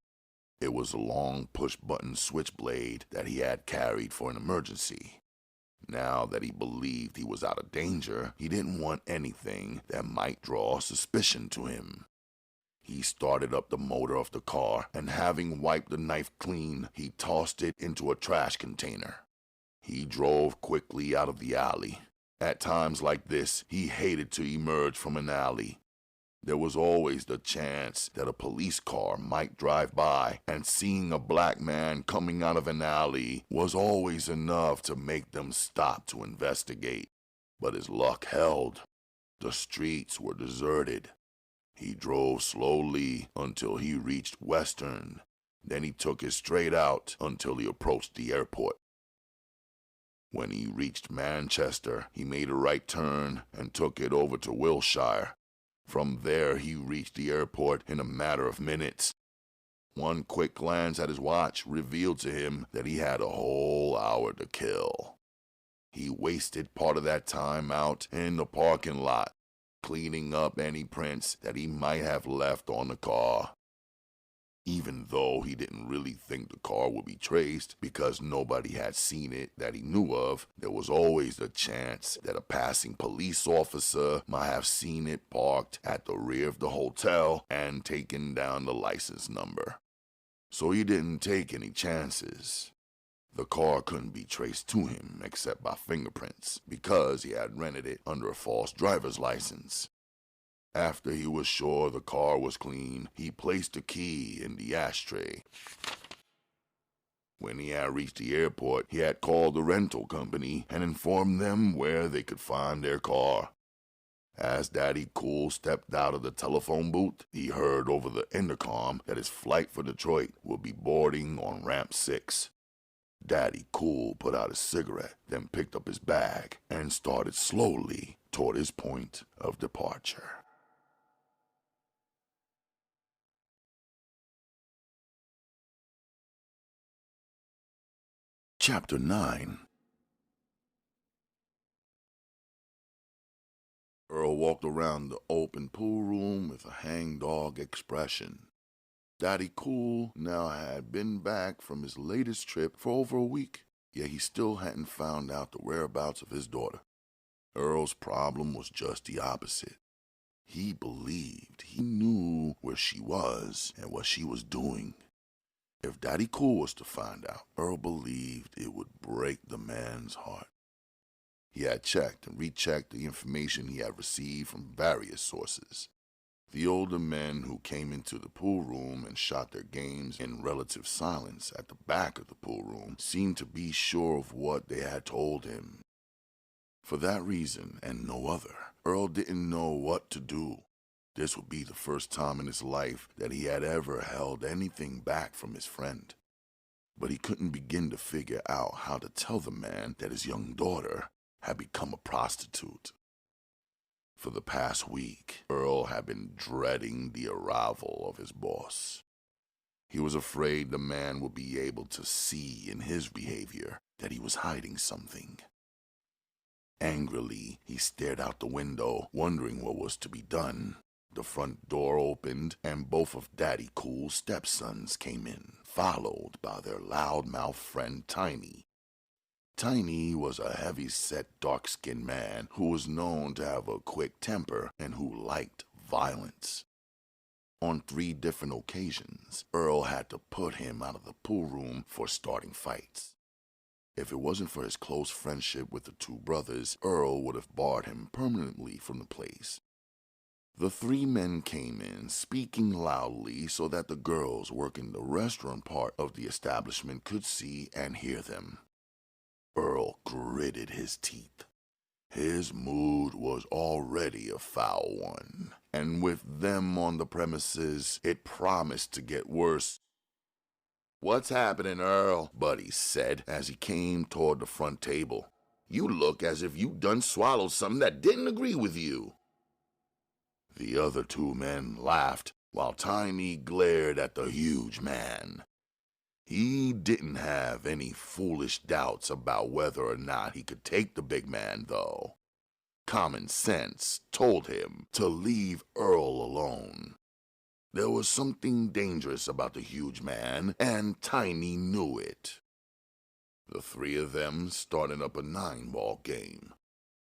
It was a long push-button switchblade that he had carried for an emergency. Now that he believed he was out of danger, he didn't want anything that might draw suspicion to him. He started up the motor of the car, and having wiped the knife clean, he tossed it into a trash container. He drove quickly out of the alley. At times like this, he hated to emerge from an alley. There was always the chance that a police car might drive by, and seeing a black man coming out of an alley was always enough to make them stop to investigate. But his luck held. The streets were deserted. He drove slowly until he reached Western. Then he took it straight out until he approached the airport. When he reached Manchester, he made a right turn and took it over to Wiltshire. From there, he reached the airport in a matter of minutes. One quick glance at his watch revealed to him that he had a whole hour to kill. He wasted part of that time out in the parking lot, cleaning up any prints that he might have left on the car. Even though he didn't really think the car would be traced because nobody had seen it that he knew of, there was always the chance that a passing police officer might have seen it parked at the rear of the hotel and taken down the license number. So he didn't take any chances. The car couldn't be traced to him except by fingerprints because he had rented it under a false driver's license. After he was sure the car was clean, he placed the key in the ashtray. When he had reached the airport, he had called the rental company and informed them where they could find their car. As Daddy Cool stepped out of the telephone booth, he heard over the intercom that his flight for Detroit would be boarding on ramp 6. Daddy Cool put out his cigarette, then picked up his bag and started slowly toward his point of departure. Chapter 9. Earl walked around the open pool room with a hangdog expression. Daddy Cool now had been back from his latest trip for over a week, yet he still hadn't found out the whereabouts of his daughter. Earl's problem was just the opposite. He believed he knew where she was and what she was doing. If Daddy Cool was to find out, Earl believed it would break the man's heart. He had checked and rechecked the information he had received from various sources. The older men who came into the pool room and shot their games in relative silence at the back of the pool room seemed to be sure of what they had told him. For that reason, and no other, Earl didn't know what to do. This would be the first time in his life that he had ever held anything back from his friend. But he couldn't begin to figure out how to tell the man that his young daughter had become a prostitute. For the past week, Earl had been dreading the arrival of his boss. He was afraid the man would be able to see in his behavior that he was hiding something. Angrily, he stared out the window, wondering what was to be done. The front door opened, and both of Daddy Cool's stepsons came in, followed by their loudmouth friend Tiny. Tiny was a heavy-set, dark-skinned man who was known to have a quick temper and who liked violence. On 3 different occasions, Earl had to put him out of the pool room for starting fights. If it wasn't for his close friendship with the 2 brothers, Earl would have barred him permanently from the place. The 3 men came in, speaking loudly so that the girls working the restaurant part of the establishment could see and hear them. Earl gritted his teeth. His mood was already a foul one, and with them on the premises, it promised to get worse. "What's happening, Earl?" Buddy said as he came toward the front table. "You look as if you done swallowed something that didn't agree with you." The other 2 men laughed, while Tiny glared at the huge man. He didn't have any foolish doubts about whether or not he could take the big man, though. Common sense told him to leave Earl alone. There was something dangerous about the huge man, and Tiny knew it. The 3 of them started up a 9-ball game.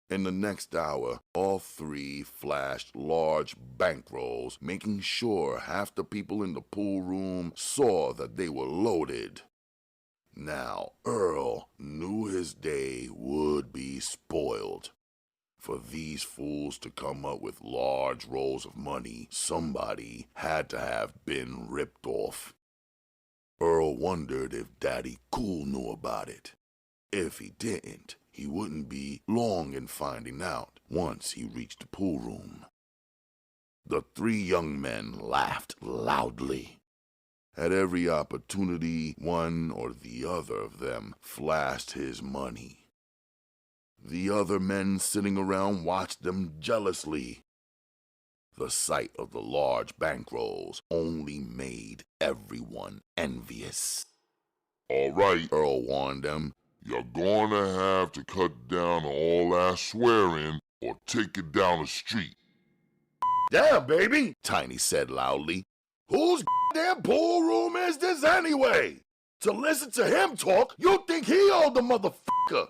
In the next hour, all 3 flashed large bankrolls, making sure half the people in the pool room saw that they were loaded. Now, Earl knew his day would be spoiled. For these fools to come up with large rolls of money, somebody had to have been ripped off. Earl wondered if Daddy Cool knew about it. If he didn't, he wouldn't be long in finding out once he reached the pool room. The 3 young men laughed loudly. At every opportunity, one or the other of them flashed his money. The other men sitting around watched them jealously. The sight of the large bankrolls only made everyone envious. All right, Earl warned them. you're gonna have to cut down all that swearing or take it down the street. "Yeah, baby," Tiny said loudly. Whose damn pool room is this anyway? To listen to him talk, you think he old the motherfucker.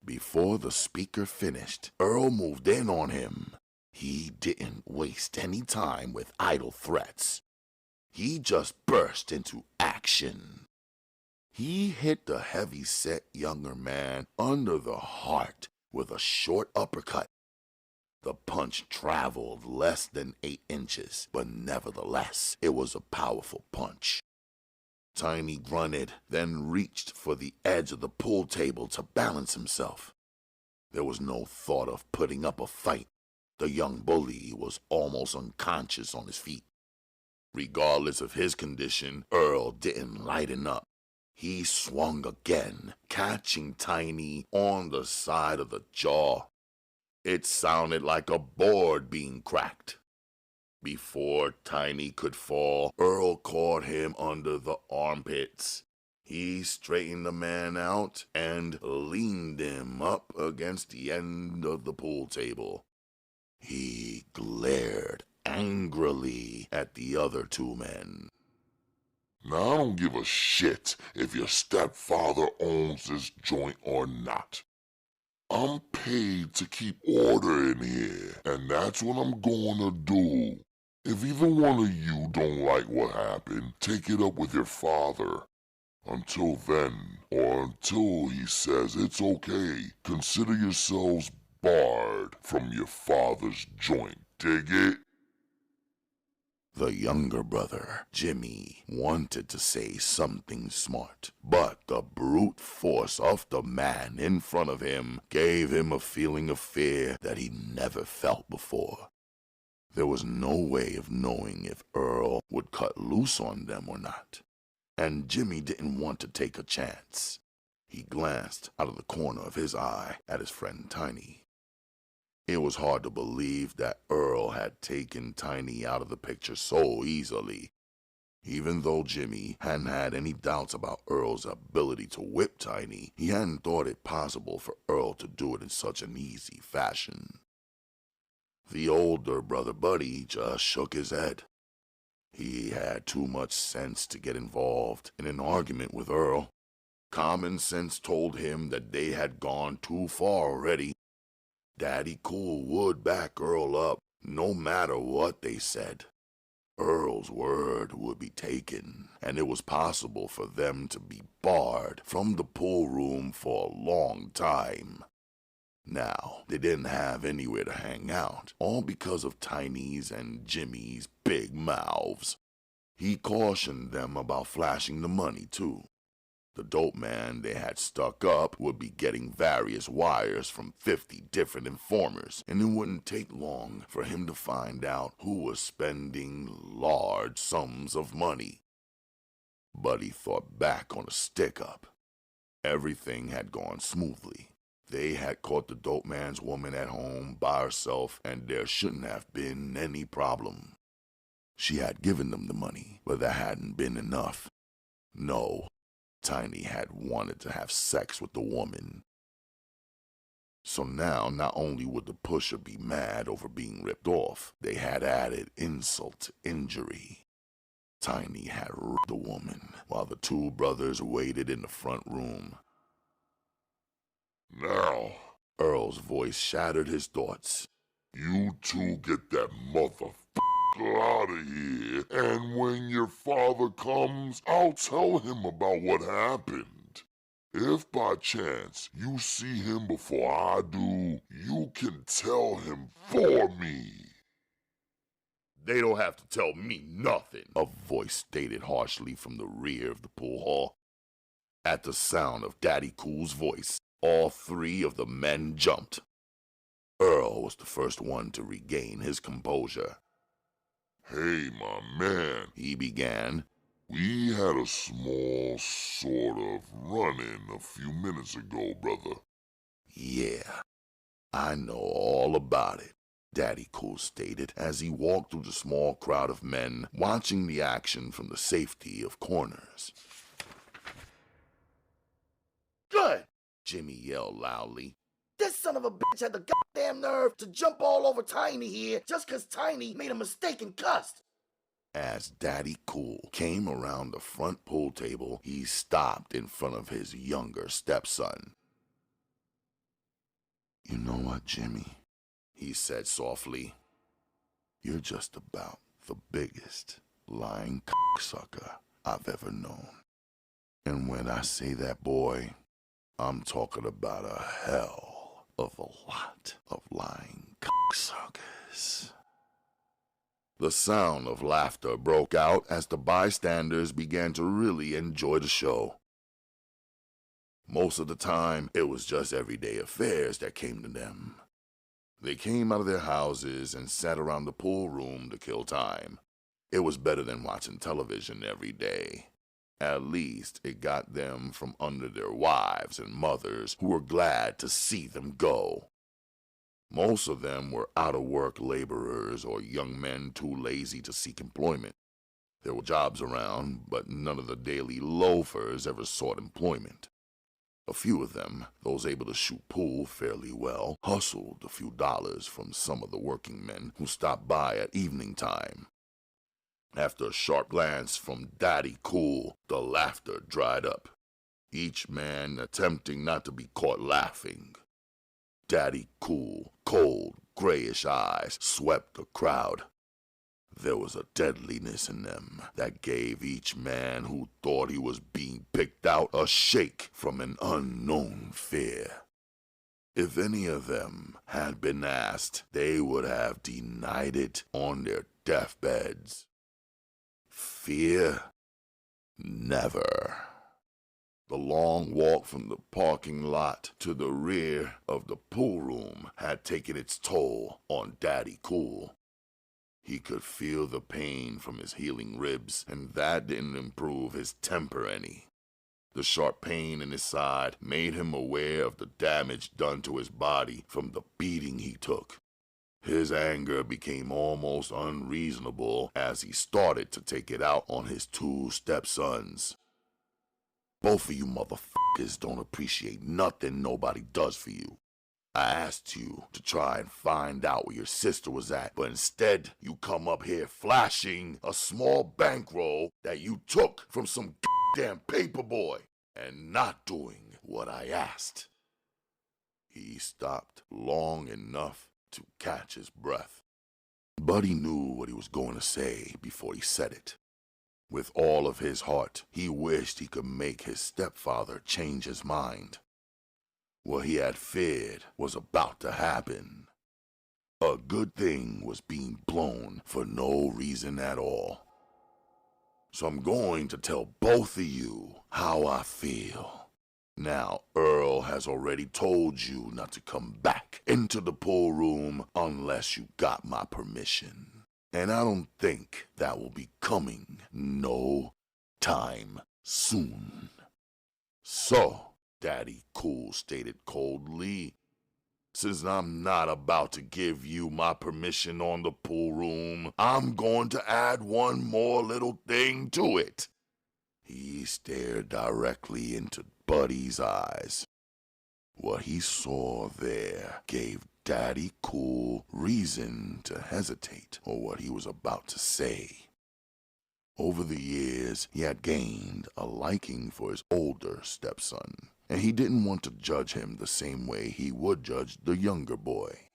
Before the speaker finished, Earl moved in on him. He didn't waste any time with idle threats. He just burst into action. He hit the heavy-set younger man under the heart with a short uppercut. The punch traveled less than 8 inches, but nevertheless, it was a powerful punch. Tiny grunted, then reached for the edge of the pool table to balance himself. There was no thought of putting up a fight. The young bully was almost unconscious on his feet. Regardless of his condition, Earl didn't lighten up. He swung again, catching Tiny on the side of the jaw. It sounded like a board being cracked. Before Tiny could fall, Earl caught him under the armpits. He straightened the man out and leaned him up against the end of the pool table. He glared angrily at the other 2 men. Now I don't give a shit if your stepfather owns this joint or not. I'm paid to keep order in here, and that's what I'm gonna do. If either one of you don't like what happened, take it up with your father. Until then, or until he says it's okay, consider yourselves barred from your father's joint. Dig it? The younger brother, Jimmy, wanted to say something smart, but the brute force of the man in front of him gave him a feeling of fear that he never felt before. There was no way of knowing if Earl would cut loose on them or not, and Jimmy didn't want to take a chance. He glanced out of the corner of his eye at his friend Tiny. It was hard to believe that Earl had taken Tiny out of the picture so easily. Even though Jimmy hadn't had any doubts about Earl's ability to whip Tiny, he hadn't thought it possible for Earl to do it in such an easy fashion. The older brother Buddy just shook his head. He had too much sense to get involved in an argument with Earl. Common sense told him that they had gone too far already. Daddy Cool would back Earl up, no matter what they said. Earl's word would be taken, and it was possible for them to be barred from the pool room for a long time. Now, they didn't have anywhere to hang out, all because of Tiny's and Jimmy's big mouths. He cautioned them about flashing the money, too. The dope man they had stuck up would be getting various wires from 50 different informers, and it wouldn't take long for him to find out who was spending large sums of money. Buddy thought back on a stick-up. Everything had gone smoothly. They had caught the dope man's woman at home by herself, and there shouldn't have been any problem. She had given them the money, but that hadn't been enough. No. Tiny had wanted to have sex with the woman. So now, not only would the pusher be mad over being ripped off, they had added insult to injury. Tiny had ripped the woman, while the 2 brothers waited in the front room. Now, Earl's voice shattered his thoughts. you 2 get that motherfucker out of here, and when your father comes, I'll tell him about what happened. If by chance you see him before I do, you can tell him for me. They don't have to tell me nothing, a voice stated harshly from the rear of the pool hall. At the sound of Daddy Cool's voice, all 3 of the men jumped. Earl was the first one to regain his composure. Hey, my man, He began. We had a small sort of run-in a few minutes ago, brother. Yeah, I know all about it, Daddy Cool stated as he walked through the small crowd of men watching the action from the safety of corners. Good! Jimmy yelled loudly. This son of a bitch had the goddamn nerve to jump all over Tiny here just 'cause Tiny made a mistake and cussed. As Daddy Cool came around the front pool table, he stopped in front of his younger stepson. "You know what, Jimmy?" he said softly. "You're just about the biggest lying cocksucker I've ever known. And when I say that, boy, I'm talking about a hell of a lot of lying cocksuckers." The sound of laughter broke out as the bystanders began to really enjoy the show. Most of the time, it was just everyday affairs that came to them. They came out of their houses and sat around the pool room to kill time. It was better than watching television every day. At least it got them from under their wives and mothers who were glad to see them go. Most of them were out-of-work laborers or young men too lazy to seek employment. There were jobs around, but none of the daily loafers ever sought employment. A few of them, those able to shoot pool fairly well, hustled a few dollars from some of the working men who stopped by at evening time. After a sharp glance from Daddy Cool, the laughter dried up, each man attempting not to be caught laughing. Daddy Cool, cold, grayish eyes swept the crowd. There was a deadliness in them that gave each man who thought he was being picked out a shake from an unknown fear. If any of them had been asked, they would have denied it on their deathbeds. Fear? Never. The long walk from the parking lot to the rear of the pool room had taken its toll on Daddy Cool. He could feel the pain from his healing ribs, and that didn't improve his temper any. The sharp pain in his side made him aware of the damage done to his body from the beating he took. His anger became almost unreasonable as he started to take it out on his two stepsons. "Both of you motherfuckers don't appreciate nothing nobody does for you. I asked you to try and find out where your sister was at, but instead you come up here flashing a small bankroll that you took from some goddamn paperboy and not doing what I asked." He stopped long enough to catch his breath, but he knew what he was going to say before he said it. With all of his heart, he wished he could make his stepfather change his mind. What he had feared was about to happen. A good thing was being blown for no reason at all. So I'm going to tell both of you how I feel. Now, Earl has already told you not to come back into the pool room unless you got my permission. And I don't think that will be coming no time soon. So, Daddy Cool stated coldly, since I'm not about to give you my permission on the pool room, I'm going to add one more little thing to it. He stared directly into Buddy's eyes. What he saw there gave Daddy Cool reason to hesitate on what he was about to say. Over the years, he had gained a liking for his older stepson, and he didn't want to judge him the same way he would judge the younger boy.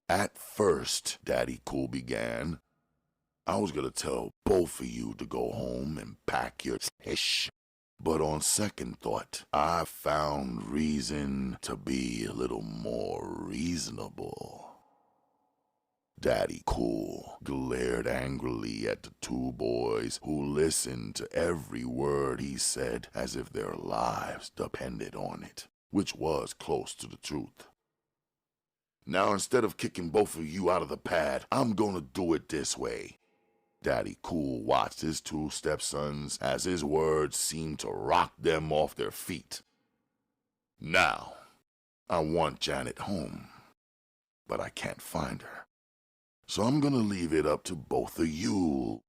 At first, Daddy Cool began, I was gonna tell both of you to go home and pack your ish. But on second thought, I found reason to be a little more reasonable. Daddy Cool glared angrily at the two boys who listened to every word he said as if their lives depended on it, which was close to the truth. Now instead of kicking both of you out of the pad, I'm gonna do it this way. Daddy Cool watched his two stepsons as his words seemed to rock them off their feet. Now, I want Janet home, but I can't find her. So I'm gonna leave it up to both of you.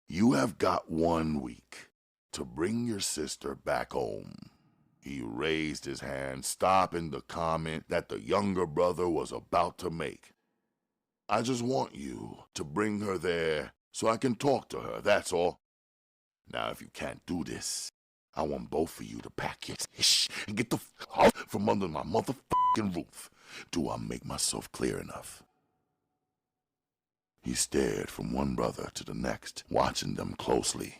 You have got 1 week to bring your sister back home. He raised his hand, stopping the comment that the younger brother was about to make. I just want you to bring her there so I can talk to her, that's all. Now, if you can't do this, I want both of you to pack your shh and get the out from under my motherfucking roof. Do I make myself clear enough? He stared from one brother to the next, watching them closely.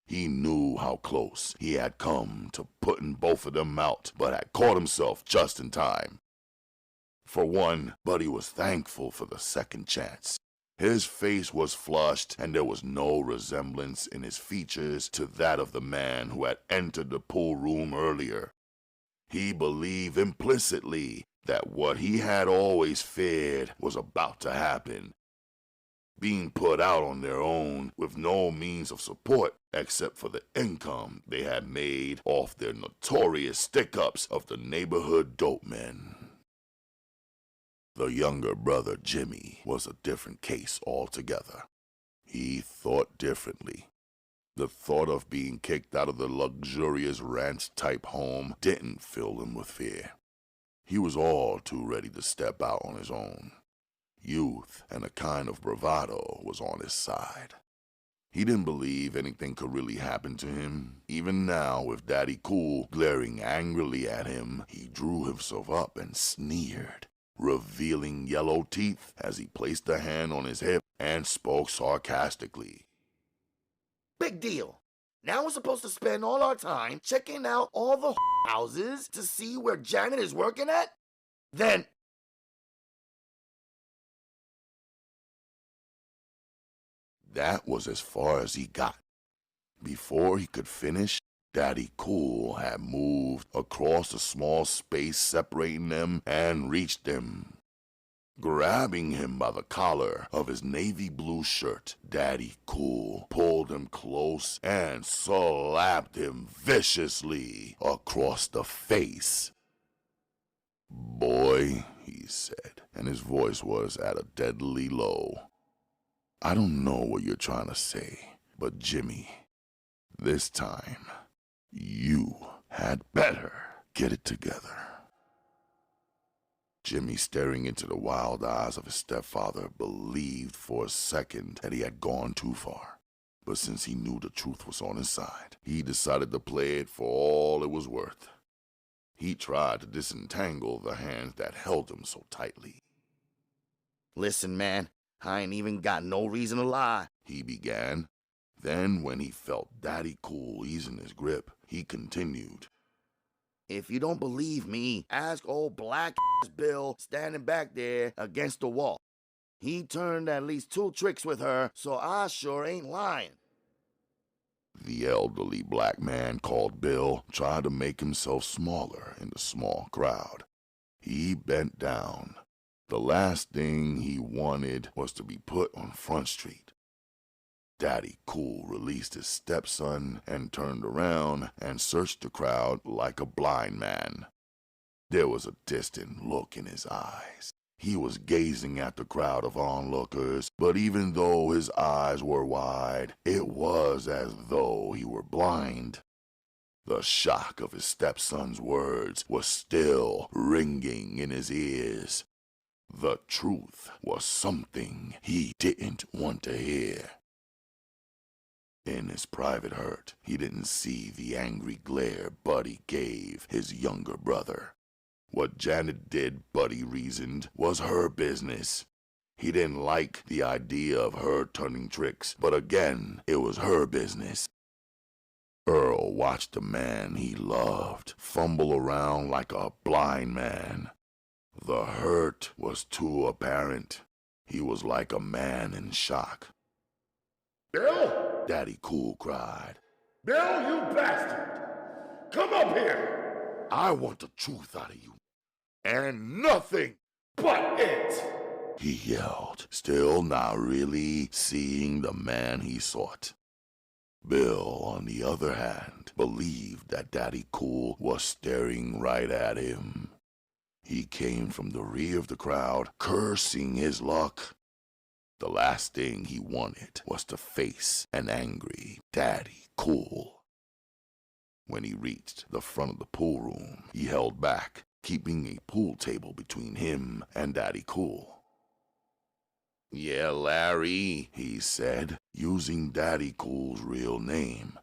He knew how close he had come to putting both of them out, but had caught himself just in time. For one, Buddy was thankful for the second chance. His face was flushed, and there was no resemblance in his features to that of the man who had entered the pool room earlier. He believed implicitly that what he had always feared was about to happen. Being put out on their own with no means of support except for the income they had made off their notorious stick-ups of the neighborhood dope men. The younger brother, Jimmy, was a different case altogether. He thought differently. The thought of being kicked out of the luxurious ranch-type home didn't fill him with fear. He was all too ready to step out on his own. Youth and a kind of bravado was on his side. He didn't believe anything could really happen to him. Even now, with Daddy Cool glaring angrily at him, he drew himself up and sneered, revealing yellow teeth as he placed a hand on his hip and spoke sarcastically. Big deal. Now we're supposed to spend all our time checking out all the houses to see where Janet is working at? Then... That was as far as he got. Before he could finish, Daddy Cool had moved across the small space separating them and reached him. Grabbing him by the collar of his navy blue shirt, Daddy Cool pulled him close and slapped him viciously across the face. "Boy," he said, and his voice was at a deadly low, "I don't know what you're trying to say, but Jimmy, this time, you had better get it together." Jimmy, staring into the wild eyes of his stepfather, believed for a second that he had gone too far. But since he knew the truth was on his side, he decided to play it for all it was worth. He tried to disentangle the hands that held him so tightly. "Listen, man, I ain't even got no reason to lie," he began. Then, when he felt Daddy Cool easing his grip, he continued. "If you don't believe me, ask old black Bill standing back there against the wall. He turned at least 2 tricks with her, so I sure ain't lying." The elderly black man called Bill tried to make himself smaller in the small crowd. He bent down. The last thing he wanted was to be put on Front Street. Daddy Cool released his stepson and turned around and searched the crowd like a blind man. There was a distant look in his eyes. He was gazing at the crowd of onlookers, but even though his eyes were wide, it was as though he were blind. The shock of his stepson's words was still ringing in his ears. The truth was something he didn't want to hear. In his private hurt, he didn't see the angry glare Buddy gave his younger brother. What Janet did, Buddy reasoned, was her business. He didn't like the idea of her turning tricks, but again, it was her business. Earl watched the man he loved fumble around like a blind man. The hurt was too apparent. He was like a man in shock. Bill? Daddy Cool cried. Bill, you bastard! Come up here! I want the truth out of you. And nothing but it! He yelled, still not really seeing the man he sought. Bill, on the other hand, believed that Daddy Cool was staring right at him. He came from the rear of the crowd, cursing his luck. The last thing he wanted was to face an angry Daddy Cool. When he reached the front of the pool room, he held back, keeping a pool table between him and Daddy Cool. "Yeah, Larry," he said, using Daddy Cool's real name.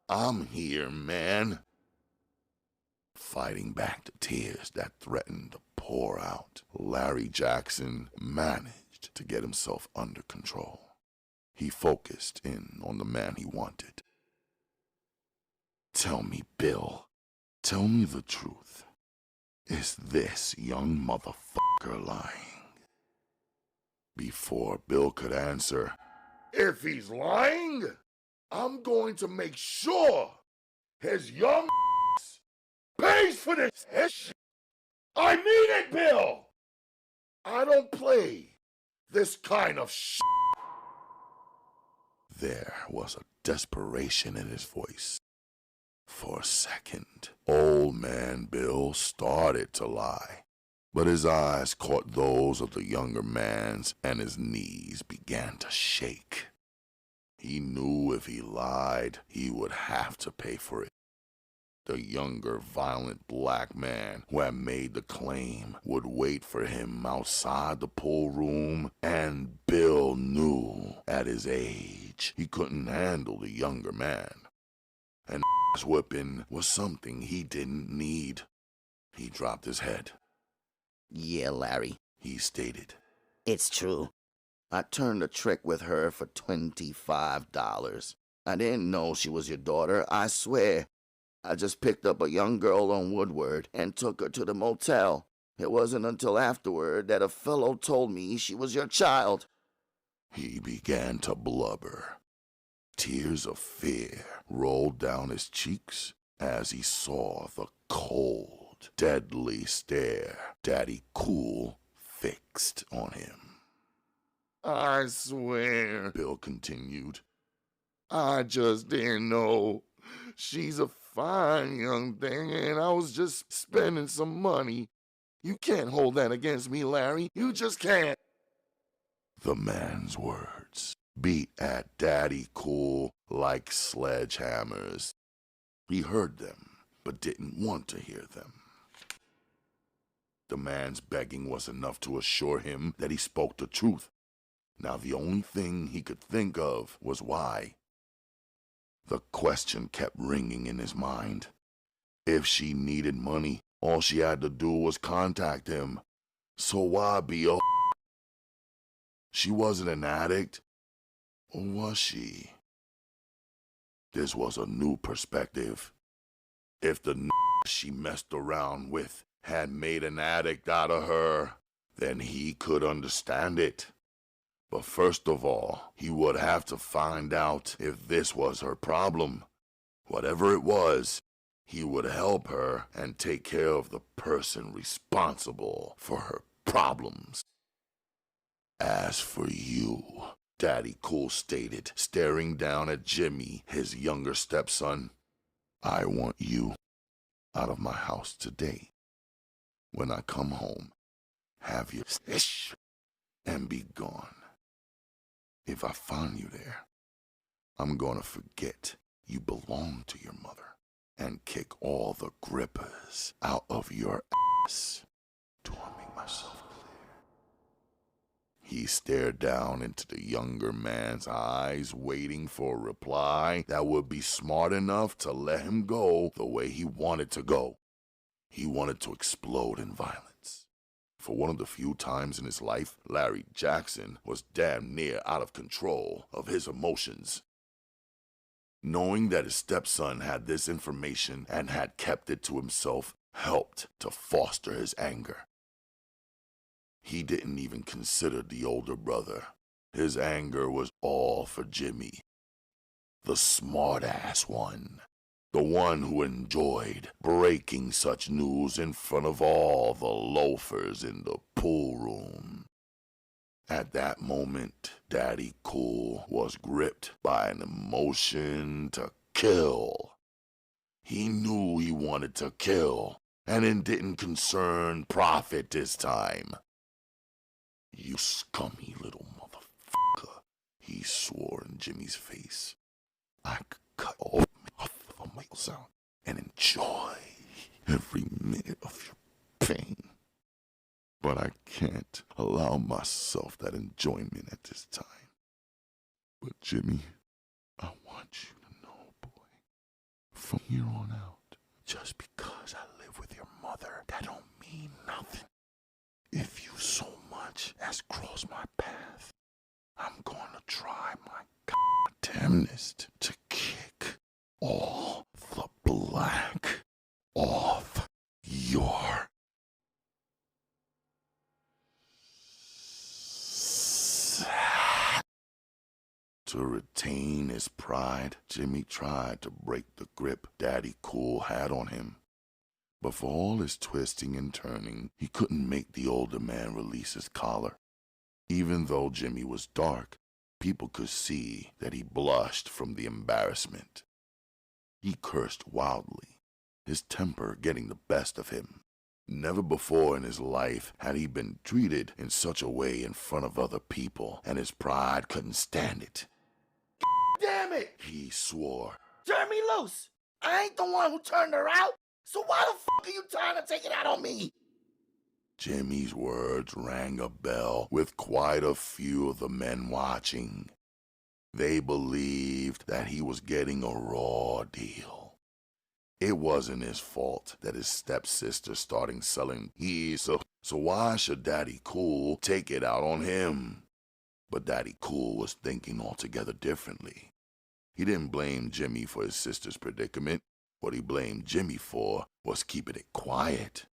"I'm here, man." Fighting back the tears that threatened to pour out, Larry Jackson managed to get himself under control. He focused in on the man he wanted. "Tell me, Bill. Tell me the truth. Is this young motherfucker lying?" Before Bill could answer, "If he's lying, I'm going to make sure his young pays for this shit. I mean it, Bill. I don't play this kind of shit." There was a desperation in his voice. For a second, old man Bill started to lie, but his eyes caught those of the younger man's and his knees began to shake. He knew if he lied, he would have to pay for it. The younger, violent black man who had made the claim would wait for him outside the pool room, and Bill knew at his age he couldn't handle the younger man. An ass whipping was something he didn't need. He dropped his head. "Yeah, Larry," he stated. It's true. "I turned a trick with her for $25. I didn't know she was your daughter, I swear. I just picked up a young girl on Woodward and took her to the motel. It wasn't until afterward that a fellow told me she was your child." He began to blubber. Tears of fear rolled down his cheeks as he saw the cold, deadly stare Daddy Cool fixed on him. "I swear," Bill continued, "I just didn't know. She's a fine young thing, and I was just spending some money. You can't hold that against me, Larry. You just can't." The man's words beat at Daddy Cool like sledgehammers. He heard them, but didn't want to hear them. The man's begging was enough to assure him that he spoke the truth. Now the only thing he could think of was why. The question kept ringing in his mind. If she needed money, all she had to do was contact him. So why be a... She wasn't an addict, or was she? This was a new perspective. If the she messed around with had made an addict out of her, then he could understand it. But first of all, he would have to find out if this was her problem. Whatever it was, he would help her and take care of the person responsible for her problems. "As for you," Daddy Cool stated, staring down at Jimmy, his younger stepson, "I want you out of my house today. When I come home, have your ish and be gone. If I find you there, I'm gonna forget you belong to your mother and kick all the grippers out of your ass. Do I make myself clear?" He stared down into the younger man's eyes, waiting for a reply that would be smart enough to let him go the way he wanted to go. He wanted to explode in violence. For one of the few times in his life, Larry Jackson was damn near out of control of his emotions. Knowing that his stepson had this information and had kept it to himself helped to foster his anger. He didn't even consider the older brother. His anger was all for Jimmy, the smart-ass one. The one who enjoyed breaking such news in front of all the loafers in the pool room. At that moment, Daddy Cool was gripped by an emotion to kill. He knew he wanted to kill, and it didn't concern profit this time. "You scummy little motherfucker," he swore in Jimmy's face. "I could cut off my sound and enjoy every minute of your pain. But I can't allow myself that enjoyment at this time. But Jimmy, I want you to know, boy, from here on out, just because I live with your mother, that don't mean nothing. If you so much as cross my path, I'm gonna try my goddamnedest to kick all the black off your sack. To retain his pride, Jimmy tried to break the grip Daddy Cool had on him. But for all his twisting and turning, he couldn't make the older man release his collar. Even though Jimmy was dark, people could see that he blushed from the embarrassment. He cursed wildly, his temper getting the best of him. Never before in his life had he been treated in such a way in front of other people, and his pride couldn't stand it. Damn it, he swore. Turn me loose! I ain't the one who turned her out, so why the fuck are you trying to take it out on me? Jimmy's words rang a bell with quite a few of the men watching. They believed that he was getting a raw deal. It wasn't his fault that his stepsister started selling so why should Daddy Cool take it out on him? But Daddy Cool was thinking altogether differently. He didn't blame Jimmy for his sister's predicament. What he blamed Jimmy for was keeping it quiet.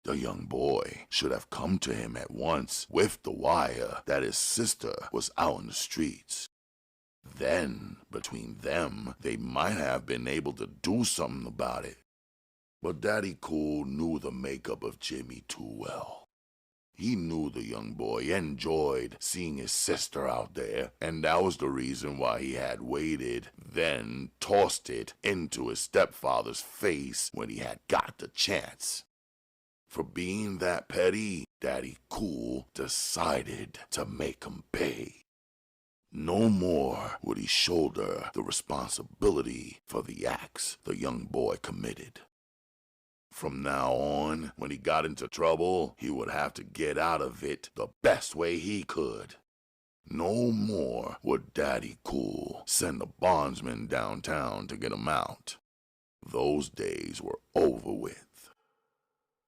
The young boy should have come to him at once with the wire that his sister was out in the streets. Then, between them, they might have been able to do something about it. But Daddy Cool knew the makeup of Jimmy too well. He knew the young boy enjoyed seeing his sister out there, and that was the reason why he had waited, then tossed it into his stepfather's face when he had got the chance. For being that petty, Daddy Cool decided to make him pay. No more would he shoulder the responsibility for the acts the young boy committed. From now on, when he got into trouble, he would have to get out of it the best way he could. No more would Daddy Cool send a bondsman downtown to get him out. Those days were over with.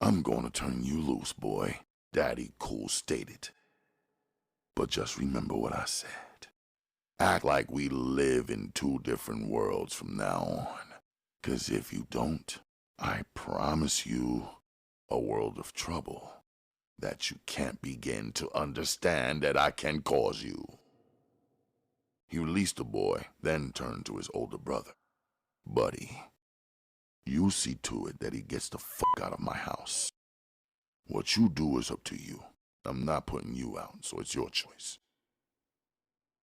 I'm gonna turn you loose, boy, Daddy Cool stated. But just remember what I said. Act like we live in two different worlds from now on. 'Cause if you don't, I promise you a world of trouble that you can't begin to understand that I can cause you. He released the boy, then turned to his older brother. Buddy, you see to it that he gets the fuck out of my house. What you do is up to you. I'm not putting you out, so it's your choice.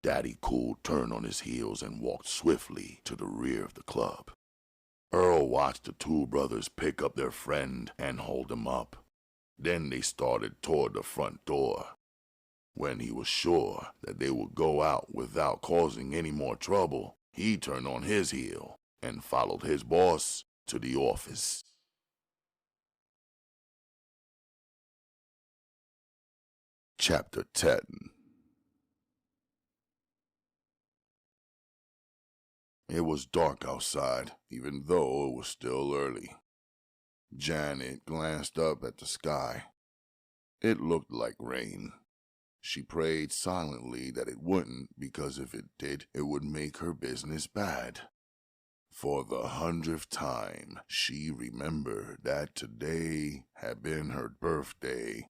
Daddy Cool turned on his heels and walked swiftly to the rear of the club. Earl watched the two brothers pick up their friend and hold him up. Then they started toward the front door. When he was sure that they would go out without causing any more trouble, he turned on his heel and followed his boss to the office. Chapter 10. It was dark outside, even though it was still early. Janet glanced up at the sky. It looked like rain. She prayed silently that it wouldn't, because if it did, it would make her business bad. For the 100th time, she remembered that today had been her birthday.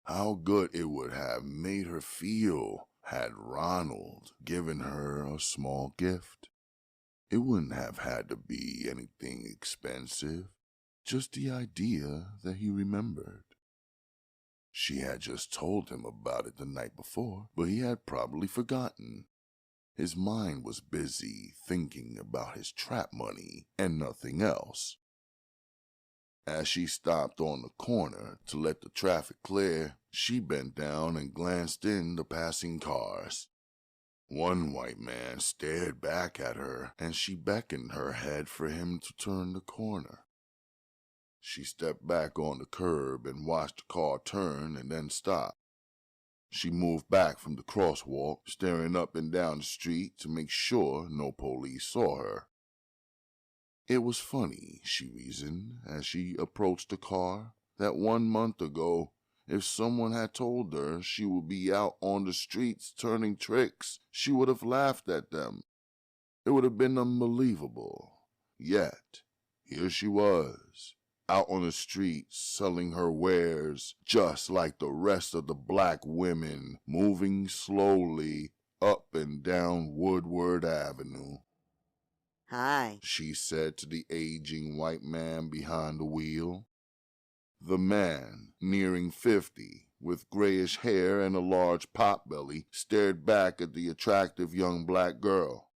How good it would have made her feel had Ronald given her a small gift. It wouldn't have had to be anything expensive, just the idea that he remembered. She had just told him about it the night before, but he had probably forgotten. His mind was busy thinking about his trap money and nothing else. As she stopped on the corner to let the traffic clear, she bent down and glanced in the passing cars. One white man stared back at her, and she beckoned her head for him to turn the corner. She stepped back on the curb and watched the car turn and then stop. She moved back from the crosswalk, staring up and down the street to make sure no police saw her. It was funny, she reasoned, as she approached the car, that 1 month ago, if someone had told her she would be out on the streets turning tricks, she would have laughed at them. It would have been unbelievable. Yet, here she was, out on the streets selling her wares, just like the rest of the black women, moving slowly up and down Woodward Avenue. Hi, She said to the aging white man behind the wheel. The man, nearing 50, with grayish hair and a large potbelly, stared back at the attractive young black girl.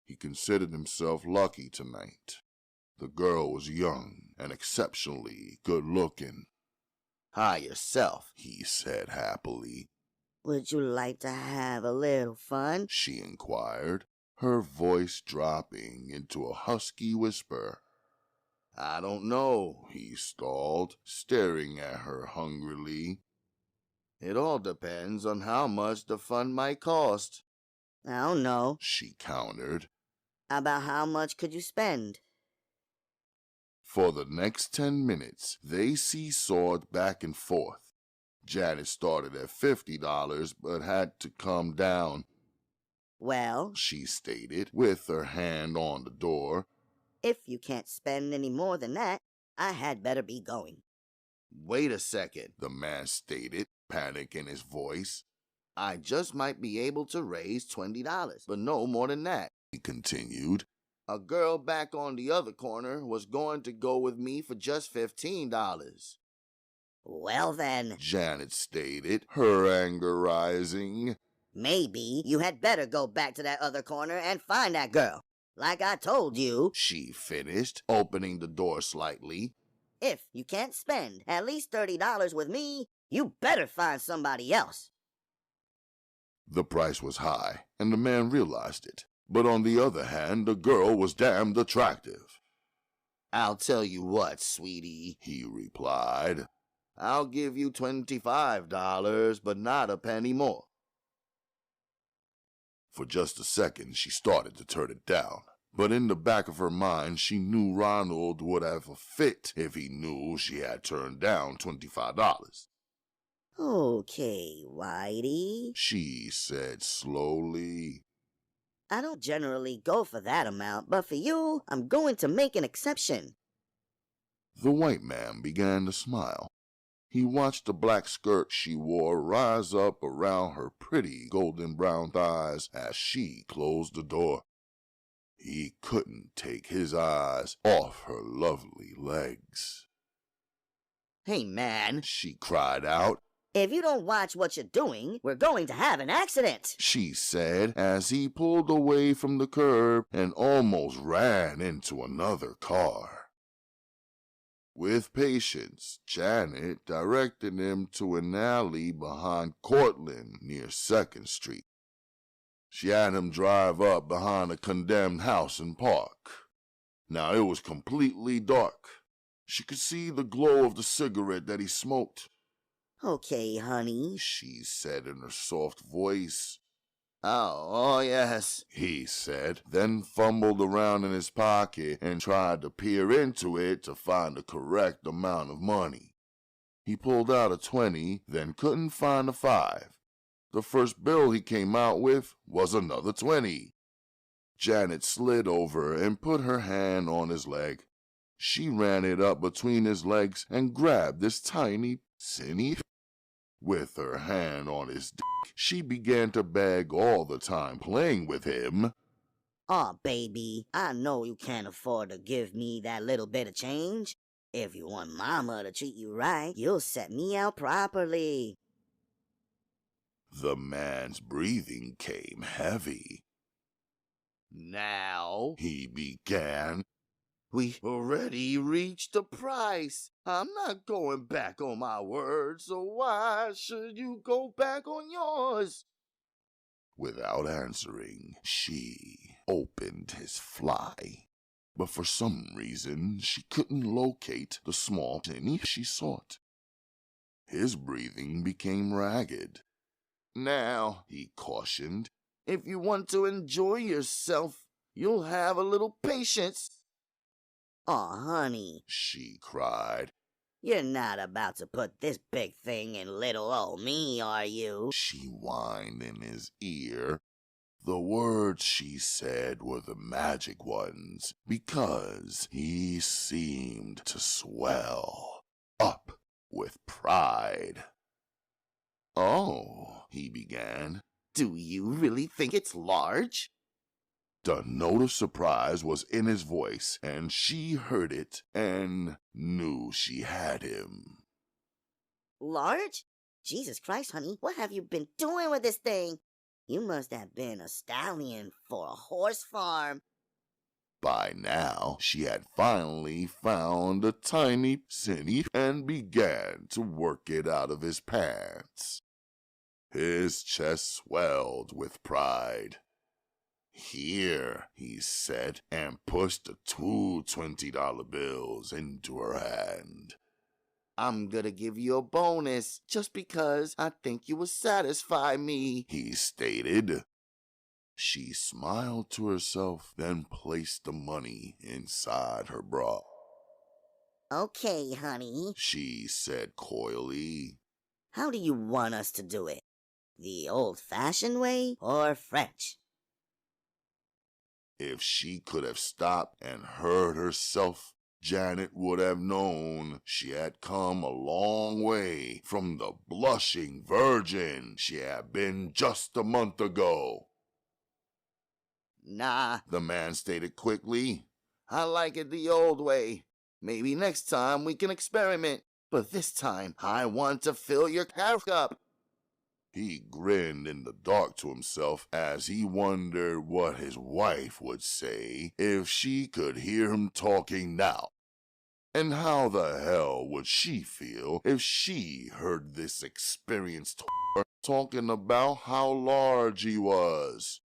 He considered himself lucky tonight. The girl was young and exceptionally good-looking. Hi yourself. He said happily. would you like to have a little fun? She inquired, her voice dropping into a husky whisper. I don't know. He stalled, staring at her hungrily. It all depends on how much the fun might cost. I don't know. She countered. About how much could you spend? For the next 10 minutes, they seesawed back and forth. Janet started at $50, but had to come down. Well, She stated, with her hand on the door. if you can't spend any more than that, I had better be going. Wait a second. The man stated, panic in his voice. I just might be able to raise $20, but no more than that. He continued. A girl back on the other corner was going to go with me for just $15. Well then, Janet stated, her anger rising. maybe you had better go back to that other corner and find that girl. Like I told you, She finished, opening the door slightly. if you can't spend at least $30 with me, you better find somebody else. The price was high, and the man realized it. But on the other hand, the girl was damned attractive. I'll tell you what, sweetie, He replied. I'll give you $25, but not a penny more. For just a second, she started to turn it down. But in the back of her mind, she knew Ronald would have a fit if he knew she had turned down $25. Okay, Whitey. She said slowly. I don't generally go for that amount, but for you, I'm going to make an exception. The white man began to smile. He watched the black skirt she wore rise up around her pretty golden brown thighs as she closed the door. He couldn't take his eyes off her lovely legs. Hey, man, She cried out. if you don't watch what you're doing, we're going to have an accident. She said as he pulled away from the curb and almost ran into another car. With patience, Janet directed him to an alley behind Cortlandt near 2nd Street. She had him drive up behind a condemned house and park. Now it was completely dark. She could see the glow of the cigarette that he smoked. Okay, honey. She said in her soft voice. Oh, yes. He said, then fumbled around in his pocket and tried to peer into it to find the correct amount of money. He pulled out a 20, then couldn't find a 5. The first bill he came out with was another 20. Janet slid over and put her hand on his leg. She ran it up between his legs and grabbed this tiny penny. With her hand on his dick, she began to beg all the time, playing with him. Aw, baby, I know you can't afford to give me that little bit of change. If you want Mama to treat you right, you'll set me out properly. The man's breathing came heavy. Now, He began. we already reached the price. I'm not going back on my word, so why should you go back on yours? Without answering, she opened his fly. But for some reason, she couldn't locate the small tinny she sought. His breathing became ragged. Now, he cautioned, if you want to enjoy yourself, you'll have a little patience. Aw, honey, She cried. you're not about to put this big thing in little old me, are you? She whined in his ear. The words she said were the magic ones because he seemed to swell up with pride. Oh, He began. do you really think it's large? The note of surprise was in his voice, and she heard it and knew she had him. Large? Jesus Christ, honey, what have you been doing with this thing? You must have been a stallion for a horse farm. By now, she had finally found a tiny cinny and began to work it out of his pants. His chest swelled with pride. Here, he said, and pushed the two $20 bills into her hand. I'm gonna give you a bonus just because I think you will satisfy me, He stated. She smiled to herself, then placed the money inside her bra. Okay, honey, She said coyly. how do you want us to do it? The old-fashioned way or French? If she could have stopped and heard herself, Janet would have known she had come a long way from the blushing virgin she had been just a month ago. Nah, The man stated quickly. I like it the old way. Maybe next time we can experiment, but this time I want to fill your cock up. He grinned in the dark to himself as he wondered what his wife would say if she could hear him talking now. And how the hell would she feel if she heard this experienced talking about how large he was?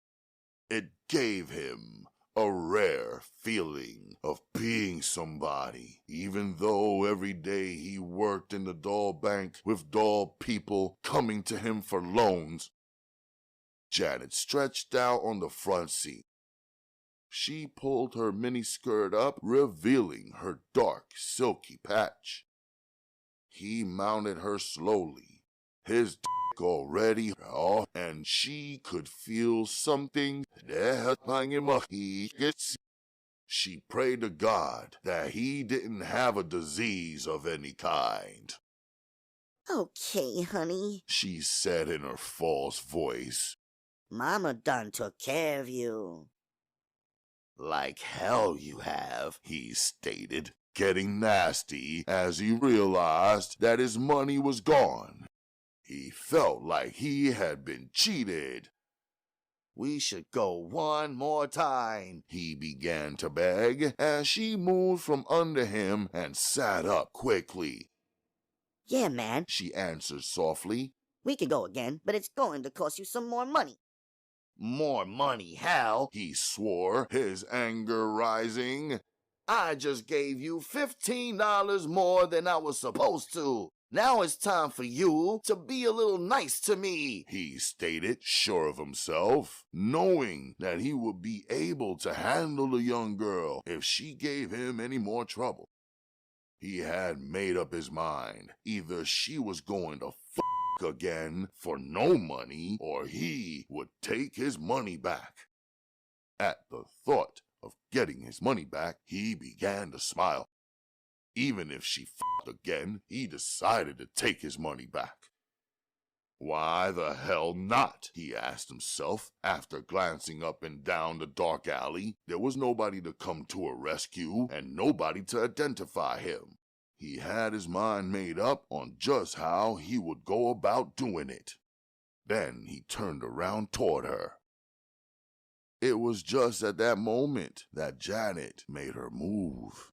It gave him a rare feeling of being somebody, even though every day he worked in the doll bank with doll people coming to him for loans. Janet stretched out on the front seat. She pulled her miniskirt up, revealing her dark, silky patch. He mounted her slowly, his dick already off, and she could feel something there. She prayed to God that he didn't have a disease of any kind. Okay, honey, She said in her false voice. Mama done took care of you. Like hell you have. He stated, getting nasty as he realized that his money was gone. He felt like he had been cheated. We should go one more time. He began to beg as she moved from under him and sat up quickly. Yeah, man, She answered softly. we could go again, but it's going to cost you some more money. More money, hell. He swore, his anger rising. I just gave you $15 more than I was supposed to. Now it's time for you to be a little nice to me, He stated, sure of himself, knowing that he would be able to handle the young girl if she gave him any more trouble. He had made up his mind. Either she was going to f*** again for no money, or he would take his money back. At the thought of getting his money back, he began to smile. Even if she f***ed again, he decided to take his money back. Why the hell not? He asked himself after glancing up and down the dark alley. There was nobody to come to a rescue and nobody to identify him. He had his mind made up on just how he would go about doing it. Then he turned around toward her. It was just at that moment that Janet made her move.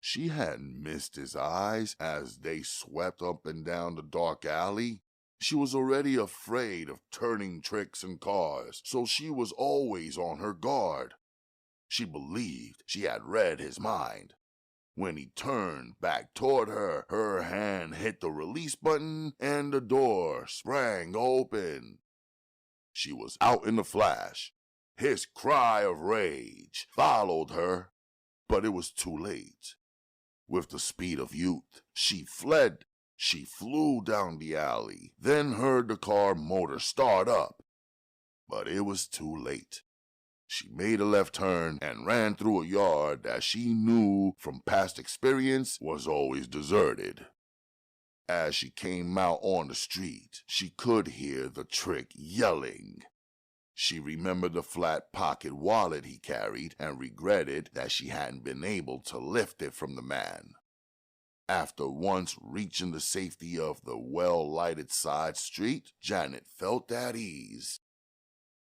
She hadn't missed his eyes as they swept up and down the dark alley. She was already afraid of turning tricks in cars, so she was always on her guard. She believed she had read his mind. When he turned back toward her, her hand hit the release button and the door sprang open. She was out in a flash. His cry of rage followed her, but it was too late. With the speed of youth, she fled. She flew down the alley, then heard the car motor start up. But it was too late. She made a left turn and ran through a yard that she knew from past experience was always deserted. As she came out on the street, she could hear the trick yelling. She remembered the flat pocket wallet he carried and regretted that she hadn't been able to lift it from the man. After once reaching the safety of the well-lighted side street, Janet felt at ease.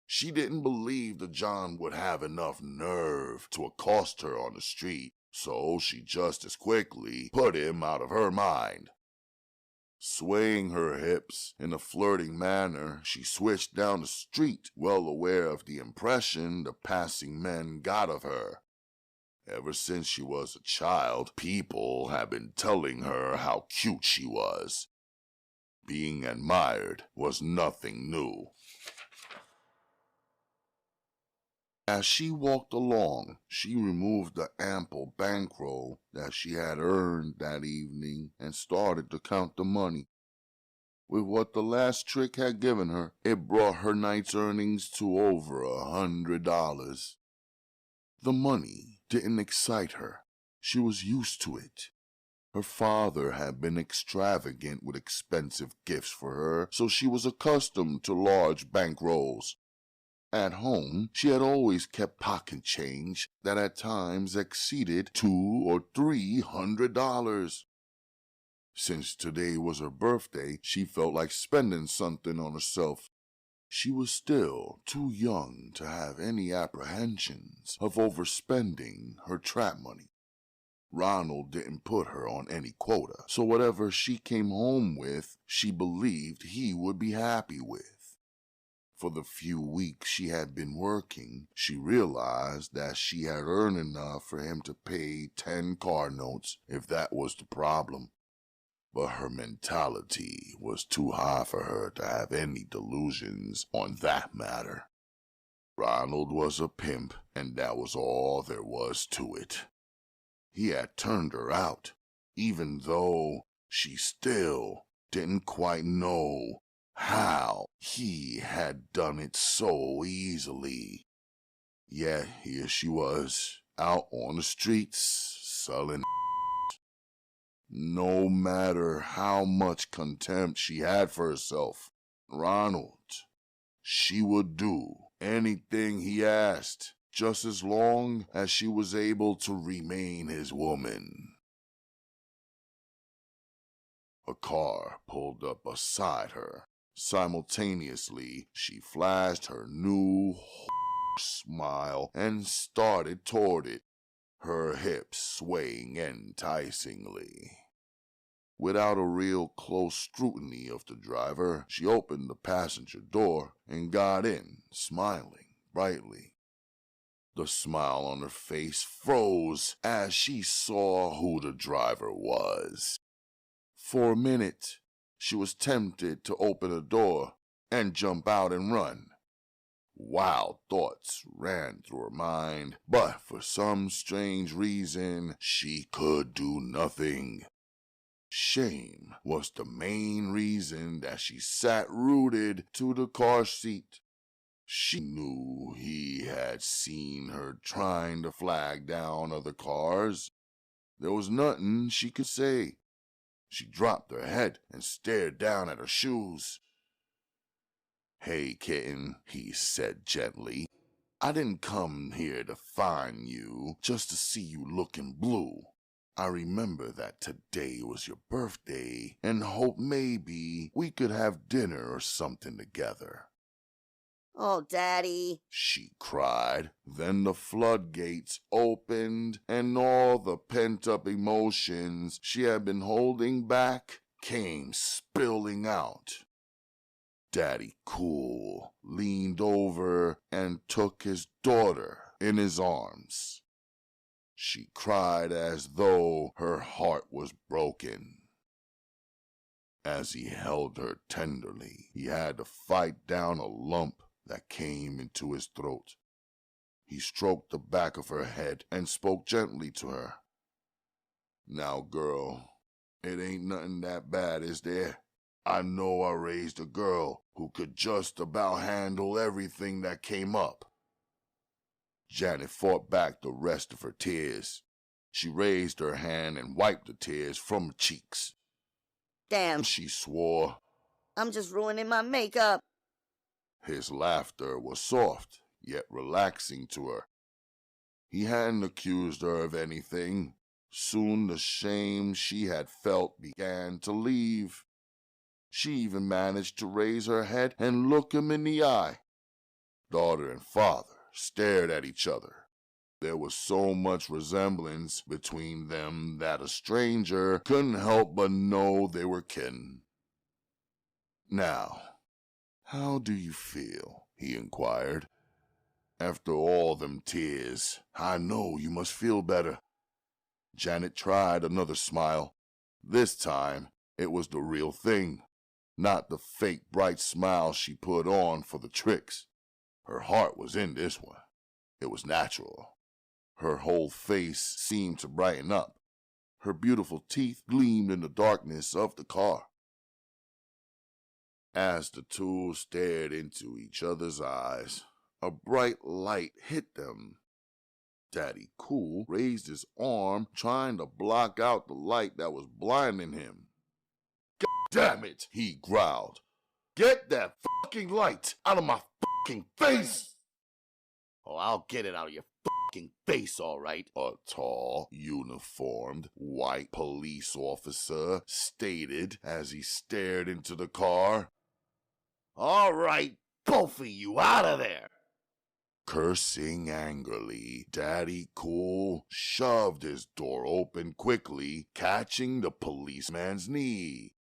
She didn't believe the John would have enough nerve to accost her on the street, so she just as quickly put him out of her mind. Swaying her hips in a flirting manner, she switched down the street, well aware of the impression the passing men got of her. Ever since she was a child, people had been telling her how cute she was. Being admired was nothing new. As she walked along, she removed the ample bankroll that she had earned that evening and started to count the money. With what the last trick had given her, it brought her night's earnings to over $100. The money didn't excite her. She was used to it. Her father had been extravagant with expensive gifts for her, so she was accustomed to large bankrolls. At home, she had always kept pocket change that at times exceeded $200 or $300. Since today was her birthday, she felt like spending something on herself. She was still too young to have any apprehensions of overspending her trap money. Ronald didn't put her on any quota, so whatever she came home with, she believed he would be happy with. For the few weeks she had been working, she realized that she had earned enough for him to pay 10 car notes if that was the problem. But her mentality was too high for her to have any delusions on that matter. Ronald was a pimp, and that was all there was to it. He had turned her out, even though she still didn't quite know how he had done it so easily. Yet here she was, out on the streets, selling. No matter how much contempt she had for herself, Ronald, she would do anything he asked, just as long as she was able to remain his woman. A car pulled up beside her. Simultaneously, she flashed her new smile and started toward it, her hips swaying enticingly. Without a real close scrutiny of the driver, she opened the passenger door and got in, smiling brightly. The smile on her face froze as she saw who the driver was. For a minute, she was tempted to open the door and jump out and run. Wild thoughts ran through her mind, but for some strange reason, she could do nothing. Shame was the main reason that she sat rooted to the car seat. She knew he had seen her trying to flag down other cars. There was nothing she could say. She dropped her head and stared down at her shoes. "Hey, kitten," he said gently. "I didn't come here to find you just to see you looking blue. I remember that today was your birthday and hope maybe we could have dinner or something together." "Oh, Daddy," she cried. Then the floodgates opened and all the pent-up emotions she had been holding back came spilling out. Daddy Cool leaned over and took his daughter in his arms. She cried as though her heart was broken. As he held her tenderly, he had to fight down a lump that came into his throat. He stroked the back of her head and spoke gently to her. "Now, girl, it ain't nothing that bad, is there? I know I raised a girl who could just about handle everything that came up." Janet fought back the rest of her tears. She raised her hand and wiped the tears from her cheeks. "Damn," she swore. "I'm just ruining my makeup." His laughter was soft, yet relaxing to her. He hadn't accused her of anything. Soon the shame she had felt began to leave. She even managed to raise her head and look him in the eye. Daughter and father stared at each other. There was so much resemblance between them that a stranger couldn't help but know they were kin. "Now, how do you feel?" he inquired. "After all them tears, I know you must feel better." Janet tried another smile. This time, it was the real thing, not the fake bright smile she put on for the tricks. Her heart was in this one. It was natural. Her whole face seemed to brighten up. Her beautiful teeth gleamed in the darkness of the car. As the two stared into each other's eyes, a bright light hit them. Daddy Cool raised his arm, trying to block out the light that was blinding him. "God damn it," he growled. "Get that fucking light out of my fucking face!" "Oh, I'll get it out of your fucking face, all right," a tall, uniformed, white police officer stated as he stared into the car. "All right, both of you, out of there!" Cursing angrily, Daddy Cool shoved his door open quickly, catching the policeman's knee.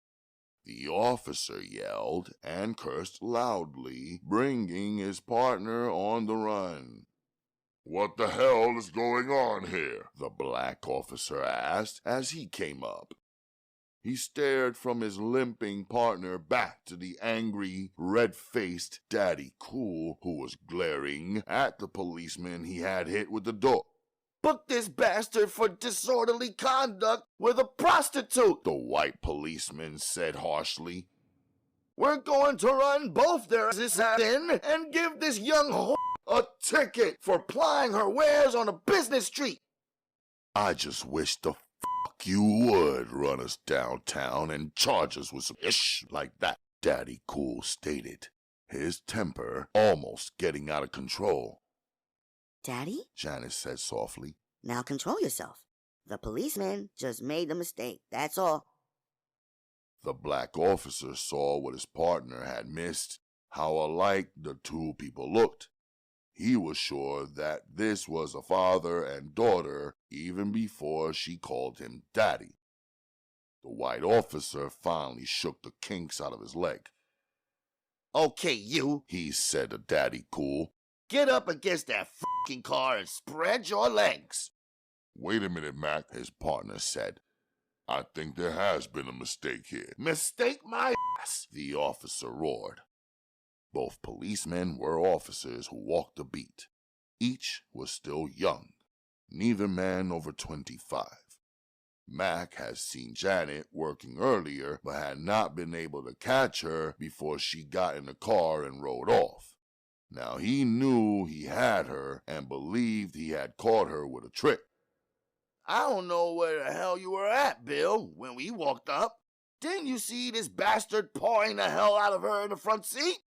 The officer yelled and cursed loudly, bringing his partner on the run. What the hell is going on here? The black officer asked as he came up. He stared from his limping partner back to the angry, red-faced Daddy Cool, who was glaring at the policeman he had hit with the door. "Book this bastard for disorderly conduct with a prostitute," the white policeman said harshly. "We're going to run both their asses in and give this young whore a ticket for plying her wares on a business street." "I just wish the you would run us downtown and charge us with some ish like that," Daddy Cool stated, his temper almost getting out of control. "Daddy," Janice said softly, "now control yourself. The policeman just made the mistake, that's all." The black officer saw what his partner had missed, how alike the two people looked. He was sure that this was a father and daughter even before she called him Daddy. The white officer finally shook the kinks out of his leg. "Okay, you," he said to Daddy Cool. "Get up against that fucking car and spread your legs." "Wait a minute, Mac," his partner said. "I think there has been a mistake here." "Mistake my ass," the officer roared. Both policemen were officers who walked the beat. Each was still young, neither man over 25. Mac had seen Janet working earlier, but had not been able to catch her before she got in the car and rode off. Now he knew he had her and believed he had caught her with a trick. "I don't know where the hell you were at, Bill, when we walked up. Didn't you see this bastard pawing the hell out of her in the front seat?"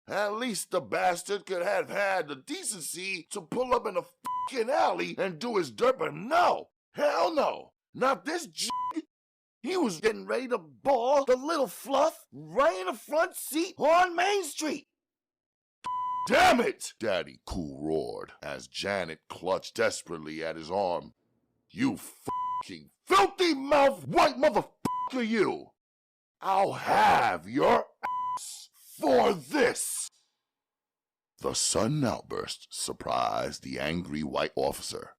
At least the bastard could have had the decency to pull up in a fucking alley and do his dirt, but no! Hell no! Not this jig! He was getting ready to ball the little fluff right in the front seat on Main Street! Damn it! Daddy Cool roared as Janet clutched desperately at his arm. "You fucking filthy mouth white motherfucker, you! I'll have your ass! for this!" The sudden outburst surprised the angry white officer.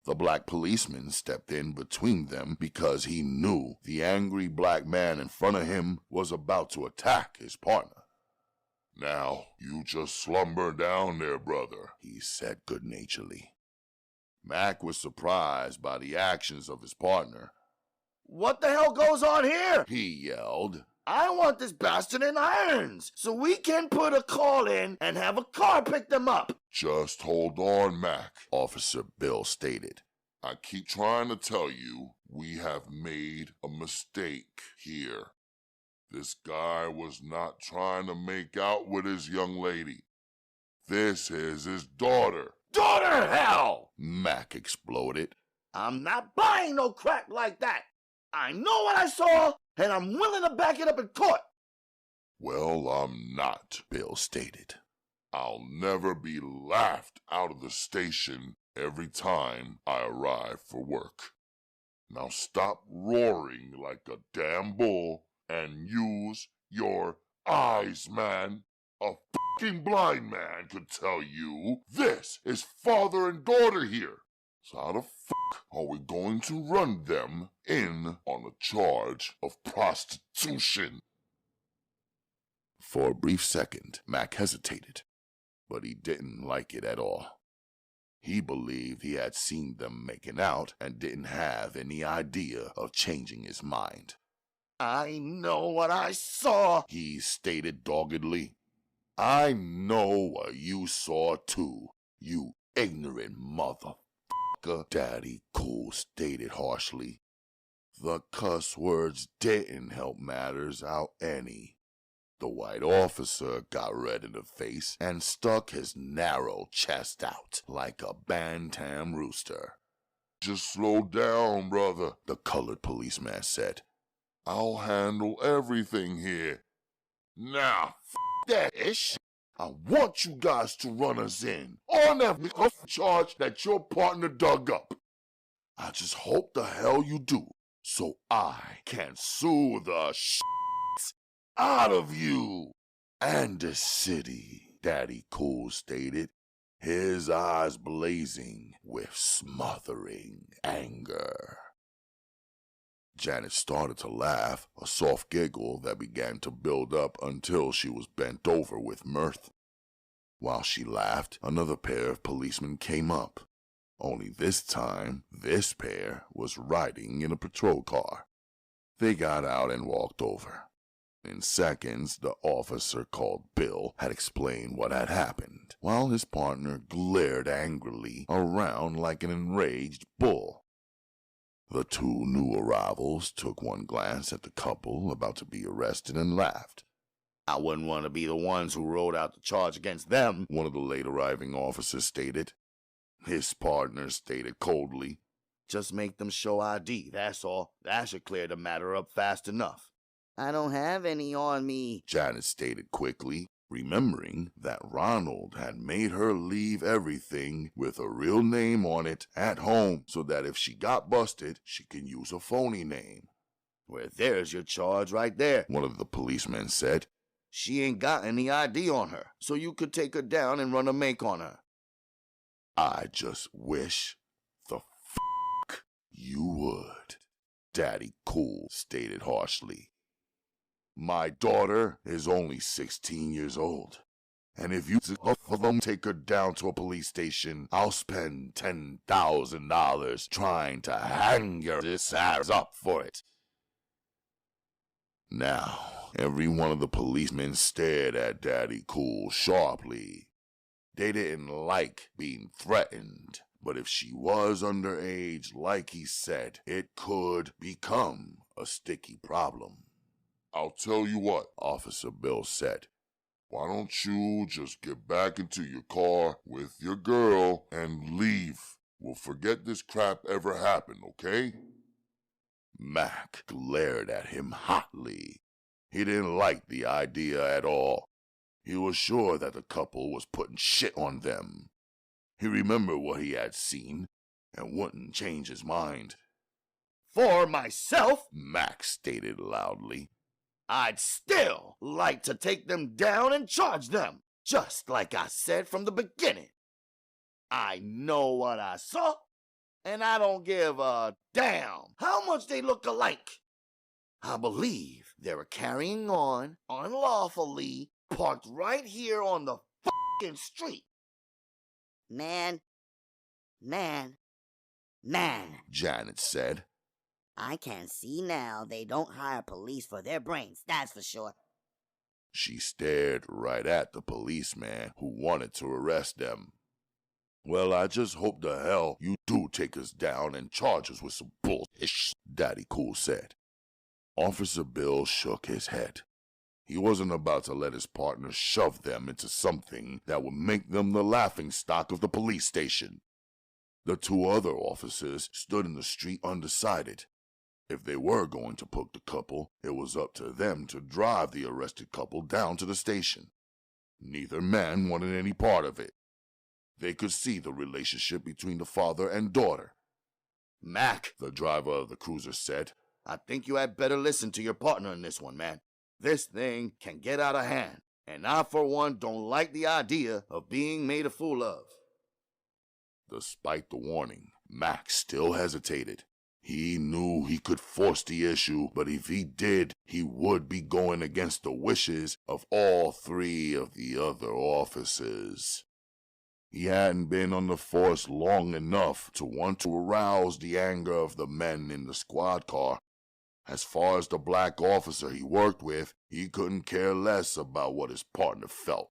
The black policeman stepped in between them because he knew the angry black man in front of him was about to attack his partner. "Now, you just slumber down there, brother," he said good-naturedly. Mac was surprised by the actions of his partner. "What the hell goes on here?" he yelled. "I want this bastard in irons so we can put a call in and have a car pick them up." "Just hold on, Mac," Officer Bill stated. "I keep trying to tell you we have made a mistake here. This guy was not trying to make out with his young lady. This is his daughter." "Daughter hell!" Mac exploded. "I'm not buying no crap like that. I know what I saw, and I'm willing to back it up in court." "Well, I'm not," Bill stated. "I'll never be laughed out of the station every time I arrive for work. Now stop roaring like a damn bull and use your eyes, man. A fucking blind man could tell you this is father and daughter here. So how the fuck are we going to run them in on a charge of prostitution?" For a brief second, Mac hesitated, but he didn't like it at all. He believed he had seen them making out and didn't have any idea of changing his mind. "I know what I saw," he stated doggedly. "I know what you saw too, you ignorant motherfucker," Daddy Cool stated harshly. The cuss words didn't help matters out any. The white officer got red in the face and stuck his narrow chest out like a bantam rooster. "Just slow down, brother," the colored policeman said. "I'll handle everything here." "Now, that ish. I want you guys to run us in on that charge that your partner dug up. I just hope the hell you do, so I can sue the shit out of you and the city," Daddy Cool stated, his eyes blazing with smothering anger. Janet started to laugh, a soft giggle that began to build up until she was bent over with mirth. While she laughed, another pair of policemen came up. Only this time, this pair was riding in a patrol car. They got out and walked over. In seconds, the officer called Bill had explained what had happened, while his partner glared angrily around like an enraged bull. The two new arrivals took one glance at the couple about to be arrested and laughed. "I wouldn't want to be the ones who wrote out the charge against them," one of the late arriving officers stated. His partner stated coldly, "Just make them show ID, that's all. That should clear the matter up fast enough." "I don't have any on me," Janet stated quickly, remembering that Ronald had made her leave everything with a real name on it at home so that if she got busted, she could use a phony name. "Well, there's your charge right there," one of the policemen said. "She ain't got any ID on her, so you could take her down and run a make on her." "I just wish the fuck you would," Daddy Cool stated harshly. "My daughter is only 16 years old, and if you of them take her down to a police station, I'll spend $10,000 trying to hang your ass up for it." Now, every one of the policemen stared at Daddy Cool sharply. They didn't like being threatened, but if she was underage, like he said, it could become a sticky problem. "I'll tell you what," Officer Bill said. "Why don't you just get back into your car with your girl and leave? We'll forget this crap ever happened, okay?" Mac glared at him hotly. He didn't like the idea at all. He was sure that the couple was putting shit on them. He remembered what he had seen and wouldn't change his mind. "For myself," Mac stated loudly, I'd still like to take them down and charge them, just like I said from the beginning. I know what I saw, and I don't give a damn how much they look alike. I believe they were carrying on unlawfully, parked right here on the fucking street. Man, Janet said. I can see now they don't hire police for their brains, that's for sure. She stared right at the policeman who wanted to arrest them. Well, I just hope the hell you do take us down and charge us with some bullshit, Daddy Cool said. Officer Bill shook his head. He wasn't about to let his partner shove them into something that would make them the laughingstock of the police station. The two other officers stood in the street undecided. If they were going to poke the couple, it was up to them to drive the arrested couple down to the station. Neither man wanted any part of it. They could see the relationship between the father and daughter. Mac, the driver of the cruiser said, I think you had better listen to your partner in this one, man. This thing can get out of hand, and I, for one, don't like the idea of being made a fool of. Despite the warning, Mac still hesitated. He knew he could force the issue, but if he did, he would be going against the wishes of all three of the other officers. He hadn't been on the force long enough to want to arouse the anger of the men in the squad car. As far as the black officer he worked with, he couldn't care less about what his partner felt.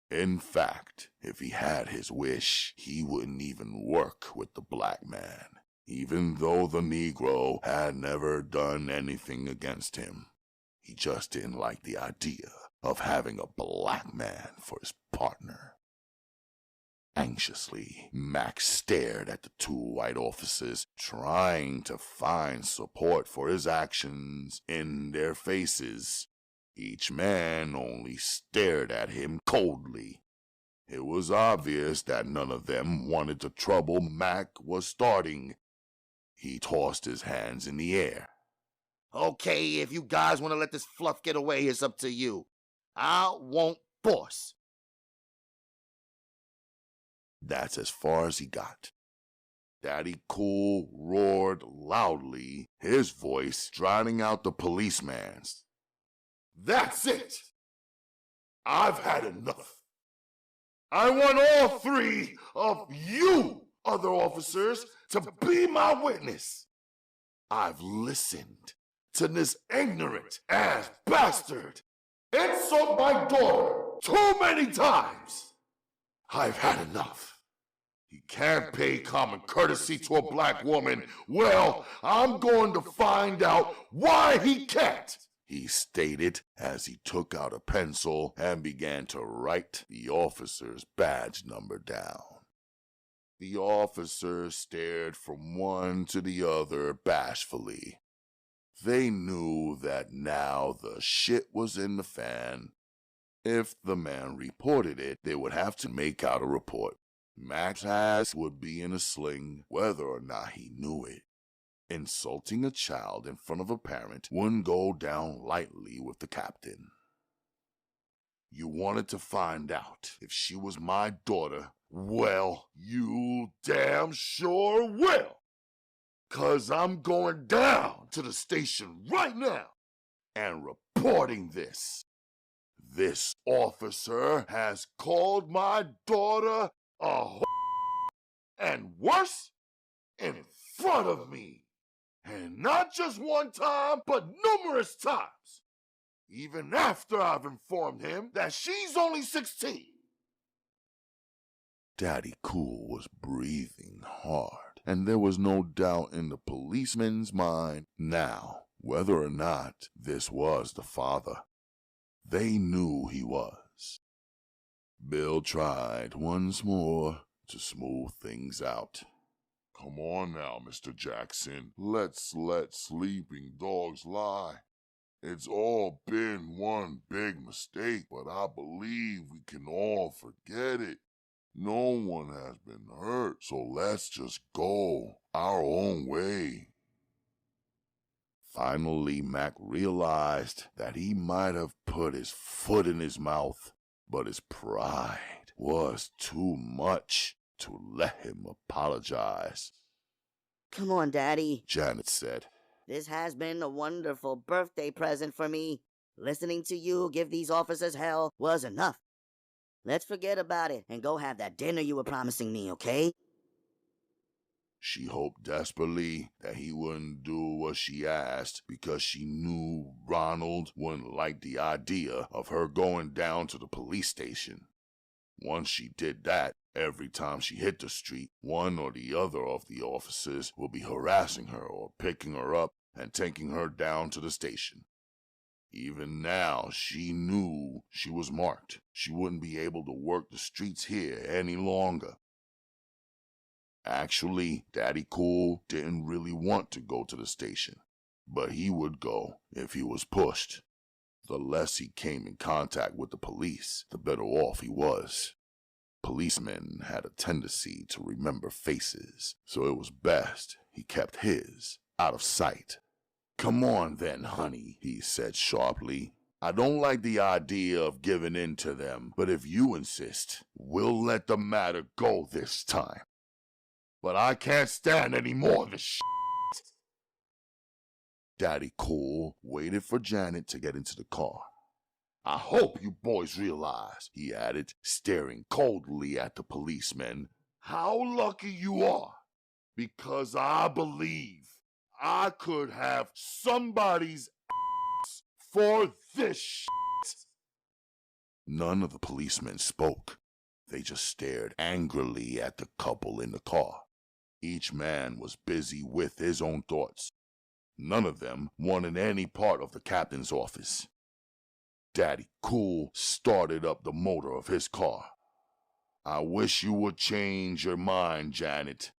In fact, if he had his wish, he wouldn't even work with the black man, even though the Negro had never done anything against him. He just didn't like the idea of having a black man for his partner. Anxiously, Max stared at the two white officers, trying to find support for his actions in their faces. Each man only stared at him coldly. It was obvious that none of them wanted the trouble Mac was starting. He tossed his hands in the air. Okay, if you guys want to let this fluff get away, it's up to you. I won't force. That's as far as he got. Daddy Cool roared loudly, his voice drowning out the policeman's. That's it! I've had enough. I want all three of you other officers to be my witness. I've listened to this ignorant ass bastard insult my daughter too many times. I've had enough. He can't pay common courtesy to a black woman. Well, I'm going to find out why he can't, he stated as he took out a pencil and began to write the officer's badge number down. The officers stared from one to the other bashfully. They knew that now the shit was in the fan. If the man reported it, they would have to make out a report. Mac's ass would be in a sling, whether or not he knew it. Insulting a child in front of a parent wouldn't go down lightly with the captain. You wanted to find out if she was my daughter? Well, you damn sure will. 'Cause I'm going down to the station right now and reporting this. This officer has called my daughter a and worse, in front of me. And not just one time, but numerous times. Even after I've informed him that she's only 16. Daddy Cool was breathing hard, and there was no doubt in the policeman's mind now whether or not this was the father. They knew he was. Bill tried once more to smooth things out. Come on now, Mr. Jackson. Let's let sleeping dogs lie. It's all been one big mistake, but I believe we can all forget it. No one has been hurt, so let's just go our own way. Finally, Mac realized that he might have put his foot in his mouth, but his pride was too much to let him apologize. Come on, Daddy, Janet said. This has been a wonderful birthday present for me. Listening to you give these officers hell was enough. Let's forget about it and go have that dinner you were promising me, okay? She hoped desperately that he wouldn't do what she asked because she knew Ronald wouldn't like the idea of her going down to the police station. Once she did that, every time she hit the street, one or the other of the officers will be harassing her or picking her up and taking her down to the station. Even now, she knew she was marked. She wouldn't be able to work the streets here any longer. Actually, Daddy Cool didn't really want to go to the station, but he would go if he was pushed. The less he came in contact with the police, the better off he was. Policemen had a tendency to remember faces, so it was best he kept his out of sight. "Come on then, honey," he said sharply. "I don't like the idea of giving in to them, but if you insist, we'll let the matter go this time. But I can't stand any more of this shit." Daddy Cool waited for Janet to get into the car. "I hope you boys realize," he added, staring coldly at the policemen, "how lucky you are, because I believe I could have somebody's ass for this shit." None of the policemen spoke. They just stared angrily at the couple in the car. Each man was busy with his own thoughts. None of them wanted any part of the captain's office. Daddy Cool started up the motor of his car. "I wish you would change your mind, Janet.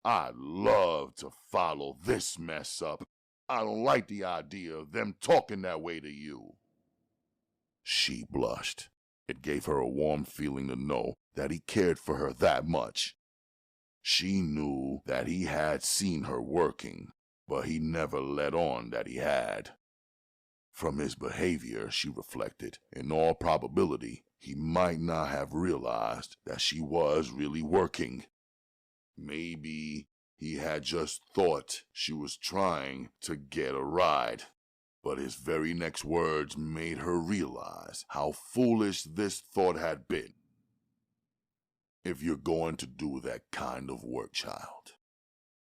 I'd love to follow this mess up. I don't like the idea of them talking that way to you." She blushed. It gave her a warm feeling to know that he cared for her that much. She knew that he had seen her working, but he never let on that he had. From his behavior, she reflected, in all probability, he might not have realized that she was really working. Maybe he had just thought she was trying to get a ride. But his very next words made her realize how foolish this thought had been. "If you're going to do that kind of work, child,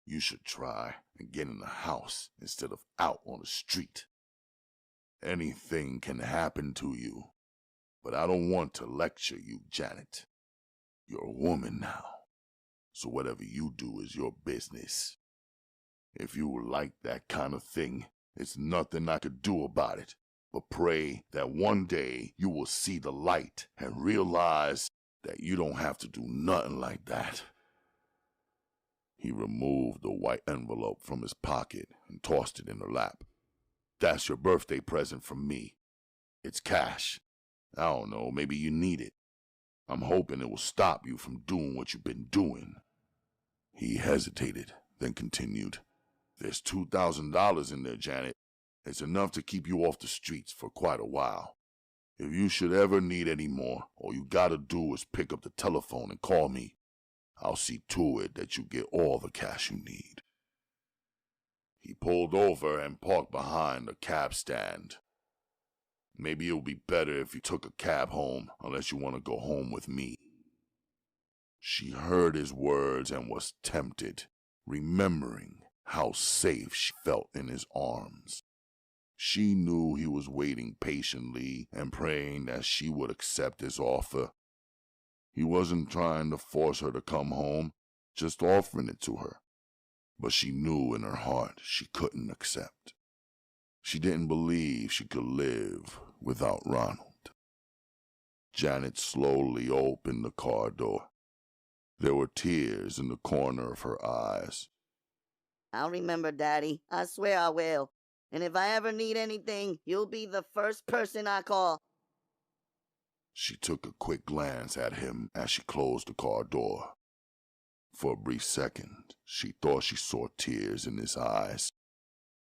you should try and get in the house instead of out on the street. Anything can happen to you, but I don't want to lecture you, Janet. You're a woman now, so whatever you do is your business. If you like that kind of thing, it's nothing I could do about it, but pray that one day you will see the light and realize that you don't have to do nothing like that." He removed the white envelope from his pocket and tossed it in her lap. "That's your birthday present from me. It's cash. I don't know, maybe you need it. I'm hoping it will stop you from doing what you've been doing." He hesitated, then continued, "There's $2,000 in there, Janet. It's enough to keep you off the streets for quite a while. If you should ever need any more, all you gotta do is pick up the telephone and call me. I'll see to it that you get all the cash you need." He pulled over and parked behind a cab stand. "Maybe it would be better if you took a cab home, unless you want to go home with me." She heard his words and was tempted, remembering how safe she felt in his arms. She knew he was waiting patiently and praying that she would accept his offer. He wasn't trying to force her to come home, just offering it to her. But she knew in her heart she couldn't accept. She didn't believe she could live without Ronald. Janet slowly opened the car door. There were tears in the corner of her eyes. "I'll remember, Daddy. I swear I will. And if I ever need anything, you'll be the first person I call." She took a quick glance at him as she closed the car door. For a brief second, she thought she saw tears in his eyes.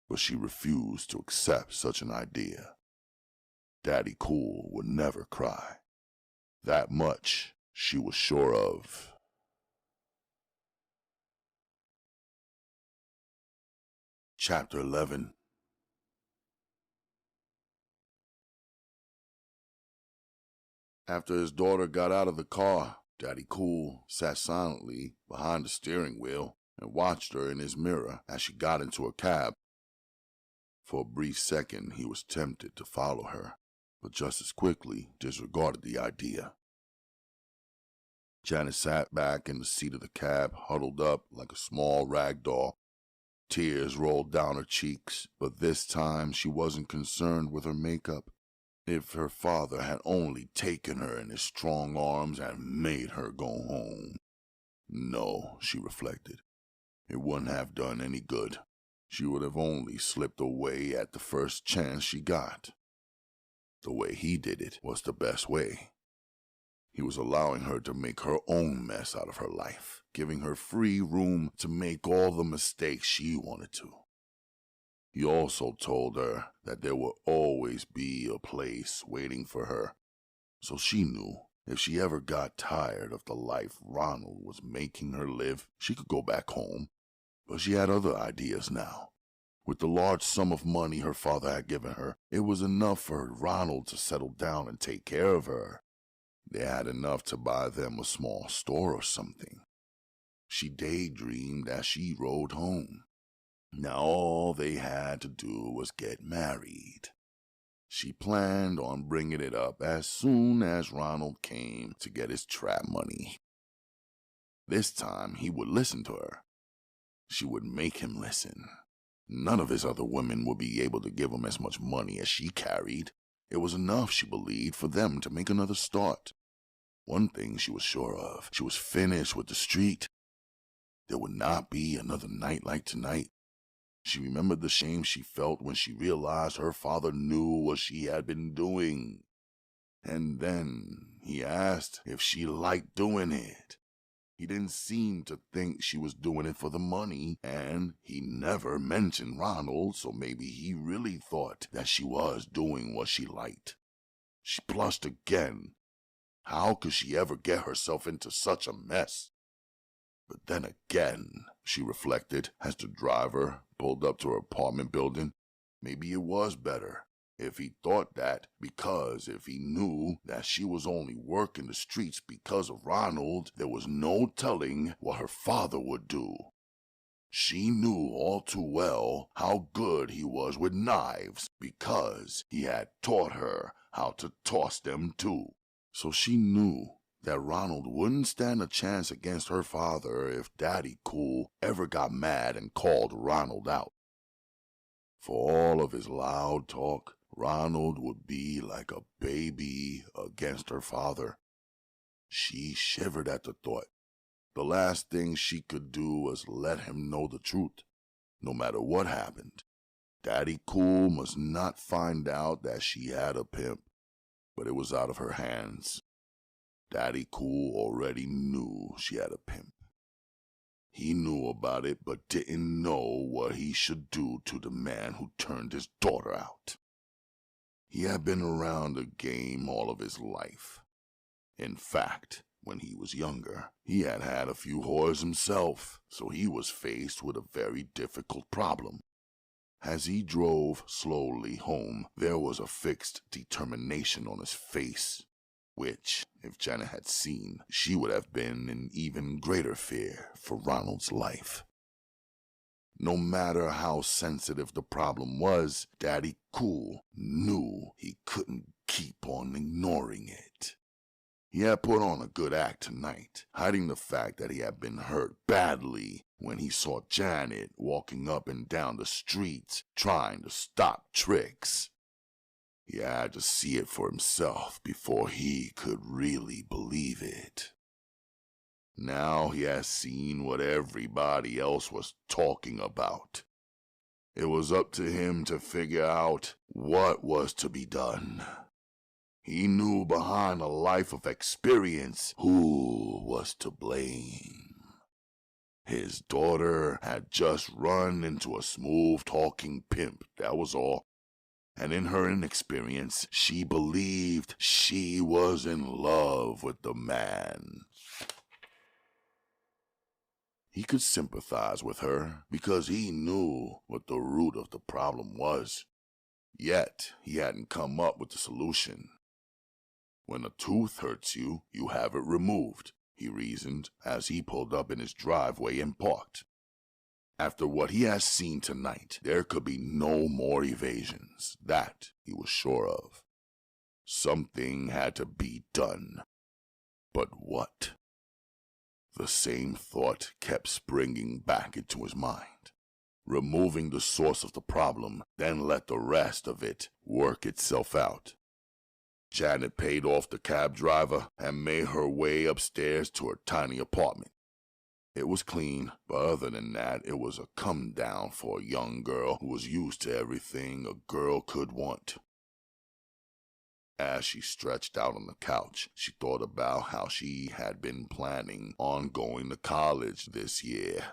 but she refused to accept such an idea. Daddy Cool would never cry. That much she was sure of. Chapter 11. After his daughter got out of the car, Daddy Cool sat silently behind the steering wheel and watched her in his mirror as she got into a cab. For a brief second, he was tempted to follow her, but just as quickly disregarded the idea. Janet sat back in the seat of the cab, huddled up like a small rag doll. Tears rolled down her cheeks, but this time she wasn't concerned with her makeup. If her father had only taken her in his strong arms and made her go home. No, she reflected. It wouldn't have done any good. She would have only slipped away at the first chance she got. The way he did it was the best way. He was allowing her to make her own mess out of her life, giving her free room to make all the mistakes she wanted to. He also told her that there would always be a place waiting for her, so she knew if she ever got tired of the life Ronald was making her live, she could go back home. But she had other ideas now. With the large sum of money her father had given her, it was enough for Ronald to settle down and take care of her. They had enough to buy them a small store or something. She daydreamed as she rode home. Now all they had to do was get married. She planned on bringing it up as soon as Ronald came to get his trap money. This time he would listen to her. She would make him listen. None of his other women would be able to give him as much money as she carried. It was enough, she believed, for them to make another start. One thing she was sure of, she was finished with the street. There would not be another night like tonight. She remembered the shame she felt when she realized her father knew what she had been doing. And then he asked if she liked doing it. He didn't seem to think she was doing it for the money, and he never mentioned Ronald, so maybe he really thought that she was doing what she liked. She blushed again. How could she ever get herself into such a mess? But then again, she reflected as the driver pulled up to her apartment building, maybe it was better if he thought that, because if he knew that she was only working the streets because of Ronald, there was no telling what her father would do. She knew all too well how good he was with knives because he had taught her how to toss them too. So she knew that Ronald wouldn't stand a chance against her father if Daddy Cool ever got mad and called Ronald out. For all of his loud talk, Ronald would be like a baby against her father. She shivered at the thought. The last thing she could do was let him know the truth. No matter what happened, Daddy Cool must not find out that she had a pimp, but it was out of her hands. Daddy Cool already knew she had a pimp. He knew about it, but didn't know what he should do to the man who turned his daughter out. He had been around the game all of his life. In fact, when he was younger, he had had a few whores himself, so he was faced with a very difficult problem. As he drove slowly home, there was a fixed determination on his face, which, if Janet had seen, she would have been in even greater fear for Ronald's life. No matter how sensitive the problem was, Daddy Cool knew he couldn't keep on ignoring it. He had put on a good act tonight, hiding the fact that he had been hurt badly when he saw Janet walking up and down the streets trying to stop tricks. He had to see it for himself before he could really believe it. Now he has seen what everybody else was talking about. It was up to him to figure out what was to be done. He knew behind a life of experience who was to blame. His daughter had just run into a smooth-talking pimp, that was all. And in her inexperience, she believed she was in love with the man. He could sympathize with her because he knew what the root of the problem was. Yet, he hadn't come up with the solution. When a tooth hurts you, you have it removed, he reasoned as he pulled up in his driveway and parked. After what he has seen tonight, there could be no more evasions. That he was sure of. Something had to be done. But what? The same thought kept springing back into his mind. Removing the source of the problem, then let the rest of it work itself out. Janet paid off the cab driver and made her way upstairs to her tiny apartment. It was clean, but other than that, it was a come-down for a young girl who was used to everything a girl could want. As she stretched out on the couch, she thought about how she had been planning on going to college this year.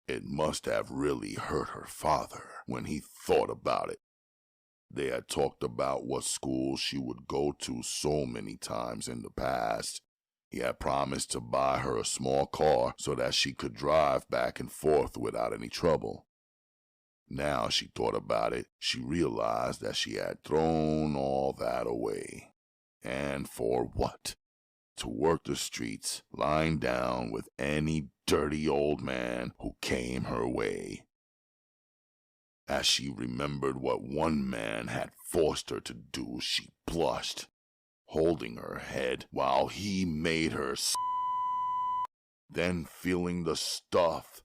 It must have really hurt her father when he thought about it. They had talked about what school she would go to so many times in the past. He had promised to buy her a small car so that she could drive back and forth without any trouble. Now she thought about it, she realized that she had thrown all that away. And for what? To work the streets, lying down with any dirty old man who came her way. As she remembered what one man had forced her to do, she blushed, holding her head while he made her then feeling the stuff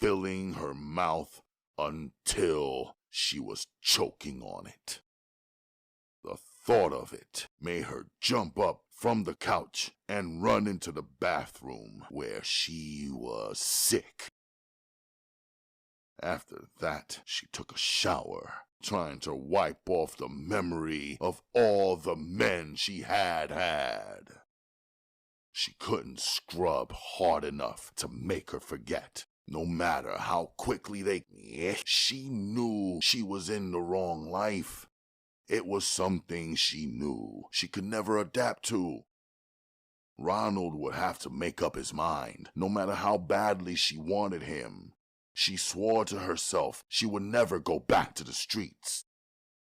filling her mouth until she was choking on it. The thought of it made her jump up from the couch and run into the bathroom where she was sick. After that, she took a shower, trying to wipe off the memory of all the men she had had. She couldn't scrub hard enough to make her forget. No matter how quickly she knew she was in the wrong life. It was something she knew she could never adapt to. Ronald would have to make up his mind, no matter how badly she wanted him. She swore to herself she would never go back to the streets.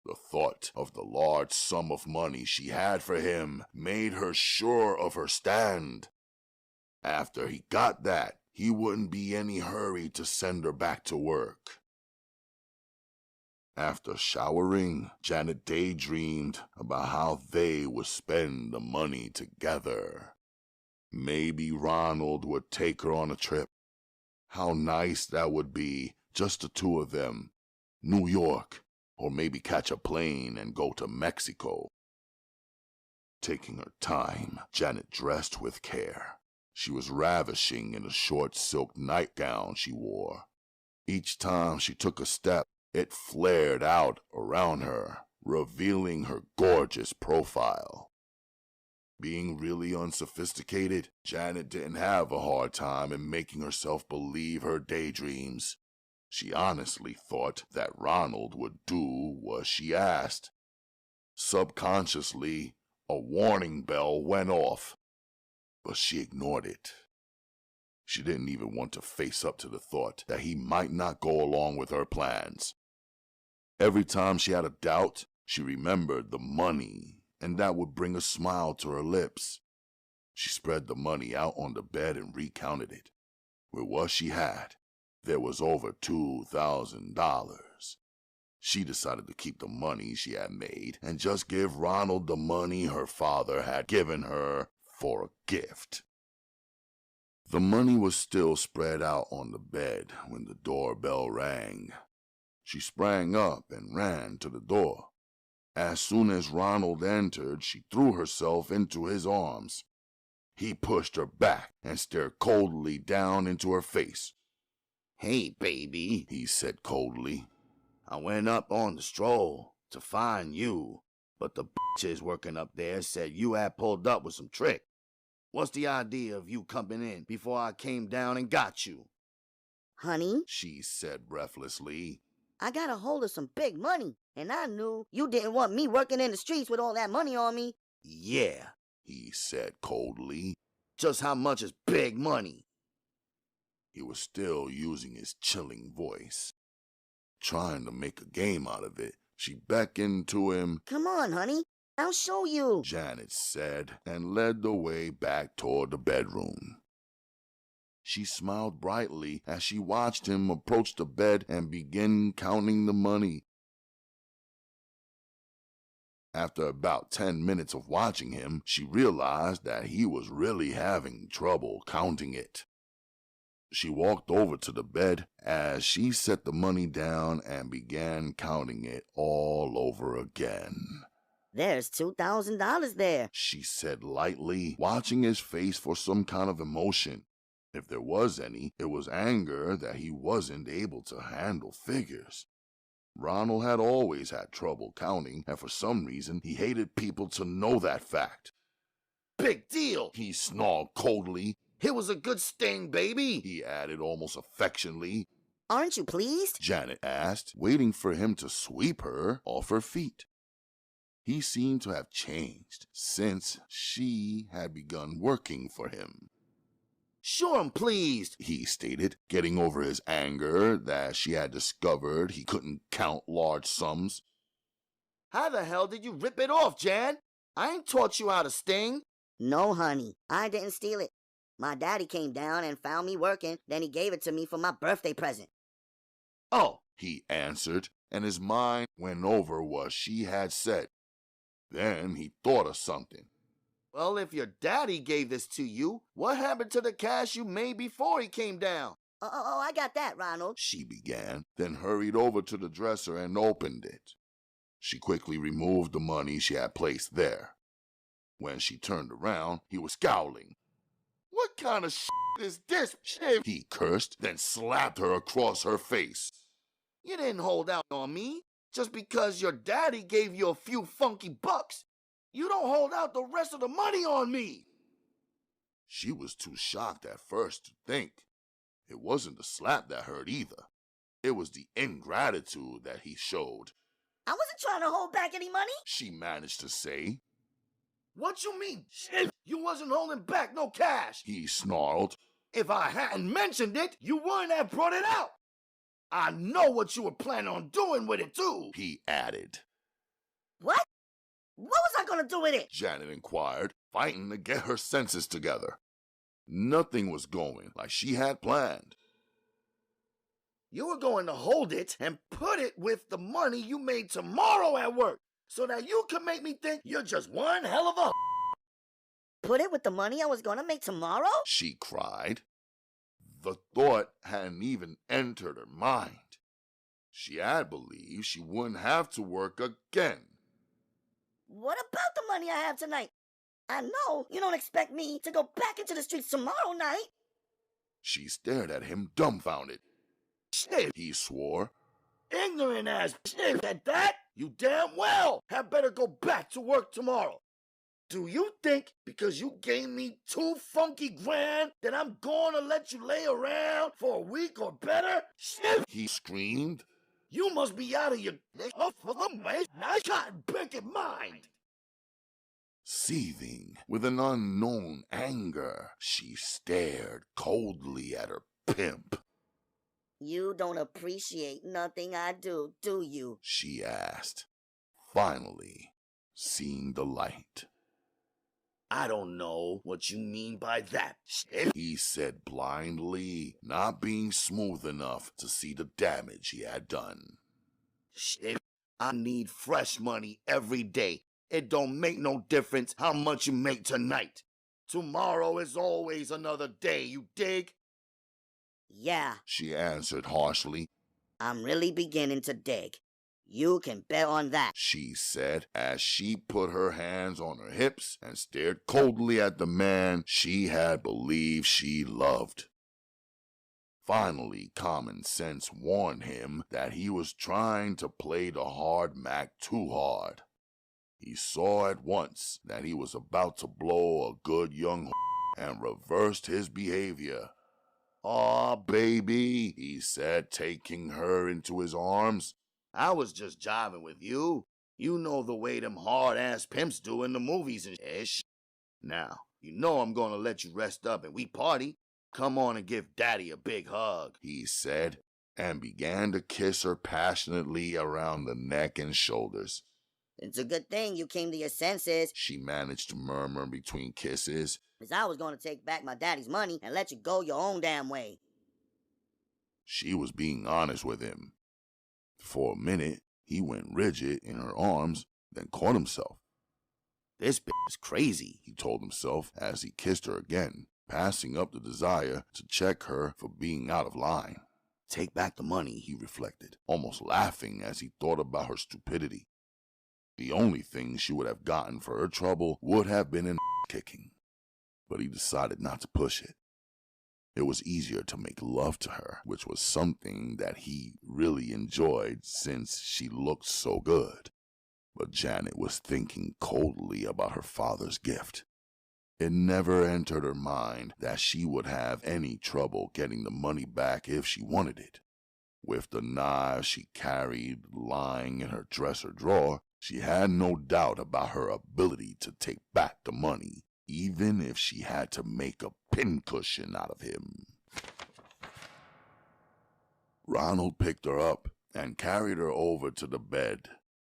The thought of the large sum of money she had for him made her sure of her stand. After he got that, he wouldn't be any hurry to send her back to work. After showering, Janet daydreamed about how they would spend the money together. Maybe Ronald would take her on a trip. How nice that would be, just the two of them. New York, or maybe catch a plane and go to Mexico. Taking her time, Janet dressed with care. She was ravishing in a short silk nightgown she wore. Each time she took a step, it flared out around her, revealing her gorgeous profile. Being really unsophisticated, Janet didn't have a hard time in making herself believe her daydreams. She honestly thought that Ronald would do what she asked. Subconsciously, a warning bell went off, but she ignored it. She didn't even want to face up to the thought that he might not go along with her plans. Every time she had a doubt, she remembered the money, and that would bring a smile to her lips. She spread the money out on the bed and recounted it. With what she had, there was over $2,000. She decided to keep the money she had made and just give Ronald the money her father had given her for a gift. The money was still spread out on the bed when the doorbell rang. She sprang up and ran to the door. As soon as Ronald entered, she threw herself into his arms. He pushed her back and stared coldly down into her face. "Hey, baby," he said coldly. "I went up on the stroll to find you, but the bitches working up there said you had pulled up with some trick. What's the idea of you coming in before I came down and got you? Honey, she said breathlessly. I got a hold of some big money, and I knew you didn't want me working in the streets with all that money on me. Yeah, he said coldly. Just how much is big money? He was still using his chilling voice. Trying to make a game out of it, she beckoned to him. Come on, honey. I'll show you, Janet said, and led the way back toward the bedroom. She smiled brightly as she watched him approach the bed and begin counting the money. After about 10 minutes of watching him, she realized that he was really having trouble counting it. She walked over to the bed as she set the money down and began counting it all over again. There's $2,000 there, she said lightly, watching his face for some kind of emotion. If there was any, it was anger that he wasn't able to handle figures. Ronald had always had trouble counting, and for some reason he hated people to know that fact. Big deal, He snarled coldly. It was a good sting, baby, He added almost affectionately. Aren't you pleased? Janet asked, waiting for him to sweep her off her feet. He seemed to have changed since she had begun working for him. Sure, I'm pleased, He stated, getting over his anger that she had discovered he couldn't count large sums. How the hell did you rip it off, Jan? I ain't taught you how to sting. No, honey. I didn't steal it. My daddy came down and found me working, then he gave it to me for my birthday present. Oh, He answered, and his mind went over what she had said. Then he thought of something. well, if your daddy gave this to you, what happened to the cash you made before he came down? Oh, I got that, Ronald. She began, then hurried over to the dresser and opened it. She quickly removed the money she had placed there. When she turned around, he was scowling. What kind of is this? He cursed, then slapped her across her face. You didn't hold out on me. Just because your daddy gave you a few funky bucks, you don't hold out the rest of the money on me. She was too shocked at first to think. It wasn't the slap that hurt either. It was the ingratitude that he showed. I wasn't trying to hold back any money. She managed to say. What you mean? You wasn't holding back no cash. He snarled. If I hadn't mentioned it, you wouldn't have brought it out. I know what you were planning on doing with it, too. He added. What? What was I gonna do with it? Janet inquired, fighting to get her senses together. Nothing was going like she had planned. You were going to hold it and put it with the money you made tomorrow at work, so that you could make me think you're just one hell of a... Put it with the money I was gonna make tomorrow? She cried. The thought hadn't even entered her mind. She had believed she wouldn't have to work again. What about the money I have tonight? I know you don't expect me to go back into the streets tomorrow night. She stared at him dumbfounded. He swore. Ignorant ass at that, you damn well had better go back to work tomorrow. Do you think because you gave me $2 funky grand that I'm gonna let you lay around for a week or better? He screamed. You must be out of your cotton-picking mind. Seething with an unknown anger, she stared coldly at her pimp. You don't appreciate nothing I do you? She asked, finally seeing the light. I don't know what you mean by that, he said blindly, not being smooth enough to see the damage he had done. I need fresh money every day. It don't make no difference how much you make tonight. Tomorrow is always another day, you dig? Yeah, she answered harshly. I'm really beginning to dig. You can bet on that, she said as she put her hands on her hips and stared coldly at the man she had believed she loved. Finally, common sense warned him that he was trying to play the hard Mac too hard. He saw at once that he was about to blow a good young and reversed his behavior. "Aw, baby," he said, taking her into his arms. I was just jiving with you. You know the way them hard-ass pimps do in the movies and ish. Now, you know I'm gonna let you rest up and we party. Come on and give Daddy a big hug," he said, and began to kiss her passionately around the neck and shoulders. "It's a good thing you came to your senses," she managed to murmur between kisses. "'cause I was going to take back my daddy's money and let you go your own damn way." She was being honest with him. For a minute, he went rigid in her arms, then caught himself. "This bitch is crazy," he told himself as he kissed her again, passing up the desire to check her for being out of line. Take back the money, he reflected, almost laughing as he thought about her stupidity. The only thing she would have gotten for her trouble would have been an kicking, but he decided not to push it. It was easier to make love to her, which was something that he really enjoyed since she looked so good. But Janet was thinking coldly about her father's gift. It never entered her mind that she would have any trouble getting the money back if she wanted it. With the knives she carried lying in her dresser drawer, she had no doubt about her ability to take back the money, even if she had to make a pincushion out of him. Ronald picked her up and carried her over to the bed.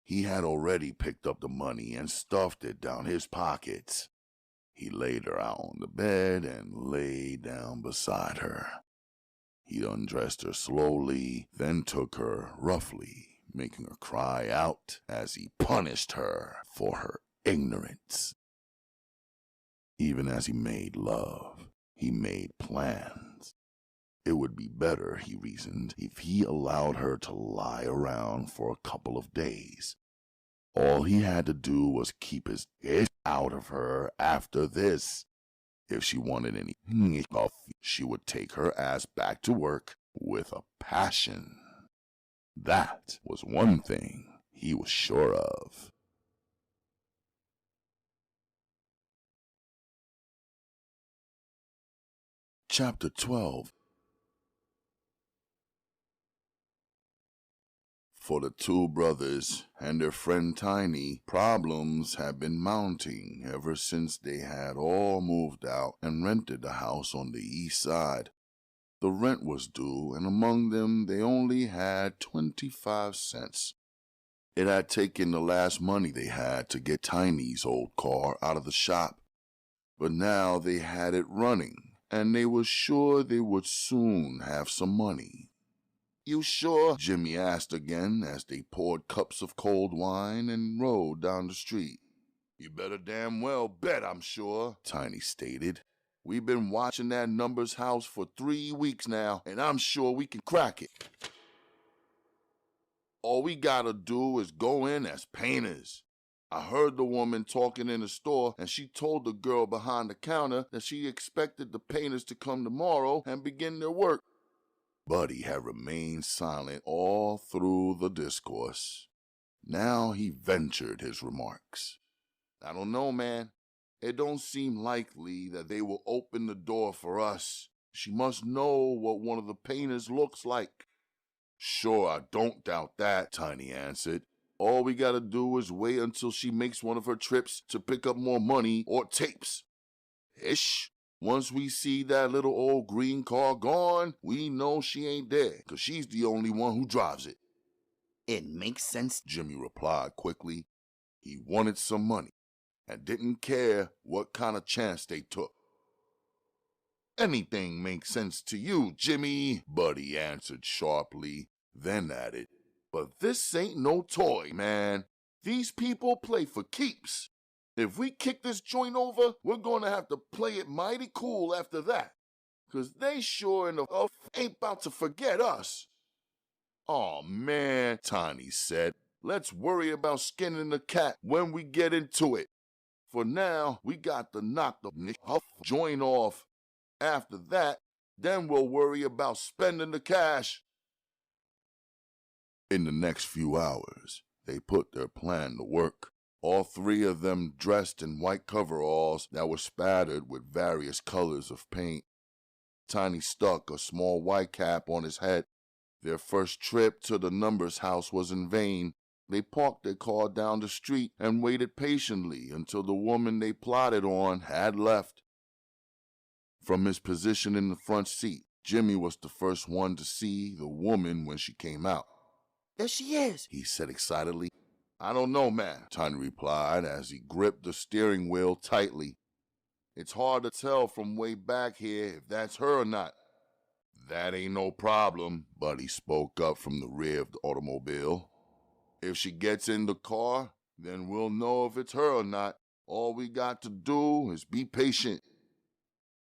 He had already picked up the money and stuffed it down his pockets. He laid her out on the bed and lay down beside her. He undressed her slowly, then took her roughly, making her cry out as he punished her for her ignorance. Even as he made love, he made plans. It would be better, he reasoned, if he allowed her to lie around for a couple of days. All he had to do was keep his head out of her after this. If she wanted any off, she would take her ass back to work with a passion. That was one thing he was sure of. Chapter 12. For the two brothers and their friend Tiny, problems had been mounting ever since they had all moved out and rented the house on the east side. The rent was due, and among them they only had 25 cents. It had taken the last money they had to get Tiny's old car out of the shop, but now they had it running, and they were sure they would soon have some money. "You sure?" Jimmy asked again as they poured cups of cold wine and rode down the street. "You better damn well bet I'm sure," Tiny stated. "We've been watching that numbers house for 3 weeks now, and I'm sure we can crack it. All we gotta do is go in as painters. I heard the woman talking in the store, and she told the girl behind the counter that she expected the painters to come tomorrow and begin their work." Buddy had remained silent all through the discourse. Now he ventured his remarks. "I don't know, man. It don't seem likely that they will open the door for us. She must know what one of the painters looks like." "Sure, I don't doubt that," Tiny answered. "All we gotta do is wait until she makes one of her trips to pick up more money or tapes. Ish. Once we see that little old green car gone, we know she ain't there, 'cause she's the only one who drives it." "It makes sense," Jimmy replied quickly. He wanted some money and didn't care what kind of chance they took. "Anything makes sense to you, Jimmy," Buddy answered sharply, then added, "But this ain't no toy, man. These people play for keeps. If we kick this joint over, we're gonna have to play it mighty cool after that, 'cause they sure enough ain't about to forget us." "Aw, man," Tiny said, "let's worry about skinning the cat when we get into it. For now, we got to knock the joint off. After that, then we'll worry about spending the cash." In the next few hours, they put their plan to work. all three of them dressed in white coveralls that were spattered with various colors of paint. Tiny stuck a small white cap on his head. Their first trip to the Numbers house was in vain. They parked their car down the street and waited patiently until the woman they plotted on had left. From his position in the front seat, Jimmy was the first one to see the woman when she came out. There she is, he said excitedly. I don't know, man, Tiny replied as he gripped the steering wheel tightly. It's hard to tell from way back here if that's her or not. That ain't no problem, Buddy spoke up from the rear of the automobile. If she gets in the car, then we'll know if it's her or not. All we got to do is be patient.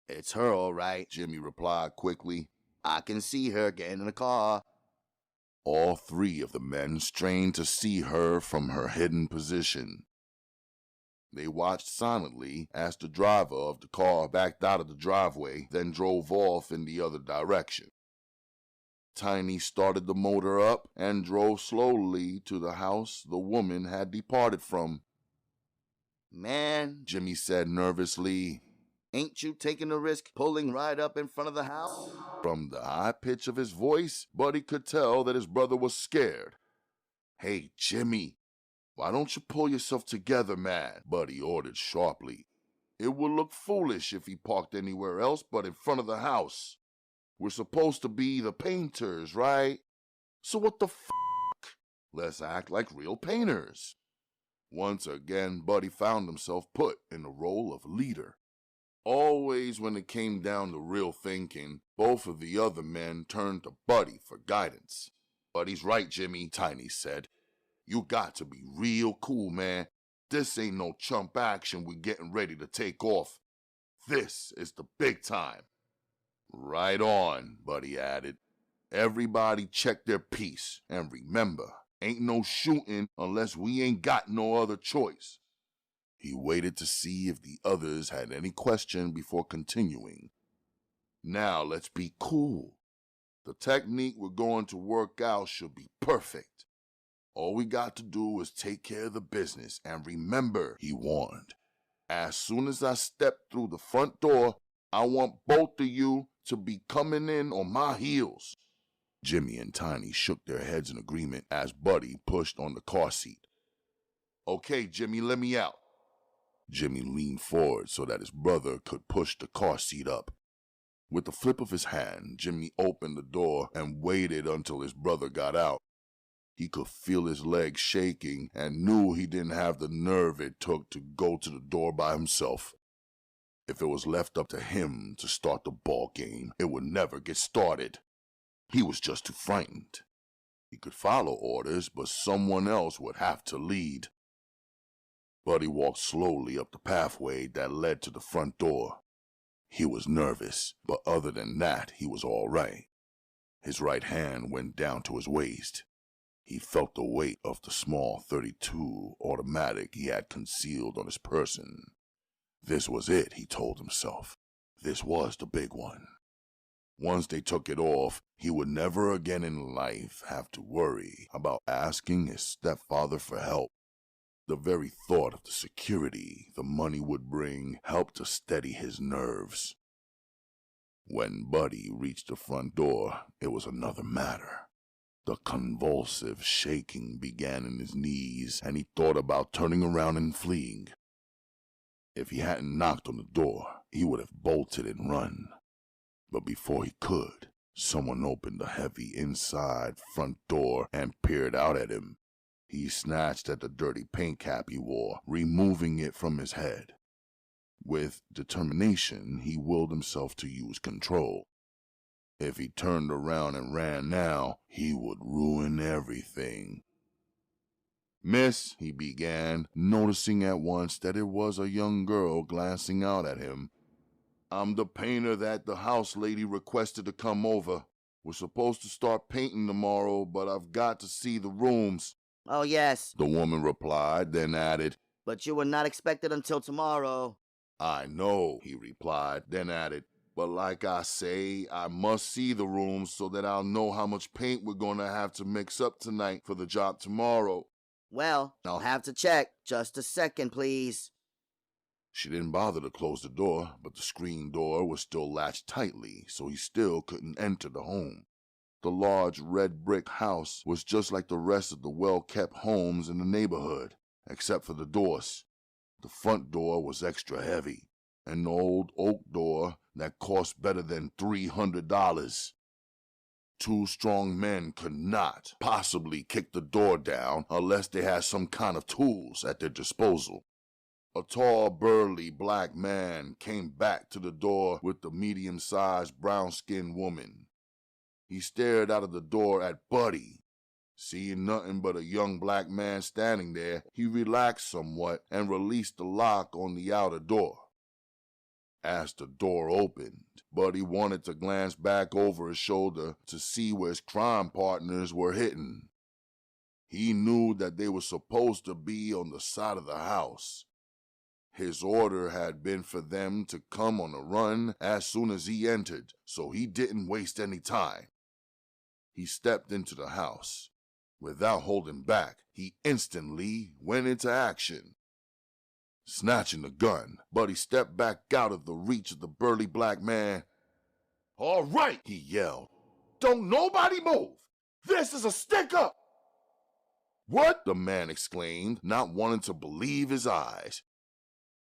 It's her, all right, Jimmy replied quickly. I can see her getting in the car. All three of the men strained to see her from her hidden position. They watched silently as the driver of the car backed out of the driveway, then drove off in the other direction. Tiny started the motor up and drove slowly to the house the woman had departed from. Man, Jimmy said nervously, ain't you taking the risk pulling right up in front of the house? From the high pitch of his voice, Buddy could tell that his brother was scared. Hey, Jimmy, why don't you pull yourself together, man? Buddy ordered sharply. It would look foolish if he parked anywhere else but in front of the house. We're supposed to be the painters, right? So what the f***? Let's act like real painters. Once again, Buddy found himself put in the role of leader. Always when it came down to real thinking, both of the other men turned to Buddy for guidance. Buddy's right, Jimmy, Tiny said. You got to be real cool, man. This ain't no chump action we getting ready to take off. This is the big time. Right on, Buddy added. Everybody check their piece, and remember, ain't no shooting unless we ain't got no other choice. He waited to see if the others had any question before continuing. Now let's be cool. The technique we're going to work out should be perfect. All we got to do is take care of the business, and remember, he warned, as soon as I step through the front door, I want both of you to be coming in on my heels. Jimmy and Tiny shook their heads in agreement as Buddy pushed on the car seat. Okay, Jimmy, let me out. Jimmy leaned forward so that his brother could push the car seat up. With the flip of his hand, Jimmy opened the door and waited until his brother got out. He could feel his legs shaking and knew he didn't have the nerve it took to go to the door by himself. If it was left up to him to start the ball game, it would never get started. He was just too frightened. He could follow orders, but someone else would have to lead. Buddy walked slowly up the pathway that led to the front door. He was nervous, but other than that, he was all right. His right hand went down to his waist. He felt the weight of the small .32 automatic he had concealed on his person. This was it, he told himself. This was the big one. Once they took it off, he would never again in life have to worry about asking his stepfather for help. The very thought of the security the money would bring helped to steady his nerves. When Buddy reached the front door, it was another matter. The convulsive shaking began in his knees, and he thought about turning around and fleeing. If he hadn't knocked on the door, he would have bolted and run. But before he could, someone opened the heavy inside front door and peered out at him. He snatched at the dirty paint cap he wore, removing it from his head. With determination, he willed himself to use control. If he turned around and ran now, he would ruin everything. Miss, he began, noticing at once that it was a young girl glancing out at him. I'm the painter that the house lady requested to come over. We're supposed to start painting tomorrow, but I've got to see the rooms. Oh, yes, The woman replied, then added, but you were not expected until tomorrow. I know, he replied, then added, but like I say, I must see the rooms so that I'll know how much paint we're going to have to mix up tonight for the job tomorrow. Well, I'll have to check. Just a second, please. She didn't bother to close the door, but the screen door was still latched tightly, so he still couldn't enter the home. The large red brick house was just like the rest of the well-kept homes in the neighborhood, except for the doors. The front door was extra heavy, an old oak door that cost better than $300. Two strong men could not possibly kick the door down unless they had some kind of tools at their disposal. A tall, burly black man came back to the door with the medium-sized brown-skinned woman. He stared out of the door at Buddy. Seeing nothing but a young black man standing there, he relaxed somewhat and released the lock on the outer door. As the door opened, Buddy wanted to glance back over his shoulder to see where his crime partners were hidden. He knew that they were supposed to be on the side of the house. His order had been for them to come on a run as soon as he entered, so he didn't waste any time. He stepped into the house. Without holding back, he instantly went into action. Snatching the gun, Buddy stepped back out of the reach of the burly black man. "All right," he yelled. "Don't nobody move! This is a stick-up!" "What?" the man exclaimed, not wanting to believe his eyes.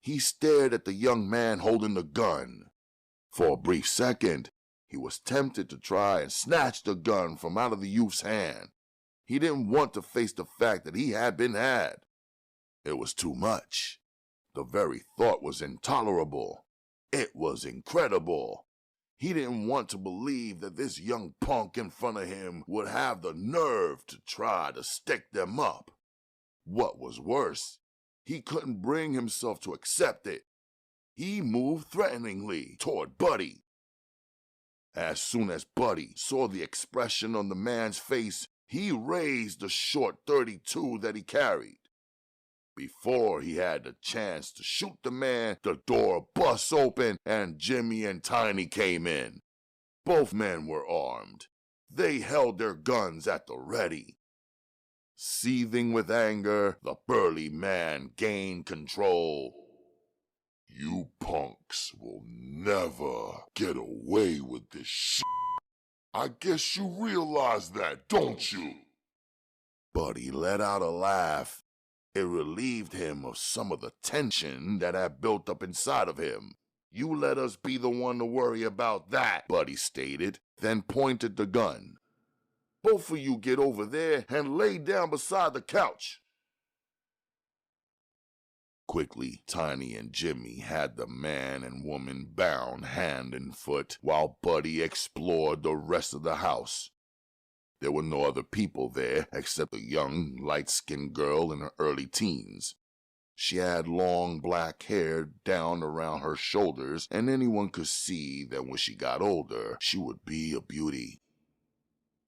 He stared at the young man holding the gun. For a brief second, he was tempted to try and snatch the gun from out of the youth's hand. He didn't want to face the fact that he had been had. It was too much. The very thought was intolerable. It was incredible. He didn't want to believe that this young punk in front of him would have the nerve to try to stick them up. What was worse, he couldn't bring himself to accept it. He moved threateningly toward Buddy. As soon as Buddy saw the expression on the man's face, he raised the short .32 that he carried. Before he had the chance to shoot the man, the door bust open and Jimmy and Tiny came in. Both men were armed. They held their guns at the ready. Seething with anger, the burly man gained control. "You punks will never get away with this shit. I guess you realize that, don't you?" Buddy let out a laugh. It relieved him of some of the tension that had built up inside of him. "You let us be the one to worry about that," Buddy stated, then pointed the gun. "Both of you get over there and lay down beside the couch." Quickly, Tiny and Jimmy had the man and woman bound hand and foot while Buddy explored the rest of the house. There were no other people there except a young, light-skinned girl in her early teens. She had long black hair down around her shoulders, and anyone could see that when she got older, she would be a beauty.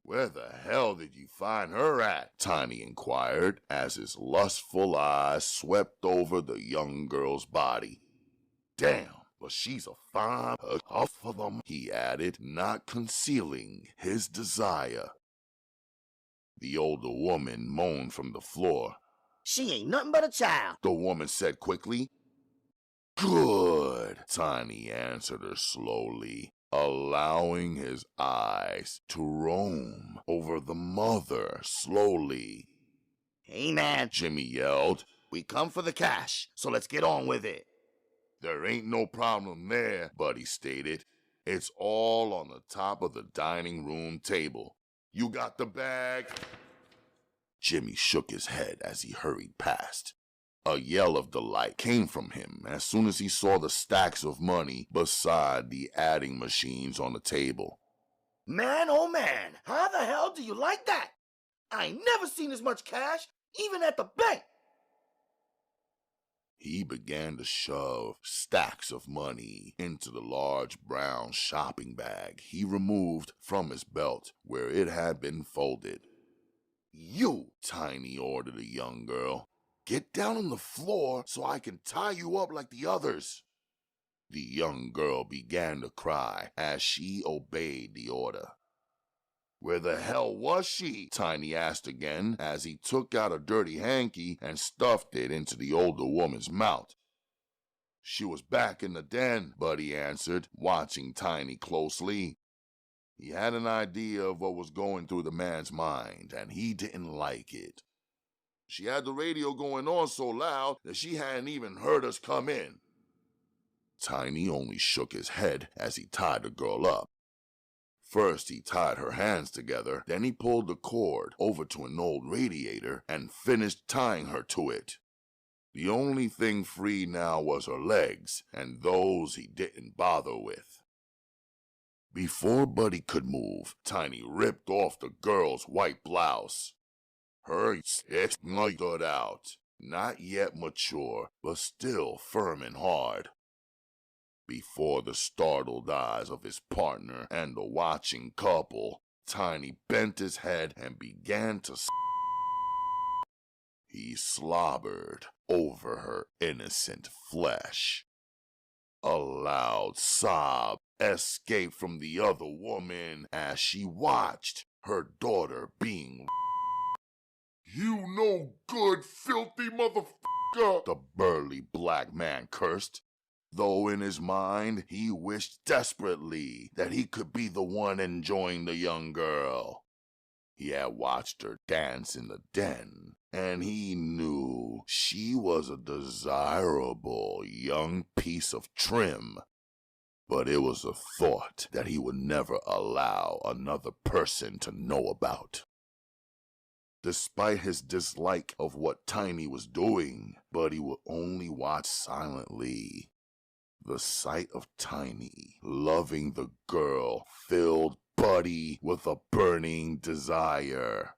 "Where the hell did you find her at?" Tiny inquired as his lustful eyes swept over the young girl's body. "Damn, but she's a fine off of them," he added, not concealing his desire. The older woman moaned from the floor. She ain't nothing but a child, the woman said quickly. "Good," Tiny answered her slowly, allowing his eyes to roam over the mother slowly. "Hey man," Jimmy yelled. "we come for the cash, so let's get on with it." "There ain't no problem there," Buddy stated. "It's all on the top of the dining room table. You got the bag?" Jimmy shook his head as he hurried past. A yell of delight came from him as soon as he saw the stacks of money beside the adding machines on the table. "Man, oh man, how the hell do you like that? I ain't never seen as much cash, even at the bank." He began to shove stacks of money into the large brown shopping bag he removed from his belt where it had been folded. "You," Tiny ordered a young girl, "get down on the floor so I can tie you up like the others." The young girl began to cry as she obeyed the order. Where the hell was she? Tiny asked again as he took out a dirty hanky and stuffed it into the older woman's mouth. She was back in the den, Buddy answered, watching Tiny closely. He had an idea of what was going through the man's mind, and he didn't like it. She had the radio going on so loud that she hadn't even heard us come in. Tiny only shook his head as he tied the girl up. First, he tied her hands together, then he pulled the cord over to an old radiator and finished tying her to it. The only thing free now was her legs, and those he didn't bother with. Before Buddy could move, Tiny ripped off the girl's white blouse. Her tits got out, not yet mature, but still firm and hard. Before the startled eyes of his partner and the watching couple, Tiny bent his head and began to He slobbered over her innocent flesh. A loud sob escaped from the other woman as she watched her daughter being You no good, filthy motherfucker! The burly black man cursed, though in his mind he wished desperately that he could be the one enjoying the young girl. He had watched her dance in the den, and he knew she was a desirable young piece of trim. But it was a thought that he would never allow another person to know about. Despite his dislike of what Tiny was doing, Buddy would only watch silently. The sight of Tiny loving the girl filled Buddy with a burning desire.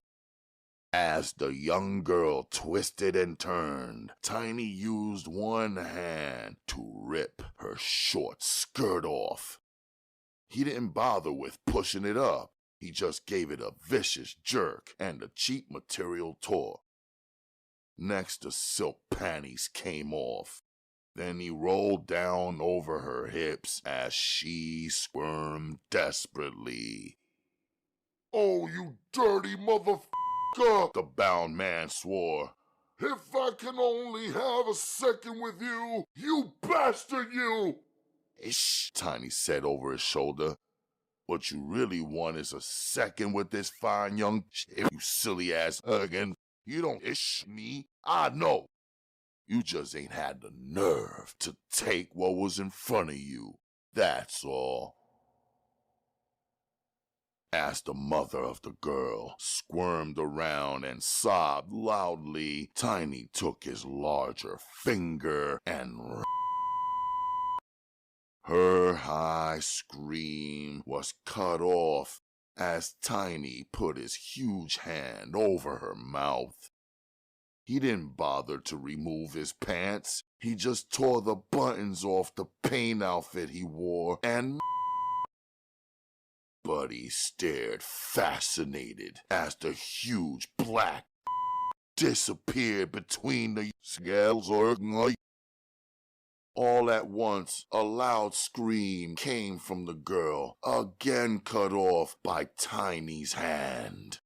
As the young girl twisted and turned, Tiny used one hand to rip her short skirt off. He didn't bother with pushing it up. He just gave it a vicious jerk and the cheap material tore. Next, the silk panties came off. Then he rolled down over her hips as she squirmed desperately. Oh, you dirty motherfucker! The bound man swore. If I can only have a second with you, you bastard, you! Ish, Tiny said over his shoulder. What you really want is a second with this fine young shit, you silly ass huggin'. You don't ish me, I know. You just ain't had the nerve to take what was in front of you, that's all. As the mother of the girl squirmed around and sobbed loudly, Tiny took his larger finger and her high scream was cut off as Tiny put his huge hand over her mouth. He didn't bother to remove his pants. He just tore the buttons off the paint outfit he wore and Buddy stared fascinated as the huge black disappeared between the scales. All at once, a loud scream came from the girl, again cut off by Tiny's hand.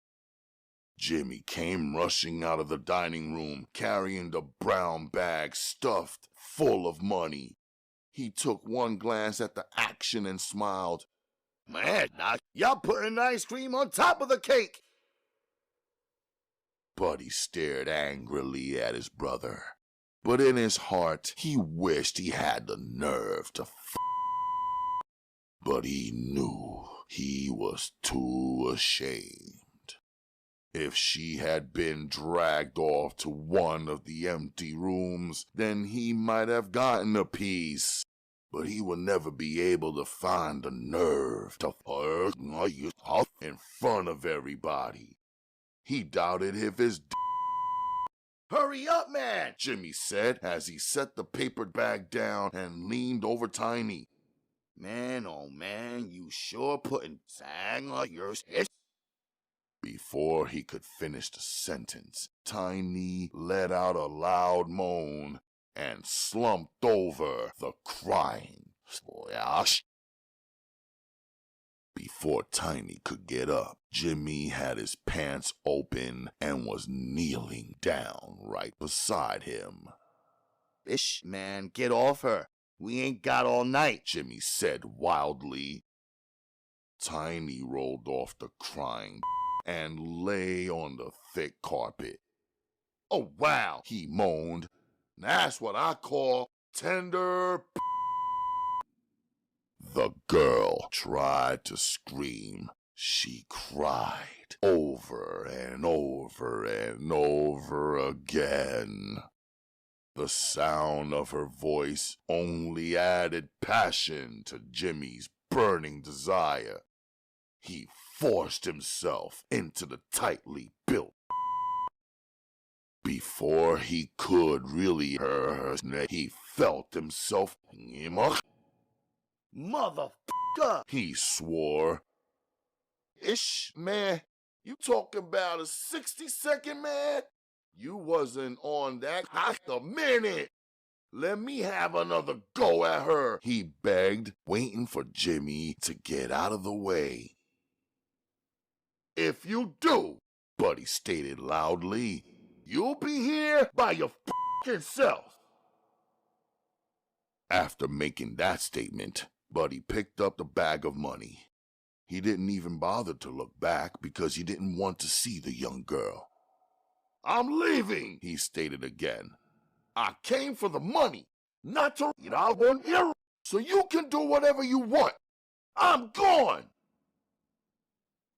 Jimmy came rushing out of the dining room, carrying the brown bag stuffed full of money. He took one glance at the action and smiled. Man, now y'all putting ice cream on top of the cake. Buddy stared angrily at his brother, but in his heart he wished he had the nerve to but he knew he was too ashamed. If she had been dragged off to one of the empty rooms, then he might have gotten a piece. But he would never be able to find the nerve to flirt in front of everybody. He doubted if his Hurry up, man, Jimmy said as he set the paper bag down and leaned over Tiny. Man, oh man, you sure putting sang on your shit. Before he could finish the sentence, Tiny let out a loud moan and slumped over the crying. Before Tiny could get up, Jimmy had his pants open and was kneeling down right beside him. Ish, man, get off her. We ain't got all night, Jimmy said wildly. Tiny rolled off the crying and lay on the thick carpet. "Oh, wow," he moaned. "That's what I call tender." The girl tried to scream. She cried over and over and over again. The sound of her voice only added passion to Jimmy's burning desire. He forced himself into the tightly built. Before he could really hurt her, he felt himself. Motherfucker! He swore. "Ish, man, you talking about a 60-second, man? You wasn't on that hot a minute. Let me have another go at her," he begged, waiting for Jimmy to get out of the way. "If you do," Buddy stated loudly, "you'll be here by your f***ing self." After making that statement, Buddy picked up the bag of money. He didn't even bother to look back because he didn't want to see the young girl. "I'm leaving," he stated again. "I came for the money, not to eat out on here, so you can do whatever you want. I'm gone."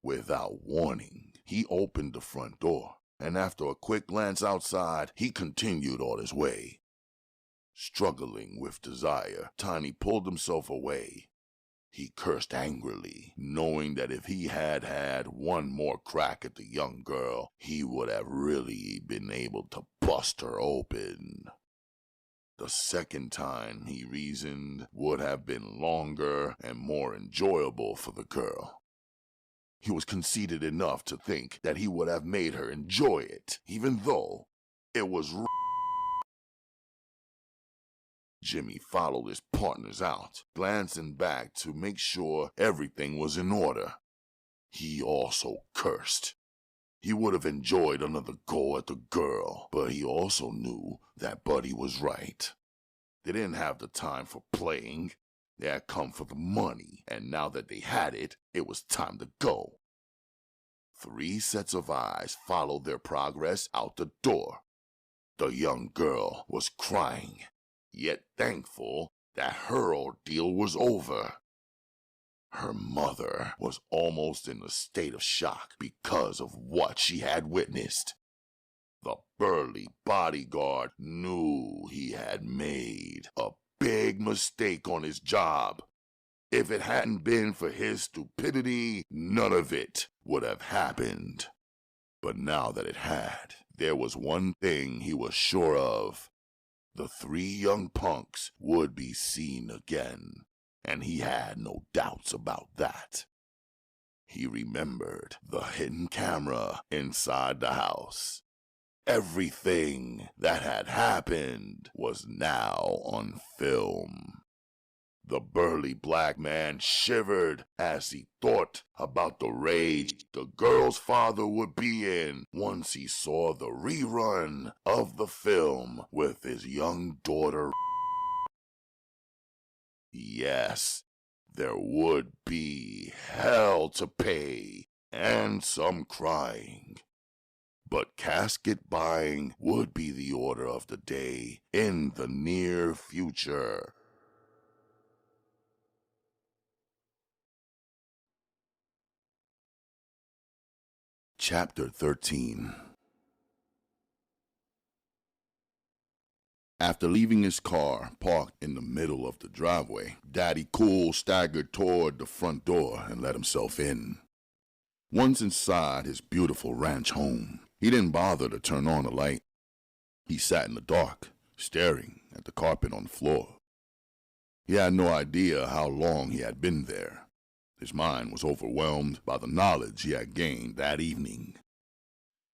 Without warning, he opened the front door, and after a quick glance outside, he continued on his way. Struggling with desire, Tiny pulled himself away. He cursed angrily, knowing that if he had had one more crack at the young girl, he would have really been able to bust her open. The second time, he reasoned, would have been longer and more enjoyable for the girl. He was conceited enough to think that he would have made her enjoy it, even though it was Jimmy followed his partners out, glancing back to make sure everything was in order. He also cursed. He would have enjoyed another go at the girl, but he also knew that Buddy was right. They didn't have the time for playing. They had come for the money, and now that they had it, it was time to go. 3 sets of eyes followed their progress out the door. The young girl was crying, yet thankful that her ordeal was over. Her mother was almost in a state of shock because of what she had witnessed. The burly bodyguard knew he had made a big mistake on his job. If it hadn't been for his stupidity, none of it would have happened. But now that it had, there was one thing he was sure of. The 3 young punks would be seen again, and he had no doubts about that. He remembered the hidden camera inside the house. Everything that had happened was now on film. The burly black man shivered as he thought about the rage the girl's father would be in once he saw the rerun of the film with his young daughter. Yes, there would be hell to pay and some crying. But casket buying would be the order of the day in the near future. Chapter 13. After leaving his car parked in the middle of the driveway, Daddy Cool staggered toward the front door and let himself in. Once inside his beautiful ranch home, he didn't bother to turn on the light. He sat in the dark, staring at the carpet on the floor. He had no idea how long he had been there. His mind was overwhelmed by the knowledge he had gained that evening.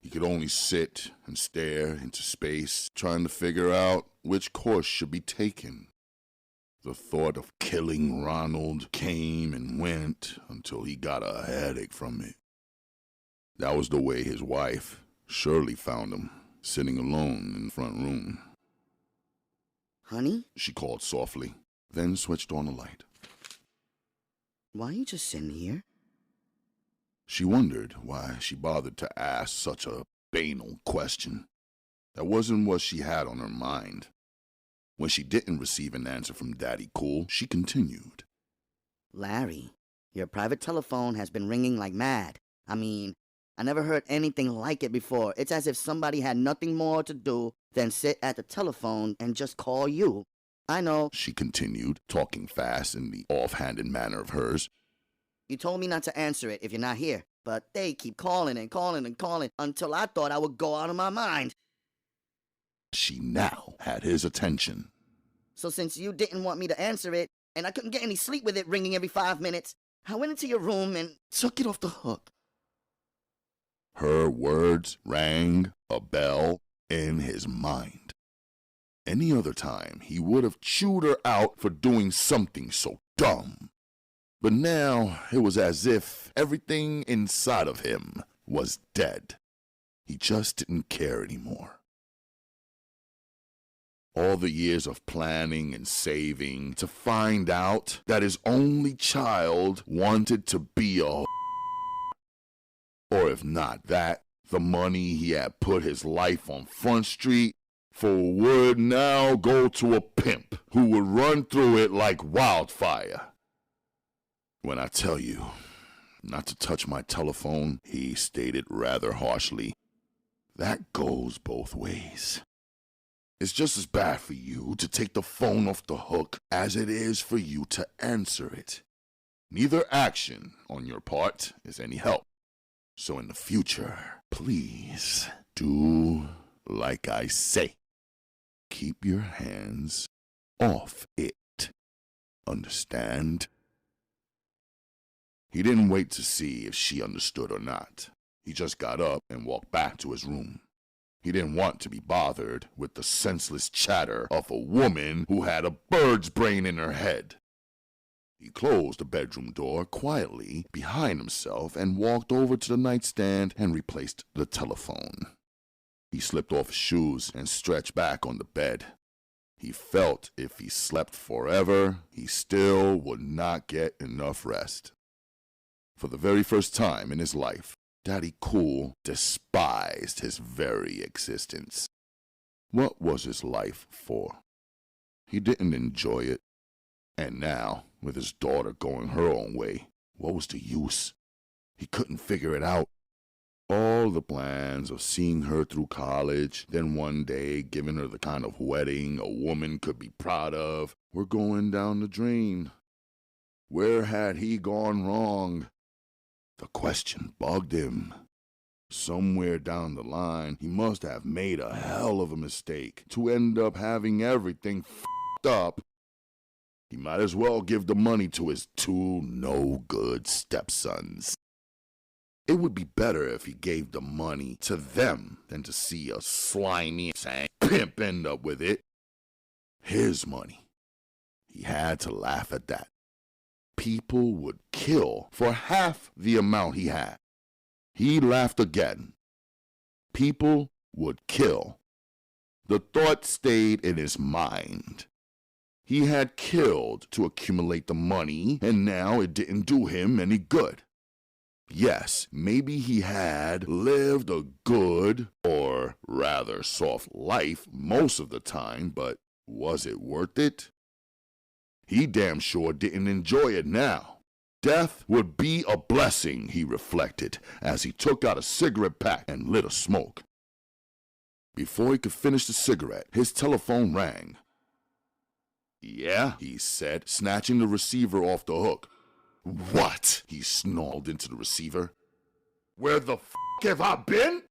He could only sit and stare into space, trying to figure out which course should be taken. The thought of killing Ronald came and went until he got a headache from it. That was the way his wife, Shirley, found him, sitting alone in the front room. Honey? She called softly, then switched on the light. Why are you just sitting here? She wondered why she bothered to ask such a banal question. That wasn't what she had on her mind. When she didn't receive an answer from Daddy Cool, she continued. Larry, your private telephone has been ringing like mad. I mean, I never heard anything like it before. It's as if somebody had nothing more to do than sit at the telephone and just call you. I know, She continued, talking fast in the offhanded manner of hers. you told me not to answer it if you're not here, but they keep calling and calling and calling until I thought I would go out of my mind. She now had his attention. So since you didn't want me to answer it, and I couldn't get any sleep with it ringing every 5 minutes, I went into your room and took it off the hook. Her words rang a bell in his mind. Any other time, he would have chewed her out for doing something so dumb. But now, it was as if everything inside of him was dead. He just didn't care anymore. All the years of planning and saving to find out that his only child wanted to be a or if not that, the money he had put his life on Front Street for would now go to a pimp who would run through it like wildfire. When I tell you not to touch my telephone, he stated rather harshly, that goes both ways. It's just as bad for you to take the phone off the hook as it is for you to answer it. Neither action on your part is any help. So in the future, please do like I say. Keep your hands off it. Understand? He didn't wait to see if she understood or not. He just got up and walked back to his room. He didn't want to be bothered with the senseless chatter of a woman who had a bird's brain in her head. He closed the bedroom door quietly behind himself and walked over to the nightstand and replaced the telephone. He slipped off his shoes and stretched back on the bed. He felt if he slept forever, he still would not get enough rest. For the very first time in his life, Daddy Cool despised his very existence. What was his life for? He didn't enjoy it. And now, with his daughter going her own way, what was the use? He couldn't figure it out. All the plans of seeing her through college, then one day giving her the kind of wedding a woman could be proud of, were going down the drain. Where had he gone wrong? The question bugged him. Somewhere down the line, he must have made a hell of a mistake to end up having everything f***ed up. He might as well give the money to his two no-good stepsons. It would be better if he gave the money to them than to see a slimy pimp end up with it. His money. He had to laugh at that. People would kill for half the amount he had. He laughed again. People would kill. The thought stayed in his mind. He had killed to accumulate the money, and now it didn't do him any good. Yes, maybe he had lived a good, or rather soft life most of the time, but was it worth it? He damn sure didn't enjoy it now. Death would be a blessing, he reflected, as he took out a cigarette pack and lit a smoke. Before he could finish the cigarette, his telephone rang. Yeah, he said, snatching the receiver off the hook. What? He snarled into the receiver. Where the f*** have I been?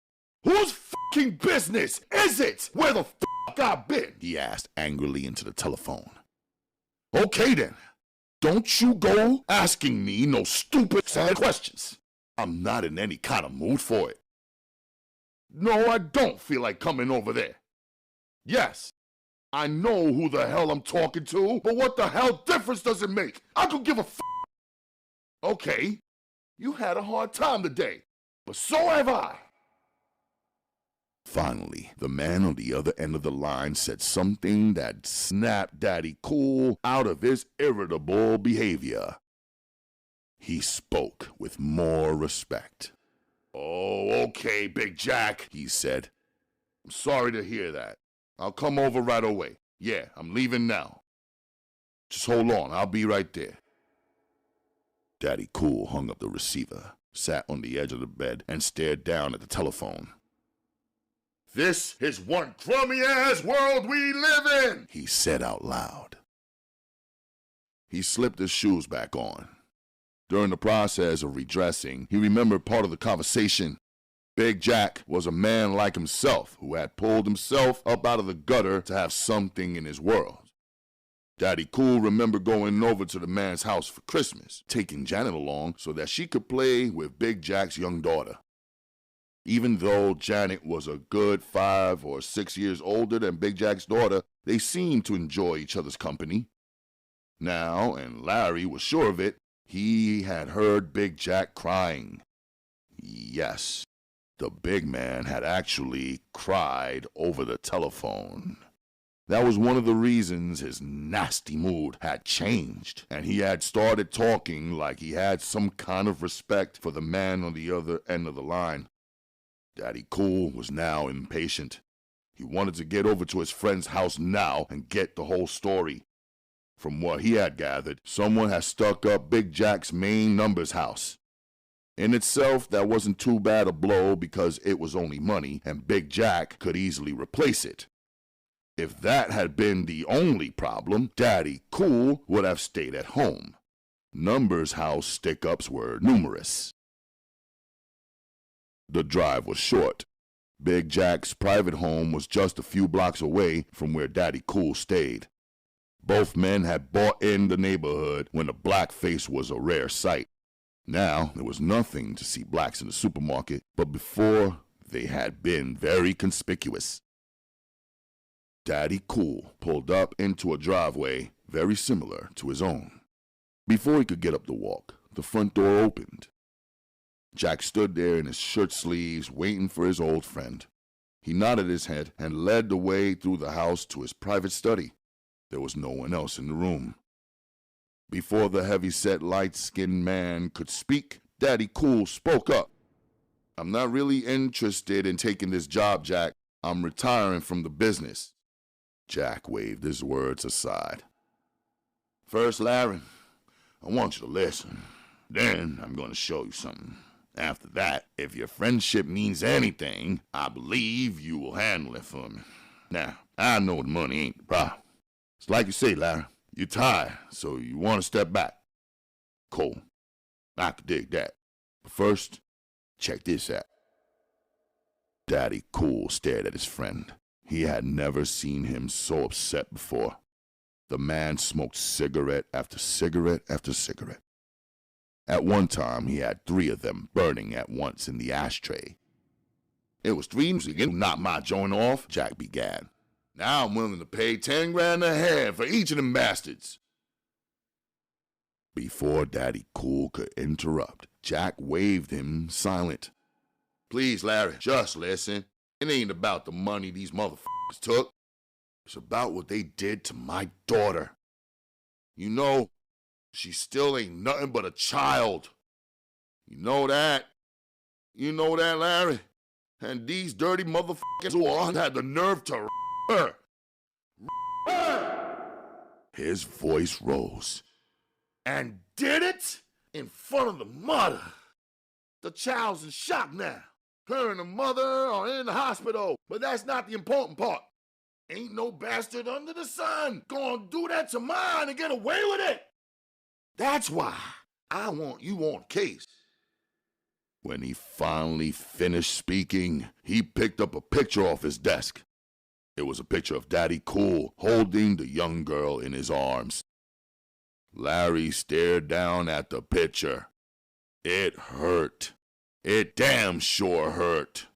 Whose f***ing business is it? Where the f*** I've been? He asked angrily into the telephone. Okay then, don't you go asking me no stupid sad questions. I'm not in any kind of mood for it. No, I don't feel like coming over there. Yes, I know who the hell I'm talking to, but what the hell difference does it make? I could give a f. Okay, you had a hard time today, but so have I. Finally, the man on the other end of the line said something that snapped Daddy Cool out of his irritable behavior. He spoke with more respect. "Oh, okay, Big Jack," he said. "I'm sorry to hear that. I'll come over right away. Yeah, I'm leaving now. Just hold on, I'll be right there." Daddy Cool hung up the receiver, sat on the edge of the bed, and stared down at the telephone. "This is one crummy-ass world we live in," he said out loud. He slipped his shoes back on. During the process of redressing, he remembered part of the conversation. Big Jack was a man like himself who had pulled himself up out of the gutter to have something in his world. Daddy Cool remembered going over to the man's house for Christmas, taking Janet along so that she could play with Big Jack's young daughter. Even though Janet was a good 5 or 6 years older than Big Jack's daughter, they seemed to enjoy each other's company. Now, and Larry was sure of it, he had heard Big Jack crying. Yes, the big man had actually cried over the telephone. That was one of the reasons his nasty mood had changed, and he had started talking like he had some kind of respect for the man on the other end of the line. Daddy Cool was now impatient. He wanted to get over to his friend's house now and get the whole story. From what he had gathered, someone had stuck up Big Jack's main numbers house. In itself, that wasn't too bad a blow because it was only money, and Big Jack could easily replace it. If that had been the only problem, Daddy Cool would have stayed at home. Numbers house stick-ups were numerous. The drive was short. Big Jack's private home was just a few blocks away from where Daddy Cool stayed. Both men had bought in the neighborhood when a black face was a rare sight. Now, there was nothing to see blacks in the supermarket, but before, they had been very conspicuous. Daddy Cool pulled up into a driveway very similar to his own. Before he could get up the walk, the front door opened. Jack stood there in his shirt sleeves waiting for his old friend. He nodded his head and led the way through the house to his private study. There was no one else in the room. Before the heavy-set, light-skinned man could speak, Daddy Cool spoke up. "I'm not really interested in taking this job, Jack. I'm retiring from the business." Jack waved his words aside. "First, Larry, I want you to listen. Then I'm going to show you something. After that, if your friendship means anything, I believe you will handle it for me. Now, I know the money ain't the problem. It's like you say, Larry, you're tired, so you want to step back. Cool. I could dig that. But first, check this out." Daddy Cool stared at his friend. He had never seen him so upset before. The man smoked cigarette after cigarette after cigarette. At one time, he had 3 of them burning at once in the ashtray. "It was 3 again, knock my joint off," Jack began. "Now I'm willing to pay 10 grand a head for each of them bastards." Before Daddy Cool could interrupt, Jack waved him silent. "Please, Larry, just listen. It ain't about the money these motherfuckers took. It's about what they did to my daughter. You know, she still ain't nothing but a child. You know that? You know that, Larry? And these dirty motherfuckers who all had the nerve to her. His voice rose. "And did it in front of the mother. The child's in shock now. Her and the mother are in the hospital, but that's not the important part. Ain't no bastard under the sun gonna do that to mine and get away with it. That's why I want you on case." When he finally finished speaking, he picked up a picture off his desk. It was a picture of Daddy Cool holding the young girl in his arms. Larry stared down at the picture. It hurt. It damn sure hurt.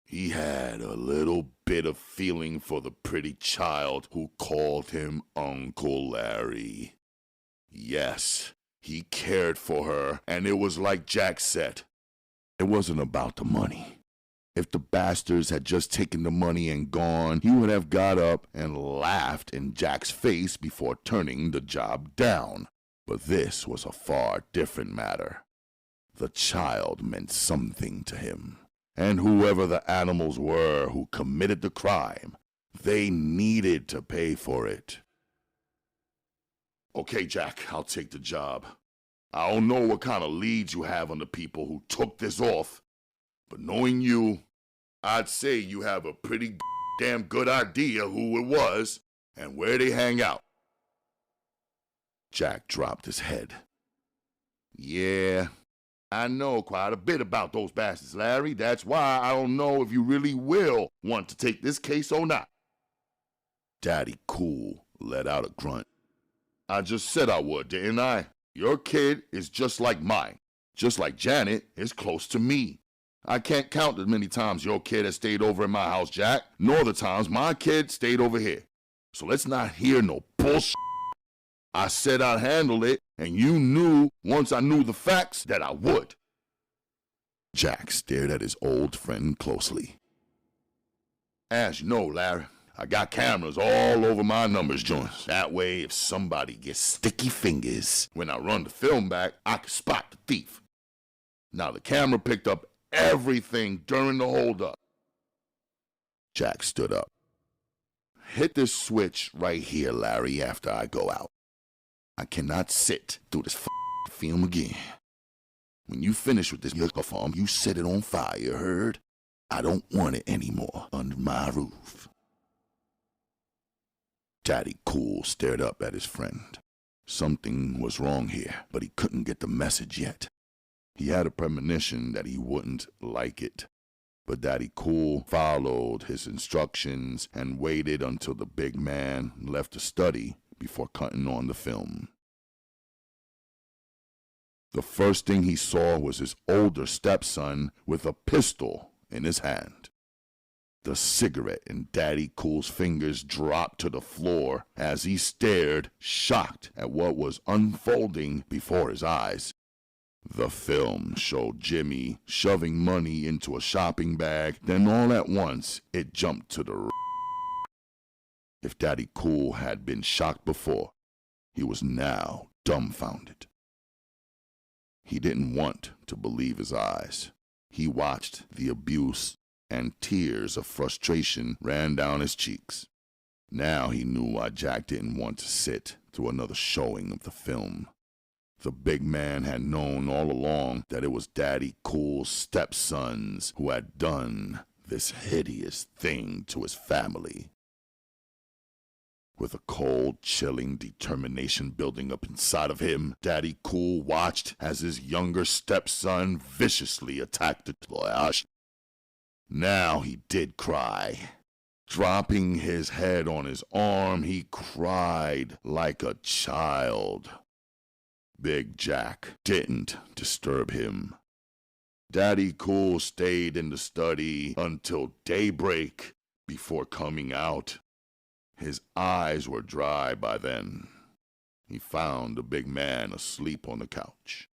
He had a little bit of feeling for the pretty child who called him Uncle Larry. Yes, he cared for her, and it was like Jack said. It wasn't about the money. If the bastards had just taken the money and gone, he would have got up and laughed in Jack's face before turning the job down. But this was a far different matter. The child meant something to him, and whoever the animals were who committed the crime, they needed to pay for it. Okay, Jack, I'll take the job. I don't know what kind of leads you have on the people who took this off, but knowing you, I'd say you have a pretty damn good idea who it was and where they hang out. Jack dropped his head. Yeah, I know quite a bit about those bastards, Larry. That's why I don't know if you really will want to take this case or not. Daddy Cool let out a grunt. I just said I would, didn't I? Your kid is just like mine. Just like Janet is close to me. I can't count as many times your kid has stayed over at my house, Jack, nor the times my kid stayed over here. So let's not hear no bullshit. I said I'd handle it, and you knew once I knew the facts that I would. Jack stared at his old friend closely. As you know, Larry, I got cameras all over my numbers joints. That way, if somebody gets sticky fingers when I run the film back, I can spot the thief. Now, the camera picked up everything during the holdup. Jack stood up. Hit this switch right here, Larry, after I go out. I cannot sit through this film again. When you finish with this microphone, you set it on fire, heard? I don't want it anymore under my roof. Daddy Cool stared up at his friend. Something was wrong here, but he couldn't get the message yet. He had a premonition that he wouldn't like it. But Daddy Cool followed his instructions and waited until the big man left the study before cutting on the film. The first thing he saw was his older stepson with a pistol in his hand. The cigarette in Daddy Cool's fingers dropped to the floor as he stared, shocked at what was unfolding before his eyes. The film showed Jimmy shoving money into a shopping bag, then all at once it jumped to the If Daddy Cool had been shocked before, he was now dumbfounded. He didn't want to believe his eyes. He watched the abuse, and tears of frustration ran down his cheeks. Now he knew why Jack didn't want to sit through another showing of the film. The big man had known all along that it was Daddy Cool's stepsons who had done this hideous thing to his family. With a cold, chilling determination building up inside of him, Daddy Cool watched as his younger stepson viciously attacked the Flash. Now he did cry. Dropping his head on his arm, he cried like a child. Big Jack didn't disturb him. Daddy Cool stayed in the study until daybreak before coming out. His eyes were dry by then. He found the big man asleep on the couch.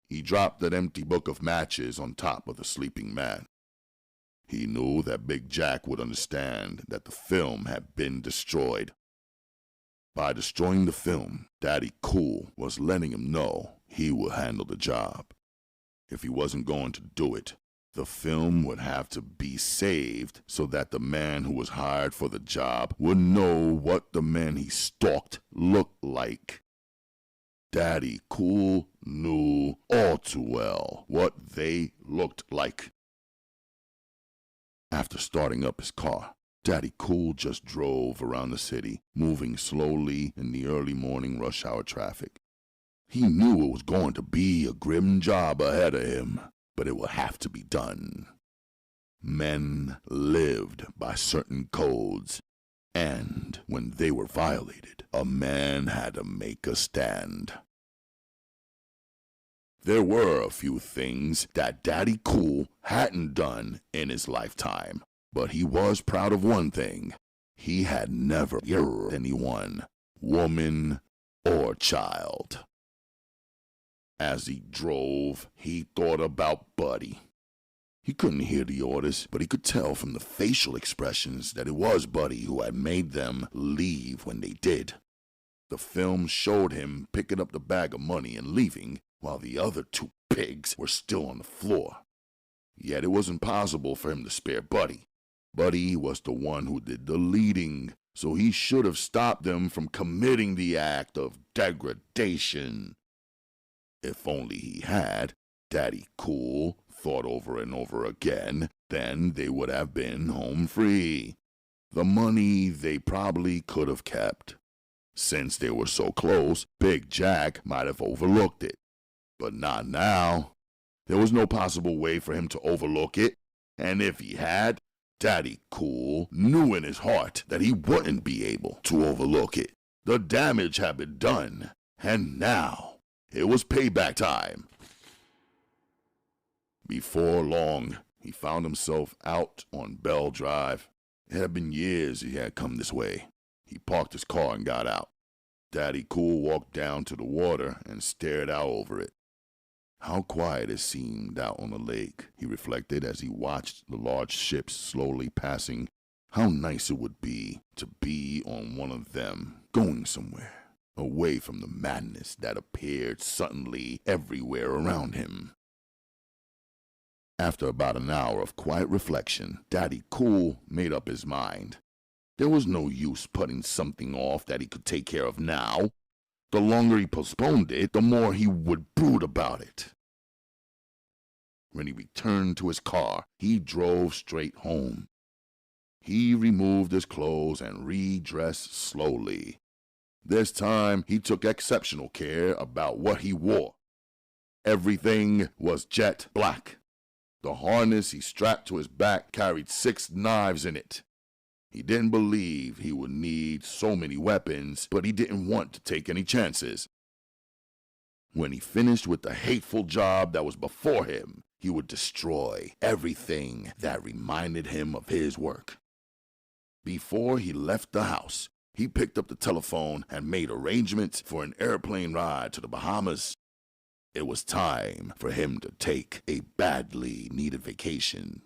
He dropped that empty book of matches on top of the sleeping man. He knew that Big Jack would understand that the film had been destroyed. By destroying the film, Daddy Cool was letting him know he would handle the job. If he wasn't going to do it, the film would have to be saved so that the man who was hired for the job would know what the men he stalked looked like. Daddy Cool knew all too well what they looked like. After starting up his car, Daddy Cool just drove around the city, moving slowly in the early morning rush hour traffic. He knew it was going to be a grim job ahead of him, but it would have to be done. Men lived by certain codes, and when they were violated, a man had to make a stand. There were a few things that Daddy Cool hadn't done in his lifetime, But he was proud of one thing. He had never hurt anyone, woman or child. As he drove, he thought about Buddy. He couldn't hear the orders, but he could tell from the facial expressions that it was Buddy who had made them leave when they did. The film showed him picking up the bag of money and leaving, while the other two pigs were still on the floor. Yet it was impossible for him to spare Buddy. Buddy was the one who did the leading, so he should have stopped them from committing the act of degradation. If only he had, Daddy Cool thought over and over again, then they would have been home free. The money they probably could have kept. Since they were so close, Big Jack might have overlooked it. But not now. There was no possible way for him to overlook it, and if he had, Daddy Cool knew in his heart that he wouldn't be able to overlook it. The damage had been done, and now it was payback time. Before long, he found himself out on Bell Drive. It had been years he had come this way. He parked his car and got out. Daddy Cool walked down to the water and stared out over it. How quiet it seemed out on the lake, he reflected as he watched the large ships slowly passing. How nice it would be to be on one of them, going somewhere, away from the madness that appeared suddenly everywhere around him. After about an hour of quiet reflection, Daddy Cool made up his mind. There was no use putting something off that he could take care of now. The longer he postponed it, the more he would brood about it. When he returned to his car, he drove straight home. He removed his clothes and redressed slowly. This time, he took exceptional care about what he wore. Everything was jet black. The harness he strapped to his back carried 6 knives in it. He didn't believe he would need so many weapons, but he didn't want to take any chances. When he finished with the hateful job that was before him, he would destroy everything that reminded him of his work. Before he left the house, he picked up the telephone and made arrangements for an airplane ride to the Bahamas. It was time for him to take a badly needed vacation.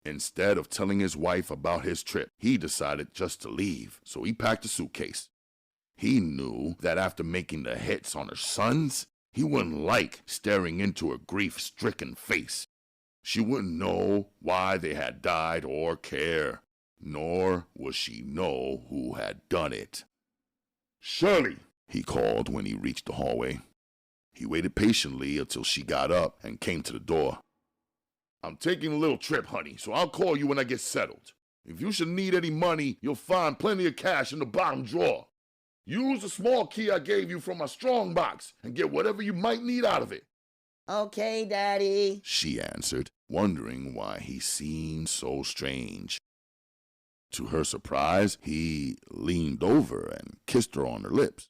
Instead of telling his wife about his trip, he decided just to leave, so he packed a suitcase. He knew that after making the hits on her sons, he wouldn't like staring into her grief-stricken face. She wouldn't know why they had died or care, nor would she know who had done it. "Shirley," he called when he reached the hallway. He waited patiently until she got up and came to the door. "I'm taking a little trip, honey, so I'll call you when I get settled. If you should need any money, you'll find plenty of cash in the bottom drawer. Use the small key I gave you from my strong box and get whatever you might need out of it." Okay, Daddy, she answered, wondering why he seemed so strange. To her surprise, he leaned over and kissed her on her lips.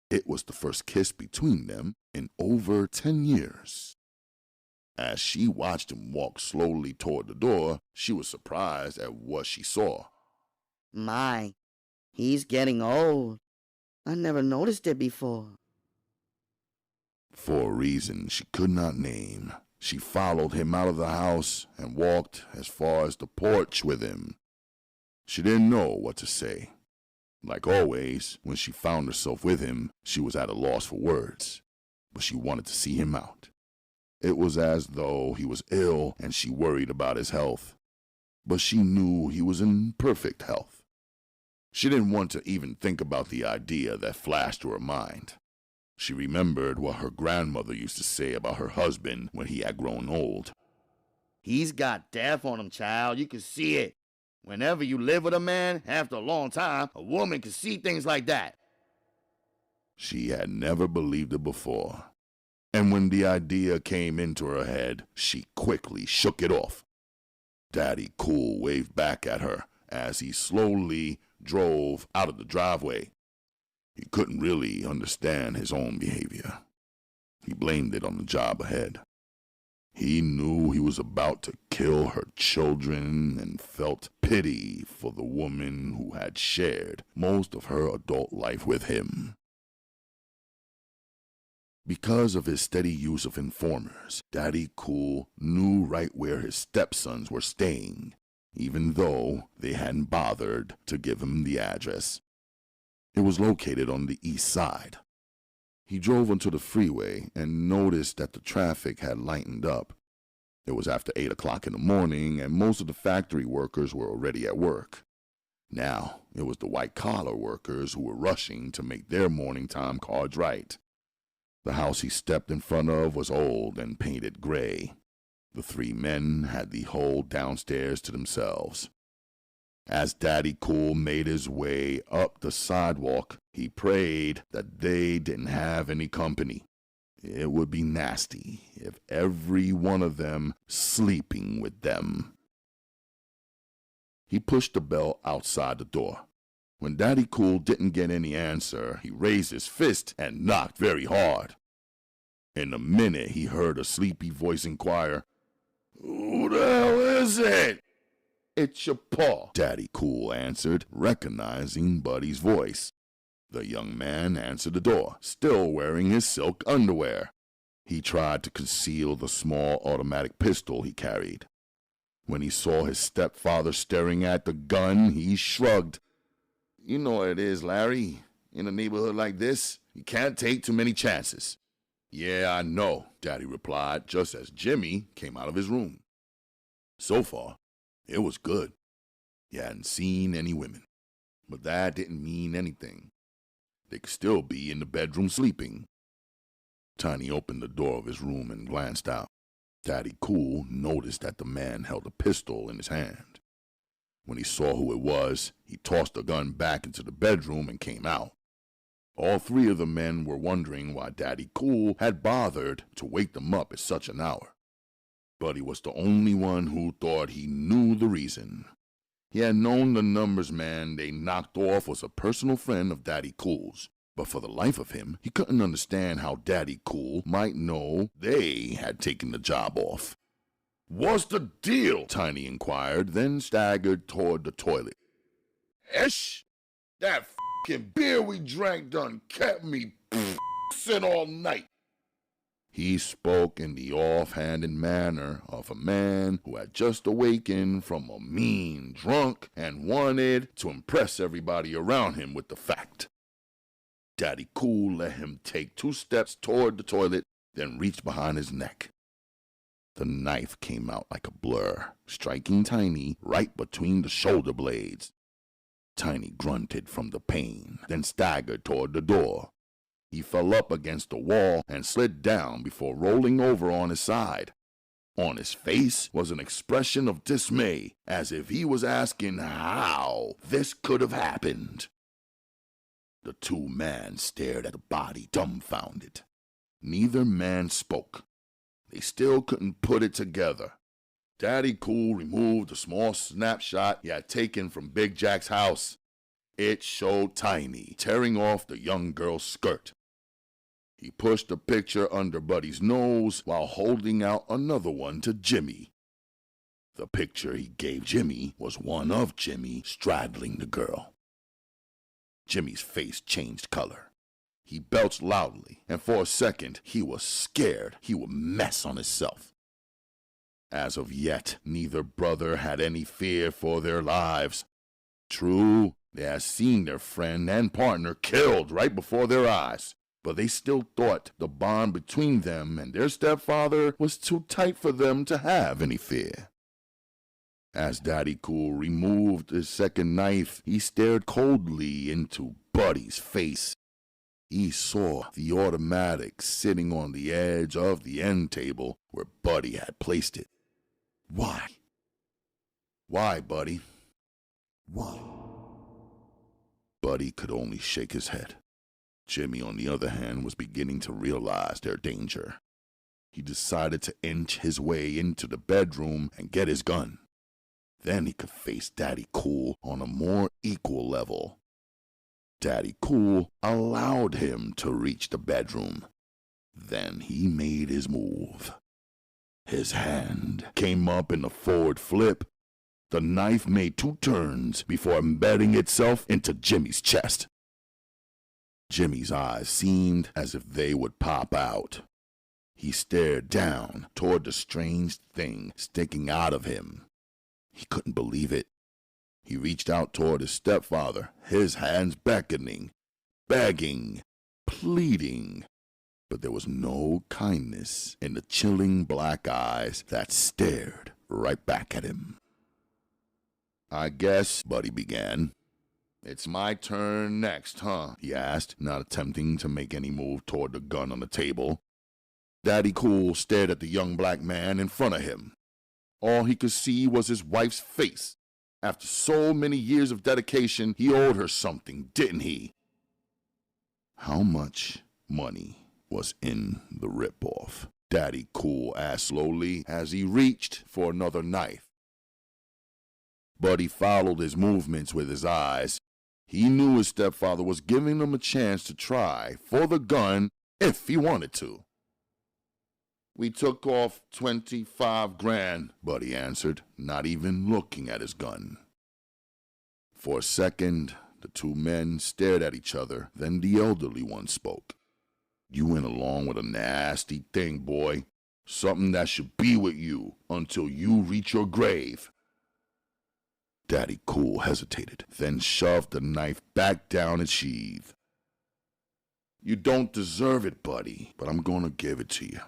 It was the first kiss between them in over 10 years. As she watched him walk slowly toward the door, she was surprised at what she saw. My, he's getting old. I never noticed it before. For a reason she could not name, she followed him out of the house and walked as far as the porch with him. She didn't know what to say. Like always, when she found herself with him, she was at a loss for words, but she wanted to see him out. It was as though he was ill and she worried about his health, but she knew he was in perfect health. She didn't want to even think about the idea that flashed to her mind. She remembered what her grandmother used to say about her husband when he had grown old. "He's got death on him, child. You can see it. Whenever you live with a man, after a long time, a woman can see things like that." She had never believed it before, and when the idea came into her head, she quickly shook it off. Daddy Cool waved back at her as he slowly drove out of the driveway. He couldn't really understand his own behavior. He blamed it on the job ahead. He knew he was about to kill her children and felt pity for the woman who had shared most of her adult life with him. Because of his steady use of informers, Daddy Cool knew right where his stepsons were staying, even though they hadn't bothered to give him the address. It was located on the east side. He drove onto the freeway and noticed that the traffic had lightened up. It was after 8 o'clock in the morning and most of the factory workers were already at work. Now, it was the white-collar workers who were rushing to make their morning time cards right. The house he stepped in front of was old and painted gray. The three men had the whole downstairs to themselves. As Daddy Cool made his way up the sidewalk, he prayed that they didn't have any company. It would be nasty if every one of them sleeping with them. He pushed the bell outside the door. When Daddy Cool didn't get any answer, he raised his fist and knocked very hard. In a minute, he heard a sleepy voice inquire, "Who the hell is it?" "It's your pa," Daddy Cool answered, recognizing Buddy's voice. The young man answered the door, still wearing his silk underwear. He tried to conceal the small automatic pistol he carried. When he saw his stepfather staring at the gun, he shrugged. "You know what it is, Larry. In a neighborhood like this, you can't take too many chances." "Yeah, I know," Daddy replied, just as Jimmy came out of his room. So far, it was good. He hadn't seen any women, but that didn't mean anything. They could still be in the bedroom sleeping. Tiny opened the door of his room and glanced out. Daddy Cool noticed that the man held a pistol in his hand. When he saw who it was, he tossed the gun back into the bedroom and came out. All three of the men were wondering why Daddy Cool had bothered to wake them up at such an hour. But he was the only one who thought he knew the reason. He had known the numbers man they knocked off was a personal friend of Daddy Cool's, but for the life of him, he couldn't understand how Daddy Cool might know they had taken the job off. "What's the deal?" Tiny inquired, then staggered toward the toilet. "Ish, that f***ing beer we drank done kept me sit all night." He spoke in the off-handed manner of a man who had just awakened from a mean drunk and wanted to impress everybody around him with the fact. Daddy Cool let him take 2 steps toward the toilet, then reached behind his neck. The knife came out like a blur, striking Tiny right between the shoulder blades. Tiny grunted from the pain, then staggered toward the door. He fell up against the wall and slid down before rolling over on his side. On his face was an expression of dismay, as if he was asking how this could have happened. The 2 men stared at the body dumbfounded. Neither man spoke. They still couldn't put it together. Daddy Cool removed a small snapshot he had taken from Big Jack's house. It showed Tiny tearing off the young girl's skirt. He pushed the picture under Buddy's nose while holding out another one to Jimmy. The picture he gave Jimmy was one of Jimmy straddling the girl. Jimmy's face changed color. He belched loudly, and for a second he was scared he would mess on himself. As of yet, neither brother had any fear for their lives. True, they had seen their friend and partner killed right before their eyes, but they still thought the bond between them and their stepfather was too tight for them to have any fear. As Daddy Cool removed his second knife, he stared coldly into Buddy's face. He saw the automatic sitting on the edge of the end table where Buddy had placed it. Why? Why, Buddy? Why? Buddy could only shake his head. Jimmy, on the other hand, was beginning to realize their danger. He decided to inch his way into the bedroom and get his gun. Then he could face Daddy Cool on a more equal level. Daddy Cool allowed him to reach the bedroom. Then he made his move. His hand came up in a forward flip. The knife made 2 turns before embedding itself into Jimmy's chest. Jimmy's eyes seemed as if they would pop out. He stared down toward the strange thing sticking out of him. He couldn't believe it. He reached out toward his stepfather, his hands beckoning, begging, pleading. But there was no kindness in the chilling black eyes that stared right back at him. "I guess," Buddy began. "It's my turn next, huh?" he asked, not attempting to make any move toward the gun on the table. Daddy Cool stared at the young black man in front of him. All he could see was his wife's face. After so many years of dedication, he owed her something, didn't he? How much money was in the ripoff? Daddy Cool asked slowly as he reached for another knife. Buddy followed his movements with his eyes. He knew his stepfather was giving him a chance to try for the gun if he wanted to. "We took off 25 grand, Buddy answered, not even looking at his gun. For a second, the 2 men stared at each other, then the elderly one spoke. "You went along with a nasty thing, boy. Something that should be with you until you reach your grave." Daddy Cool hesitated, then shoved the knife back down its sheath. "You don't deserve it, Buddy, but I'm gonna give it to you.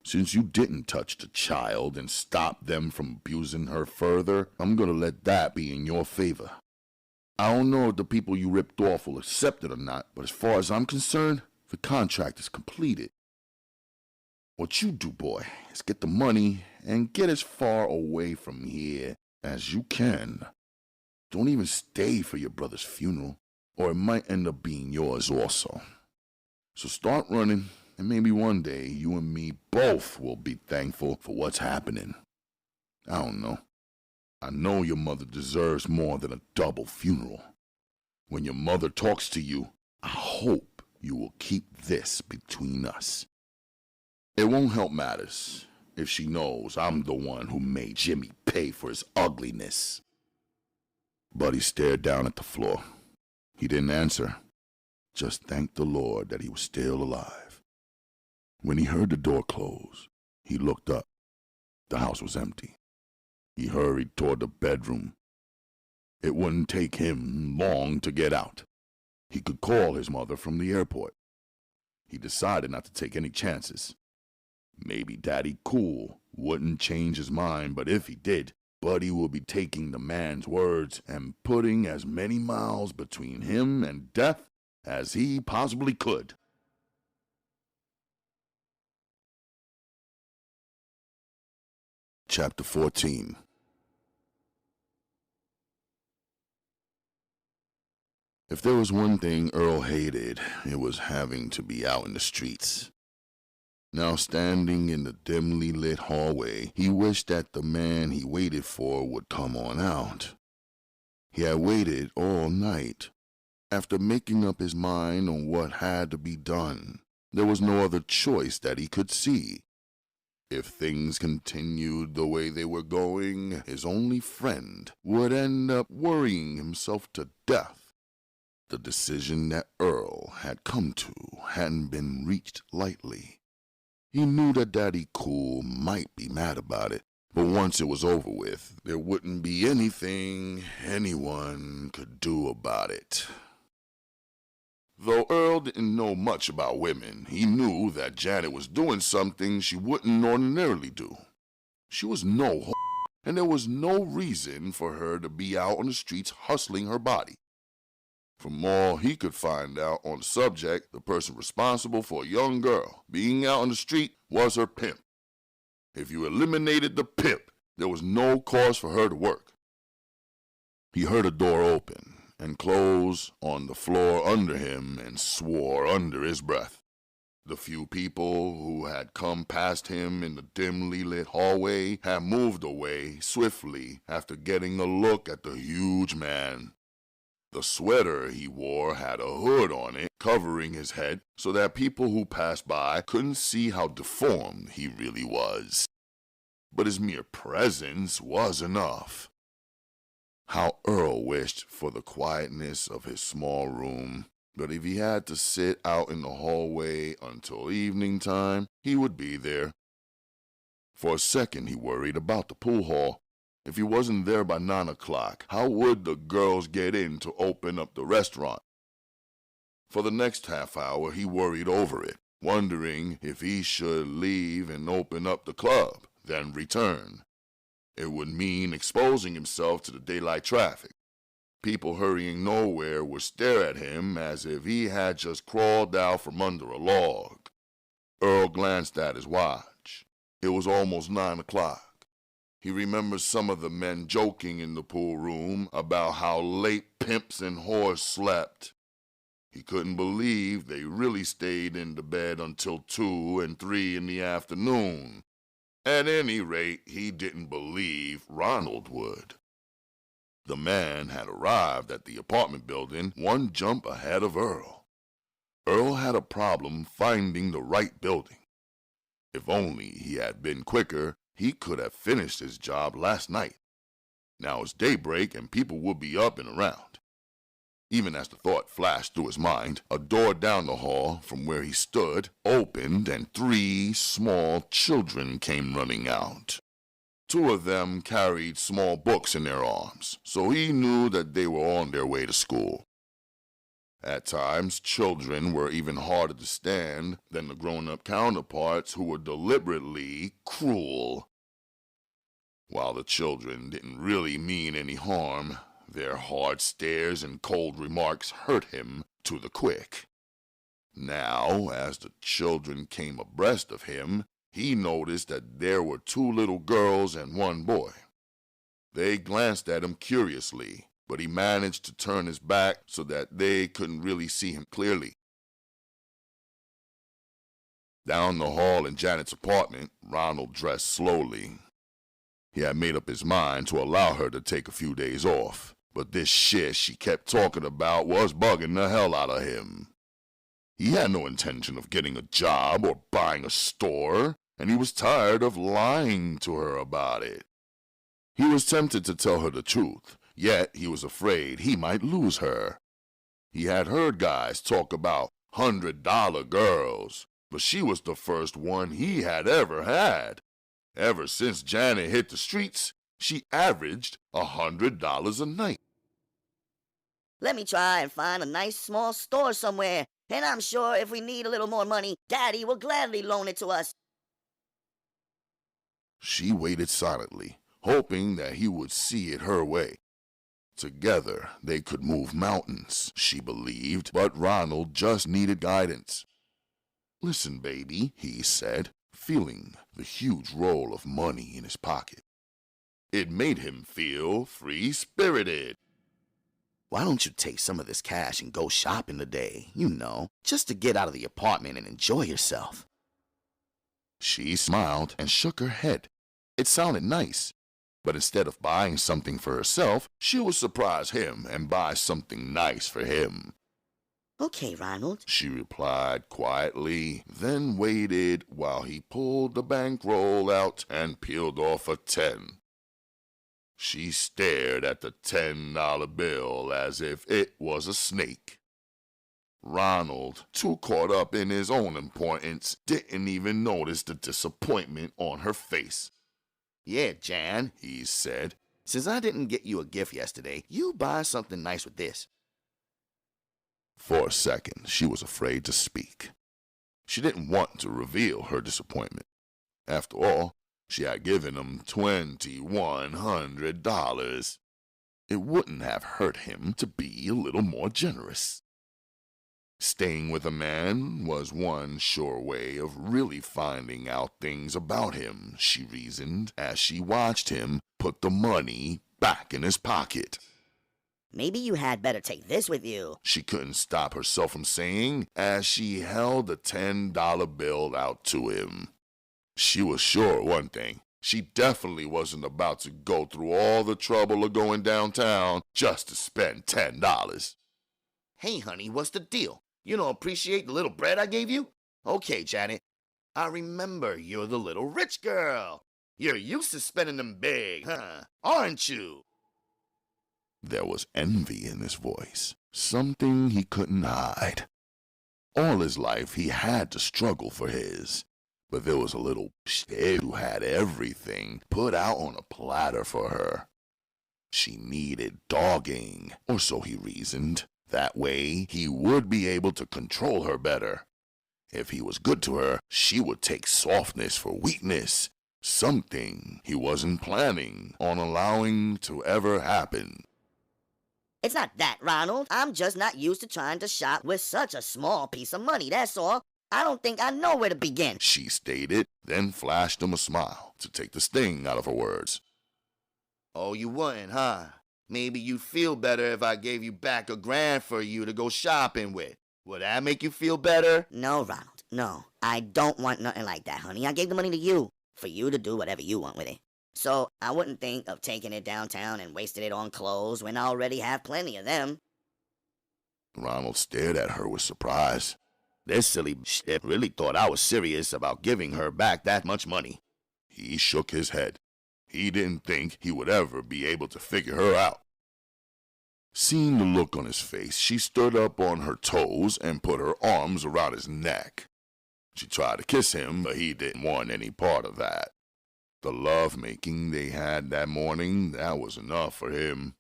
Since you didn't touch the child and stop them from abusing her further, I'm gonna let that be in your favor. I don't know if the people you ripped off will accept it or not, but as far as I'm concerned, the contract is completed. What you do, boy, is get the money and get as far away from here as you can. Don't even stay for your brother's funeral, or it might end up being yours also. So start running, and maybe one day you and me both will be thankful for what's happening. I don't know. I know your mother deserves more than a double funeral. When your mother talks to you, I hope you will keep this between us. It won't help matters if she knows I'm the one who made Jimmy pay for his ugliness." Buddy stared down at the floor. He didn't answer, just thanked the Lord that he was still alive. When he heard the door close, he looked up. The house was empty. He hurried toward the bedroom. It wouldn't take him long to get out. He could call his mother from the airport. He decided not to take any chances. Maybe Daddy Cool wouldn't change his mind, but if he did, Buddy would be taking the man's words and putting as many miles between him and death as he possibly could. Chapter 14. If there was one thing Earl hated, it was having to be out in the streets. Now standing in the dimly lit hallway, he wished that the man he waited for would come on out. He had waited all night. After making up his mind on what had to be done, there was no other choice that he could see. If things continued the way they were going, his only friend would end up worrying himself to death. The decision that Earl had come to hadn't been reached lightly. He knew that Daddy Cool might be mad about it, but once it was over with, there wouldn't be anything anyone could do about it. Though Earl didn't know much about women, he knew that Janet was doing something she wouldn't ordinarily do. She was no hoe, and there was no reason for her to be out on the streets hustling her body. From all he could find out on the subject, the person responsible for a young girl being out on the street was her pimp. If you eliminated the pimp, there was no cause for her to work. He heard a door open and close on the floor under him and swore under his breath. The few people who had come past him in the dimly lit hallway had moved away swiftly after getting a look at the huge man. The sweater he wore had a hood on it, covering his head so that people who passed by couldn't see how deformed he really was. but his mere presence was enough. How Earl wished for the quietness of his small room, but if he had to sit out in the hallway until evening time, he would be there. For a second he worried about the pool hall. If he wasn't there by 9 o'clock, how would the girls get in to open up the restaurant? For the next half hour he worried over it, wondering if he should leave and open up the club, then return. It would mean exposing himself to the daylight traffic. People hurrying nowhere would stare at him as if he had just crawled out from under a log. Earl glanced at his watch. It was almost 9 o'clock. He remembered some of the men joking in the pool room about how late pimps and whores slept. He couldn't believe they really stayed in the bed until 2 and 3 in the afternoon. At any rate, he didn't believe Ronald would. The man had arrived at the apartment building one jump ahead of Earl. Earl had a problem finding the right building. If only he had been quicker, he could have finished his job last night. Now it's daybreak and people would be up and around. Even as the thought flashed through his mind, a door down the hall from where he stood opened and 3 small children came running out. 2 of them carried small books in their arms, so he knew that they were on their way to school. At times, children were even harder to stand than the grown-up counterparts who were deliberately cruel. While the children didn't really mean any harm, their hard stares and cold remarks hurt him to the quick. Now, as the children came abreast of him, he noticed that there were 2 little girls and 1 boy. They glanced at him curiously, but he managed to turn his back so that they couldn't really see him clearly. Down the hall in Janet's apartment, Ronald dressed slowly. He had made up his mind to allow her to take a few days off, but this shit she kept talking about was bugging the hell out of him. He had no intention of getting a job or buying a store, and he was tired of lying to her about it. He was tempted to tell her the truth, yet he was afraid he might lose her. He had heard guys talk about $100 girls, but she was the first one he had ever had. Ever since Janet hit the streets, she averaged $100 a night. Let me try and find a nice small store somewhere, and I'm sure if we need a little more money, Daddy will gladly loan it to us. She waited silently, hoping that he would see it her way. Together, they could move mountains, she believed, but Ronald just needed guidance. "Listen, baby," he said, feeling the huge roll of money in his pocket. It made him feel free-spirited. Why don't you take some of this cash and go shopping today, just to get out of the apartment and enjoy yourself? She smiled and shook her head. It sounded nice, but instead of buying something for herself, she would surprise him and buy something nice for him. Okay, Ronald, she replied quietly, then waited while he pulled the bankroll out and peeled off a 10. She stared at the $10 bill as if it was a snake. Ronald, too caught up in his own importance, didn't even notice the disappointment on her face. "Yeah, Jan," he said, "since I didn't get you a gift yesterday, you buy something nice with this." For a second, she was afraid to speak. She didn't want to reveal her disappointment. After all, she had given him $2,100. It wouldn't have hurt him to be a little more generous. Staying with a man was one sure way of really finding out things about him, she reasoned as she watched him put the money back in his pocket. Maybe you had better take this with you, she couldn't stop herself from saying as she held the $10 bill out to him. She was sure of one thing. She definitely wasn't about to go through all the trouble of going downtown just to spend $10. "Hey, honey, what's the deal? You don't appreciate the little bread I gave you? Okay, Janet, I remember you're the little rich girl. You're used to spending them big, huh? Aren't you? There was envy in his voice, something he couldn't hide. All his life he had to struggle for his, but there was a little shit who had everything put out on a platter for her. She needed dogging, or so he reasoned. That way he would be able to control her better. If he was good to her, she would take softness for weakness, something he wasn't planning on allowing to ever happen. It's not that, Ronald. I'm just not used to trying to shop with such a small piece of money, that's all. I don't think I know where to begin, She stated, then flashed him a smile to take the sting out of her words. Oh, you wouldn't, huh? Maybe you'd feel better if I gave you back $1,000 for you to go shopping with. Would that make you feel better? No, Ronald, no. I don't want nothing like that, honey. I gave the money to you, for you to do whatever you want with it. So I wouldn't think of taking it downtown and wasting it on clothes when I already have plenty of them. Ronald stared at her with surprise. This silly shit really thought I was serious about giving her back that much money. He shook his head. He didn't think he would ever be able to figure her out. Seeing the look on his face, she stood up on her toes and put her arms around his neck. She tried to kiss him, but he didn't want any part of that. The love-making they had that morning, that was enough for him.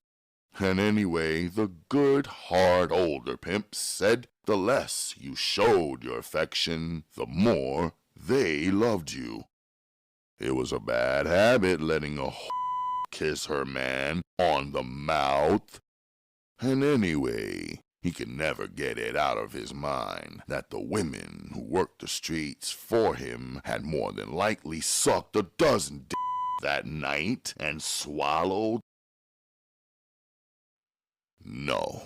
And anyway, the good, hard older pimp said the less you showed your affection, the more they loved you. It was a bad habit letting a kiss her man on the mouth. And anyway, he could never get it out of his mind that the women who worked the streets for him had more than likely sucked a dozen that night and swallowed. No.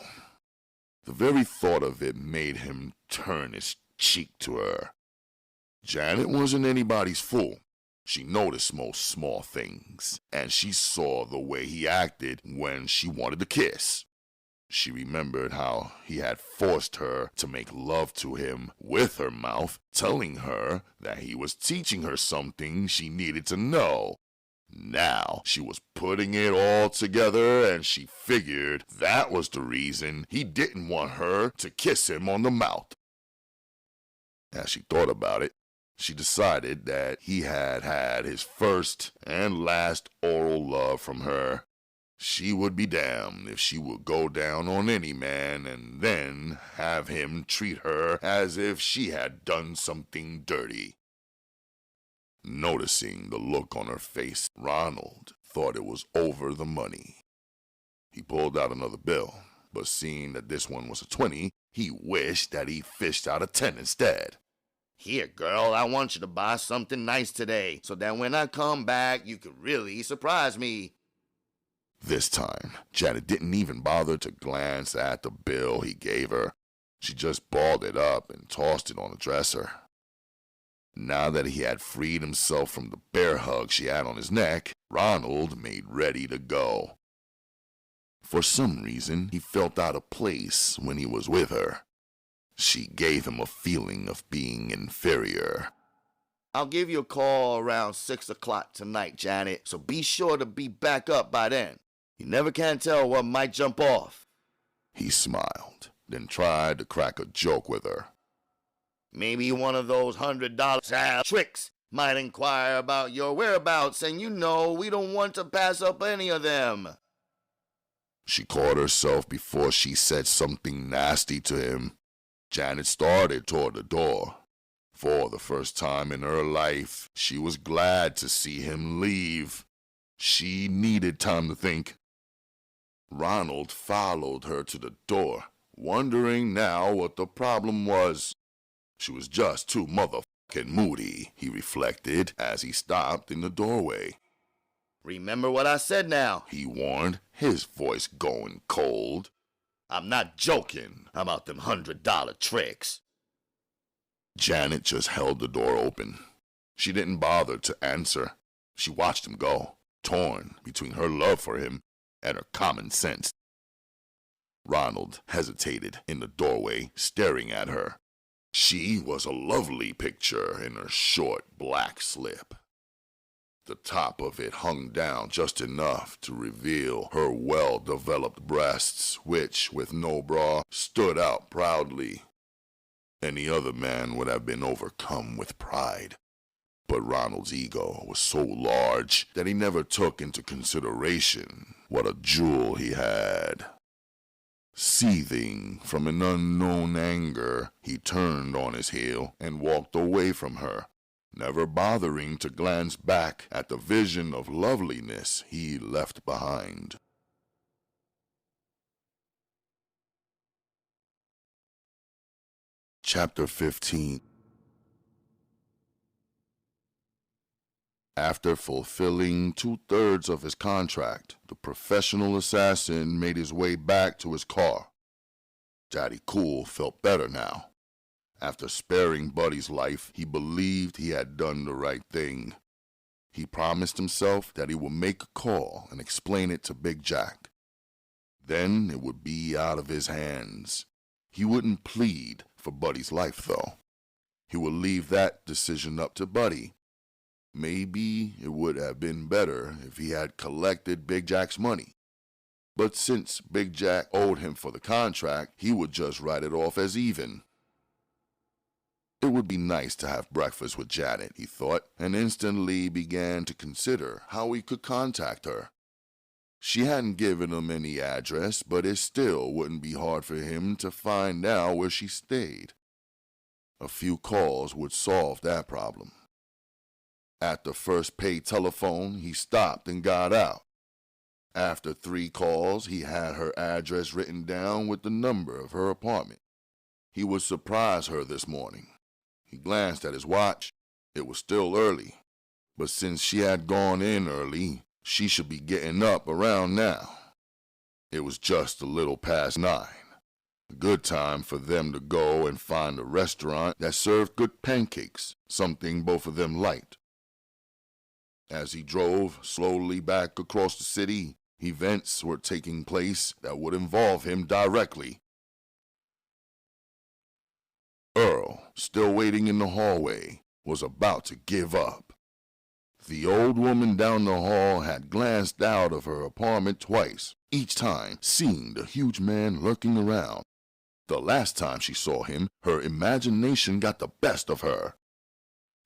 The very thought of it made him turn his cheek to her. Janet wasn't anybody's fool. She noticed most small things, and she saw the way he acted when she wanted to kiss. She remembered how he had forced her to make love to him with her mouth, telling her that he was teaching her something she needed to know. Now she was putting it all together, and she figured that was the reason he didn't want her to kiss him on the mouth. As she thought about it, she decided that he had had his first and last oral love from her. She would be damned if she would go down on any man and then have him treat her as if she had done something dirty. Noticing the look on her face, Ronald thought it was over the money. He pulled out another bill, but seeing that this one was a 20, he wished that he fished out a 10 instead. Here, girl, I want you to buy something nice today, so that when I come back, you can really surprise me. This time, Janet didn't even bother to glance at the bill he gave her. She just balled it up and tossed it on the dresser. Now that he had freed himself from the bear hug she had on his neck, Ronald made ready to go. For some reason, he felt out of place when he was with her. She gave him a feeling of being inferior. I'll give you a call around 6 o'clock tonight, Janet, so be sure to be back up by then. You never can tell what might jump off. He smiled, then tried to crack a joke with her. Maybe one of those $100 tricks might inquire about your whereabouts, and you know we don't want to pass up any of them. She caught herself before she said something nasty to him. Janet started toward the door. For the first time in her life, she was glad to see him leave. She needed time to think. Ronald followed her to the door, wondering now what the problem was. She was just too motherfucking moody, he reflected as he stopped in the doorway. Remember what I said now, he warned, his voice going cold. I'm not joking about them $100 tricks. Janet just held the door open. She didn't bother to answer. She watched him go, torn between her love for him and her common sense. Ronald hesitated in the doorway, staring at her. She was a lovely picture in her short black slip. The top of it hung down just enough to reveal her well-developed breasts, which, with no bra, stood out proudly. Any other man would have been overcome with pride. But Ronald's ego was so large that he never took into consideration what a jewel he had. Seething from an unknown anger, he turned on his heel and walked away from her, never bothering to glance back at the vision of loveliness he left behind. Chapter 15. After fulfilling 2/3 of his contract, the professional assassin made his way back to his car. Daddy Cool felt better now. After sparing Buddy's life, he believed he had done the right thing. He promised himself that he would make a call and explain it to Big Jack. Then it would be out of his hands. He wouldn't plead for Buddy's life, though. He would leave that decision up to Buddy. Maybe it would have been better if he had collected Big Jack's money. But since Big Jack owed him for the contract, he would just write it off as even. It would be nice to have breakfast with Janet, he thought, and instantly began to consider how he could contact her. She hadn't given him any address, but it still wouldn't be hard for him to find out where she stayed. A few calls would solve that problem. At the first paid telephone, he stopped and got out. After 3 calls, he had her address written down with the number of her apartment. He would surprise her this morning. He glanced at his watch. It was still early, but since she had gone in early, she should be getting up around now. It was just a little past 9. A good time for them to go and find a restaurant that served good pancakes, something both of them liked. As he drove slowly back across the city, events were taking place that would involve him directly. Earl, still waiting in the hallway, was about to give up. The old woman down the hall had glanced out of her apartment twice, each time seeing the huge man lurking around. The last time she saw him, her imagination got the best of her.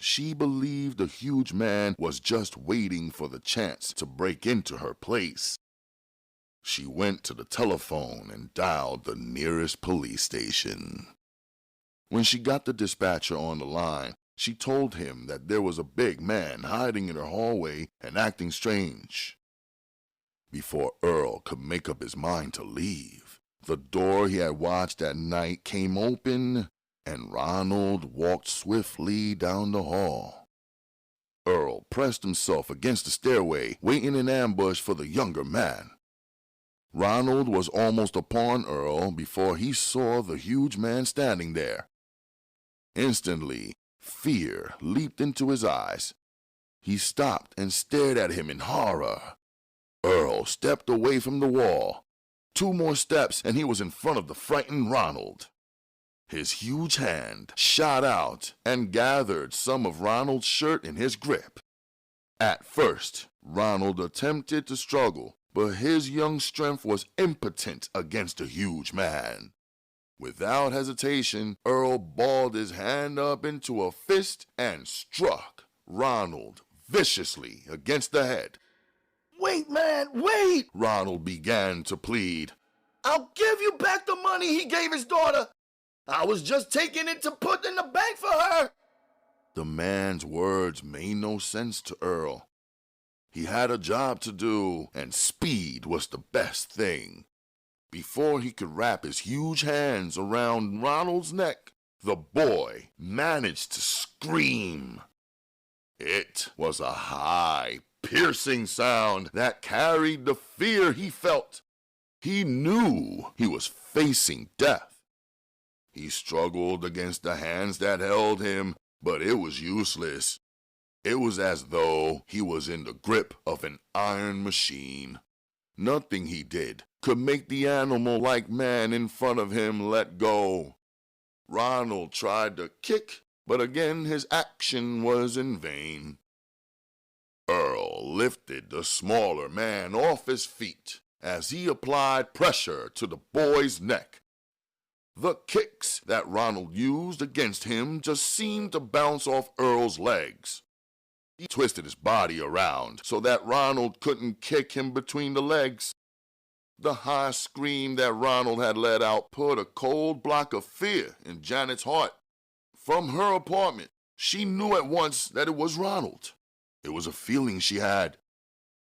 She believed the huge man was just waiting for the chance to break into her place. She went to the telephone and dialed the nearest police station. When she got the dispatcher on the line, she told him that there was a big man hiding in her hallway and acting strange. Before Earl could make up his mind to leave, the door he had watched at night came open, and Ronald walked swiftly down the hall. Earl pressed himself against the stairway, waiting in ambush for the younger man. Ronald was almost upon Earl before he saw the huge man standing there. Instantly, fear leaped into his eyes. He stopped and stared at him in horror. Earl stepped away from the wall. 2 more steps and he was in front of the frightened Ronald. His huge hand shot out and gathered some of Ronald's shirt in his grip. At first, Ronald attempted to struggle, but his young strength was impotent against the huge man. Without hesitation, Earl balled his hand up into a fist and struck Ronald viciously against the head. Wait, man, wait! Ronald began to plead. I'll give you back the money he gave his daughter. I was just taking it to put in the bank for her. The man's words made no sense to Earl. He had a job to do, and speed was the best thing. Before he could wrap his huge hands around Ronald's neck, the boy managed to scream. It was a high, piercing sound that carried the fear he felt. He knew he was facing death. He struggled against the hands that held him, but it was useless. It was as though he was in the grip of an iron machine. Nothing he did could make the animal-like man in front of him let go. Ronald tried to kick, but again his action was in vain. Earl lifted the smaller man off his feet as he applied pressure to the boy's neck. The kicks that Ronald used against him just seemed to bounce off Earl's legs. He twisted his body around so that Ronald couldn't kick him between the legs. The high scream that Ronald had let out put a cold block of fear in Janet's heart. From her apartment, she knew at once that it was Ronald. It was a feeling she had.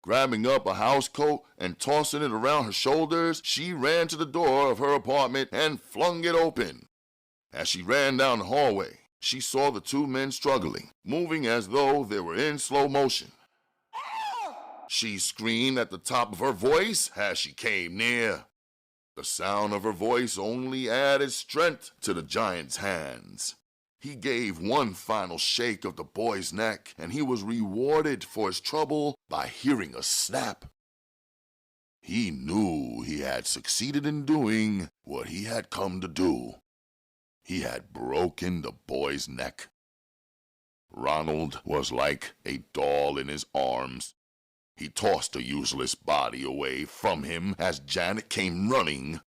Grabbing up a housecoat and tossing it around her shoulders, she ran to the door of her apartment and flung it open. As she ran down the hallway, she saw the two men struggling, moving as though they were in slow motion. She screamed at the top of her voice as she came near. The sound of her voice only added strength to the giant's hands. He gave one final shake of the boy's neck, and he was rewarded for his trouble by hearing a snap. He knew he had succeeded in doing what he had come to do. He had broken the boy's neck. Ronald was like a doll in his arms. He tossed the useless body away from him as Janet came running.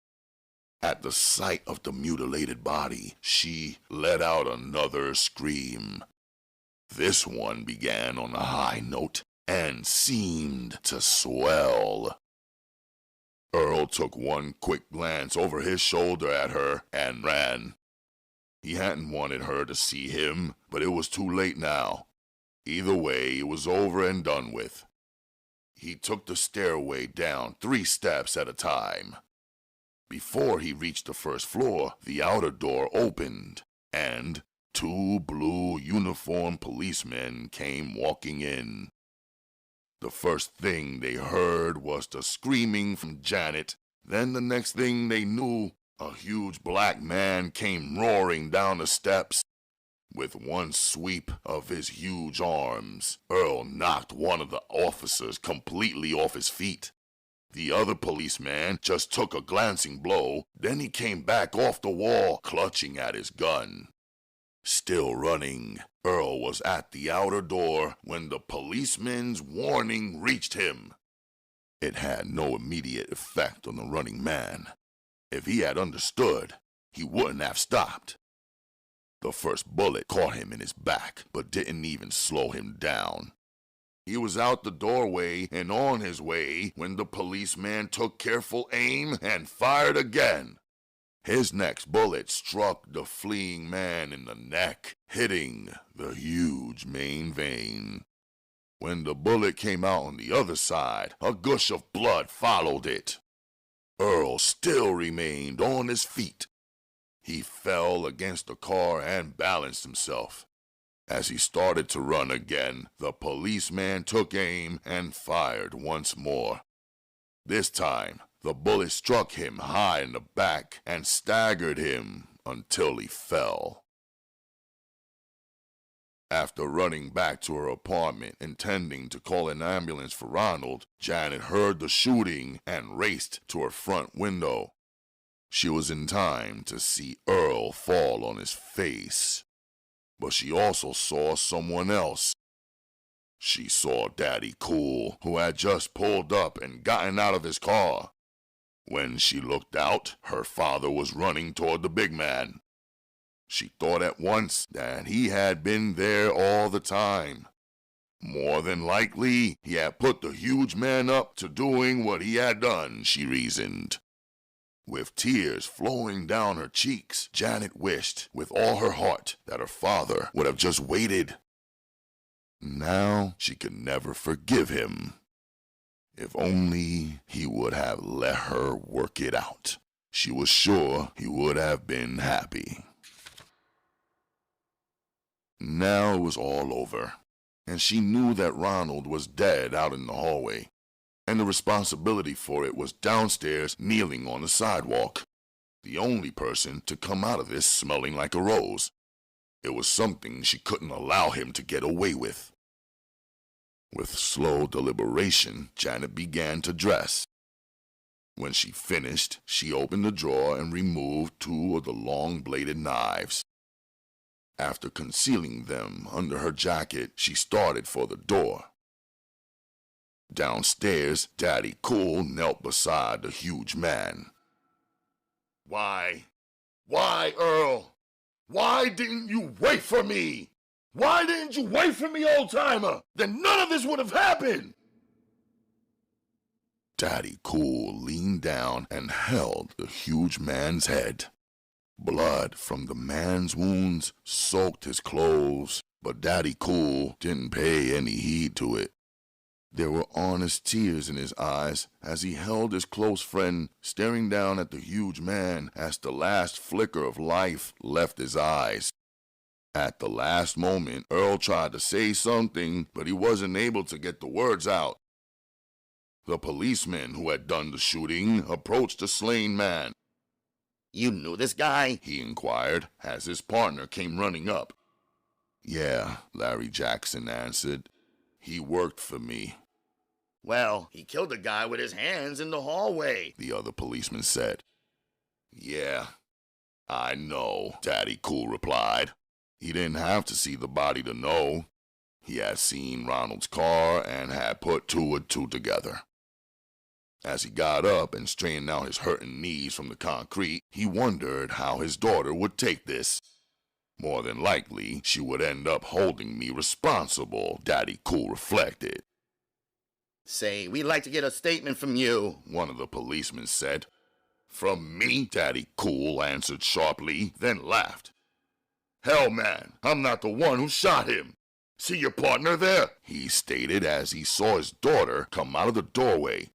At the sight of the mutilated body, she let out another scream. This one began on a high note and seemed to swell. Earl took one quick glance over his shoulder at her and ran. He hadn't wanted her to see him, but it was too late now. Either way, it was over and done with. He took the stairway down 3 steps at a time. Before he reached the first floor, the outer door opened, and 2 blue uniformed policemen came walking in. The first thing they heard was the screaming from Janet. Then the next thing they knew, a huge black man came roaring down the steps. With one sweep of his huge arms, Earl knocked one of the officers completely off his feet. The other policeman just took a glancing blow, then he came back off the wall, clutching at his gun. Still running, Earl was at the outer door when the policeman's warning reached him. It had no immediate effect on the running man. If he had understood, he wouldn't have stopped. The first bullet caught him in his back, but didn't even slow him down. He was out the doorway and on his way when the policeman took careful aim and fired again. His next bullet struck the fleeing man in the neck, hitting the huge main vein. When the bullet came out on the other side, a gush of blood followed it. Earl still remained on his feet. He fell against the car and balanced himself. As he started to run again, the policeman took aim and fired once more. This time, the bullet struck him high in the back and staggered him until he fell. After running back to her apartment, intending to call an ambulance for Ronald, Janet heard the shooting and raced to her front window. She was in time to see Earl fall on his face. But she also saw someone else. She saw Daddy Cool, who had just pulled up and gotten out of his car. When she looked out, her father was running toward the big man. She thought at once that he had been there all the time. More than likely, he had put the huge man up to doing what he had done, she reasoned. With tears flowing down her cheeks, Janet wished with all her heart that her father would have just waited. Now she could never forgive him. If only he would have let her work it out. She was sure he would have been happy. Now it was all over, and she knew that Ronald was dead out in the hallway, and the responsibility for it was downstairs kneeling on the sidewalk, the only person to come out of this smelling like a rose. It was something she couldn't allow him to get away with. With slow deliberation, Janet began to dress. When she finished, she opened the drawer and removed 2 of the long-bladed knives. After concealing them under her jacket, she started for the door. Downstairs, Daddy Cool knelt beside the huge man. Why, Earl? Why didn't you wait for me? Why didn't you wait for me, old-timer? Then none of this would have happened. Daddy Cool leaned down and held the huge man's head. Blood from the man's wounds soaked his clothes, but Daddy Cool didn't pay any heed to it. There were honest tears in his eyes as he held his close friend, staring down at the huge man as the last flicker of life left his eyes. At the last moment, Earl tried to say something, but he wasn't able to get the words out. The policeman who had done the shooting approached the slain man. You knew this guy? He inquired as his partner came running up. Yeah, Larry Jackson answered. He worked for me. Well, he killed a guy with his hands in the hallway, the other policeman said. Yeah, I know, Daddy Cool replied. He didn't have to see the body to know. He had seen Ronald's car and had put two and two together. As he got up and straightened out his hurting knees from the concrete, he wondered how his daughter would take this. More than likely, she would end up holding me responsible, Daddy Cool reflected. Say, we'd like to get a statement from you, one of the policemen said. From me? Daddy Cool answered sharply, then laughed. Hell, man, I'm not the one who shot him. See your partner there? He stated as he saw his daughter come out of the doorway.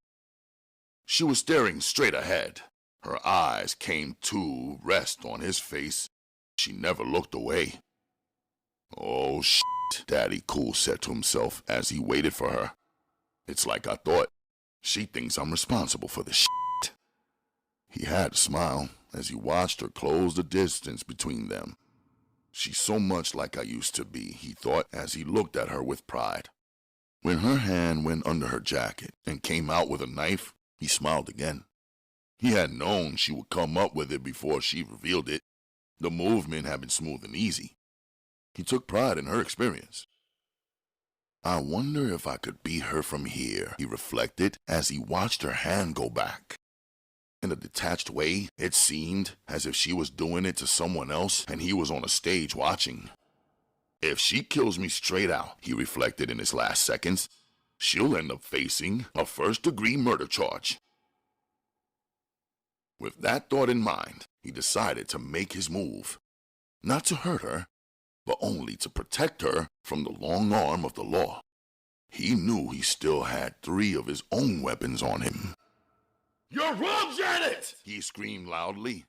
She was staring straight ahead. Her eyes came to rest on his face. She never looked away. Oh, shit, Daddy Cool said to himself as he waited for her. It's like I thought. She thinks I'm responsible for this shit. He had to smile as he watched her close the distance between them. She's so much like I used to be, he thought as he looked at her with pride. When her hand went under her jacket and came out with a knife, he smiled again. He had known she would come up with it before she revealed it. The movement had been smooth and easy. He took pride in her experience. I wonder if I could beat her from here, he reflected as he watched her hand go back. In a detached way, it seemed as if she was doing it to someone else and he was on a stage watching. If she kills me straight out, he reflected in his last seconds, she'll end up facing a first-degree murder charge. With that thought in mind, he decided to make his move. Not to hurt her, but only to protect her from the long arm of the law. He knew he still had 3 of his own weapons on him. You're wrong, Janet! He screamed loudly,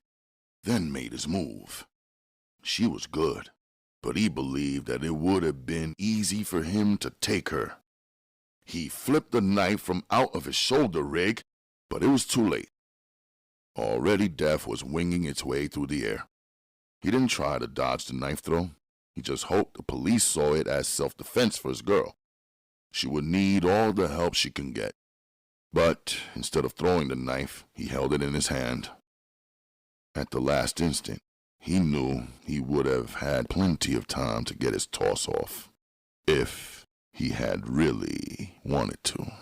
then made his move. She was good, but he believed that it would have been easy for him to take her. He flipped the knife from out of his shoulder rig, but it was too late. Already death was winging its way through the air. He didn't try to dodge the knife throw. He just hoped the police saw it as self-defense for his girl. She would need all the help she can get. But instead of throwing the knife, he held it in his hand. At the last instant, he knew he would have had plenty of time to get his toss off, if he had really wanted to.